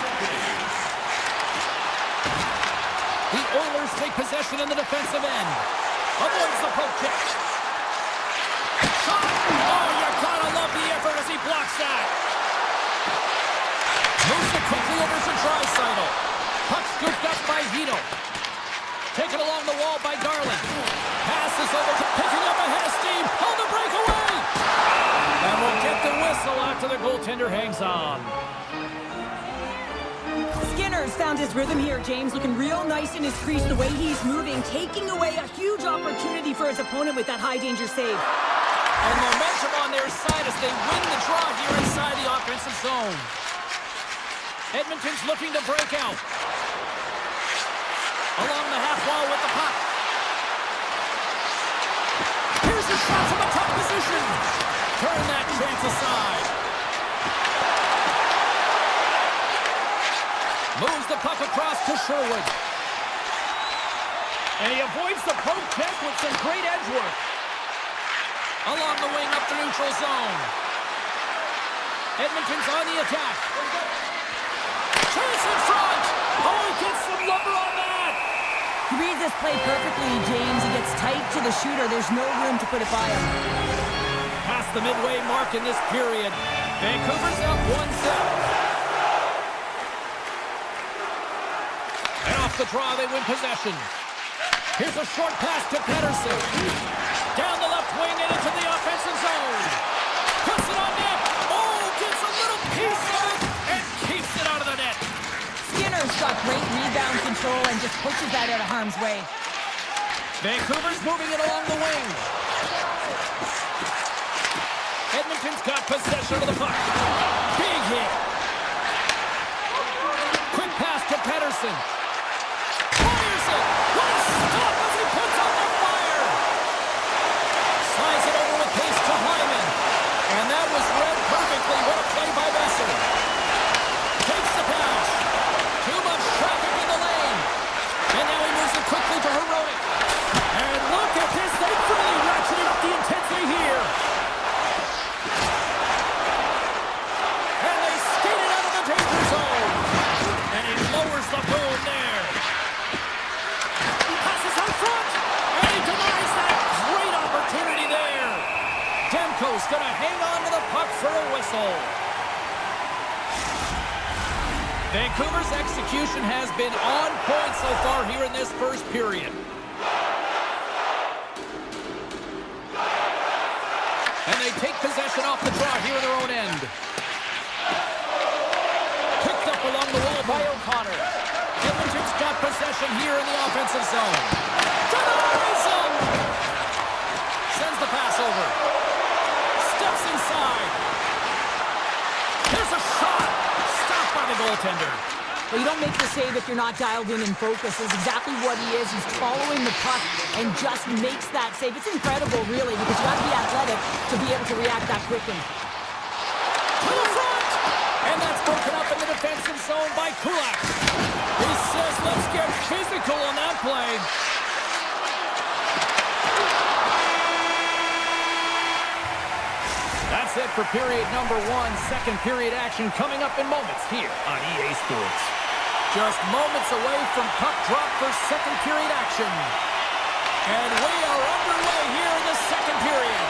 The Oilers take possession in the defensive end. Avoids the poke check. Shot! Oh, you gotta love the effort as he blocks that. Moves it quickly over to Draisaitl. Puck scooped up by Hito. Taken along the wall by Garland. Passes over to picking up ahead of steam. On the breakaway! And we'll get the whistle after the goaltender hangs on. Skinner's found his rhythm here, James, looking real nice in his crease, the way he's moving, taking away a huge opportunity for his opponent with that high-danger save. And momentum on their side as they win the draw here inside the offensive zone. Edmonton's looking to break out. Along the half wall with the puck. Here's a shot from a tough position. Turn that chance aside. Moves the puck across to Sherwood. And he avoids the poke check with some great edge work. Along the wing up the neutral zone. Edmonton's on the attack. Chance in front! Oh, he gets some lumber on that! He reads this play perfectly, James. He gets tight to the shooter. There's no room to put it by him. Past the midway mark in this period. Vancouver's up 1-0. And off the draw, they win possession. Here's a short pass to Pettersson. Down the left wing and into the offensive zone. Puts it on net. Oh, gets a little piece of it and keeps it out of the net. Skinner's got great rebound control and just pushes that out of harm's way. Vancouver's moving it along the wing. Edmonton's got possession of the puck. Big hit. Quick pass to Pettersson. Fires it. What a stop as he puts on the fire. Slides it over with pace to Hyman. And that was read perfectly. What a play by Besser. Takes the pass. Too much traffic in the lane. And now he moves it quickly to Heroic. And look at this. They've really ratcheted up the intensity here. And they skate it out of the danger zone. And he lowers the boom there. Passes out front. And he denies that great opportunity there. Demko's going to hang on to the puck for a whistle. Vancouver's execution has been on point so far here in this first period. And they take possession off the draw here in their own end. Picked up along the wall by O'Connor. Edmonton's got possession here in the offensive zone. Denies him! Sends the pass over. Steps inside. Here's a shot. Stopped by the goaltender. Well, you don't make the save if you're not dialed in and focused. Is exactly what he is. He's following the puck and just makes that save. It's incredible, really, because you have to be athletic to be able to react that quickly. To the front! And that's broken up in the defensive zone by Kulak. He says, let's get physical on that play. That's it for period number one. Second period action coming up in moments here on EA Sports. Just moments away from puck drop for second period action. And we are underway here in the second period.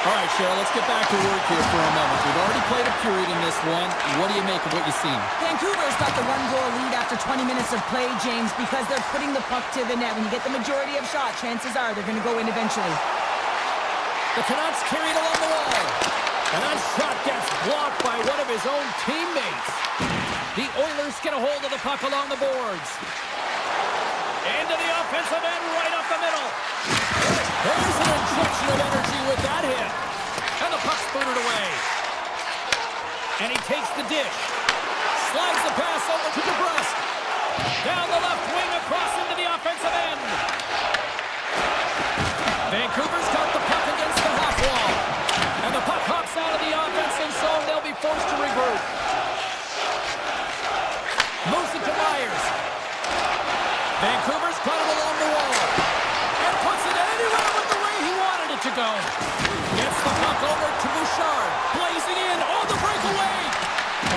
All right, Cheryl, let's get back to work here for a moment. We've already played a period in this one. What do you make of what you've seen? Vancouver's got the one-goal lead after 20 minutes of play, James, because they're putting the puck to the net. When you get the majority of shots, chances are they're going to go in eventually. The Canucks carried along the wall. And that shot gets blocked by one of his own teammates. The Oilers get a hold of the puck along the boards. Into the offensive end, right up the middle. There's an injection of energy with that hit. And the puck's booted away. And he takes the dish. Slides the pass over to DeBrusque. Down the left wing across into the offensive end. Vancouver's got the puck against the half wall. And the puck hops out of the offensive zone. They'll be forced to regroup. Moves it to Myers. Vancouver's got it along the wall. And puts it anywhere with the way he wanted it to go. Gets the puck over to Bouchard. Blazing in on the breakaway.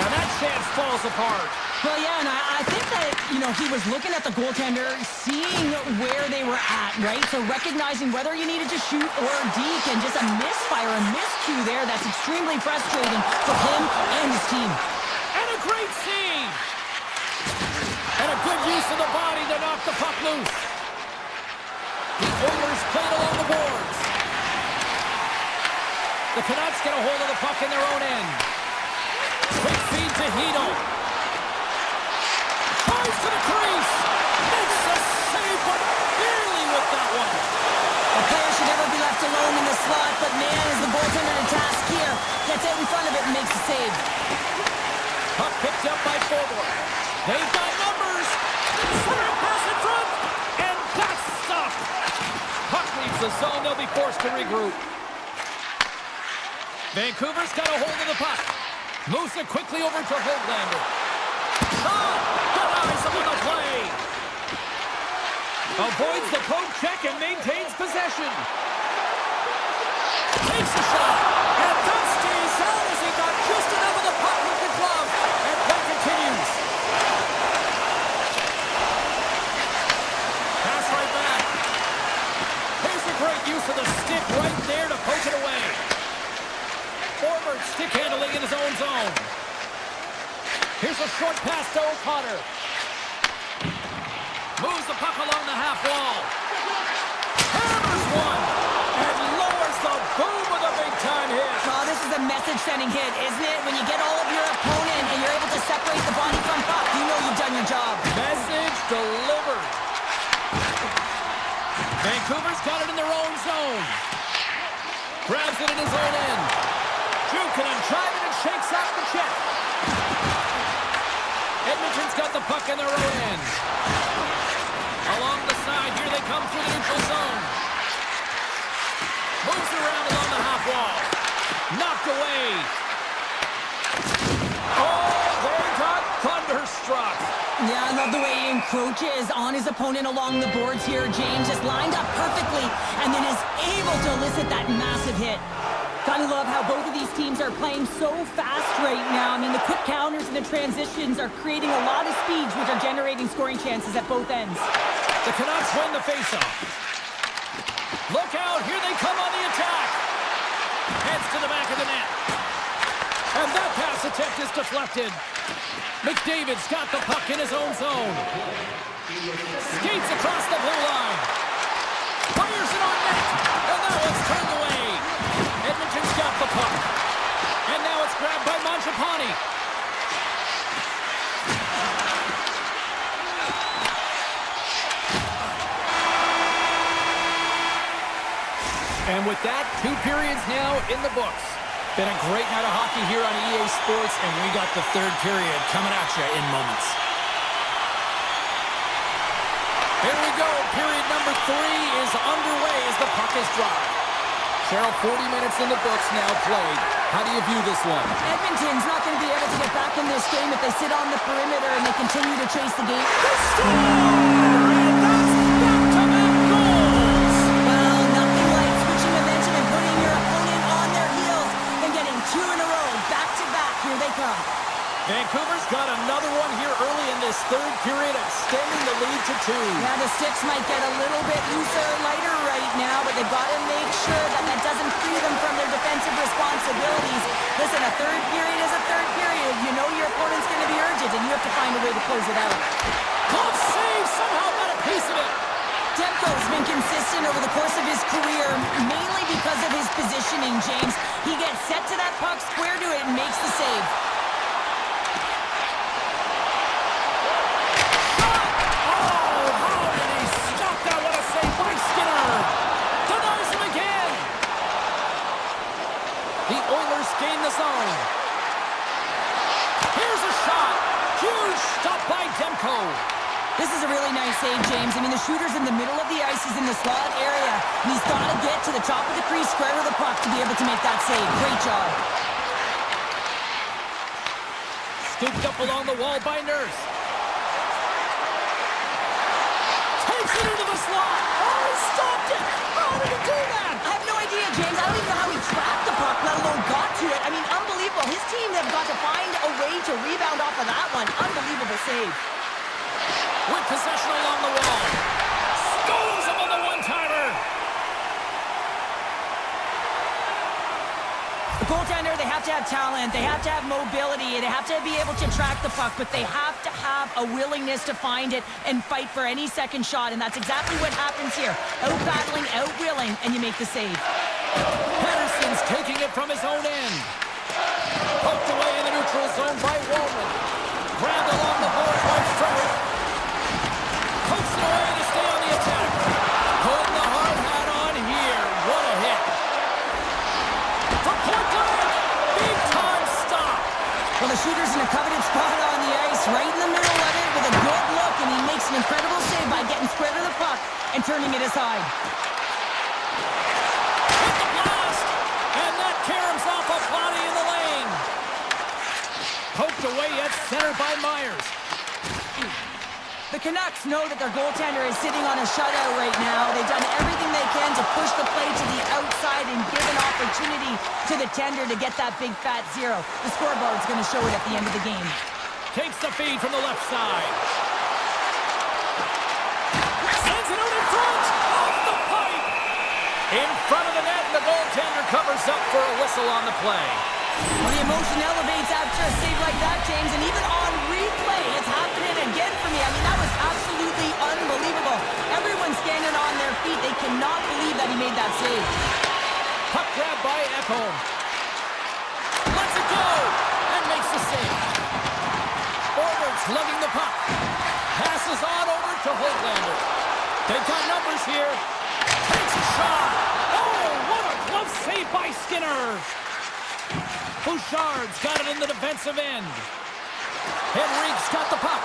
And that chance falls apart. Well, yeah, and I think that, he was looking at the goaltender, seeing where they were at, right? So recognizing whether you needed to shoot or deke, and just a misfire, a miscue there. That's extremely frustrating for him and his team. And a great save. And a good use of the body to knock the puck loose. The Oilers played along the boards. The Canucks get a hold of the puck in their own end. Quick feed to Hito. Tries to the crease. Makes a save, but barely with that one. A player should never be left alone in the slot, but man, is the goaltender in a task here. Gets out in front of it and makes a save. Puck picked up by Forward. They've got numbers. Center pass in front. And that's stopped. Puck leaves the zone. They'll be forced to regroup. Vancouver's got a hold of the puck. Moves it quickly over to Höglander. Shot! Denies him on the play. Avoids the poke check and maintains possession. Takes a shot. And that stays out as he got just enough of the puck with the glove. And play continues. Pass right back. Here's a great use of the stick right there to poke it away. Forward stick handling in his own zone. Here's a short pass to O'Connor. Moves the puck along the half wall. Hammers one. And lowers the boom with a big-time hit. Oh, this is a message-sending hit, isn't it? When you get all of your opponent and you're able to separate the body from puck, you know you've done your job. Message delivered. Vancouver's got it in their own zone. Grabs it in his own end. Jukunin driving and shakes out the check. Edmonton's got the puck in their own end. Along the side, here they come through the neutral zone. Moves around along the half wall. Knocked away. Oh, they got thunderstruck. Yeah, I love the way he encroaches on his opponent along the boards here. James just lined up perfectly and then is able to elicit that massive hit. Gotta love how both of these teams are playing so fast right now. I mean, the quick counters and the transitions are creating a lot of speeds, which are generating scoring chances at both ends. The Canucks win the faceoff. Look out, here they come on the attack. Heads to the back of the net. And that pass attempt is deflected. McDavid's got the puck in his own zone. Skates across the blue line. Fires it on net. And now it's turned away. Edmonton's got the puck. And now it's grabbed by Mangiapane. And with that, 2 periods now in the books. Been a great night of hockey here on EA Sports, and we got the third period coming at you in moments. Here we go. Period number 3 is underway as the puck is dropped. Cheryl, 40 minutes in the books now played. How do you view this one? Edmonton's not going to be able to get back in this game if they sit on the perimeter and they continue to chase the game. And that's back-to-back goals! Well, nothing like switching momentum and putting your opponent on their heels and getting 2 in a row, back-to-back. Here they come. Vancouver's got another one here early in this third period, extending the lead to 2. Yeah, the sticks might get a little bit looser, lighter right now, but they've got to make sure that that doesn't free them from their defensive responsibilities. Listen, a third period is a third period. You know your opponent's going to be urgent, and you have to find a way to close it out. Glove save, somehow got a piece of it. Demko's been consistent over the course of his career, mainly because of his positioning, James. He gets set to that puck, square to it, and makes the save. The Oilers gain the zone. Here's a shot. Huge stop by Demko. This is a really nice save, James. I mean, the shooter's in the middle of the ice. He's in the slot area. And he's got to get to the top of the crease, square to the puck to be able to make that save. Great job. Scooped up along the wall by Nurse. Takes it into the slot. Oh, he stopped it. How did he do that? I have no idea, James. I don't even know how he tracked the puck, let alone got to it. I mean, unbelievable. His team have got to find a way to rebound off of that one. Unbelievable save. With possession along the wall. Scores him on the one-timer. The goaltender, they have to have talent, they have to have mobility, they have to be able to track the puck, but they have to have a willingness to find it and fight for any second shot, and that's exactly what happens here. Out-battling, out-willing, and you make the save. Patterson's taking it from his own end. Poked away in the neutral zone by Walman. Grabbed along the boards by Frederick. Pokes it away to stay on the attack. Putting the hard hat on here. What a hit. From point blank. Big time stop. Well, the shooter's in a coveted spot on the ice, right in the middle of it with a good look, and he makes an incredible save by getting square to the puck and turning it aside. Hit the blast. And that caroms off a body in the lane. Poked away at center by Myers. The Canucks know that their goaltender is sitting on a shutout right now. They've done everything they can to push the play to the outside and give an opportunity to the tender to get that big fat 0. The scoreboard's going to show it at the end of the game. Takes the feed from the left side. Sends it out in front. Off the pipe. In front of the net, and the goaltender covers up for a whistle on the play. Well, the emotion elevates after a save like that, James, and even on replay, it's happening again for me. I mean, that was absolutely unbelievable. Everyone's standing on their feet. They cannot believe that he made that save. Puck grab by Ekholm. Lets it go and makes the save. Forwards lugging the puck. Passes on over to Holtlander. They've got numbers here. Takes a shot. Oh, what a glove save by Skinner. Bouchard's got it in the defensive end. Henrique's got the puck.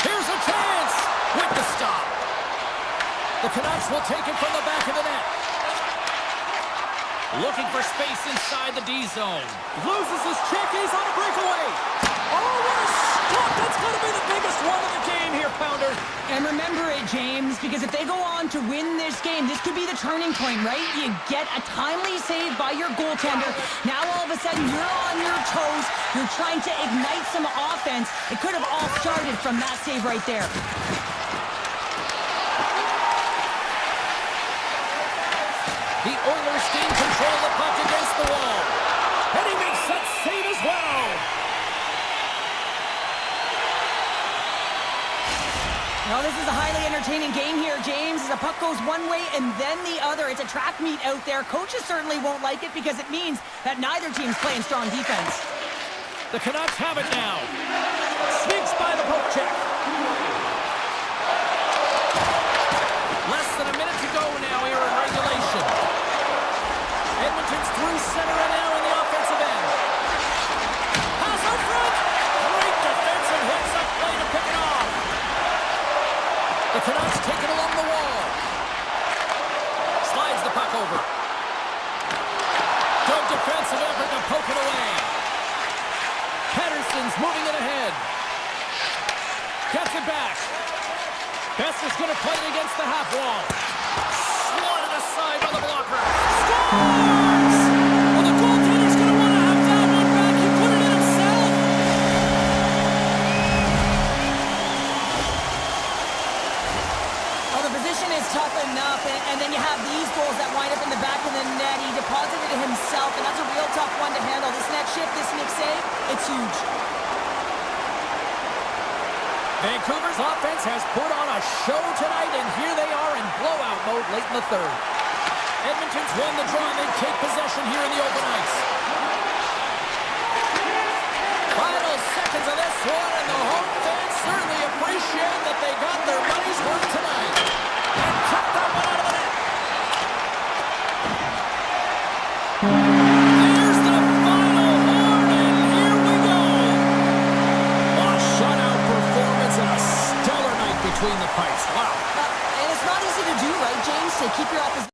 Here's a chance with the stop. The Canucks will take it from the back of the net. Looking for space inside the D zone. Loses his check. He's on a breakaway. Oh, what a stop. That's going to be the biggest one of the game here, Pounder. And remember it, James, because if they go on to win this game, this could be the turning point, right? You get a timely save by your goaltender. Now all of a sudden you're on your toes. You're trying to ignite some offense. It could have all started from that save right there. The Oilers gain control of the puck against the wall. And he makes that save as well. Well, this is a highly entertaining game here, James. As the puck goes one way and then the other. It's a track meet out there. Coaches certainly won't like it because it means that neither team's playing strong defense. The Canucks have it now. Sneaks by the poke check. Less than a minute to go now here in regulation. Edmonton's through center and now in the offensive end. Pass out front. Great defensive hits up play to pick it off. The Canucks take it along the wall. Slides the puck over. Good defensive effort to poke it away. Pettersson's moving it ahead. Gets it back. Besser's going to play it against the half wall. Swatted aside by the blocker. Scores! Well, the goaltender's going to want to have that one back. He put it in himself. Well, the position is tough enough, and then you have these goals that wind up in the back of the net. He deposited it himself, and that's a real tough one to handle. This next shift, this next save, it's huge. Vancouver's offense has put on a show tonight, and here they are in blowout mode late in the third. Edmonton's won the draw, and they take possession here in the open ice. Final seconds of this one, and the home fans certainly appreciate that they got their money's worth tonight. And took that one out of the net. There's the final horn, and here we go. A shutout performance and a stellar night between the pipes. Wow. And it's not easy to do, right, James, to keep your opposition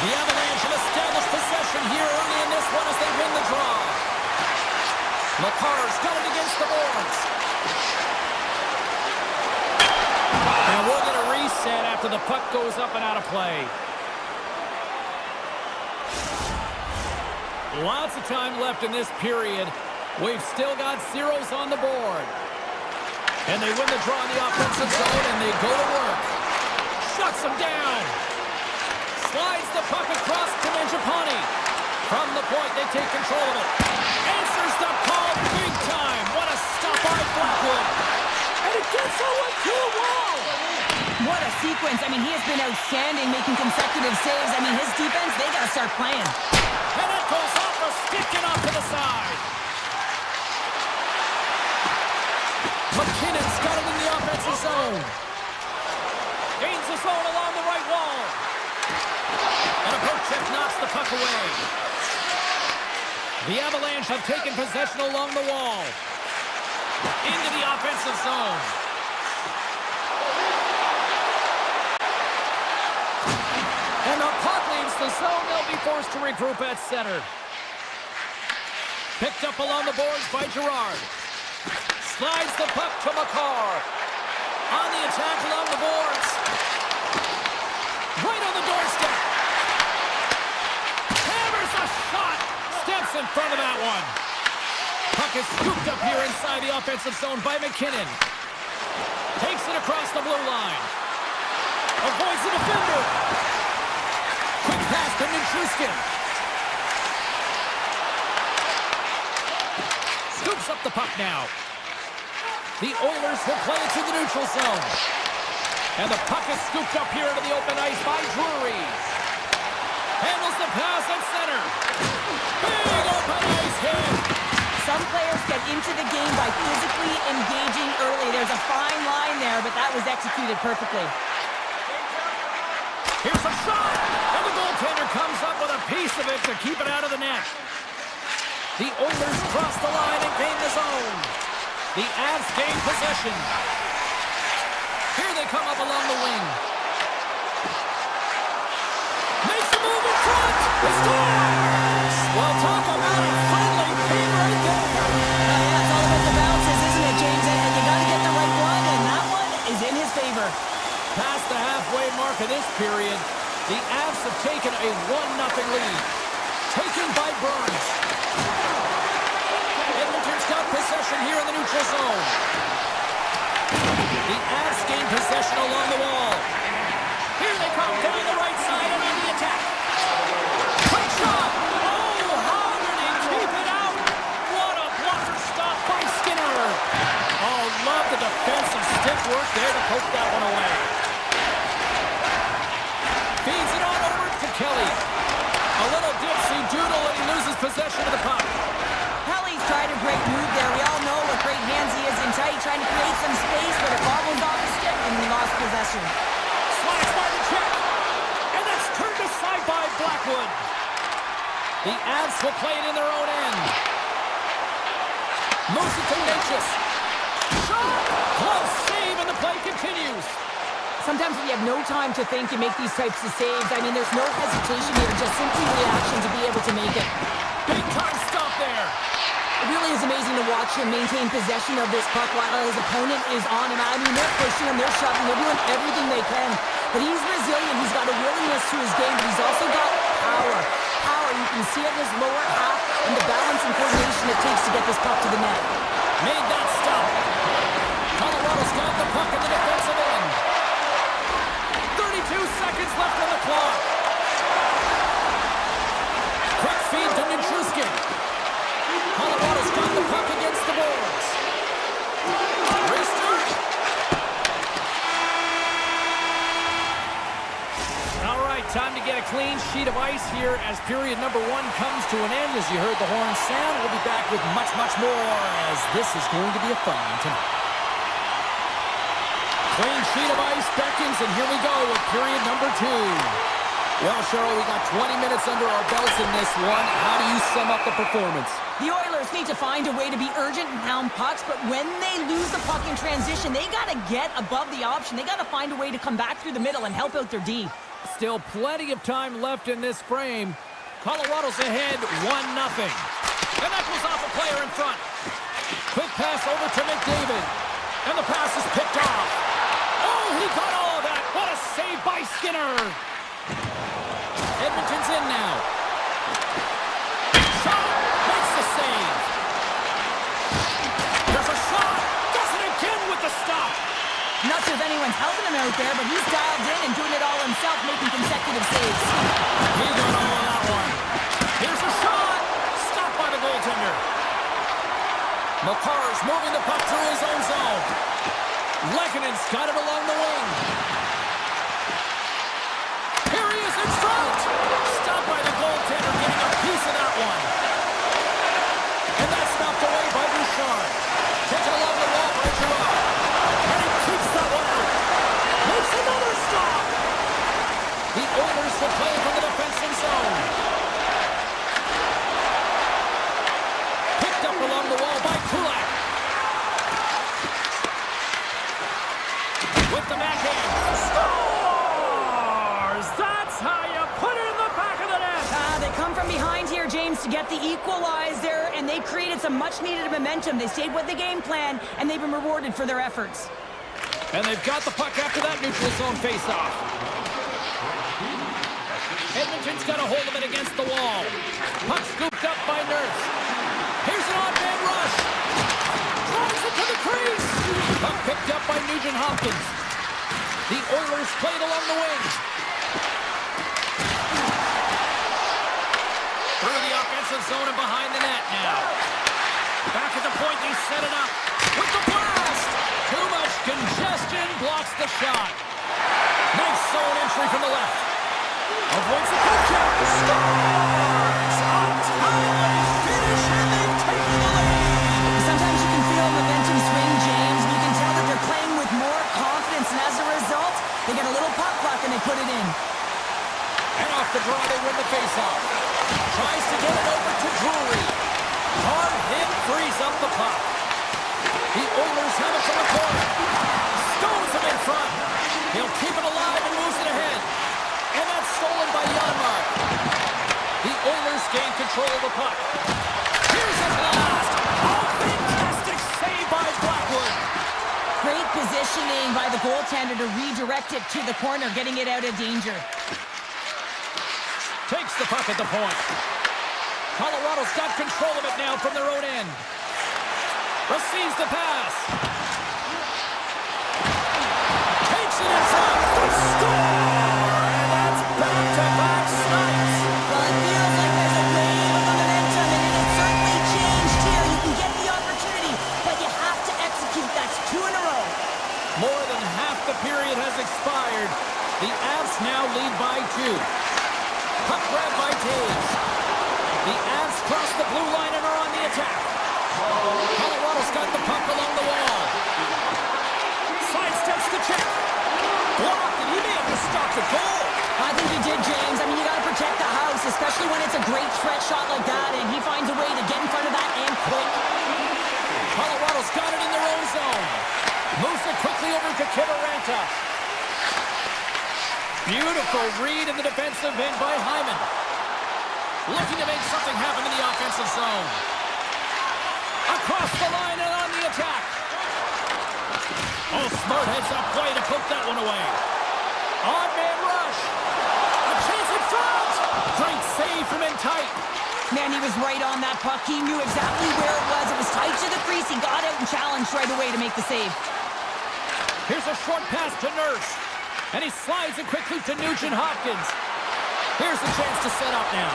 The Avalanche have established possession here early in this one as they win the draw. McCarr's got it against the boards. And we'll get a reset after the puck goes up and out of play. Lots of time left in this period. We've still got zeros on the board. And they win the draw in the offensive zone, and they go to work. Shuts them down. Slides the puck across to Mangiapane. From the point, they take control of it. Answers the call big time. What a stop by Blackwood. And it gets over to a wall. What a sequence. I mean, he has been outstanding, making consecutive saves. I mean, his defense, they got to start playing. And it goes off a stick and off to the side. McKinnon's got it in the offensive zone. Gains the zone along the right wall. And a poke check knocks the puck away. The Avalanche have taken possession along the wall. Into the offensive zone. And the puck leaves the zone. They'll be forced to regroup at center. Picked up along the boards by Girard. Slides the puck to McCarr. On the attack along the boards. Right on the doorstep. Hammers a shot. Steps in front of that one. Puck is scooped up here inside the offensive zone by McKinnon. Takes it across the blue line. Avoids the defender. Quick pass to Nichushkin. Scoops up the puck now. The Oilers will play it to the neutral zone. And the puck is scooped up here into the open ice by Drury. Handles the pass at center. Big open ice hit. Some players get into the game by physically engaging early. There's a fine line there, but that was executed perfectly. Here's a shot. And the goaltender comes up with a piece of it to keep it out of the net. The Oilers cross the line and gain the zone. The Avs gain possession. Here they come up along the wing. Makes a move in front. He scores! Well, talk about a friendly game right there. Yeah, it's all about the bounces, isn't it, James? And you got to get the right one, and that one is in his favor. Past the halfway mark of this period, the Avs have taken a 1-0 lead. Taken by Burns. Edmonton's got possession here in the neutral zone. The Avs gain possession along the wall. Here they come down the right side and on the attack. Quick shot! Oh, how did he keep it out? What a blocker stop by Skinner. Oh, love the defensive stick work there to poke that one away. Feeds it on over to Kelly. A little dipsy doodle and he loses possession of the puck. Kelly's tried a great move there. We all know what great hands he is in tight, trying to create some space, but it bobbled off the stick and he lost possession. Slides by the check. And that's turned aside by Blackwood. The Avs will play it in their own end. Moves it to Natchez. Shot! Close save and the play continues. Sometimes when you have no time to think, you make these types of saves. I mean, there's no hesitation here, just simply reaction to be able to make it. Big time stop there. It really is amazing to watch him maintain possession of this puck while his opponent is on him. I mean, they're pushing him, they're shoving, they're doing everything they can. But he's resilient, he's got a willingness to his game, but he's also got power. Power, you can see it in his lower half and the balance and coordination it takes to get this puck to the net. Made that stop. Colorado's got the puck in the defensive end. 32 seconds left on the clock. Quick feed to Nichushkin. Colorado's got the puck against the boards. Restart. All right, time to get a clean sheet of ice here as period number 1 comes to an end. As you heard the horn sound, we'll be back with much, much more as this is going to be a fun one tonight. Clean sheet of ice beckons, and here we go with period number 2. Well, Cheryl, we got 20 minutes under our belts in this one. How do you sum up the performance? The Oilers need to find a way to be urgent and pound pucks, but when they lose the puck in transition, they got to get above the option. They got to find a way to come back through the middle and help out their D. Still plenty of time left in this frame. Colorado's ahead 1-0. And that goes off a player in front. Quick pass over to McDavid. And the pass is picked off. Oh, he got all of that. What a save by Skinner. Edmonton's in now. Shot. Makes the save. There's a shot. Does it again with the stop. Not sure if anyone's helping him out there, but he's dialed in and doing it all himself, making consecutive saves. He got all of that one. Here's a shot. Stopped by the goaltender. McCarr's moving the puck through his own zone. Lekkonen's got it along the wing. Here he is in front. Stopped by the goaltender, getting a piece of that one. And that's knocked away by Bouchard. Taken along the wall by Gerard. And he keeps that one out. Makes another stop. The Oilers will play from the defensive zone. Picked up along the wall by Kulak. With the backhand. Scores! That's how you put it in the back of the net. They come from behind here, James, to get the equalizer, and they created some much-needed momentum. They stayed with the game plan, and they've been rewarded for their efforts. And they've got the puck after that neutral zone face-off. Edmonton's got a hold of it against the wall. Puck scooped up by Nurse. Here's an odd-man rush. Drives it to the crease. Puck picked up by Nugent Hopkins. The Oilers played along the wing. Through the offensive zone and behind the net now. Back at the point, they set it up. With the blast! Too much congestion blocks the shot. Nice zone entry from the left. Avoids the puck check. Scores! A timely finish, and they've taken the lead. Sometimes you can feel momentum swing, James, and you can tell that they're playing with more confidence, and as a result, they get a little pop clock and they put it in. And off the draw, they win the faceoff. Tries to get it over to Drury. Hard hit frees up the puck. The Oilers have it from the corner. Stones him in front. He'll keep it alive and moves it ahead. And that's stolen by Janmark. The Oilers gain control of the puck. Here's a blast. Oh, fantastic save by Blackwood. Great positioning by the goaltender to redirect it to the corner, getting it out of danger. Takes the puck at the point. Colorado's got control of it now from their own end. Receives the pass. Takes it in front. They score! And that's back-to-back snipes. Well, it feels like there's a wave of momentum, and it has certainly changed here. You can get the opportunity, but you have to execute. That's 2 in a row. More than half the period has expired. The Avs now lead by 2. Puck grab by Taves. The Avs cross the blue line and are on the attack. Colorado's got the puck along the wall. Sidesteps the check. Blocked, and he may have to stop the goal. I think he did, James. I mean, you got to protect the house, especially when it's a great stretch shot like that, and he finds a way to get in front of that and quick. Colorado's got it in their own zone. Moves it quickly over to Kivaranta. Beautiful read in the defensive end by Hyman. Looking to make something happen in the offensive zone. Across the line and on the attack. Oh, smart heads-up play to poke that one away. Odd-man rush. A chance in front. Great save from in tight. Man, he was right on that puck. He knew exactly where it was. It was tight to the crease. He got out and challenged right away to make the save. Here's a short pass to Nurse. And he slides it quickly to Nugent Hopkins. Here's the chance to set up now.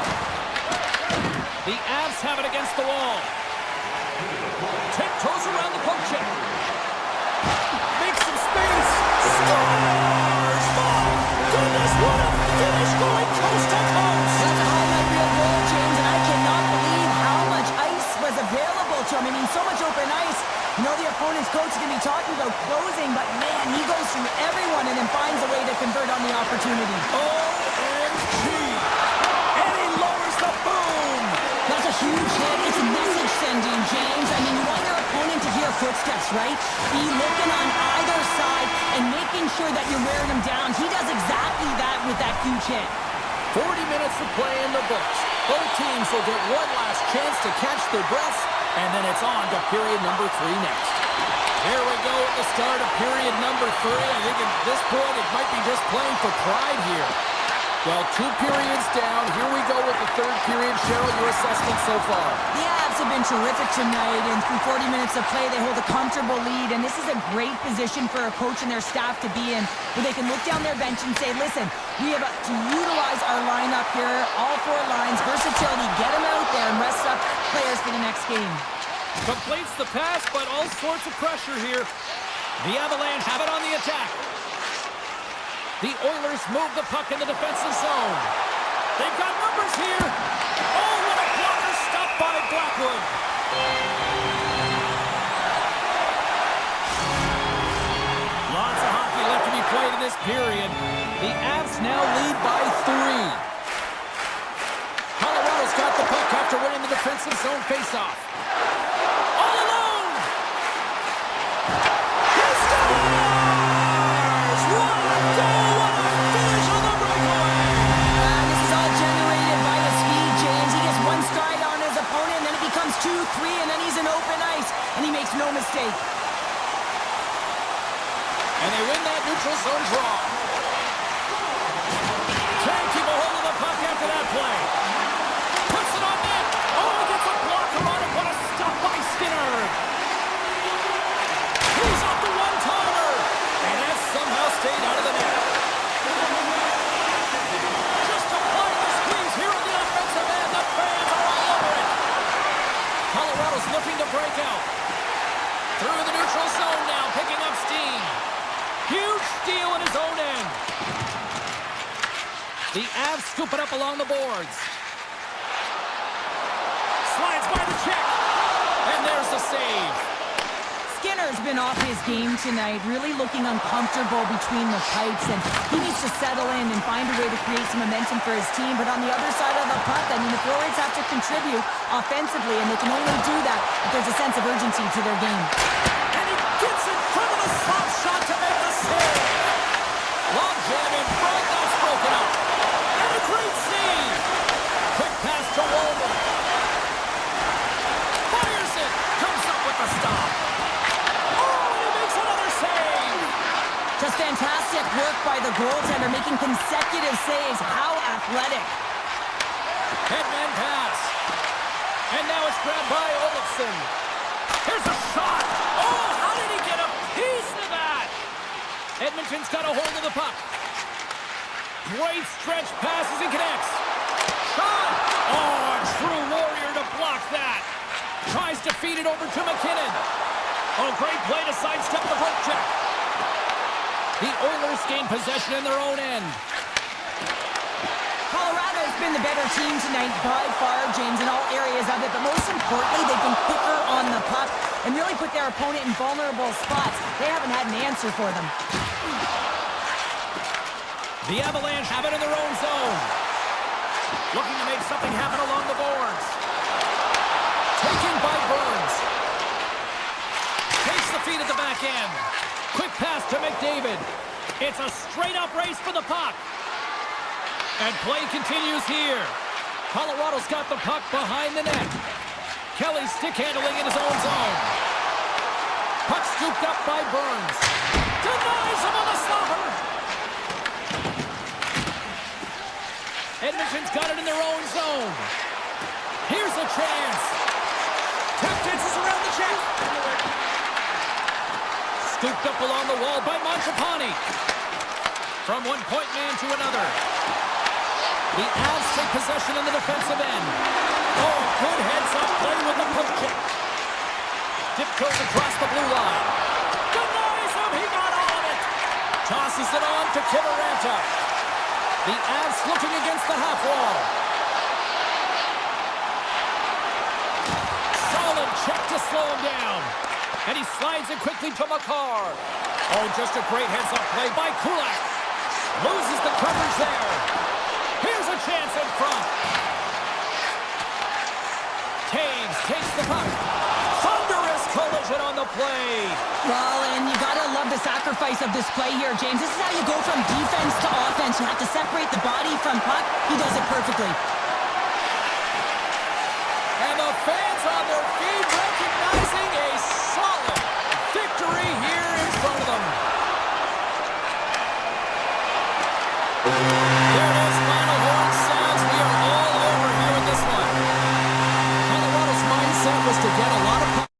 The Avs have it against the wall. Tiptoes around the poke check. Makes some space. Scores! My goodness, what a finish going coast to coast. That's a highlight reel goal, James, and I cannot believe how much ice was available to him. I mean, so much open ice. You know the opponent's coach is going to be talking about closing, but man, he goes through everyone and then finds a way to convert on the opportunity. OMG! And he lowers the boom! That's a huge hit. It's a message sending, James. I mean, you want your opponent to hear footsteps, right? Be looking on either side and making sure that you're wearing them down. He does exactly that with that huge hit. 40 minutes to play in the books. Both teams will get one last chance to catch their breaths, and then it's on to period number 3 next. Here we go at the start of period number 3. I think at this point it might be just playing for pride here. Well, 2 periods down. Here we go with the 3rd period. Cheryl, your assessment so far? The Avs have been terrific tonight, and through 40 minutes of play, they hold a comfortable lead, and this is a great position for a coach and their staff to be in, where they can look down their bench and say, listen, we have to utilize our lineup here, all 4 lines, versatility, get them out there and rest up players for the next game. Completes the pass, but all sorts of pressure here. The Avalanche have it on the attack. The Oilers move the puck in the defensive zone. They've got numbers here. Oh, what a blocker, stopped by Blackwood. Lots of hockey left to be played in this period. The Avs now lead by 3. Colorado's got the puck after winning the defensive zone faceoff. All alone. He scores! What a goal! What a finish on the breakaway! This is all generated by the speed, James. He gets one stride on his opponent, and then it becomes 2, 3, and then he's in open ice, and he makes no mistake. And they win that neutral zone draw. Can't keep a hold of the puck after that play. Puts it on net. Oh, he gets a blocker on it. What a stop by Skinner. He's off the one-timer. And that somehow stayed out of the net. Just applying the squeeze here on the offensive end. The fans are all over it. Colorado's looking to break out. Through the neutral zone now, picking up steam. Huge steal in his own end. The Avs scoop it up along the boards. Slides by the check. And there's the save. Skinner's been off his game tonight, really looking uncomfortable between the pipes, and he needs to settle in and find a way to create some momentum for his team. But on the other side of the puck, I mean, the forwards have to contribute offensively, and they can only do that if there's a sense of urgency to their game. And he gets in front of the slap shot to make the save. Long jam in front, that's broken up. And a great save. Quick pass to Walden. Fires it. Comes up with the stop. Just fantastic work by the goaltender, making consecutive saves. How athletic. Headman pass. And now it's grabbed by Olofsson. Here's a shot. Oh, how did he get a piece of that? Edmonton's got a hold of the puck. Great stretch passes and connects. Shot. Oh, a true warrior to block that. Tries to feed it over to McKinnon. Oh, great play to sidestep the poke check. The Oilers gain possession in their own end. Colorado's been the better team tonight by far, James, in all areas of it. But most importantly, they've been quicker on the puck and really put their opponent in vulnerable spots. They haven't had an answer for them. The Avalanche have it in their own zone. Looking to make something happen along the boards. Taken by Burns. Takes the feed at the back end. Quick pass to McDavid. It's a straight-up race for the puck. And play continues here. Colorado's got the puck behind the net. Kelly stick handling in his own zone. Puck scooped up by Burns. Denies him on the slobber. Edmonton's got it in their own zone. Here's a chance. Tap dances around the check. Scooped up along the wall by Mangiapane. From one point man to another. The Avs take possession in the defensive end. Oh, good heads-up play with the poke check. Tiptoes across the blue line. Denies him, he got all of it. Tosses it on to Kiberanta. The Avs looking against the half wall. Solid check to slow him down. And he slides it quickly to Makar. Oh, just a great heads-up play by Kulak. Loses the coverage there. Here's a chance in front. Taves takes the puck. Thunderous collision on the play. Well, and you gotta love the sacrifice of this play here, James. This is how you go from defense to offense. You have to separate the body from puck. He does it perfectly. And the fans on their feet recognizing a solid victory here in front of them. There it is, final horn sounds. We are all over here in this one. Colorado's mindset was to get a lot of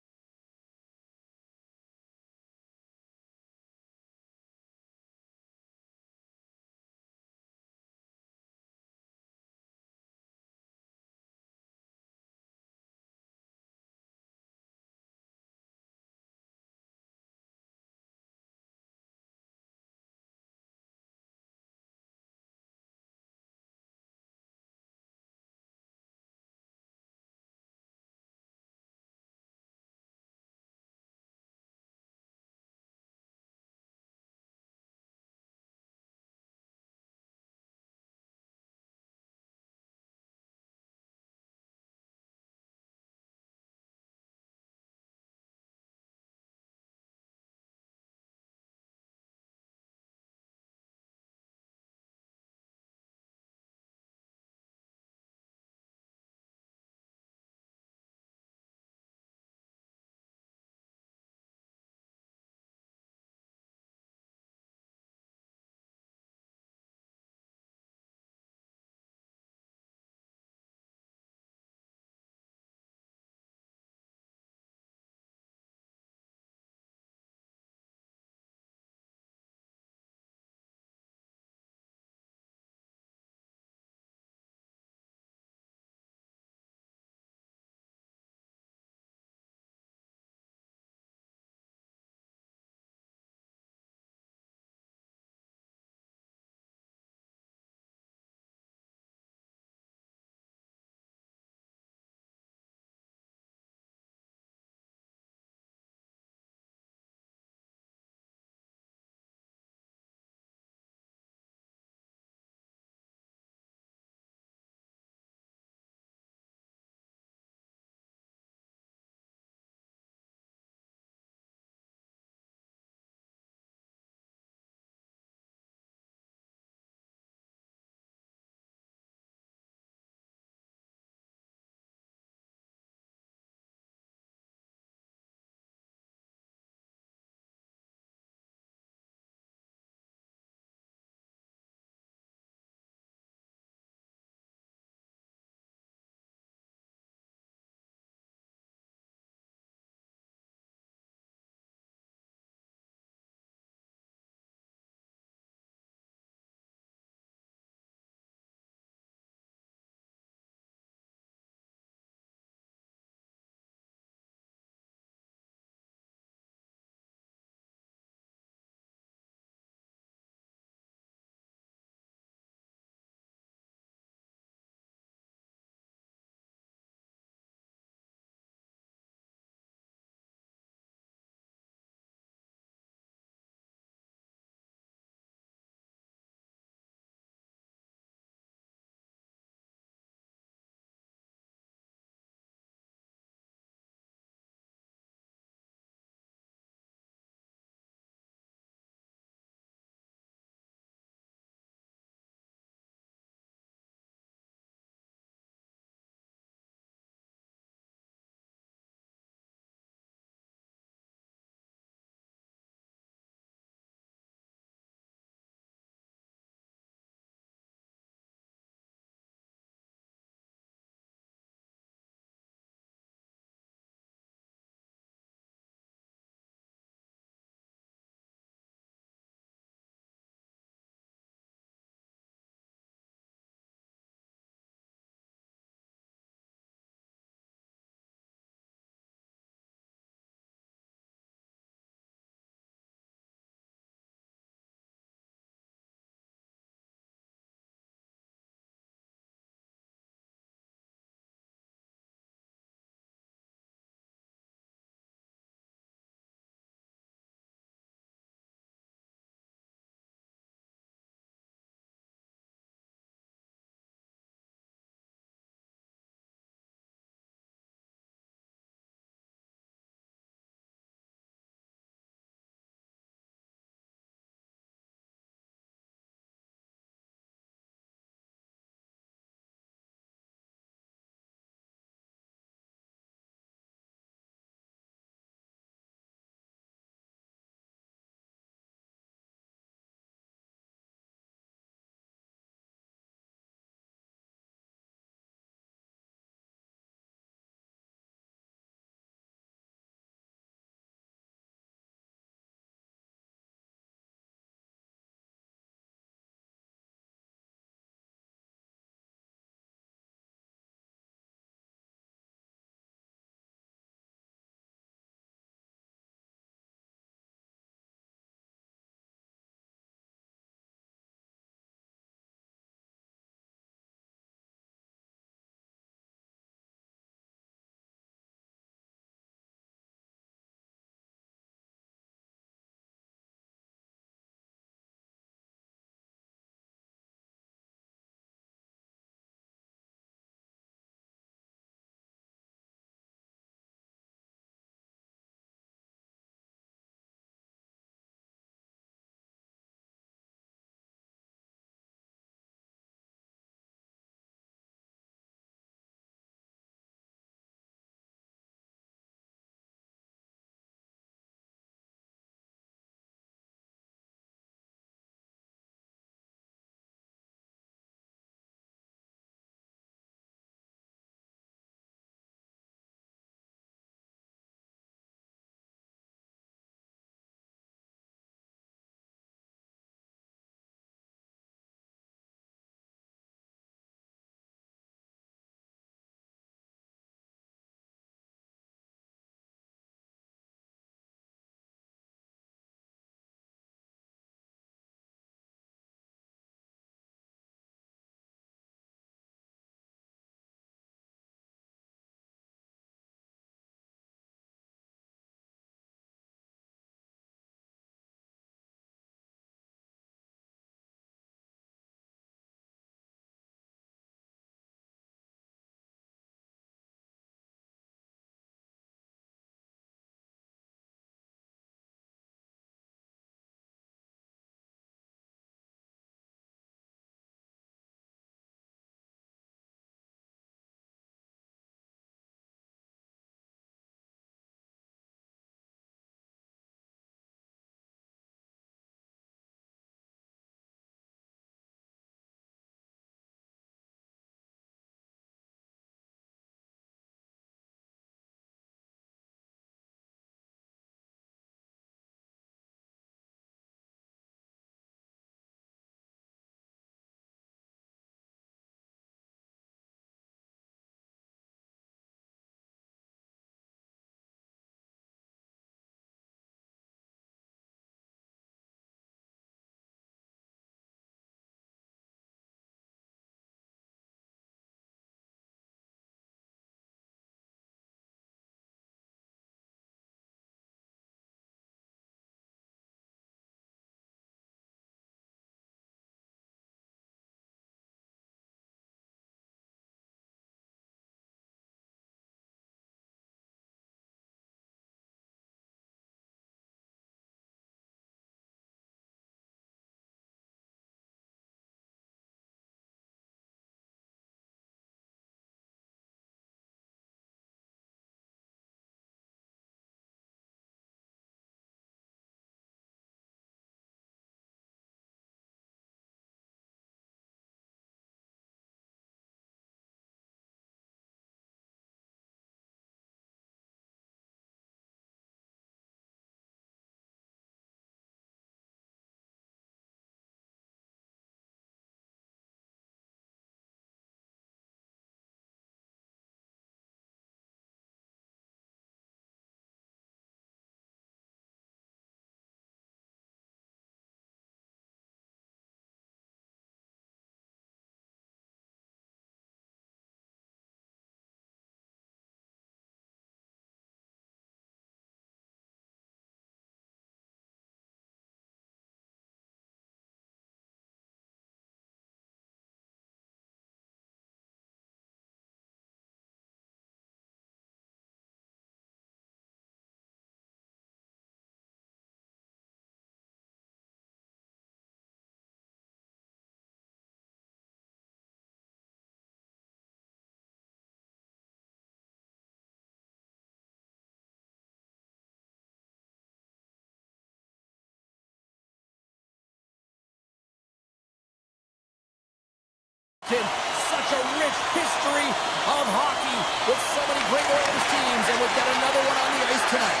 Such a rich history of hockey with so many great Oilers teams, and we've got another one on the ice tonight.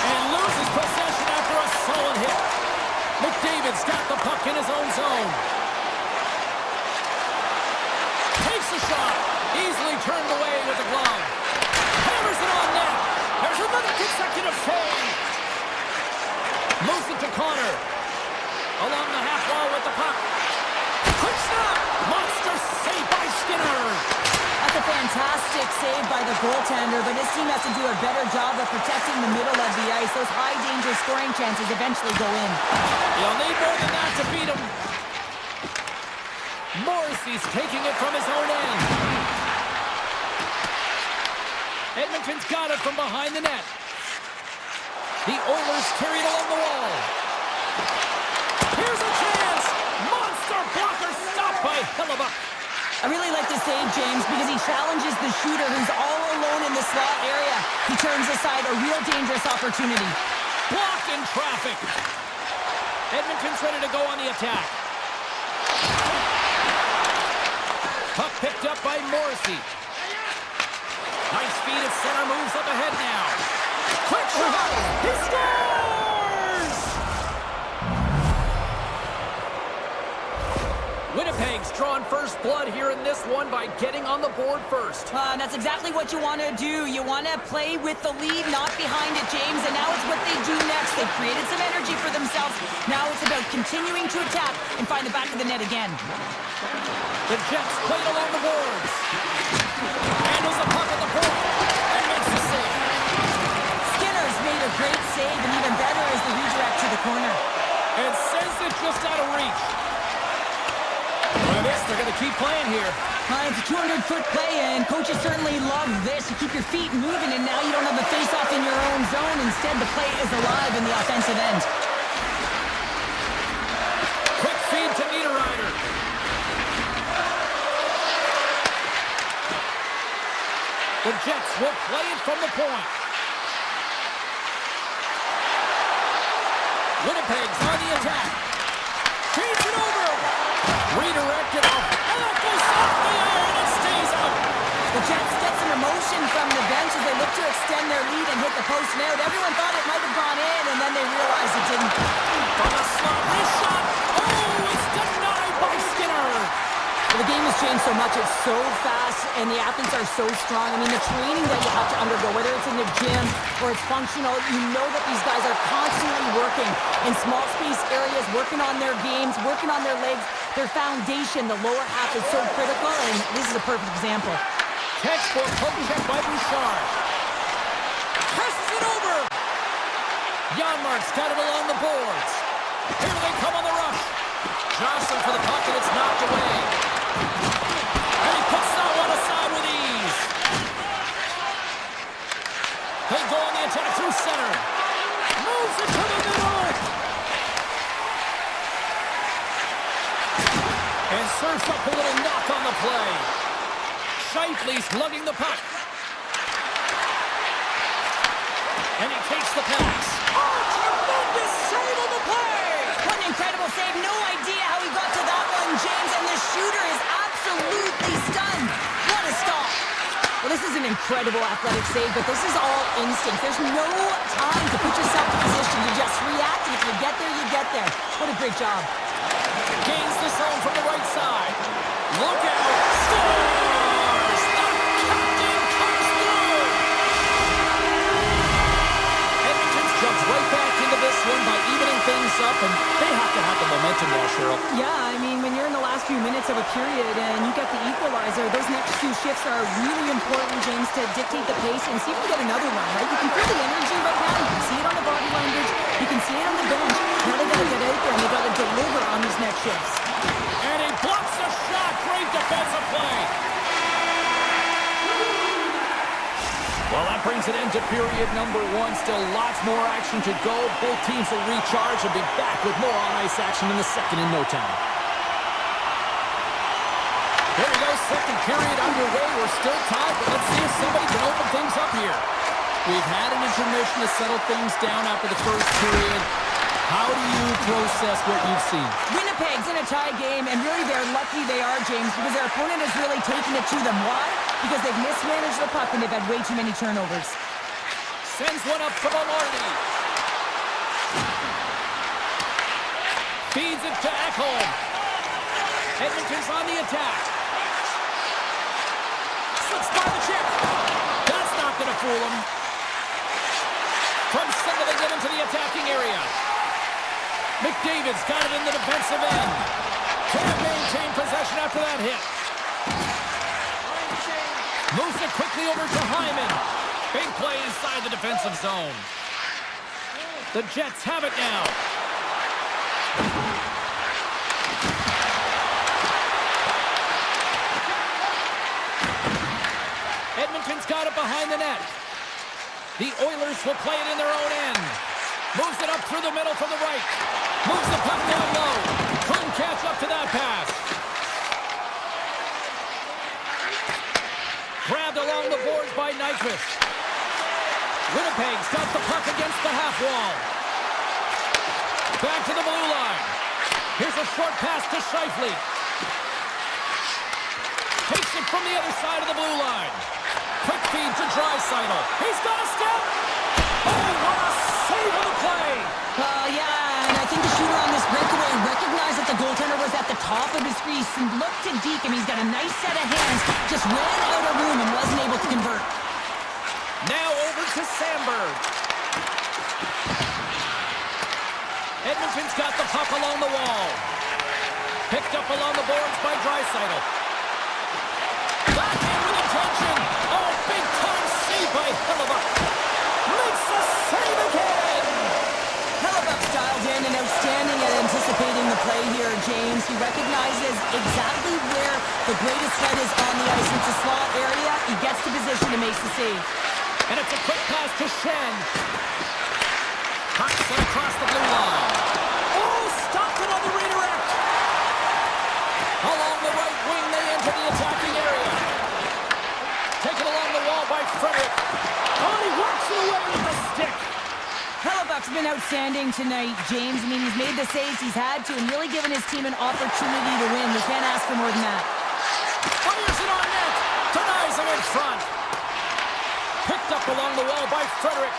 And loses possession after a solid hit. McDavid's got the puck in his own zone. Takes a shot. Easily turned away with the glove. Hammers it on net. There's another consecutive save. Moves it to Connor. Along the half wall with the puck. Quick snap. Monster save by Skinner. That's a fantastic save by the goaltender, but his team has to do a better job of protecting the middle of the ice. Those high-danger scoring chances eventually go in. You'll need more than that to beat him. Morrissey's taking it from his own end. Edmonton's got it from behind the net. The Oilers carried along the wall. Here's a chance. Monster blocker stopped by Hellebuck. I really like this save, James, because he challenges the shooter who's all alone in the slot area. He turns aside a real dangerous opportunity. Blocked in traffic. Edmonton's ready to go on the attack. Puck picked up by Morrissey. Nice feed at center, moves up ahead now. Quick shot! He scores! Winnipeg's drawn first blood here in this one by getting on the board first. That's exactly what you want to do. You want to play with the lead, not behind it, James. And now it's what they do next. They created some energy for themselves. Now it's about continuing to attack and find the back of the net again. The Jets played along the boards. Handles the puck at the point and makes the save. Skinner's made a great save, and even better is the redirect to the corner. And sends it just out of reach. Well, yes, they're going to keep playing here. It's a 200-foot play, and coaches certainly love this. You keep your feet moving, and now you don't have the face-off in your own zone. Instead, the play is alive in the offensive end. Quick feed to Niederreiter. The Jets will play it from the point. Winnipeg's on the attack. Feeds it over. Redirected off. And that goes off the iron and stays out. The Jets get some emotion from the bench as they look to extend their lead and hit the post and out. Everyone thought it might have gone in, and then they realized it didn't. From the slot, wrist shot. Oh, it's denied by Skinner. The game has changed so much. It's so fast, and the athletes are so strong. I mean, the training that you have to undergo, whether it's in the gym or it's functional, you know that these guys are constantly working in small space areas, working on their games, working on their legs. Their foundation, the lower half, is so critical, and this is a perfect example. Textbook poke check by Bouchard. Passes it over. Janmark's got it along the boards. Here they come on the rush. Johnson for the puck, and it's knocked away. And he puts that one aside with ease. They go on the attack through center. Moves it to the middle. And serves up a little knock on the play. Shifley's lugging the puck. And he takes the pass. Oh, tremendous save on the play! What an incredible save. No idea how he got to that one, James, and the shooter is absolutely stunned. What a stop. Well, this is an incredible athletic save, but this is all instinct. There's no time to put yourself in position. You just react, and if you get there, you get there. What a great job. Gains the zone from the right side. Look out. Scores! The captain comes through. Edmonton's jumped right back into this one by evening things up, and they have to have the momentum now, Cheryl. Yeah, I mean, when you're in the last few minutes of a period and you get the equalizer, those next few shifts are really important, James, to dictate the pace and see if we get another one, right? You can feel the energy right now. You can see it on the body language. You can see it on the bench. Now they got to get out there and they got to deliver on these next shifts. And he blocks the shot. Great defensive play. Well, that brings it into period number one. Still lots more action to go. Both teams will recharge and be back with more on-ice action in the second in no time. There we go, second period underway. We're still tied, but let's see if somebody can open things up here. We've had an intermission to settle things down after the first period. How do you process what you've seen. Winnipeg's in a tie game, and really they're lucky they are, James, because their opponent has really taken it to them. Why? Because they've mismanaged the puck and they've had way too many turnovers. Sends one up for Maloney. Feeds it to Ekholm. Edmonton's on the attack. Slips by the chip. That's not going to fool him. From center they get into the attacking area. McDavid's got it in the defensive end. Can't maintain possession after that hit. Moves it quickly over to Hyman. Big play inside the defensive zone. The Jets have it now. Edmonton's got it behind the net. The Oilers will play it in their own end. Moves it up through the middle from the right. Moves the puck down low. Couldn't catch up to that pass. Grabbed along the boards by Nyquist. Winnipeg's got the puck against the half wall. Back to the blue line. Here's a short pass to Scheifele. Takes it from the other side of the blue line. Quick feed to Draisaitl. He's got a step. Oh, what a save of the play. Yeah, and I think the shooter on this breakaway recognized that the goaltender was at the top of his crease and looked to deke him. He's got a nice set of hands, just ran out of room and wasn't able to convert. Now over to Sandberg. Edmonton's got the puck along the wall. Picked up along the boards by Draisaitl. Backhand with intention. Oh, big time save by Hellebuyck. Makes the save again. Hellebuyck's dialed in and outstanding at anticipating the play here, James. He recognizes exactly where the greatest threat is on the ice. It's a slot area. He gets to position and makes the save. And it's a quick pass to Shen. Puck sent across the blue line. Oh, stopped it on the redirect. Along the right wing, they enter the attacking area. Taken along the wall by Frederick. Oh, he works it away with the stick. Hellebuyck's been outstanding tonight, James. I mean, he's made the saves he's had to and really given his team an opportunity to win. You can't ask for more than that. Fires it on net. Denies him in front. Picked up along the wall by Frederick.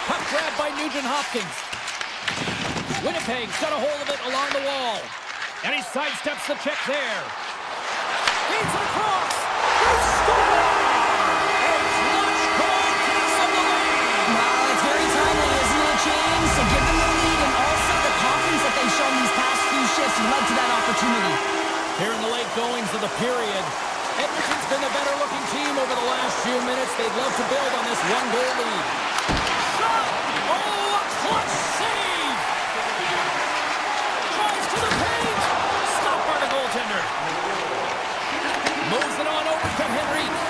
Puck grab by Nugent-Hopkins. Winnipeg's got a hold of it along the wall. And he sidesteps the check there. Feeds it across. He scores! A clutch goal gives them the lead. Wow, it's very timely, isn't it, James? So give them the lead and also the confidence that they've shown these past few shifts led to that opportunity. Here in the late goings of the period, Edmonton's been the better-looking team over the last few minutes. They'd love to build on this one-goal lead. Shot! Oh, a clutch save! Drives to the paint! Stopped by the goaltender. Moves it on over to Henrique.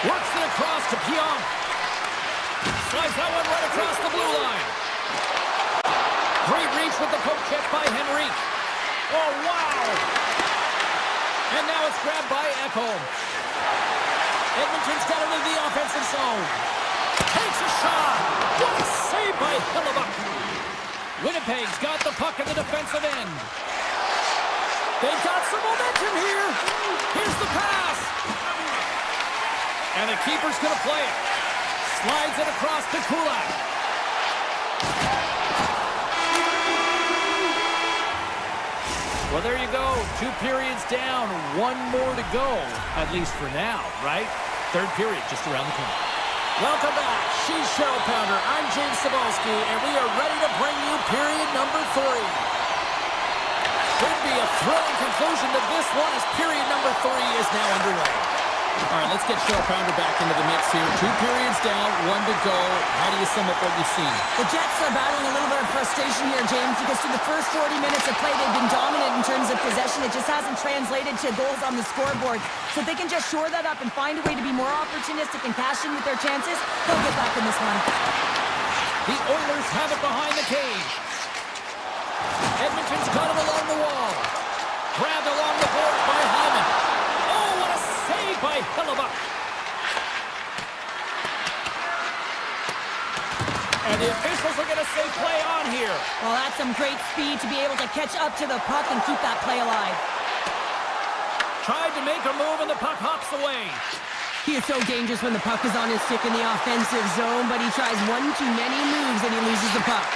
Works it across to Pionk. Slides that one right across the blue line. Great reach with the poke check by Henrique. Oh, wow! And now it's grabbed by Ekholm. Edmonton's got it into the offensive zone. Takes a shot. What a save by Hellebuyck. Winnipeg's got the puck in the defensive end. They've got some momentum here. Here's the pass. And the keeper's going to play it. Slides it across to Kulak. Well, there you go. 2 periods down, 1 more to go, at least for now, right? Third period just around the corner. Welcome back. She's Cheryl Pounder. I'm James Cybulski, and we are ready to bring you period number 3. Should be a thrilling conclusion to this one as period number 3 is now underway. All right, let's get Cheryl Pounder back into the mix here. 2 periods down, 1 to go. How do you sum up what you've seen? The Jets are battling a little bit of frustration here, James, because through the first 40 minutes of play, they've been dominant in terms of possession. It just hasn't translated to goals on the scoreboard. So if they can just shore that up and find a way to be more opportunistic and cash in with their chances, they'll get back in this one. The Oilers have it behind the cage. Edmonton's got it along the wall. Grabbed along the board by Hyman. Oh, what a save by Hellebuyck. And the officials are going to say play on here. Well, that's some great speed to be able to catch up to the puck and keep that play alive. Tried to make a move and the puck hops away. He is so dangerous when the puck is on his stick in the offensive zone, but he tries one too many moves and he loses the puck.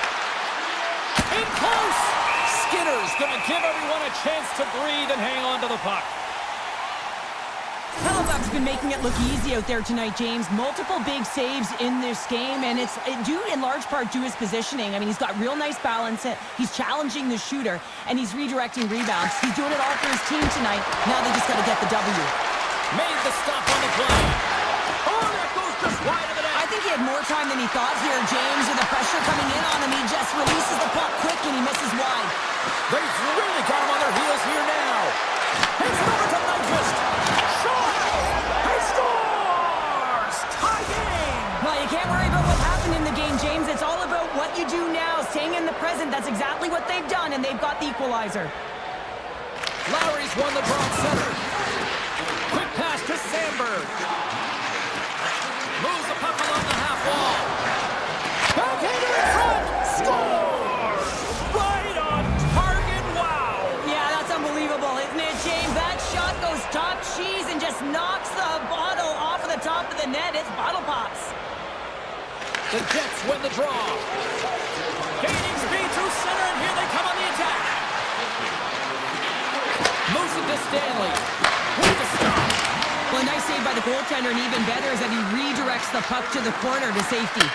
In close! Skinner's going to give everyone a chance to breathe and hang on to the puck. Halifax been making it look easy out there tonight, James. Multiple big saves in this game, and it's due in large part to his positioning. I mean, he's got real nice balance. He's challenging the shooter, and he's redirecting rebounds. He's doing it all for his team tonight. Now they just got to get the W. Made the stop on the play. Oh, that goes just wide of the net. I think he had more time than he thought here, James. With the pressure coming in on him, he just releases the puck quick, and he misses wide. They've really got him on their heels here now. Here's it over to Nyquist. Shot! He scores! Tie game! Well, you can't worry about what happened in the game, James. It's all about what you do now, staying in the present. That's exactly what they've done, and they've got the equalizer. Lowry's won the draw at center. Quick pass to Sandberg. Moves the puck along the half wall. Backhander in front! Score! Right on target, wow! Yeah, that's unbelievable, isn't it, James? That shot goes top cheese and just knocks the bottle off of the top of the net. It's bottle pops. The Jets win the draw. Gaining speed through center, and here they come on the attack. Moves it to Stanley. With the stop. Well, a nice save by the goaltender, and even better is that he redirects the puck to the corner to safety.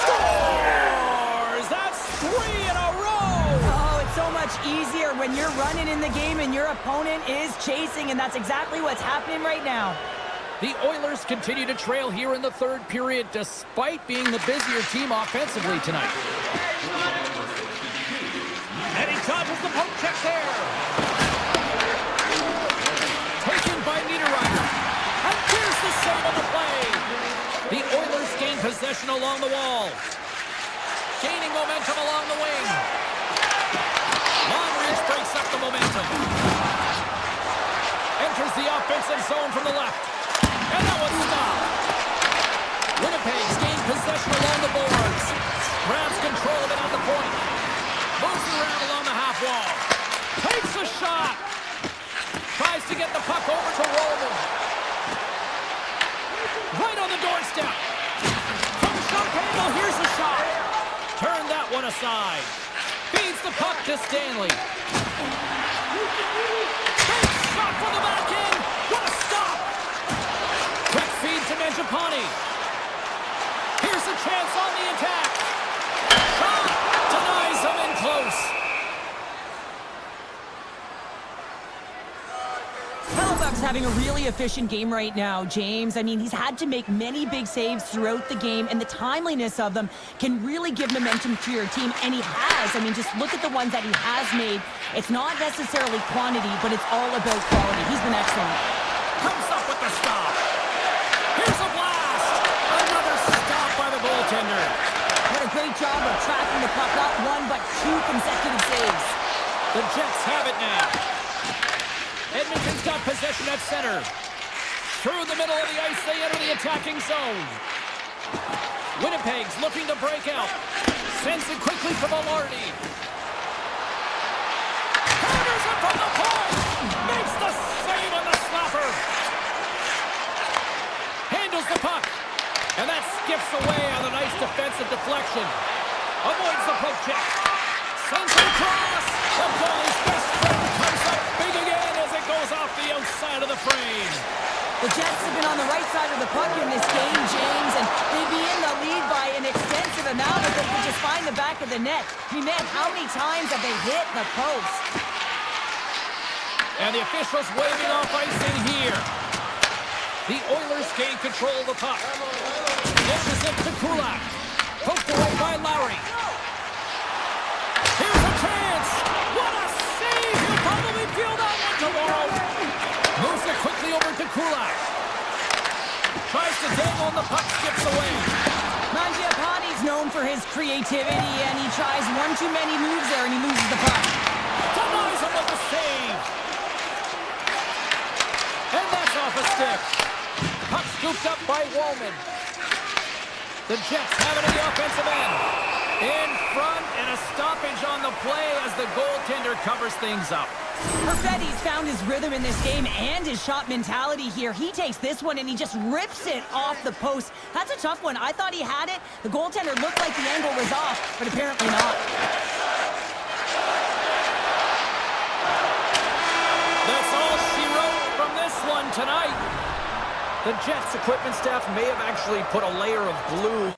Scores! That's 3 in a row! Oh, it's so much easier when you're running in the game and your opponent is chasing, and that's exactly what's happening right now. The Oilers continue to trail here in the third period, despite being the busier team offensively tonight. And he dodges the poke check there. Taken by Niederreiter. And here's the save on the play. The Oilers gain possession along the wall. Gaining momentum along the wing. Long reach breaks up the momentum. Enters the offensive zone from the left. And that one's stopped. Winnipeg's gained possession along the boards. Grabs control of it at the point. Moves it around along the half wall. Takes a shot. Tries to get the puck over to Roman. Right on the doorstep. From shot angle, here's the shot. Turn that one aside. Feeds the puck to Stanley. Big shot from the back end. What a stop. Quick feed to Mangiapane. Here's a chance on the attack. Shot denies him in close. Halifax having a really efficient game right now, James. I mean, he's had to make many big saves throughout the game, and the timeliness of them can really give momentum to your team, and he has. I mean, just look at the ones that he has made. It's not necessarily quantity, but it's all about quality. He's been excellent. Comes up with the stop. Here's a blast. Another stop by the goaltender. What a great job of tracking the puck. Not one, but 2 consecutive saves. The Jets have it now. Edmonton's got possession at center. Through the middle of the ice, they enter the attacking zone. Winnipeg's looking to break out. Sends it quickly to Velarde. Hammers it from the point. Makes the save on the slapper. Handles the puck. And that skips away on a nice defensive deflection. Avoids the poke check. Sends it across. The goalie's best friend comes up big again as it goes off the outside of the frame. The Jets have been on the right side of the puck in this game, James, and they'd be in the lead by an extensive amount if they could just find the back of the net. I mean, man, how many times have they hit the post? And the officials waving off icing here. The Oilers gain control of the puck. Dishes it to Kulak. Poked away by Lowry. Here's a chance. What a save. He'll probably feel that one tomorrow. Moves it quickly over to Kulak. Tries to dangle and the puck skips away. Mangiapane's known for his creativity, and he tries one too many moves there, and he loses the puck. Denies him with the save. And that's off a stick. Puck scooped up by Wallman. The Jets have it in the offensive end. stoppage on the play as the goaltender covers things up. Perfetti's found his rhythm in this game and his shot mentality here. He takes this one and he just rips it off the post. That's a tough one. I thought he had it. The goaltender looked like the angle was off, but apparently not. That's all she wrote from this one tonight. The Jets equipment staff may have actually put a layer of glue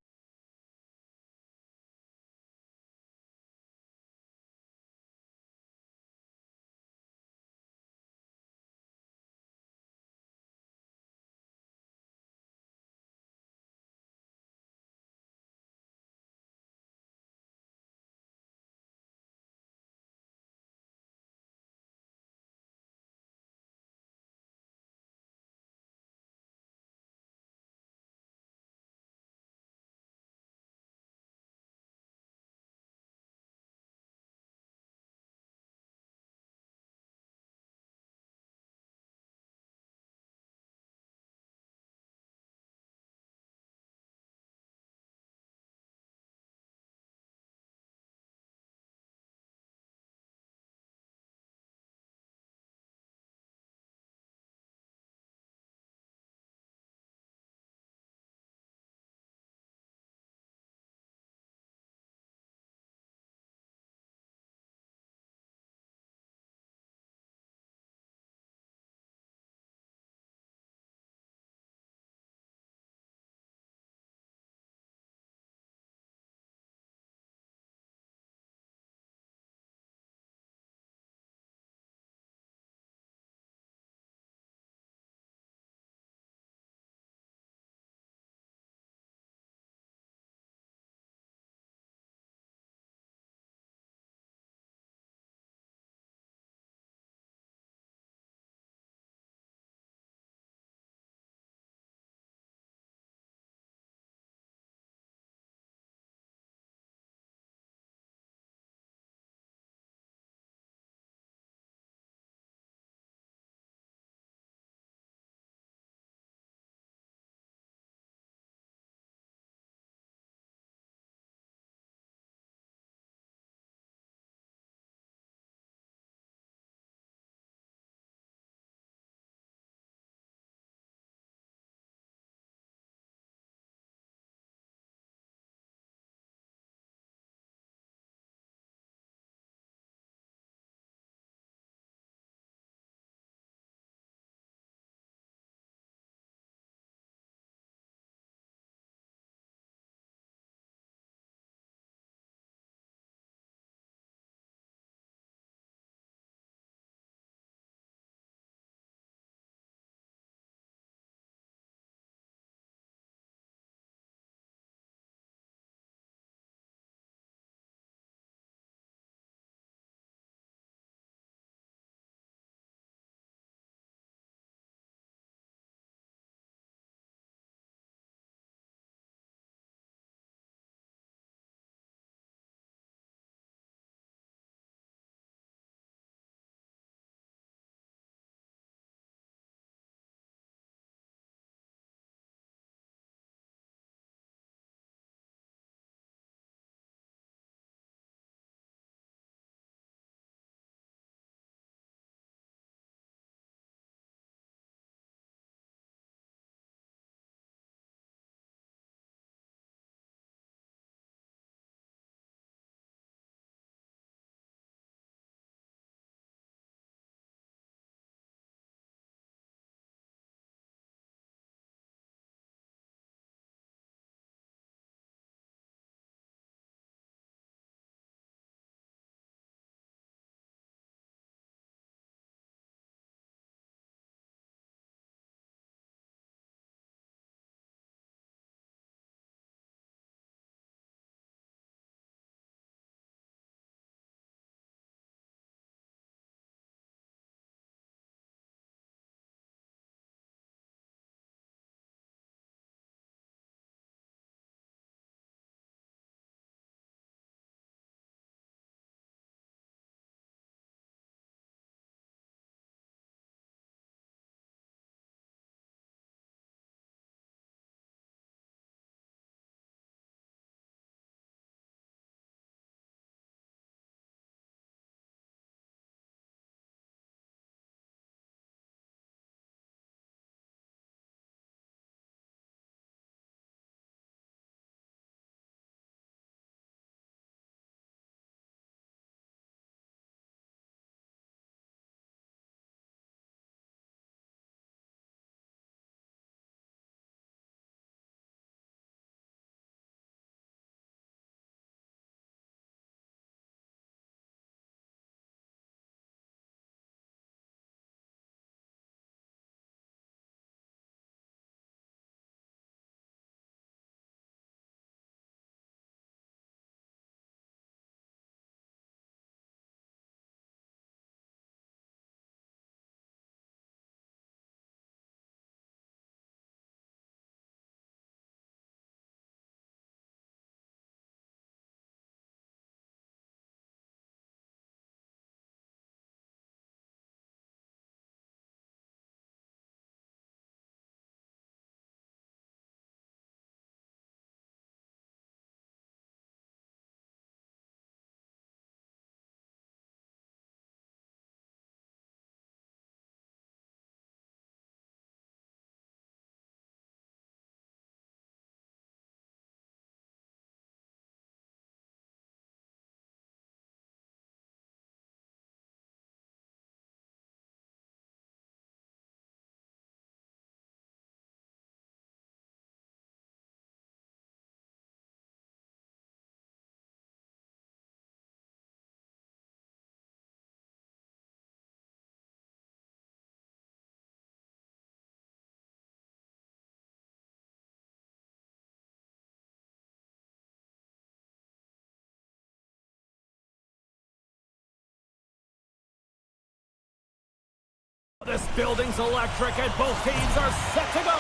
This building's electric and both teams are set to go.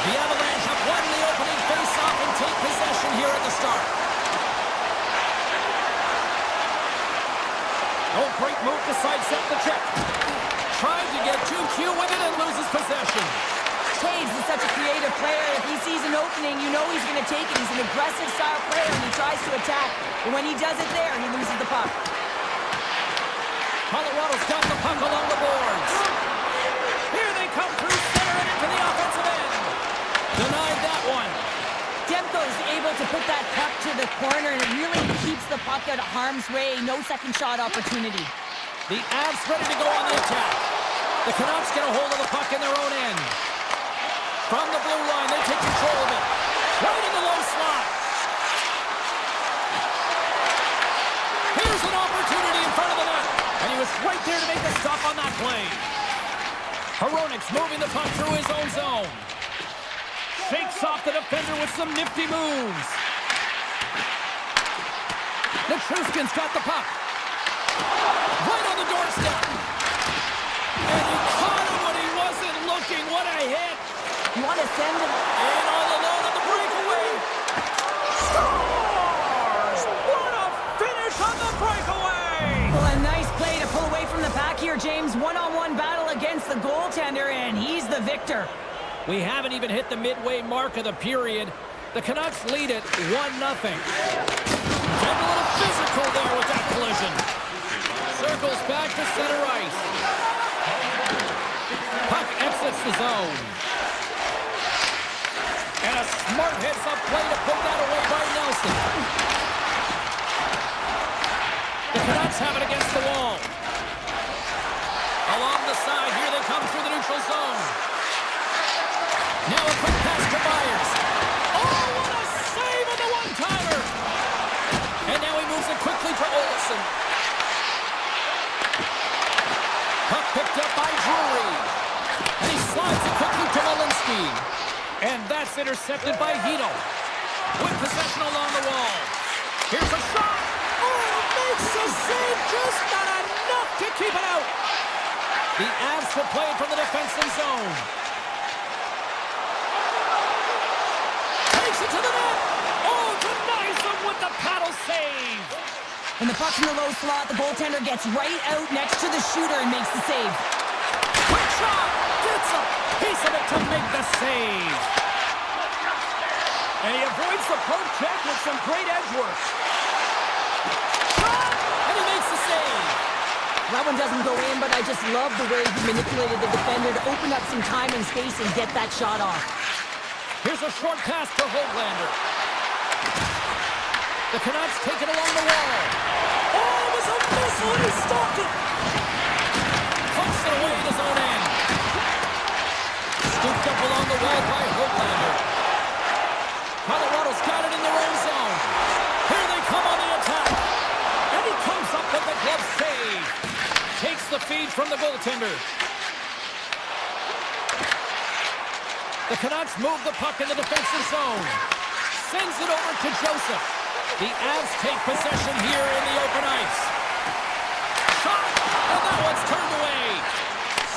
The Avalanche have won the opening face-off and take possession here at the start. Oh, great move to sidestep the check. Trying to get 2Q with it and loses possession. Taves is such a creative player. If he sees an opening, you know he's going to take it. He's an aggressive style player and he tries to attack. But when he does it there, he loses the puck. Colorado's got the puck along the boards. Here they come through center and into the offensive end. Denied that one. Demko's able to put that puck to the corner and it really keeps the puck out of harm's way. No second shot opportunity. The Avs ready to go on the attack. The Canucks get a hold of the puck in their own end. From the blue line, they take control of it. Right in the low slot. Here's an opportunity in front of the net. And he was right there to make the stop on that play. Hronik's moving the puck through his own zone. Shakes off the defender with some nifty moves. Nichushkin's got the puck. Right on the doorstep. And he caught him when he wasn't looking. What a hit. You want to send him? And all alone on the breakaway. Scores! What a finish on the breakaway! Well, a nice play to pull away from the pack here, James. One-on-one battle against the goaltender, and he's the victor. We haven't even hit the midway mark of the period. The Canucks lead it 1-0. Getting a little physical there with that collision. Circles back to center ice. Puck exits the zone. And a smart heads-up play to put that away by Nelson. The Canucks have it against the wall. Along the side, here they come through the neutral zone. Now a quick pass to Myers. Oh, what a save on the one-timer! And now he moves it quickly to Olsen. Puck picked up by Drury. And he slides it quickly to Malinsky. And that's intercepted by Hito. With possession along the wall. Here's a shot. Oh, makes a save, just not enough to keep it out. The Avs will play it from the defensive zone. Takes it to the net. Oh, denies them with the paddle save. When the puck's in the low slot, the goaltender gets right out next to the shooter and makes the save. Quick shot. Gets a piece of it to make the save. And he avoids the poke check with some great edge work. Shot! And he makes the save. That one doesn't go in, but I just love the way he manipulated the defender to open up some time and space and get that shot off. Here's a short pass to Hoglander. The Canucks take it along the wall. Oh, it was a missile and he stopped it. Punched it away in his own end. Scooped up along the wall by Hoglander. Colorado's got it in their own zone. Here they come on the attack. And he comes up with the glove save. Takes the feed from the goaltender. The Canucks move the puck in the defensive zone. Sends it over to Joseph. The Avs take possession here in the open ice. Shot! And that one's turned away.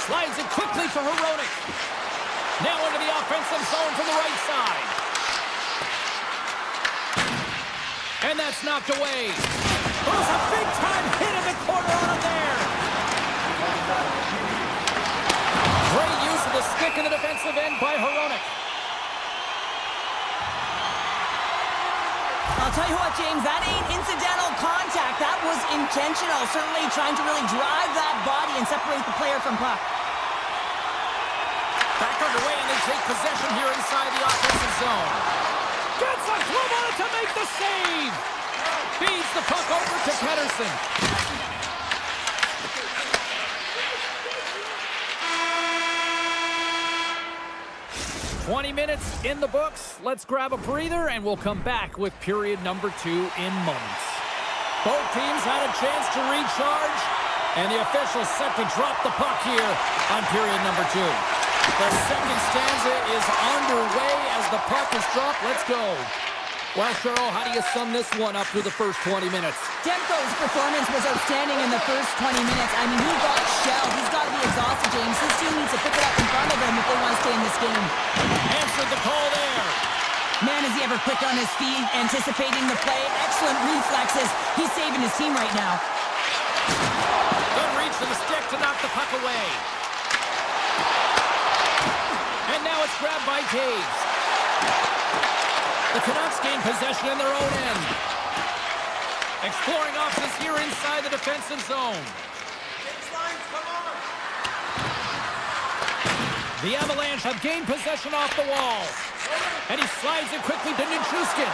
Slides it quickly to Hronik. Now into the offensive zone from the right side. And that's knocked away. There was a big-time hit in the corner on him there. Great use of the stick in the defensive end by Hronik. I'll tell you what, James, that ain't incidental contact. That was intentional, certainly trying to really drive that body and separate the player from puck. Back underway, and they take possession here inside the offensive zone. Gets a glove on it to make the save. Feeds the puck over to Pettersson. 20 minutes in the books. Let's grab a breather, and we'll come back with period number 2 in moments. Both teams had a chance to recharge, and the officials set to drop the puck here on period number 2. The second stanza is underway as the puck is dropped. Let's go. Well, Cheryl, how do you sum this one up through the first 20 minutes? Demko's performance was outstanding in the first 20 minutes. I mean, he got shelled. He's got to be exhausted, James. His team needs to pick it up in front of him if they want to stay in this game. Answered the call there. Man, is he ever quick on his feet, anticipating the play. Excellent reflexes. He's saving his team right now. Good reach for the stick to knock the puck away. And now it's grabbed by Taves. The Canucks gain possession in their own end. Exploring options here inside the defensive zone. The Avalanche have gained possession off the wall. And he slides it quickly to Nichushkin.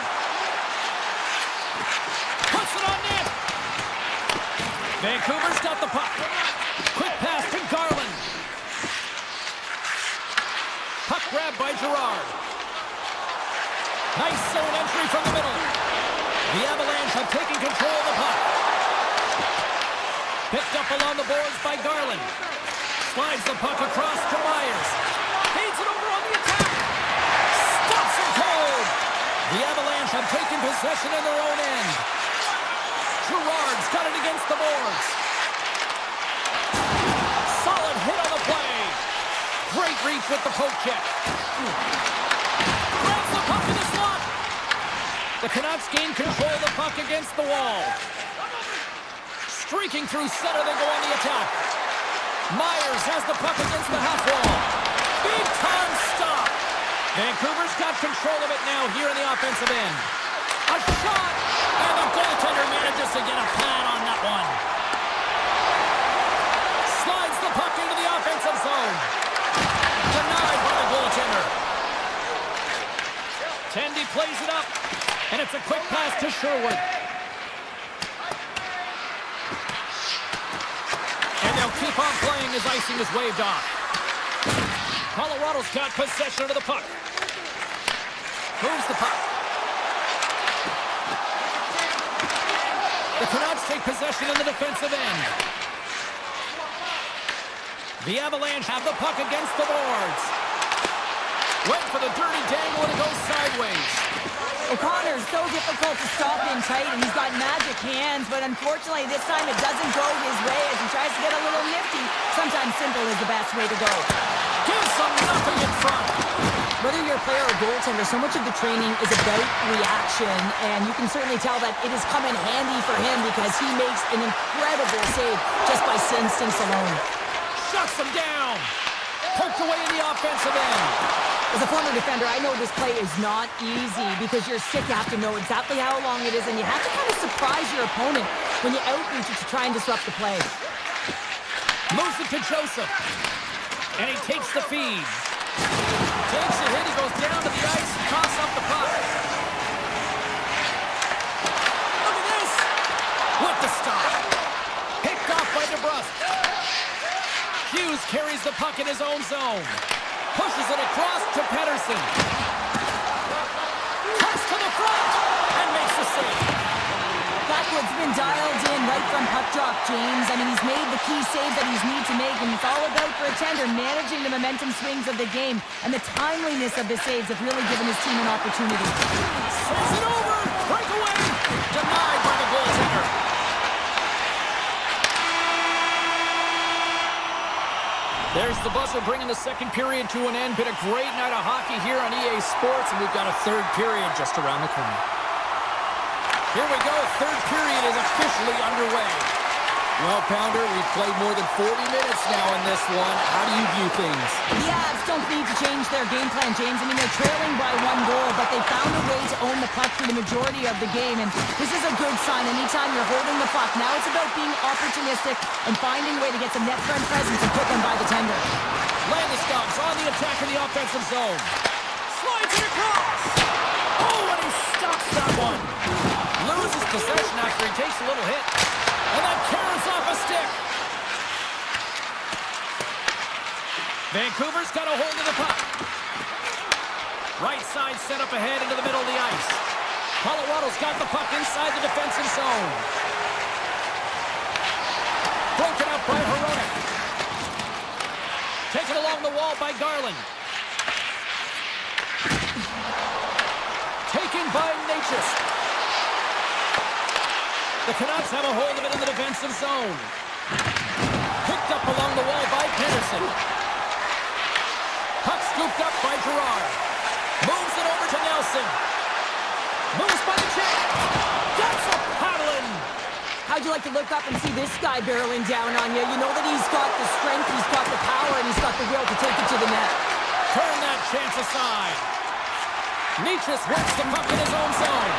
Puts it on net. Vancouver's got the puck. Quick pass to Garland. Puck grabbed by Girard. Nice zone entry from the middle. The Avalanche have taken control of the puck. Picked up along the boards by Garland. Slides the puck across to Myers. Feeds it over on the attack. Stops it cold. The Avalanche have taken possession in their own end. Girard's got it against the boards. Solid hit on the play. Great reach with the poke check. Grabs the puck in the slot. The Canucks gain control of the puck against the wall. Streaking through center, they go on the attack. Myers has the puck against the half wall. Big time stop. Vancouver's got control of it now here in the offensive end. A shot, and the goaltender manages to get a pad on that one. Slides the puck into the offensive zone. Denied by the goaltender. Tendy plays it up, and it's a quick pass to Sherwood. And they'll keep on playing as icing is waved off. Colorado's got possession of the puck. Moves the puck. The Canucks take possession in the defensive end. The Avalanche have the puck against the boards. Went for the dirty dangle and it goes sideways. O'Connor's so difficult to stop in tight, and he's got magic hands, but unfortunately this time it doesn't go his way as he tries to get a little nifty. Sometimes simple is the best way to go. Gives them nothing in front. Whether you're a player or goaltender, so much of the training is about reaction, and you can certainly tell that it has come in handy for him because he makes an incredible save just by instincts alone. Shuts them down. Poked away in the offensive end. As a former defender, I know this play is not easy because you're sick. You have to know exactly how long it is, and you have to kind of surprise your opponent when you outreach it to try and disrupt the play. Moves it to Joseph. And he takes the feed. Takes a hit. He goes down to the ice and tosses up the puck. Look at this. What the stop. Picked off by DeBrusque. Hughes carries the puck in his own zone. Pushes it across to Pettersson. Cuts to the front and makes the save. Blackwood's been dialed in right from puck drop, James. I mean, he's made the key save that he's need to make, and it's all about for a tender managing the momentum swings of the game, and the timeliness of the saves have really given his team an opportunity. Saves it over. Breakaway. Denied by the goaltender. There's the buzzer bringing the second period to an end. Been a great night of hockey here on EA Sports, and we've got a third period just around the corner. Here we go. Third period is officially underway. Well, Pounder, we've played more than 40 minutes now in this one. How do you view things? The Avs don't need to change their game plan, James. I mean, they're trailing by 1 goal, but they found a way to own the puck for the majority of the game, and this is a good sign. Anytime you're holding the puck, now it's about being opportunistic and finding a way to get some net front presence and put them by the tender. Landeskog's on the attack in the offensive zone. Slides it across. Oh, and he stops that one. Loses possession after he takes a little hit. And that tears off a stick. Vancouver's got a hold of the puck. Right side set up ahead into the middle of the ice. Colorado's got the puck inside the defensive zone. Broken up by Hronek. Taken along the wall by Garland. Taken by anxious. The Canucks have a hold of it in the defensive zone. Picked up along the wall by Pedersen. Puck scooped up by Gerard. Moves it over to Nelson. Moves by the check. That's a paddling. How'd you like to look up and see this guy barreling down on you? You know that he's got the strength, he's got the power, and he's got the will to take it to the net. Turn that chance aside. Nietzsche's works the puck in his own zone.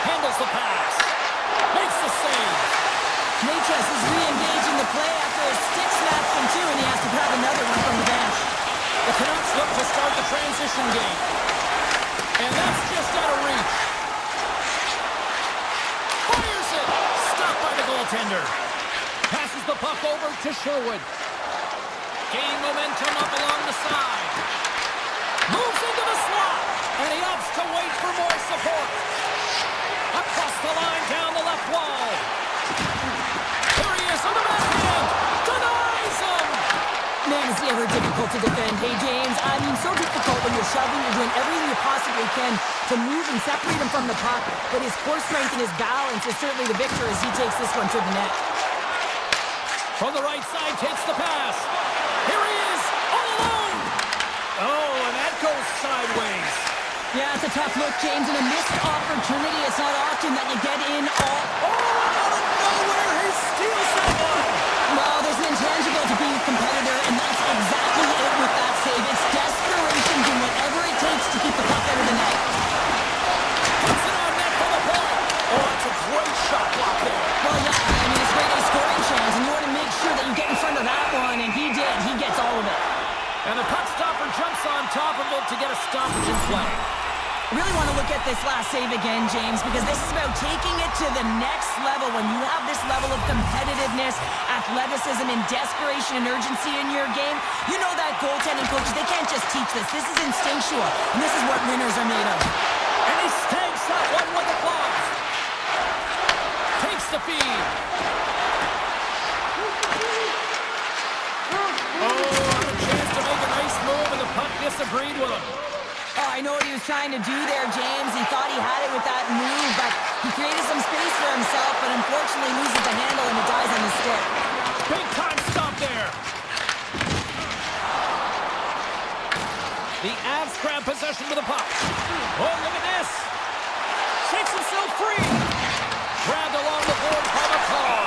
Handles the pass. Makes the save. Natchez is re-engaging the play after his stick snaps in two, and he has to grab another one from the bench. The Canucks look to start the transition game. And that's just out of reach. Fires it! Stopped by the goaltender. Passes the puck over to Sherwood. Gaining momentum up along the side. Moves into the slot. And he opts to wait for more support. Across the line down the left wall. Here he is on the backhand. Denies him. Man, is he ever difficult to defend. Hey, James, I mean, so difficult when you're shoving, you're doing everything you possibly can to move and separate him from the puck. But his core strength and his balance is certainly the victor as he takes this one to the net. From the right side, takes the pass. Here he is, all alone. Oh, and that goes sideways. Yeah, it's a tough look, James, and a missed opportunity. It's not often that you get in all... Oh, out of nowhere, he steals that one. Well, there's an intangible to being a competitor, and that's exactly it with that save. It's desperation, doing whatever it takes to keep the puck out of the net. Puts it on net for the point. Oh, that's a great shot block there. Well, yeah, I mean, it's great a scoring chance, and you want to make sure that you get in front of that one, and he did. He gets all of it. And the puck stopper jumps on top of it to get a stoppage in play. I really want to look at this last save again, James, because this is about taking it to the next level. When you have this level of competitiveness, athleticism, and desperation and urgency in your game, you know that goaltending coaches, they can't just teach this. This is instinctual, and this is what winners are made of. And he snags that one with the glove. Takes the feed. Oh, a chance to make a nice move, and the puck disagreed with him. Oh, I know what he was trying to do there, James. He thought he had it with that move, but he created some space for himself, but unfortunately loses the handle and it dies on the stick. Big time stop there. The Avs grab possession with the puck. Oh, look at this. Shakes himself free. Grabbed along the board by the call.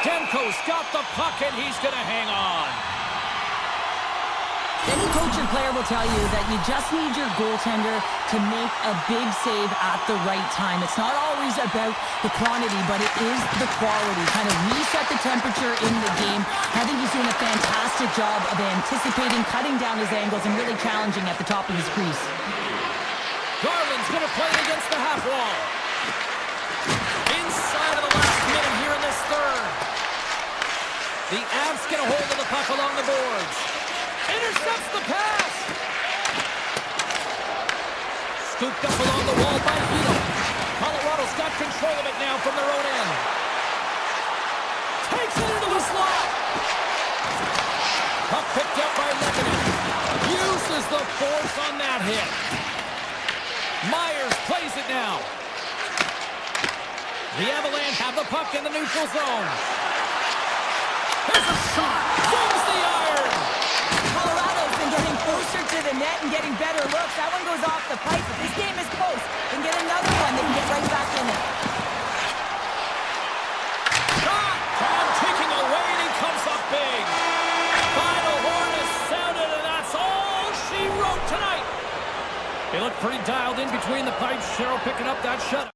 Demko's got the puck and he's going to hang on. Any coach or player will tell you that you just need your goaltender to make a big save at the right time. It's not always about the quantity, but it is the quality. Kind of reset the temperature in the game. I think he's doing a fantastic job of anticipating, cutting down his angles, and really challenging at the top of his crease. Garland's going to play against the half wall. Inside of the last minute here in this third. The Avs get a hold of the puck along the boards. Intercepts the pass. Scooped up along the wall by Hito. Colorado's got control of it now from their own end. Takes it into the slot. Puck picked up by Levinen. Uses the force on that hit. Myers plays it now. The Avalanche have the puck in the neutral zone. There's a shot. Zooms the iron. Colorado's been getting closer to the net and getting better looks. That one goes off the pipe. If this game is close, they can get another one. They can get right back in it. Shot! Down, taking away, and he comes up big. Final horn is sounded, and that's all she wrote tonight. They look pretty dialed in between the pipes. Cheryl picking up that shutout.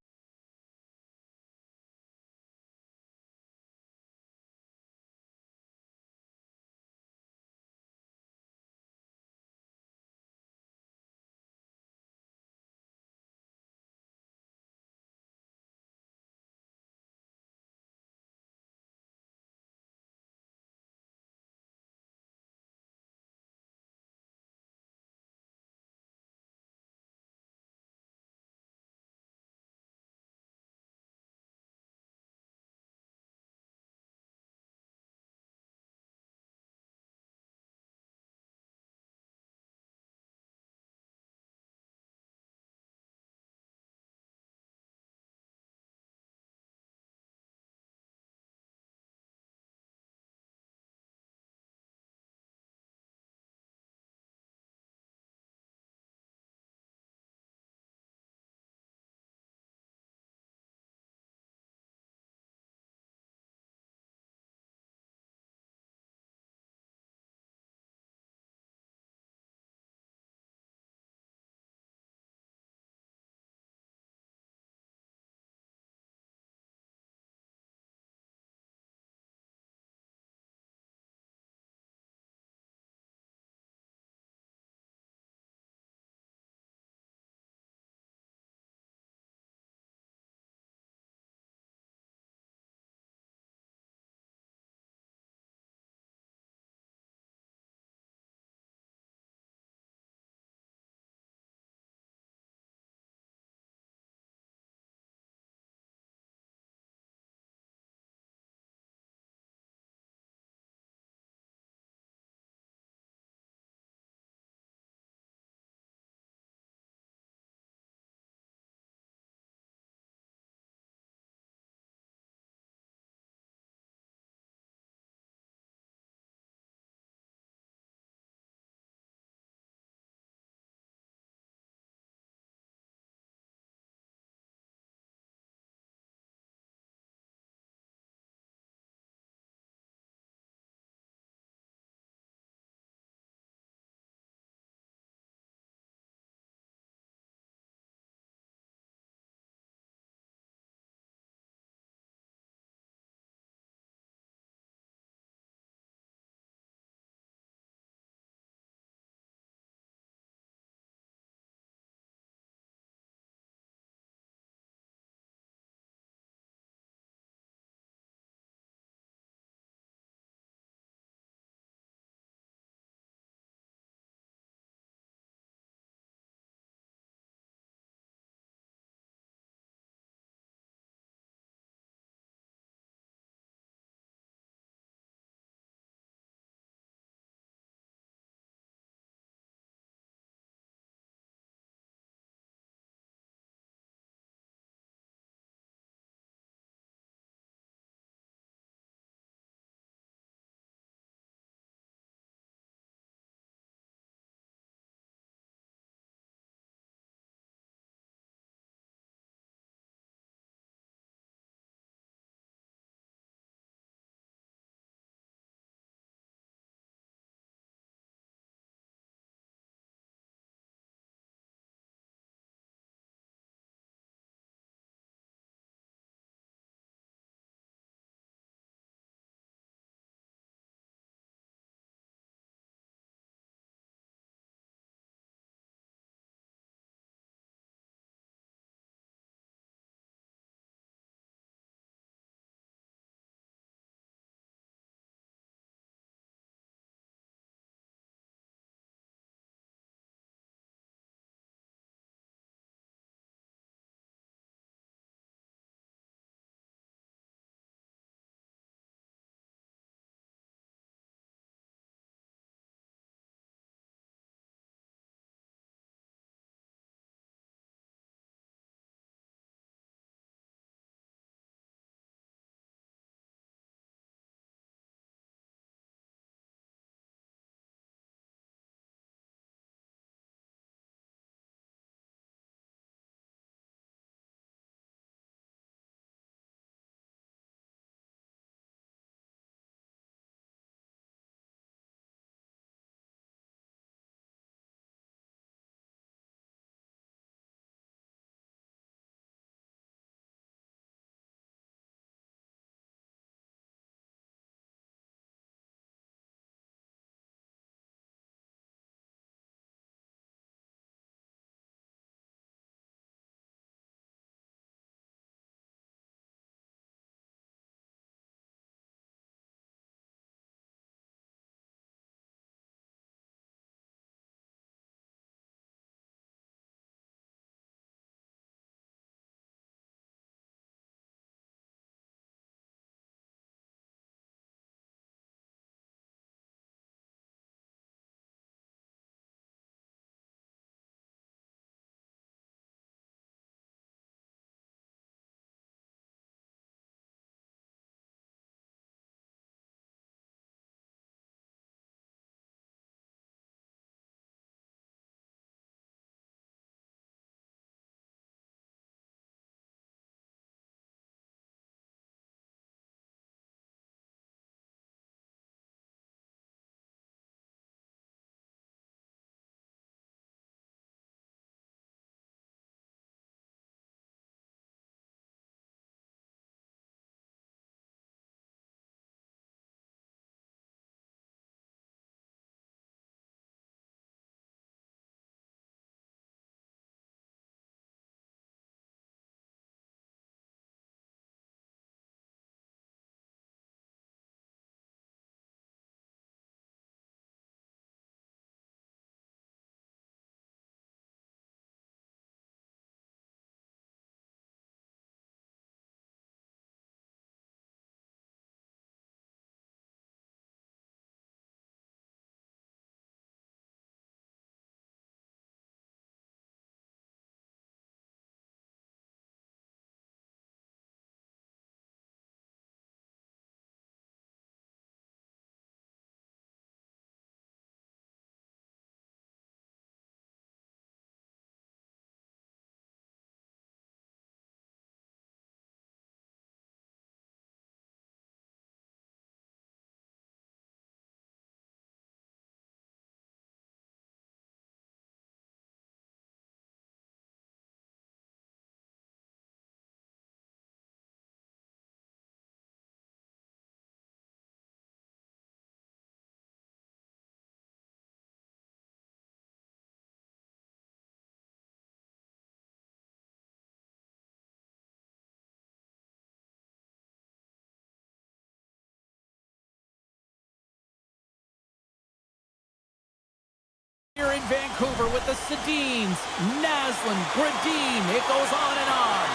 Here in Vancouver with the Sedins, Naslin, Gradine, it goes on and on.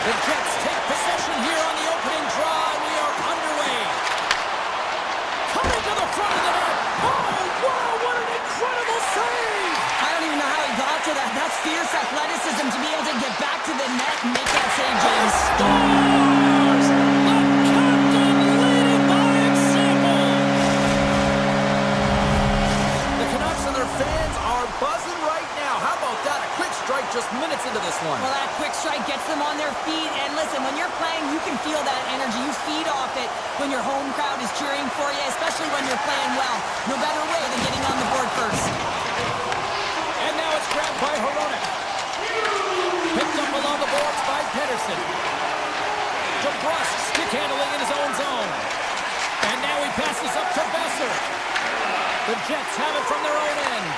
The Jets take possession here on the opening draw, and we are underway. Coming to the front of the net. Oh, wow, what an incredible save! I don't even know how he got to that. That's fierce athleticism to be able to get back to the net and make that save, James. Scores! The captain leading by example! The Canucks and their fans are buzzing right now. How about that? A quick strike just minutes into this one. Well, that quick strike gets them on their feet. And listen, when you're playing, you can feel that energy. You feed off it when your home crowd is cheering for you, especially when you're playing well. No better way than getting on the board first. And now it's grabbed by Hronek. Picked up along the boards by Pedersen. DeBrusque stick handling in his own zone. And now he passes up to Besser. The Jets have it from their own end.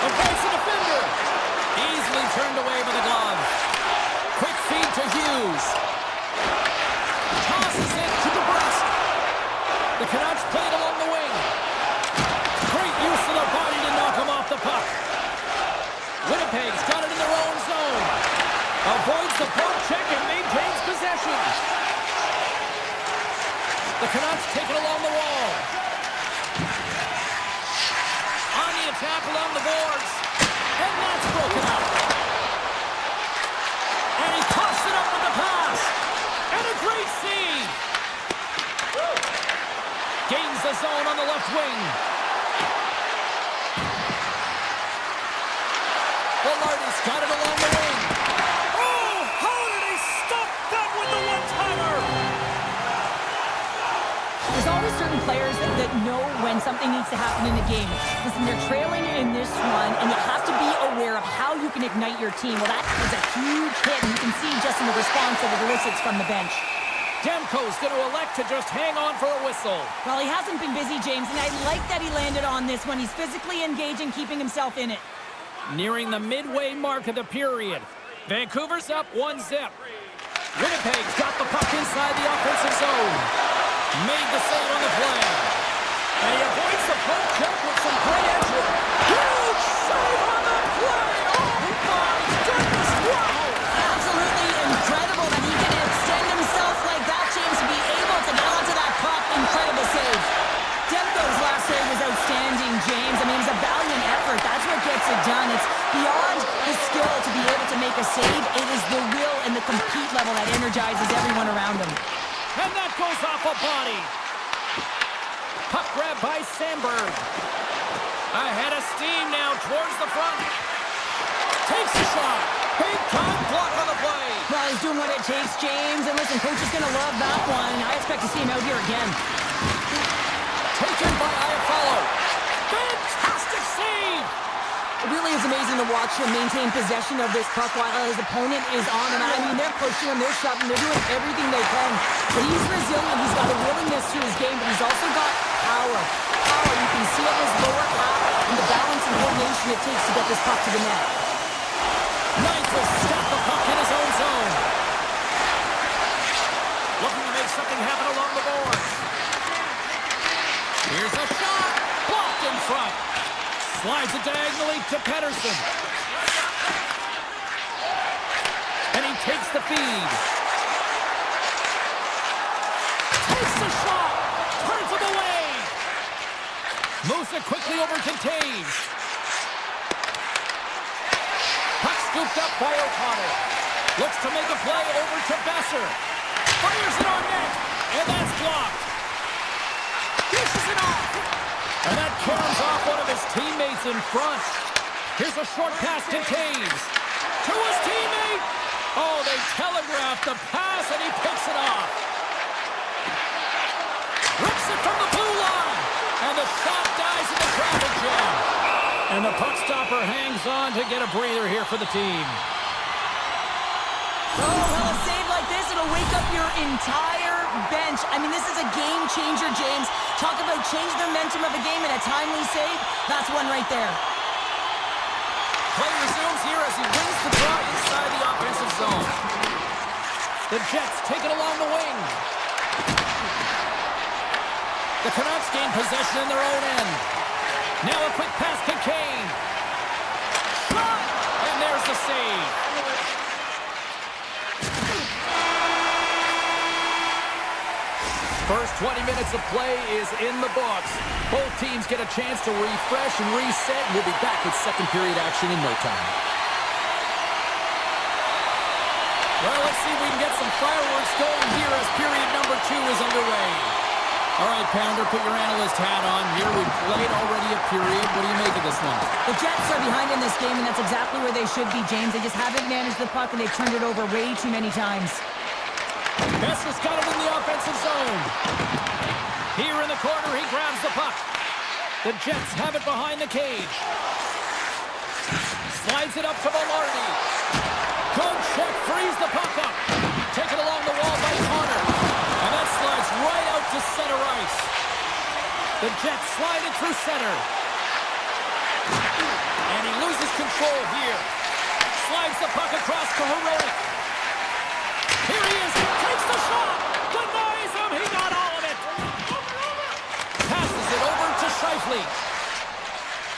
Avoids the defender. Easily turned away by the glove. Quick feed to Hughes. Tosses it to DeBrusque. The Canucks played along the wing. Great use of their body to knock him off the puck. Winnipeg's got it in their own zone. Avoids the poke check and maintains possession. The Canucks take it along the wall. On the attack along the boards. And that's broken up. And he tossed it up with the pass. And a great save. Gains the zone on the left wing. Velarde's got it along the wing. Oh, how did he stop that with the one-timer? There's always certain players that know when something needs to happen in a game. Listen, they're trailing in this one, and you have to be aware of how you can ignite your team. Well, that was a huge hit, and you can see just in the response that it elicits from the bench. Demko's going to elect to just hang on for a whistle. Well, he hasn't been busy, James, and I like that he landed on this one. He's physically engaging, keeping himself in it. Nearing the midway mark of the period. Vancouver's up 1-0. Winnipeg's got the puck inside the offensive zone. Made the save on the play. And he avoids the poke check with some great entry. Huge save on the play! Oh my goodness, wow! Absolutely incredible that he can extend himself like that, James, to be able to get onto that puck. Incredible save. Demko's last save was outstanding, James. I mean, it was a valiant effort. That's what gets it done. It's beyond the skill to be able to make a save. It is the will and the compete level that energizes everyone around him. And that goes off a body. Puck grab by Sandberg. Ahead of steam now towards the front. Takes the shot. Big time block on the play. Well, he's doing what it takes, James. And listen, coach is going to love that one. I expect to see him out here again. Taken by Iafallo. Fantastic save. It really is amazing to watch him maintain possession of this puck while his opponent is on him. I mean, they're pushing him, they're shoving, they're doing everything they can. But he's resilient. He's got a willingness to his game, but he's also got power. Power, you can see it in his lower half and the balance and coordination it takes to get this puck to the net. Knight will stop the puck in his own zone. Looking to make something happen along the boards. Here's a shot. Blocked in front. Slides it diagonally to Pedersen. And he takes the feed. Takes the shot. Turns him away. Moves it quickly over to Taves. Puck scooped up by O'Connor. Looks to make a play over to Besser. Fires it on net. And that's blocked. Dishes it off. And that caroms off one of his teammates in front. Here's a short pass to Taves. To his teammate. Oh, they telegraphed the pass, and he picks it off. Rips it from the blue line. And the shot dies in the traffic jam. And the puck stopper hangs on to get a breather here for the team. Oh, well, a save like this, it'll wake up your entire bench. I mean, this is a game changer, James. Talk about change the momentum of a game in a timely save. That's one right there. Play resumes here as he wins the draw inside the offensive zone. The Jets take it along the wing. The Canucks gain possession in their own end. Now a quick pass to Kane. Shot! And there's the save. First 20 minutes of play is in the books. Both teams get a chance to refresh and reset, and we'll be back with second period action in no time. Well, let's see if we can get some fireworks going here as period number 2 is underway. All right, Pounder, put your analyst hat on here. We've played already a period. What do you make of this one? The Jets are behind in this game, and that's exactly where they should be, James. They just haven't managed the puck, and they've turned it over way too many times. Besser's got it in the offensive zone. Here in the corner, he grabs the puck. The Jets have it behind the cage. Slides it up to Velarde. Good check, frees the puck up. Taken along the wall by Connor. And that slides right out to center ice. The Jets slide it through center. And he loses control here. Slides the puck across to Heroic. Here he is, takes the shot, denies him, he got all of it. Passes it over to Scheifele.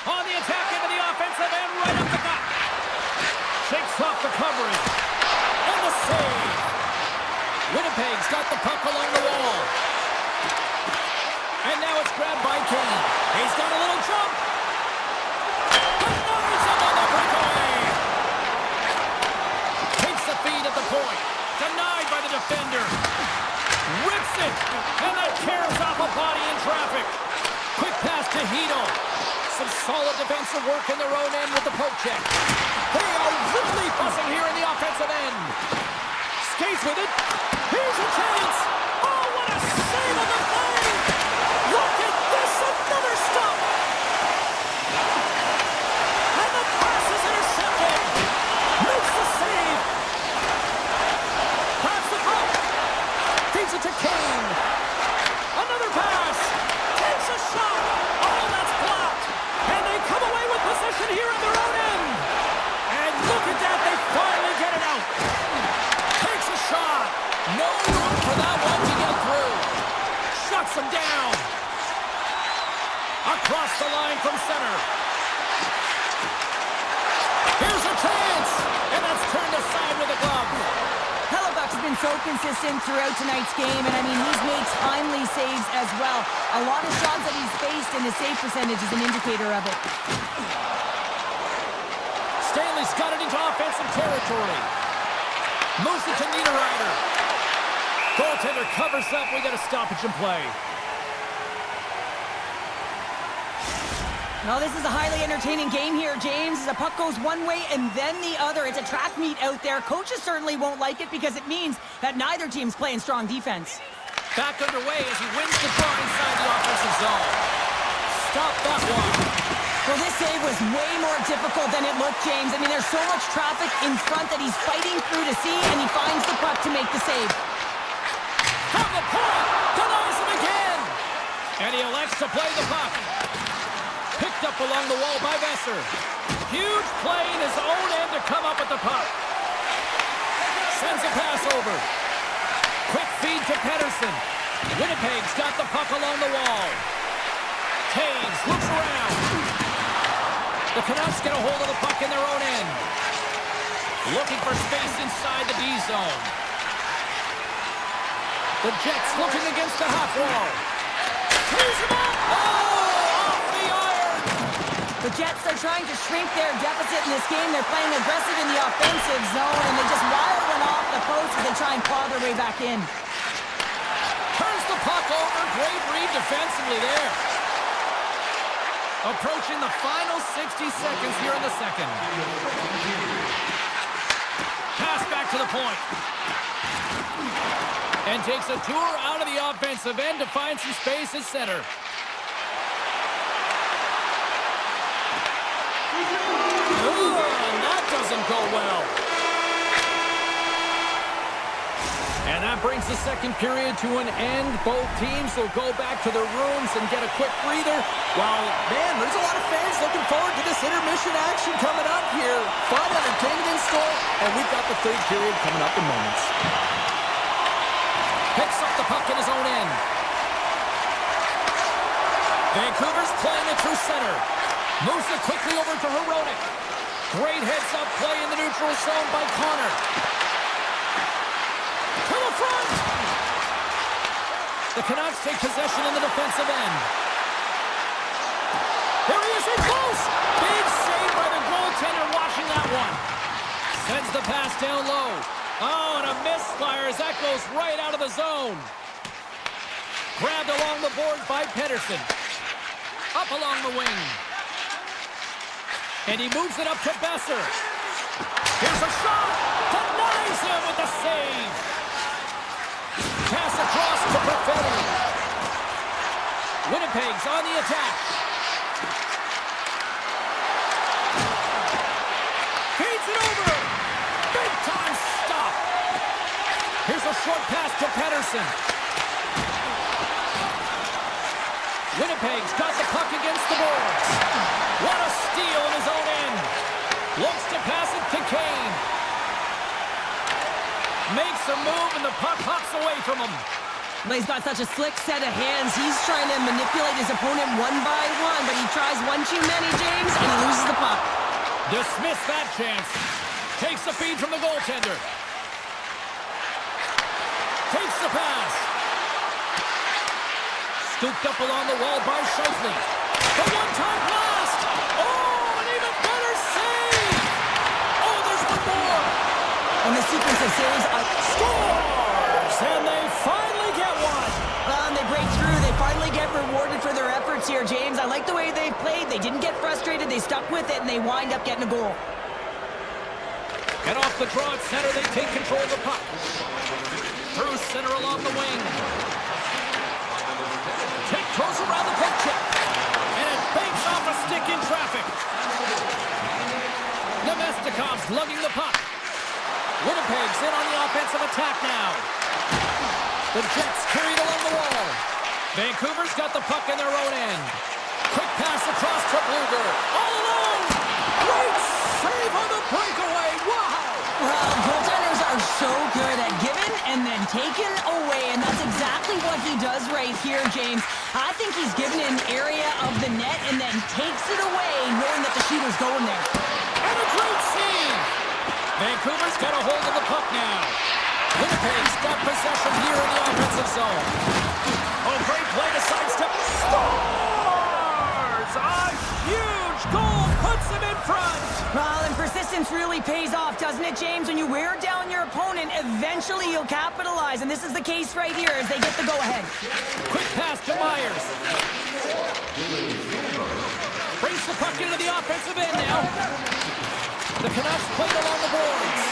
On the attack into the offensive end, right up the gut. Shakes off the coverage. And the save. Winnipeg's got the puck along the wall. And now it's grabbed by Kane. He's got a little jump. Denies him on the breakaway. Takes the feed at the point. Denied by the defender. Rips it. And that tears off a body in traffic. Quick pass to Hito. Some solid defensive work in their own end with the poke check. They are really buzzing here in the offensive end. Skates with it. Here's a chance. Oh, what a save on the play. Look at this. Another stop. And the pass is intercepted. Makes the save. Pass the puck. Feeds it to Kane. Another pass. Takes a shot. Oh, that's blocked. And they come away with possession here in their own end. And look at that. They finally get it out. Takes a shot. No room for that one to get through. Shuts him down. Across the line from center. Here's a chance. And that's turned aside with a glove. Hellebuck's been so consistent throughout tonight's game, and I mean, he's made timely saves as well. A lot of shots that he's faced, and his save percentage is an indicator of it. Stanley's got it into offensive territory. Moves it to Niederreiter. Goaltender covers up. We got a stoppage in play. Well, this is a highly entertaining game here, James. The puck goes one way and then the other. It's a track meet out there. Coaches certainly won't like it because it means that neither team's playing strong defense. Back underway as he wins the draw inside the offensive zone. Stop that one. Well, this save was way more difficult than it looked, James. I mean, there's so much traffic in front that he's fighting through to see, and he finds the puck to make the save. From the point, denies him again. And he elects to play the puck. Picked up along the wall by Besser. Huge play in his own end to come up with the puck. Sends a pass over. Quick feed to Pettersson. Winnipeg's got the puck along the wall. Taves looks around. The Canucks get a hold of the puck in their own end. Looking for space inside the D zone. The Jets looking against the half wall. Here's him up. Oh! The Jets are trying to shrink their deficit in this game. They're playing aggressive in the offensive zone, and they just wire one off the post as they try and claw their way back in. Turns the puck over. Great read defensively there. Approaching the final 60 seconds here in the second. Pass back to the point. And takes a tour out of the offensive end to find some space at center. And that doesn't go well. And that brings the second period to an end. Both teams will go back to their rooms and get a quick breather. Well, man, there's a lot of fans looking forward to this intermission action coming up here. Fun, entertainment in store, and we've got the third period coming up in moments. Picks up the puck in his own end. Vancouver's playing it through center. Moves it quickly over to Heronic. Great heads-up play in the neutral zone by Connor. To the front! The Canucks take possession in the defensive end. There he is, in close! Big save by the goaltender watching that one. Sends the pass down low. Oh, and a misfire as that goes right out of the zone. Grabbed along the boards by Pettersson. Up along the wing. And he moves it up to Besser. Here's a shot! Denies him with the save! Pass across to Perfetti. Winnipeg's on the attack. Feeds it over! Big time stop! Here's a short pass to Pettersson. Winnipeg's got the puck against the boards. What a steal in his own end. Looks to pass it to Kane. Makes a move and the puck hops away from him. He's got such a slick set of hands. He's trying to manipulate his opponent one by one, but he tries one too many, James, and he loses the puck. Dismiss that chance. Takes the feed from the goaltender. Takes the pass. Scooped up along the wall by Scheifele. The one-time blast! Oh, an even better save! Oh, there's one more! And the sequence of saves Scores! And they finally get one! Well, and they break through. They finally get rewarded for their efforts here, James. I like the way they played. They didn't get frustrated. They stuck with it, and they wind up getting a goal. And off the draw at center, they take control of the puck. Through center along the wing. Throws around the poke check. And it banks off a stick in traffic. Nemestikov's lugging the puck. Winnipeg's in on the offensive attack now. The Jets carried along the wall. Vancouver's got the puck in their own end. Quick pass across to Bluger. All alone! Great save on the breakaway! Wow! Well, goaltenders are so good at giving and then taking away, and that's exactly what he does right here, James. I think he's given an area of the net and then takes it away, knowing that the shooter's going there. And a great save! Vancouver's got a hold of the puck now. Winnipeg's got possession here in the offensive zone. Oh, great play to sidestep. Scores! A huge goal puts him in front! Well, and persistence really pays off, doesn't it, James? When you wear down your opponent, eventually you'll capitalize, and this is the case right here as they get the go-ahead. Quick pass to Myers. Brings the puck into the offensive end now. The Canucks played along the boards.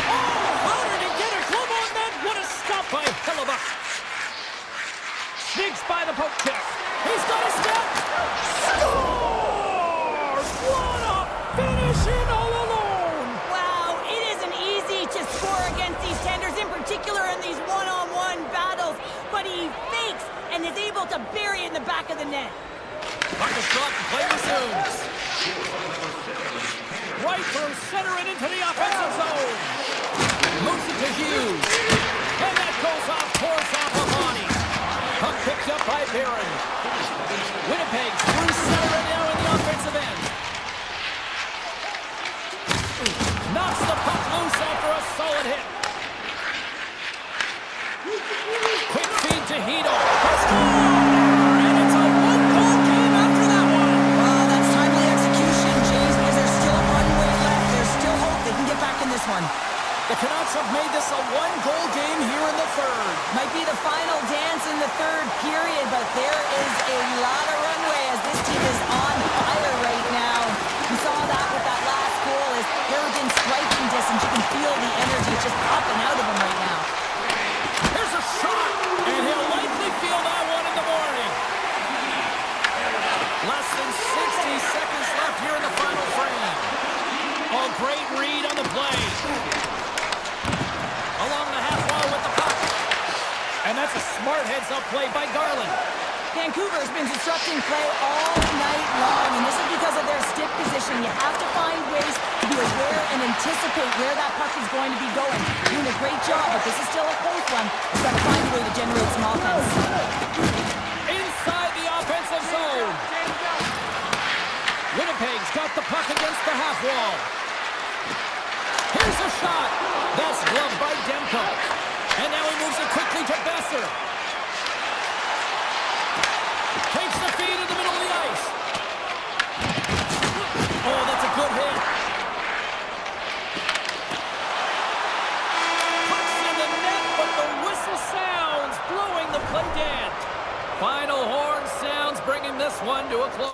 Oh, how did he get it? Glove on net. What a stop by Hellebuck. Sneaks by the poke check. He's got a step. Scores! What a finish in all alone. Wow, it isn't easy to score against these tenders, in particular in these one-on-one battles, but he fakes and is able to bury it in the back of the net. Puck is dropped and play resumes. Right through center and into the offensive zone. Moves it to Hughes. And that goes off towards Alpamani. Puck picked up by Barron. Winnipeg's through center and now in the offensive end. Knocks the puck loose after a solid hit. Quick feed to Hito. And it's a one-goal game after that one. Well, that's timely execution, James, because there's still one way left. There's still hope they can get back in this one. The Canucks have made this a one-goal game here in the third. Might be the final dance in the third period, but there is a lot of runway as this team is on fire right now. You saw that with that last goal as Harrigan's striking distance. You can feel the energy just popping out of him right now. Here's a shot, and he'll likely feel that one in the morning. Less than 60 seconds left here in the final frame. Oh, great read on the play. Along the half wall with the puck. And that's a smart heads-up play by Garland. Vancouver has been disrupting play all night long, and this is because of their stick position. You have to find ways to be aware and anticipate where that puck is going to be going. Doing a great job, but this is still a close one. You've got to find a way to generate some offense. Inside the offensive zone. the puck against the half wall. Here's a shot. That's gloved by Demko. And now he moves it quickly to Besser. Takes the feed in the middle of the ice. Oh, that's a good hit. Pucks in the net, but the whistle sounds, blowing the play dead. Final horn sounds, bringing this one to a close.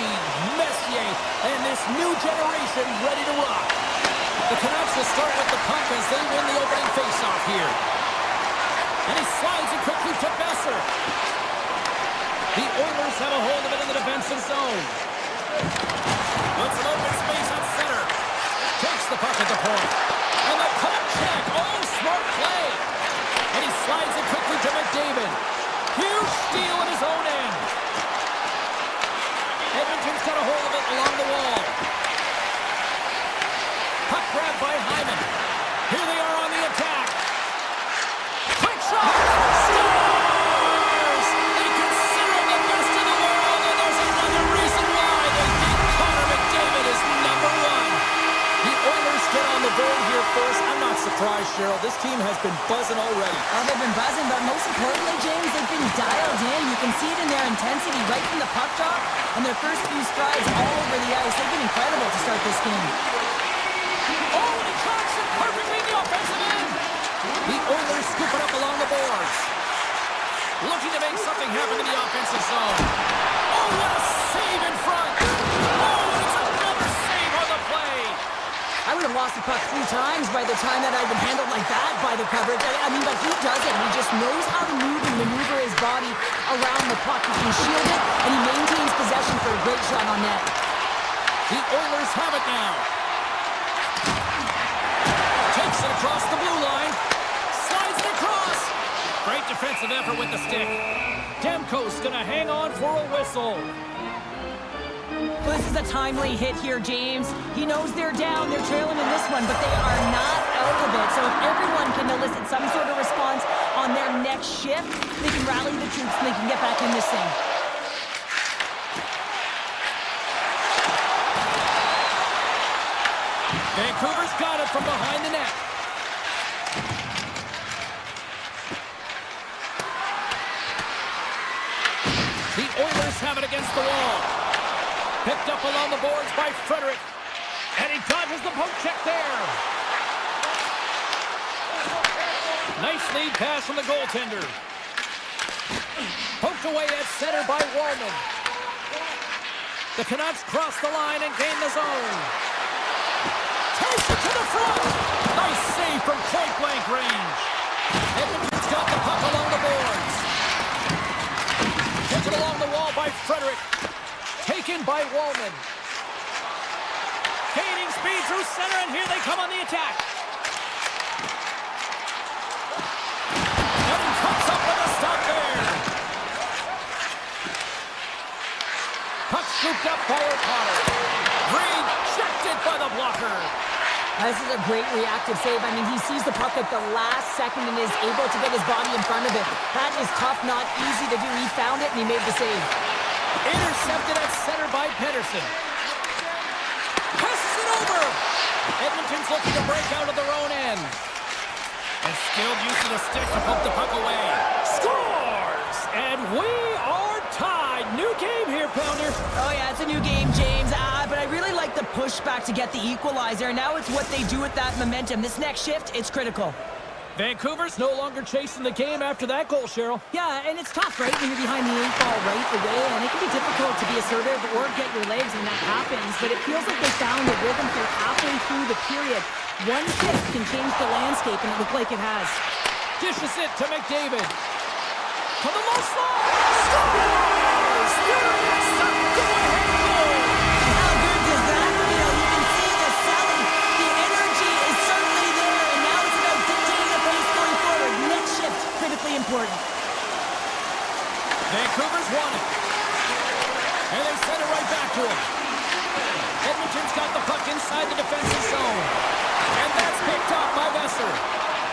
speed, Messier, and this new generation ready to rock. The Canucks will start with the puck as they win the opening faceoff here. And he slides it quickly to Besser. The Oilers have a hold of it in the defensive zone. Puts some open space on center. Takes the puck at the point. And the puck check. Oh, smart play. And he slides it quickly to McDavid. Huge steal at his own end. Edmonton's got a hold of it along the wall. Puck grab by Hyman. Here they are on the attack. Quick shot. Scores! They consider him the best in the world, and there's another reason why they think Connor McDavid is number one. The Oilers get on the board here first. I'm not surprised, Cheryl. This team has been buzzing already. Oh, they've been buzzing, but most importantly, James, they've been dialed in. You can see it in their intensity right from the puck drop and their first few strides all over the ice. They've been incredible to start this game. Oh, and he tracks it perfectly in the offensive end. The Oilers scoop it up along the boards. Looking to make something happen in the offensive zone. Oh, what a save in front. Oh, and it's another save on the play. I would have lost the puck 3 times by the time that I'd been handled like that by the coverage. I mean, but he doesn't. He just knows how to move and maneuver his body around the puck. He can shield it, and he maintains possession for a great shot on net. The Oilers have it now. Takes it across the blue line. Slides it across. Great defensive effort with the stick. Demko's gonna hang on for a whistle. Well, this is a timely hit here, James. He knows they're down, they're trailing in this one, but they are not out of it. So if everyone can elicit some sort of response on their next shift, they can rally the troops and they can get back in this thing. Vancouver's got it from behind the net. The Oilers have it against the wall. Picked up along the boards by Frederick. And he dodges the poke check there. Nice lead pass from the goaltender. Poked away at center by Wallman. The Canucks cross the line and gain the zone. Takes it to the front. Nice save from point-blank range. Edmonton's got the puck along the boards. Taken along the wall by Frederick. Taken by Wallman. Gaining speed through center, and here they come on the attack. And he comes up with a stop there. Puck scooped up by O'Connor. Rejected by the blocker. This is a great reactive save. I mean, he sees the puck at the last second and is able to get his body in front of it. That is tough, not easy to do. He found it, and he made the save. Intercepted at center by Pedersen. Passes it over. Edmonton's looking to break out of their own end. And skilled use of the stick to poke the puck away. Scores! And we are tied. New game here, Pounder. Oh, yeah, it's a new game, James. But I really like the pushback to get the equalizer. Now it's what they do with that momentum. This next shift, it's critical. Vancouver's no longer chasing the game after that goal, Cheryl. Yeah, and it's tough, right, when you're behind the 8-ball right away, and it can be difficult to be assertive or get your legs when that happens, but it feels like they found a rhythm here halfway through the period. One shift can change the landscape, and it looked like it has. Dishes it to McDavid. To the low slot. Scores! There is the go-ahead goal! How good does that feel? You can see the selling. The energy is certainly there, and now it's about dictating the pace going forward. Next shift, critically important. Vancouver's won it. And they send it right back to him. Edmonton's got the puck inside the defensive zone. And that's picked up by Besser.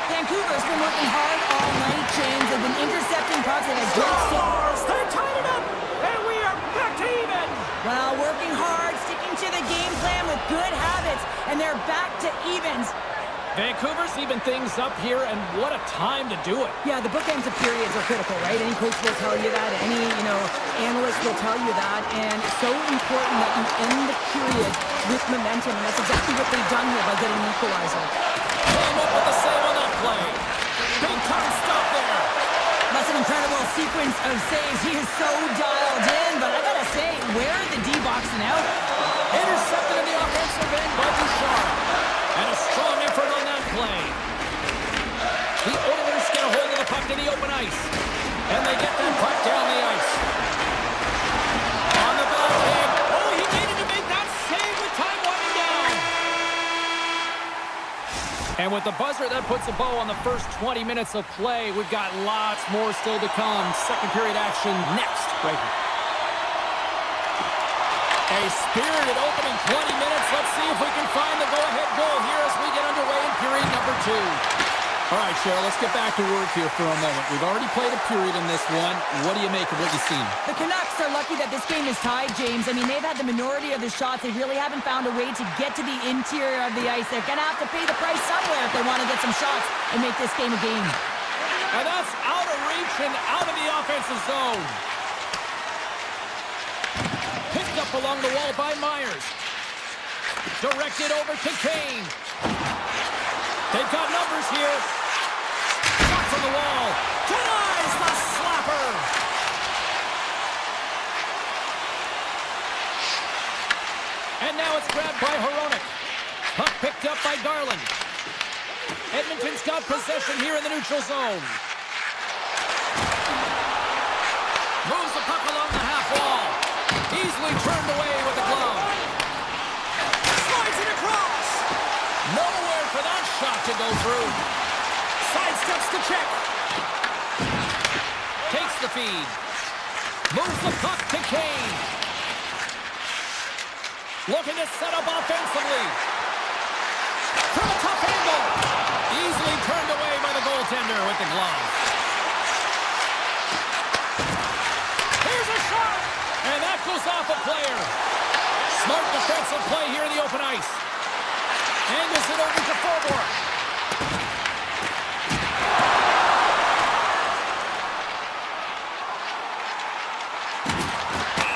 Vancouver's been working hard all night, James. They've been intercepting pucks at a great Scores! They tied it up! And we are back to even! Well, working hard, sticking to the game plan with good habits, and they're back to evens. Vancouver's even things up here, and what a time to do it. Yeah, the bookends of periods are critical, right? Any coach will tell you that. Any, analyst will tell you that. And it's so important that you end the period with momentum, and that's exactly what they've done here by getting an equalizer. Came up with the save on that play. Big time stop there. That's an incredible sequence of saves. He is so dialed in, but I gotta say, where are the D-box possession out. Intercepted in the offensive end by Bouchard. And a strong effort on that play. The Oilers get a hold of the puck in the open ice. And they get that puck down the ice. On the backhand. Oh, he needed to make that save with time winding down. And with the buzzer, that puts a bow on the first 20 minutes of play. We've got lots more still to come. Second period action next. Right here. A spirited opening 20 minutes. Let's see if we can find the go-ahead goal here as we get underway in period number 2. All right, Cheryl, let's get back to work here for a moment. We've already played a period in this one. What do you make of what you've seen? The Canucks are lucky that this game is tied, James. I mean, they've had the minority of the shots. They really haven't found a way to get to the interior of the ice. They're going to have to pay the price somewhere if they want to get some shots and make this game a game. And that's out of reach and out of the offensive zone. Picked up along the wall by Myers. Directed over to Kane. They've got numbers here. Shot from the wall. Denies the slapper. And now it's grabbed by Hronek. Puck picked up by Garland. Edmonton's got possession here in the neutral zone. Moves the puck along the half wall. Easily turned away with the glove. Slides it across. Nowhere for that shot to go through. Sidesteps the check. Takes the feed. Moves the puck to Kane. Looking to set up offensively. From a tough angle. Easily turned away by the goaltender with the glove. Here's a shot. And that goes off a player. Smart defensive play here in the open ice. Angles it over to Forborg.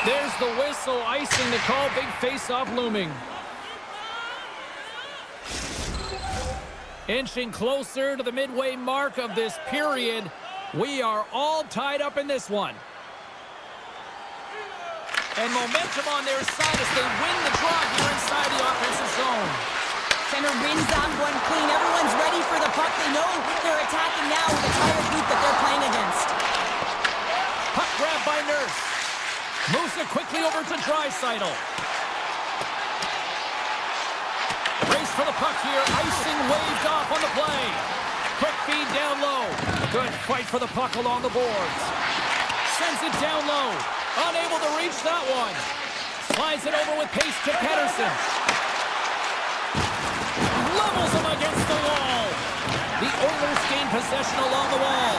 There's the whistle, icing the call. Big face-off looming. Inching closer to the midway mark of this period. We are all tied up in this one. And momentum on their side as they win the draw here inside the offensive zone. Center wins that one clean. Everyone's ready for the puck. They know they're attacking now with the tired group that they're playing against. Puck grab by Nurse. Moves it quickly over to Draisaitl. Race for the puck here. Icing waved off on the play. Quick feed down low. Good fight for the puck along the boards. Sends it down low. Unable to reach that one. Slides it over with pace to Pettersson. Levels him against the wall. The Oilers gain possession along the wall.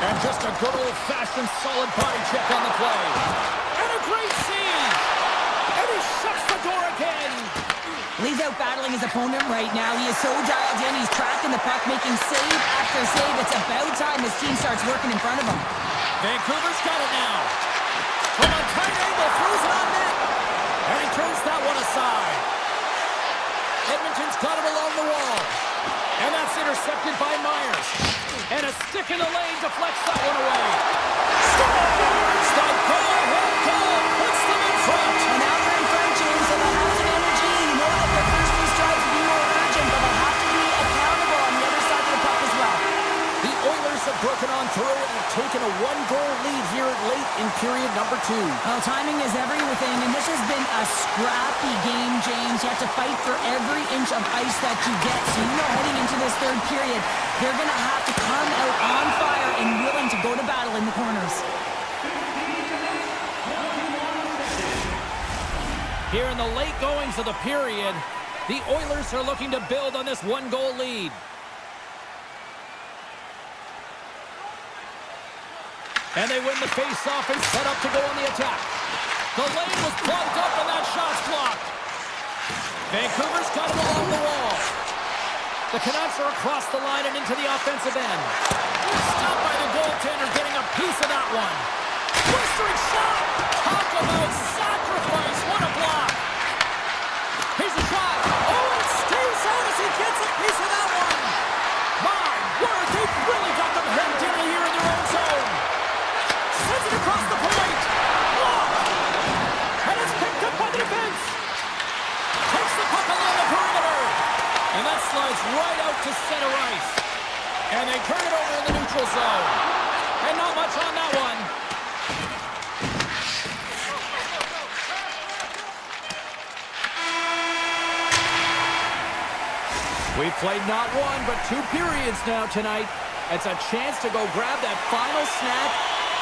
And just a good old-fashioned solid body check on the play. And a great save. And he shuts the door again. He's out battling his opponent right now. He is so dialed in. He's tracking the puck, making save after save. It's about time his team starts working in front of him. Vancouver's got it now. From a tight angle, throws it on net. And he turns that one aside. Edmonton's got it along the wall. And that's intercepted by Myers. And a stick in the lane deflects that one away. Scores! The go-ahead goal puts them in front. And now they're in front, James, so they'll have some energy. You know that their first three strikes will be more urgent, but they'll have to be accountable on the other side of the puck as well. The Oilers have broken on through and have taken a one-goal lead here late in period number 2. Well, timing is everything, and this has been a scrappy game, James. You have to fight for every inch of ice that you get. So you know heading into this third period, they're going to have to come out on fire and willing to go to battle in the corners. Here in the late goings of the period, the Oilers are looking to build on this one-goal lead. And they win the face-off and set up to go on the attack. The lane was plugged up and that shot's blocked. Vancouver's got it along the wall. The Canucks are across the line and into the offensive end. Stopped by the goaltender, getting a piece of that one. Blistering shot! Talk about sacrifice! What a block! Here's a shot! Oh, it stays out as he gets a piece of that one! My word, they've really got them hemmed in here in their own zone! Sends it across the point! Blocked! And a to center ice. And they turn it over in the neutral zone. And not much on that one. We've played not one, but 2 periods now tonight. It's a chance to go grab that final snack.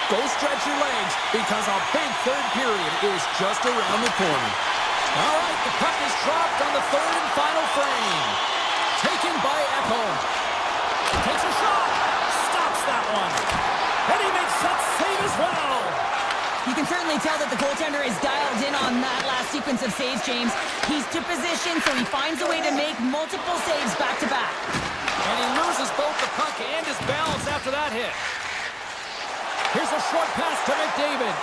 Go stretch your legs, because a big third period is just around the corner. All right, the puck is dropped on the third and final frame. Taken by Echo. Takes a shot. Stops that one. And he makes that save as well. You can certainly tell that the goaltender is dialed in on that last sequence of saves, James. He's to position, so he finds a way to make multiple saves back-to-back. And he loses both the puck and his balance after that hit. Here's a short pass to McDavid.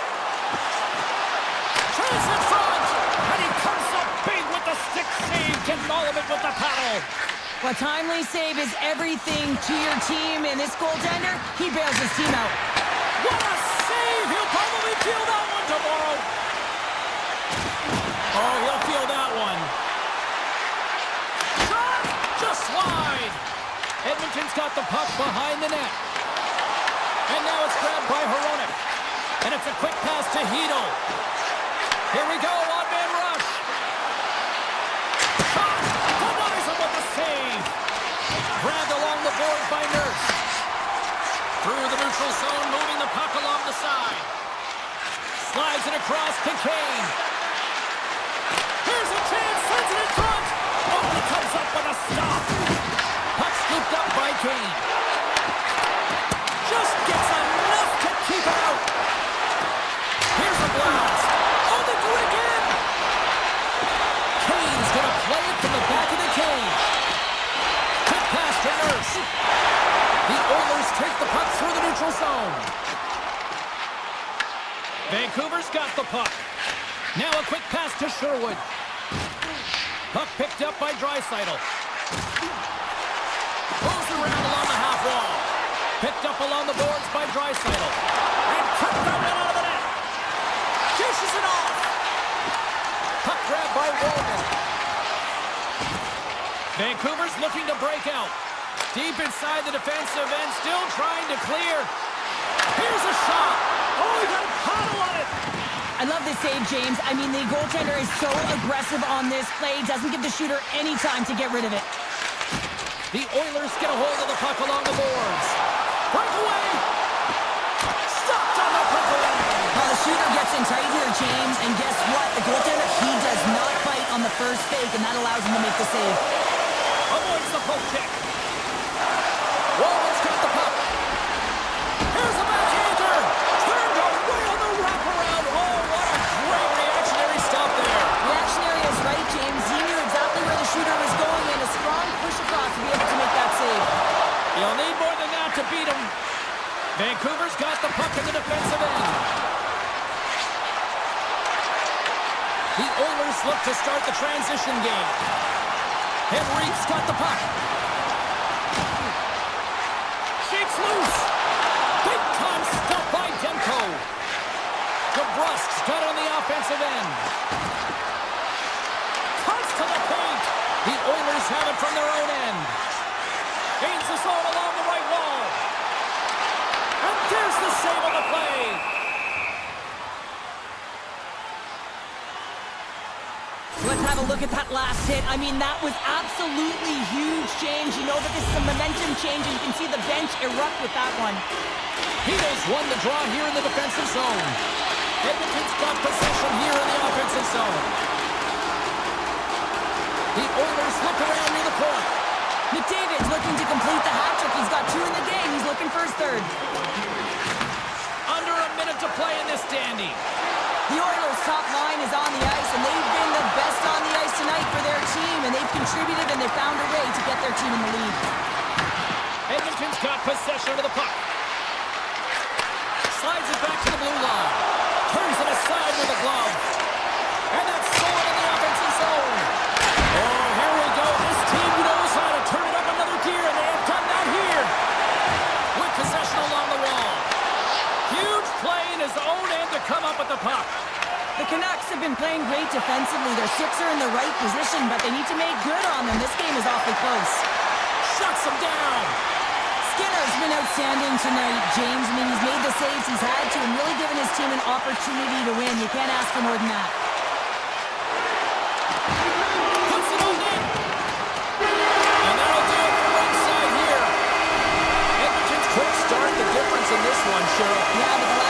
Chase in front! And he comes up big with the stick save. Getting all of it with the paddle. A timely save is everything to your team, and this goaltender, he bails his team out. What a save! He'll probably feel that one tomorrow. Oh, he'll feel that one. Shot! Just wide. Edmonton's got the puck behind the net. And now it's grabbed by Hronek. And it's a quick pass to Hedl. Here we go, on-man rush. Shot! Kawai's with the save. Grabbed along the boards by Nurse. Through the neutral zone, moving the puck along the side. Slides it across to Kane. Here's a chance, sends it in front. Oh, he comes up with a stop. Puck scooped up by Kane. Just gets enough to keep it out. Here's a blast. Oh, they do it again. Kane's going to play it from the back of the cage. Quick pass to Nurse. The Oilers take the puck through the neutral zone. Vancouver's got the puck. Now a quick pass to Sherwood. Puck picked up by Draisaitl. Moves around along the half wall. Picked up along the boards by Draisaitl. And cut that one out of the net. Dishes it off. Puck grabbed by Walden. Vancouver's looking to break out. Deep inside the defensive end, still trying to clear. Here's a shot. Oh, he got a paddle on it. I love this save, James. I mean, the goaltender is so aggressive on this play. Doesn't give the shooter any time to get rid of it. The Oilers get a hold of the puck along the boards. Breakaway. Stopped on the breakaway. Well, the shooter gets in tight here, James. And guess what? The goaltender, he does not bite on the first fake, and that allows him to make the save. Avoids the poke check. Walden's got the puck. Here's a backhander. Turned away on the wraparound. Oh, what a great reactionary stop there. Reactionary is right, James. He knew exactly where the shooter was going, and a strong push across to be able to make that save. You'll need more than that to beat him. Vancouver's got the puck in the defensive end. The Oilers look to start the transition game. Henrique's got the puck. Shakes loose. Big time stop by Demko. DeBrusk's got it on the offensive end. Cuts to the paint. The Oilers have it from their own end. Gains the zone along the right wall. And there's the save on the play. Let's have a look at that last hit. I mean, that was absolutely huge, James. You know that this is a momentum change, and you can see the bench erupt with that one. Heatles won the draw here in the defensive zone. Edmonton's got possession here in the offensive zone. The Oilers look around near the point. McDavid's looking to complete the hat trick. He's got 2 in the game. He's looking for his third. Under a minute to play in this dandy. The Oilers' top line is on the ice, and they've been the best on the ice tonight for their team, and they've contributed, and they've found a way to get their team in the lead. Edmonton's got possession of the puck. Slides it back to the blue line. Turns it aside with a glove. And that's stolen in the offensive zone. Oh, here we go. This team knows how to turn it up another gear, and they have done that here. With possession along the wall. Huge play in his own end to come up with the puck. The Canucks have been playing great defensively. Their sticks are in the right position, but they need to make good on them. This game is awfully close. Shuts knocks him down. Skinner's been outstanding tonight, James. I mean, he's made the saves he's had to and really given his team an opportunity to win. You can't ask for more than that. Puts it on net. And that'll do it for ringside here. Edmonton's quick start, the difference in this one, Cheryl. Yeah, but the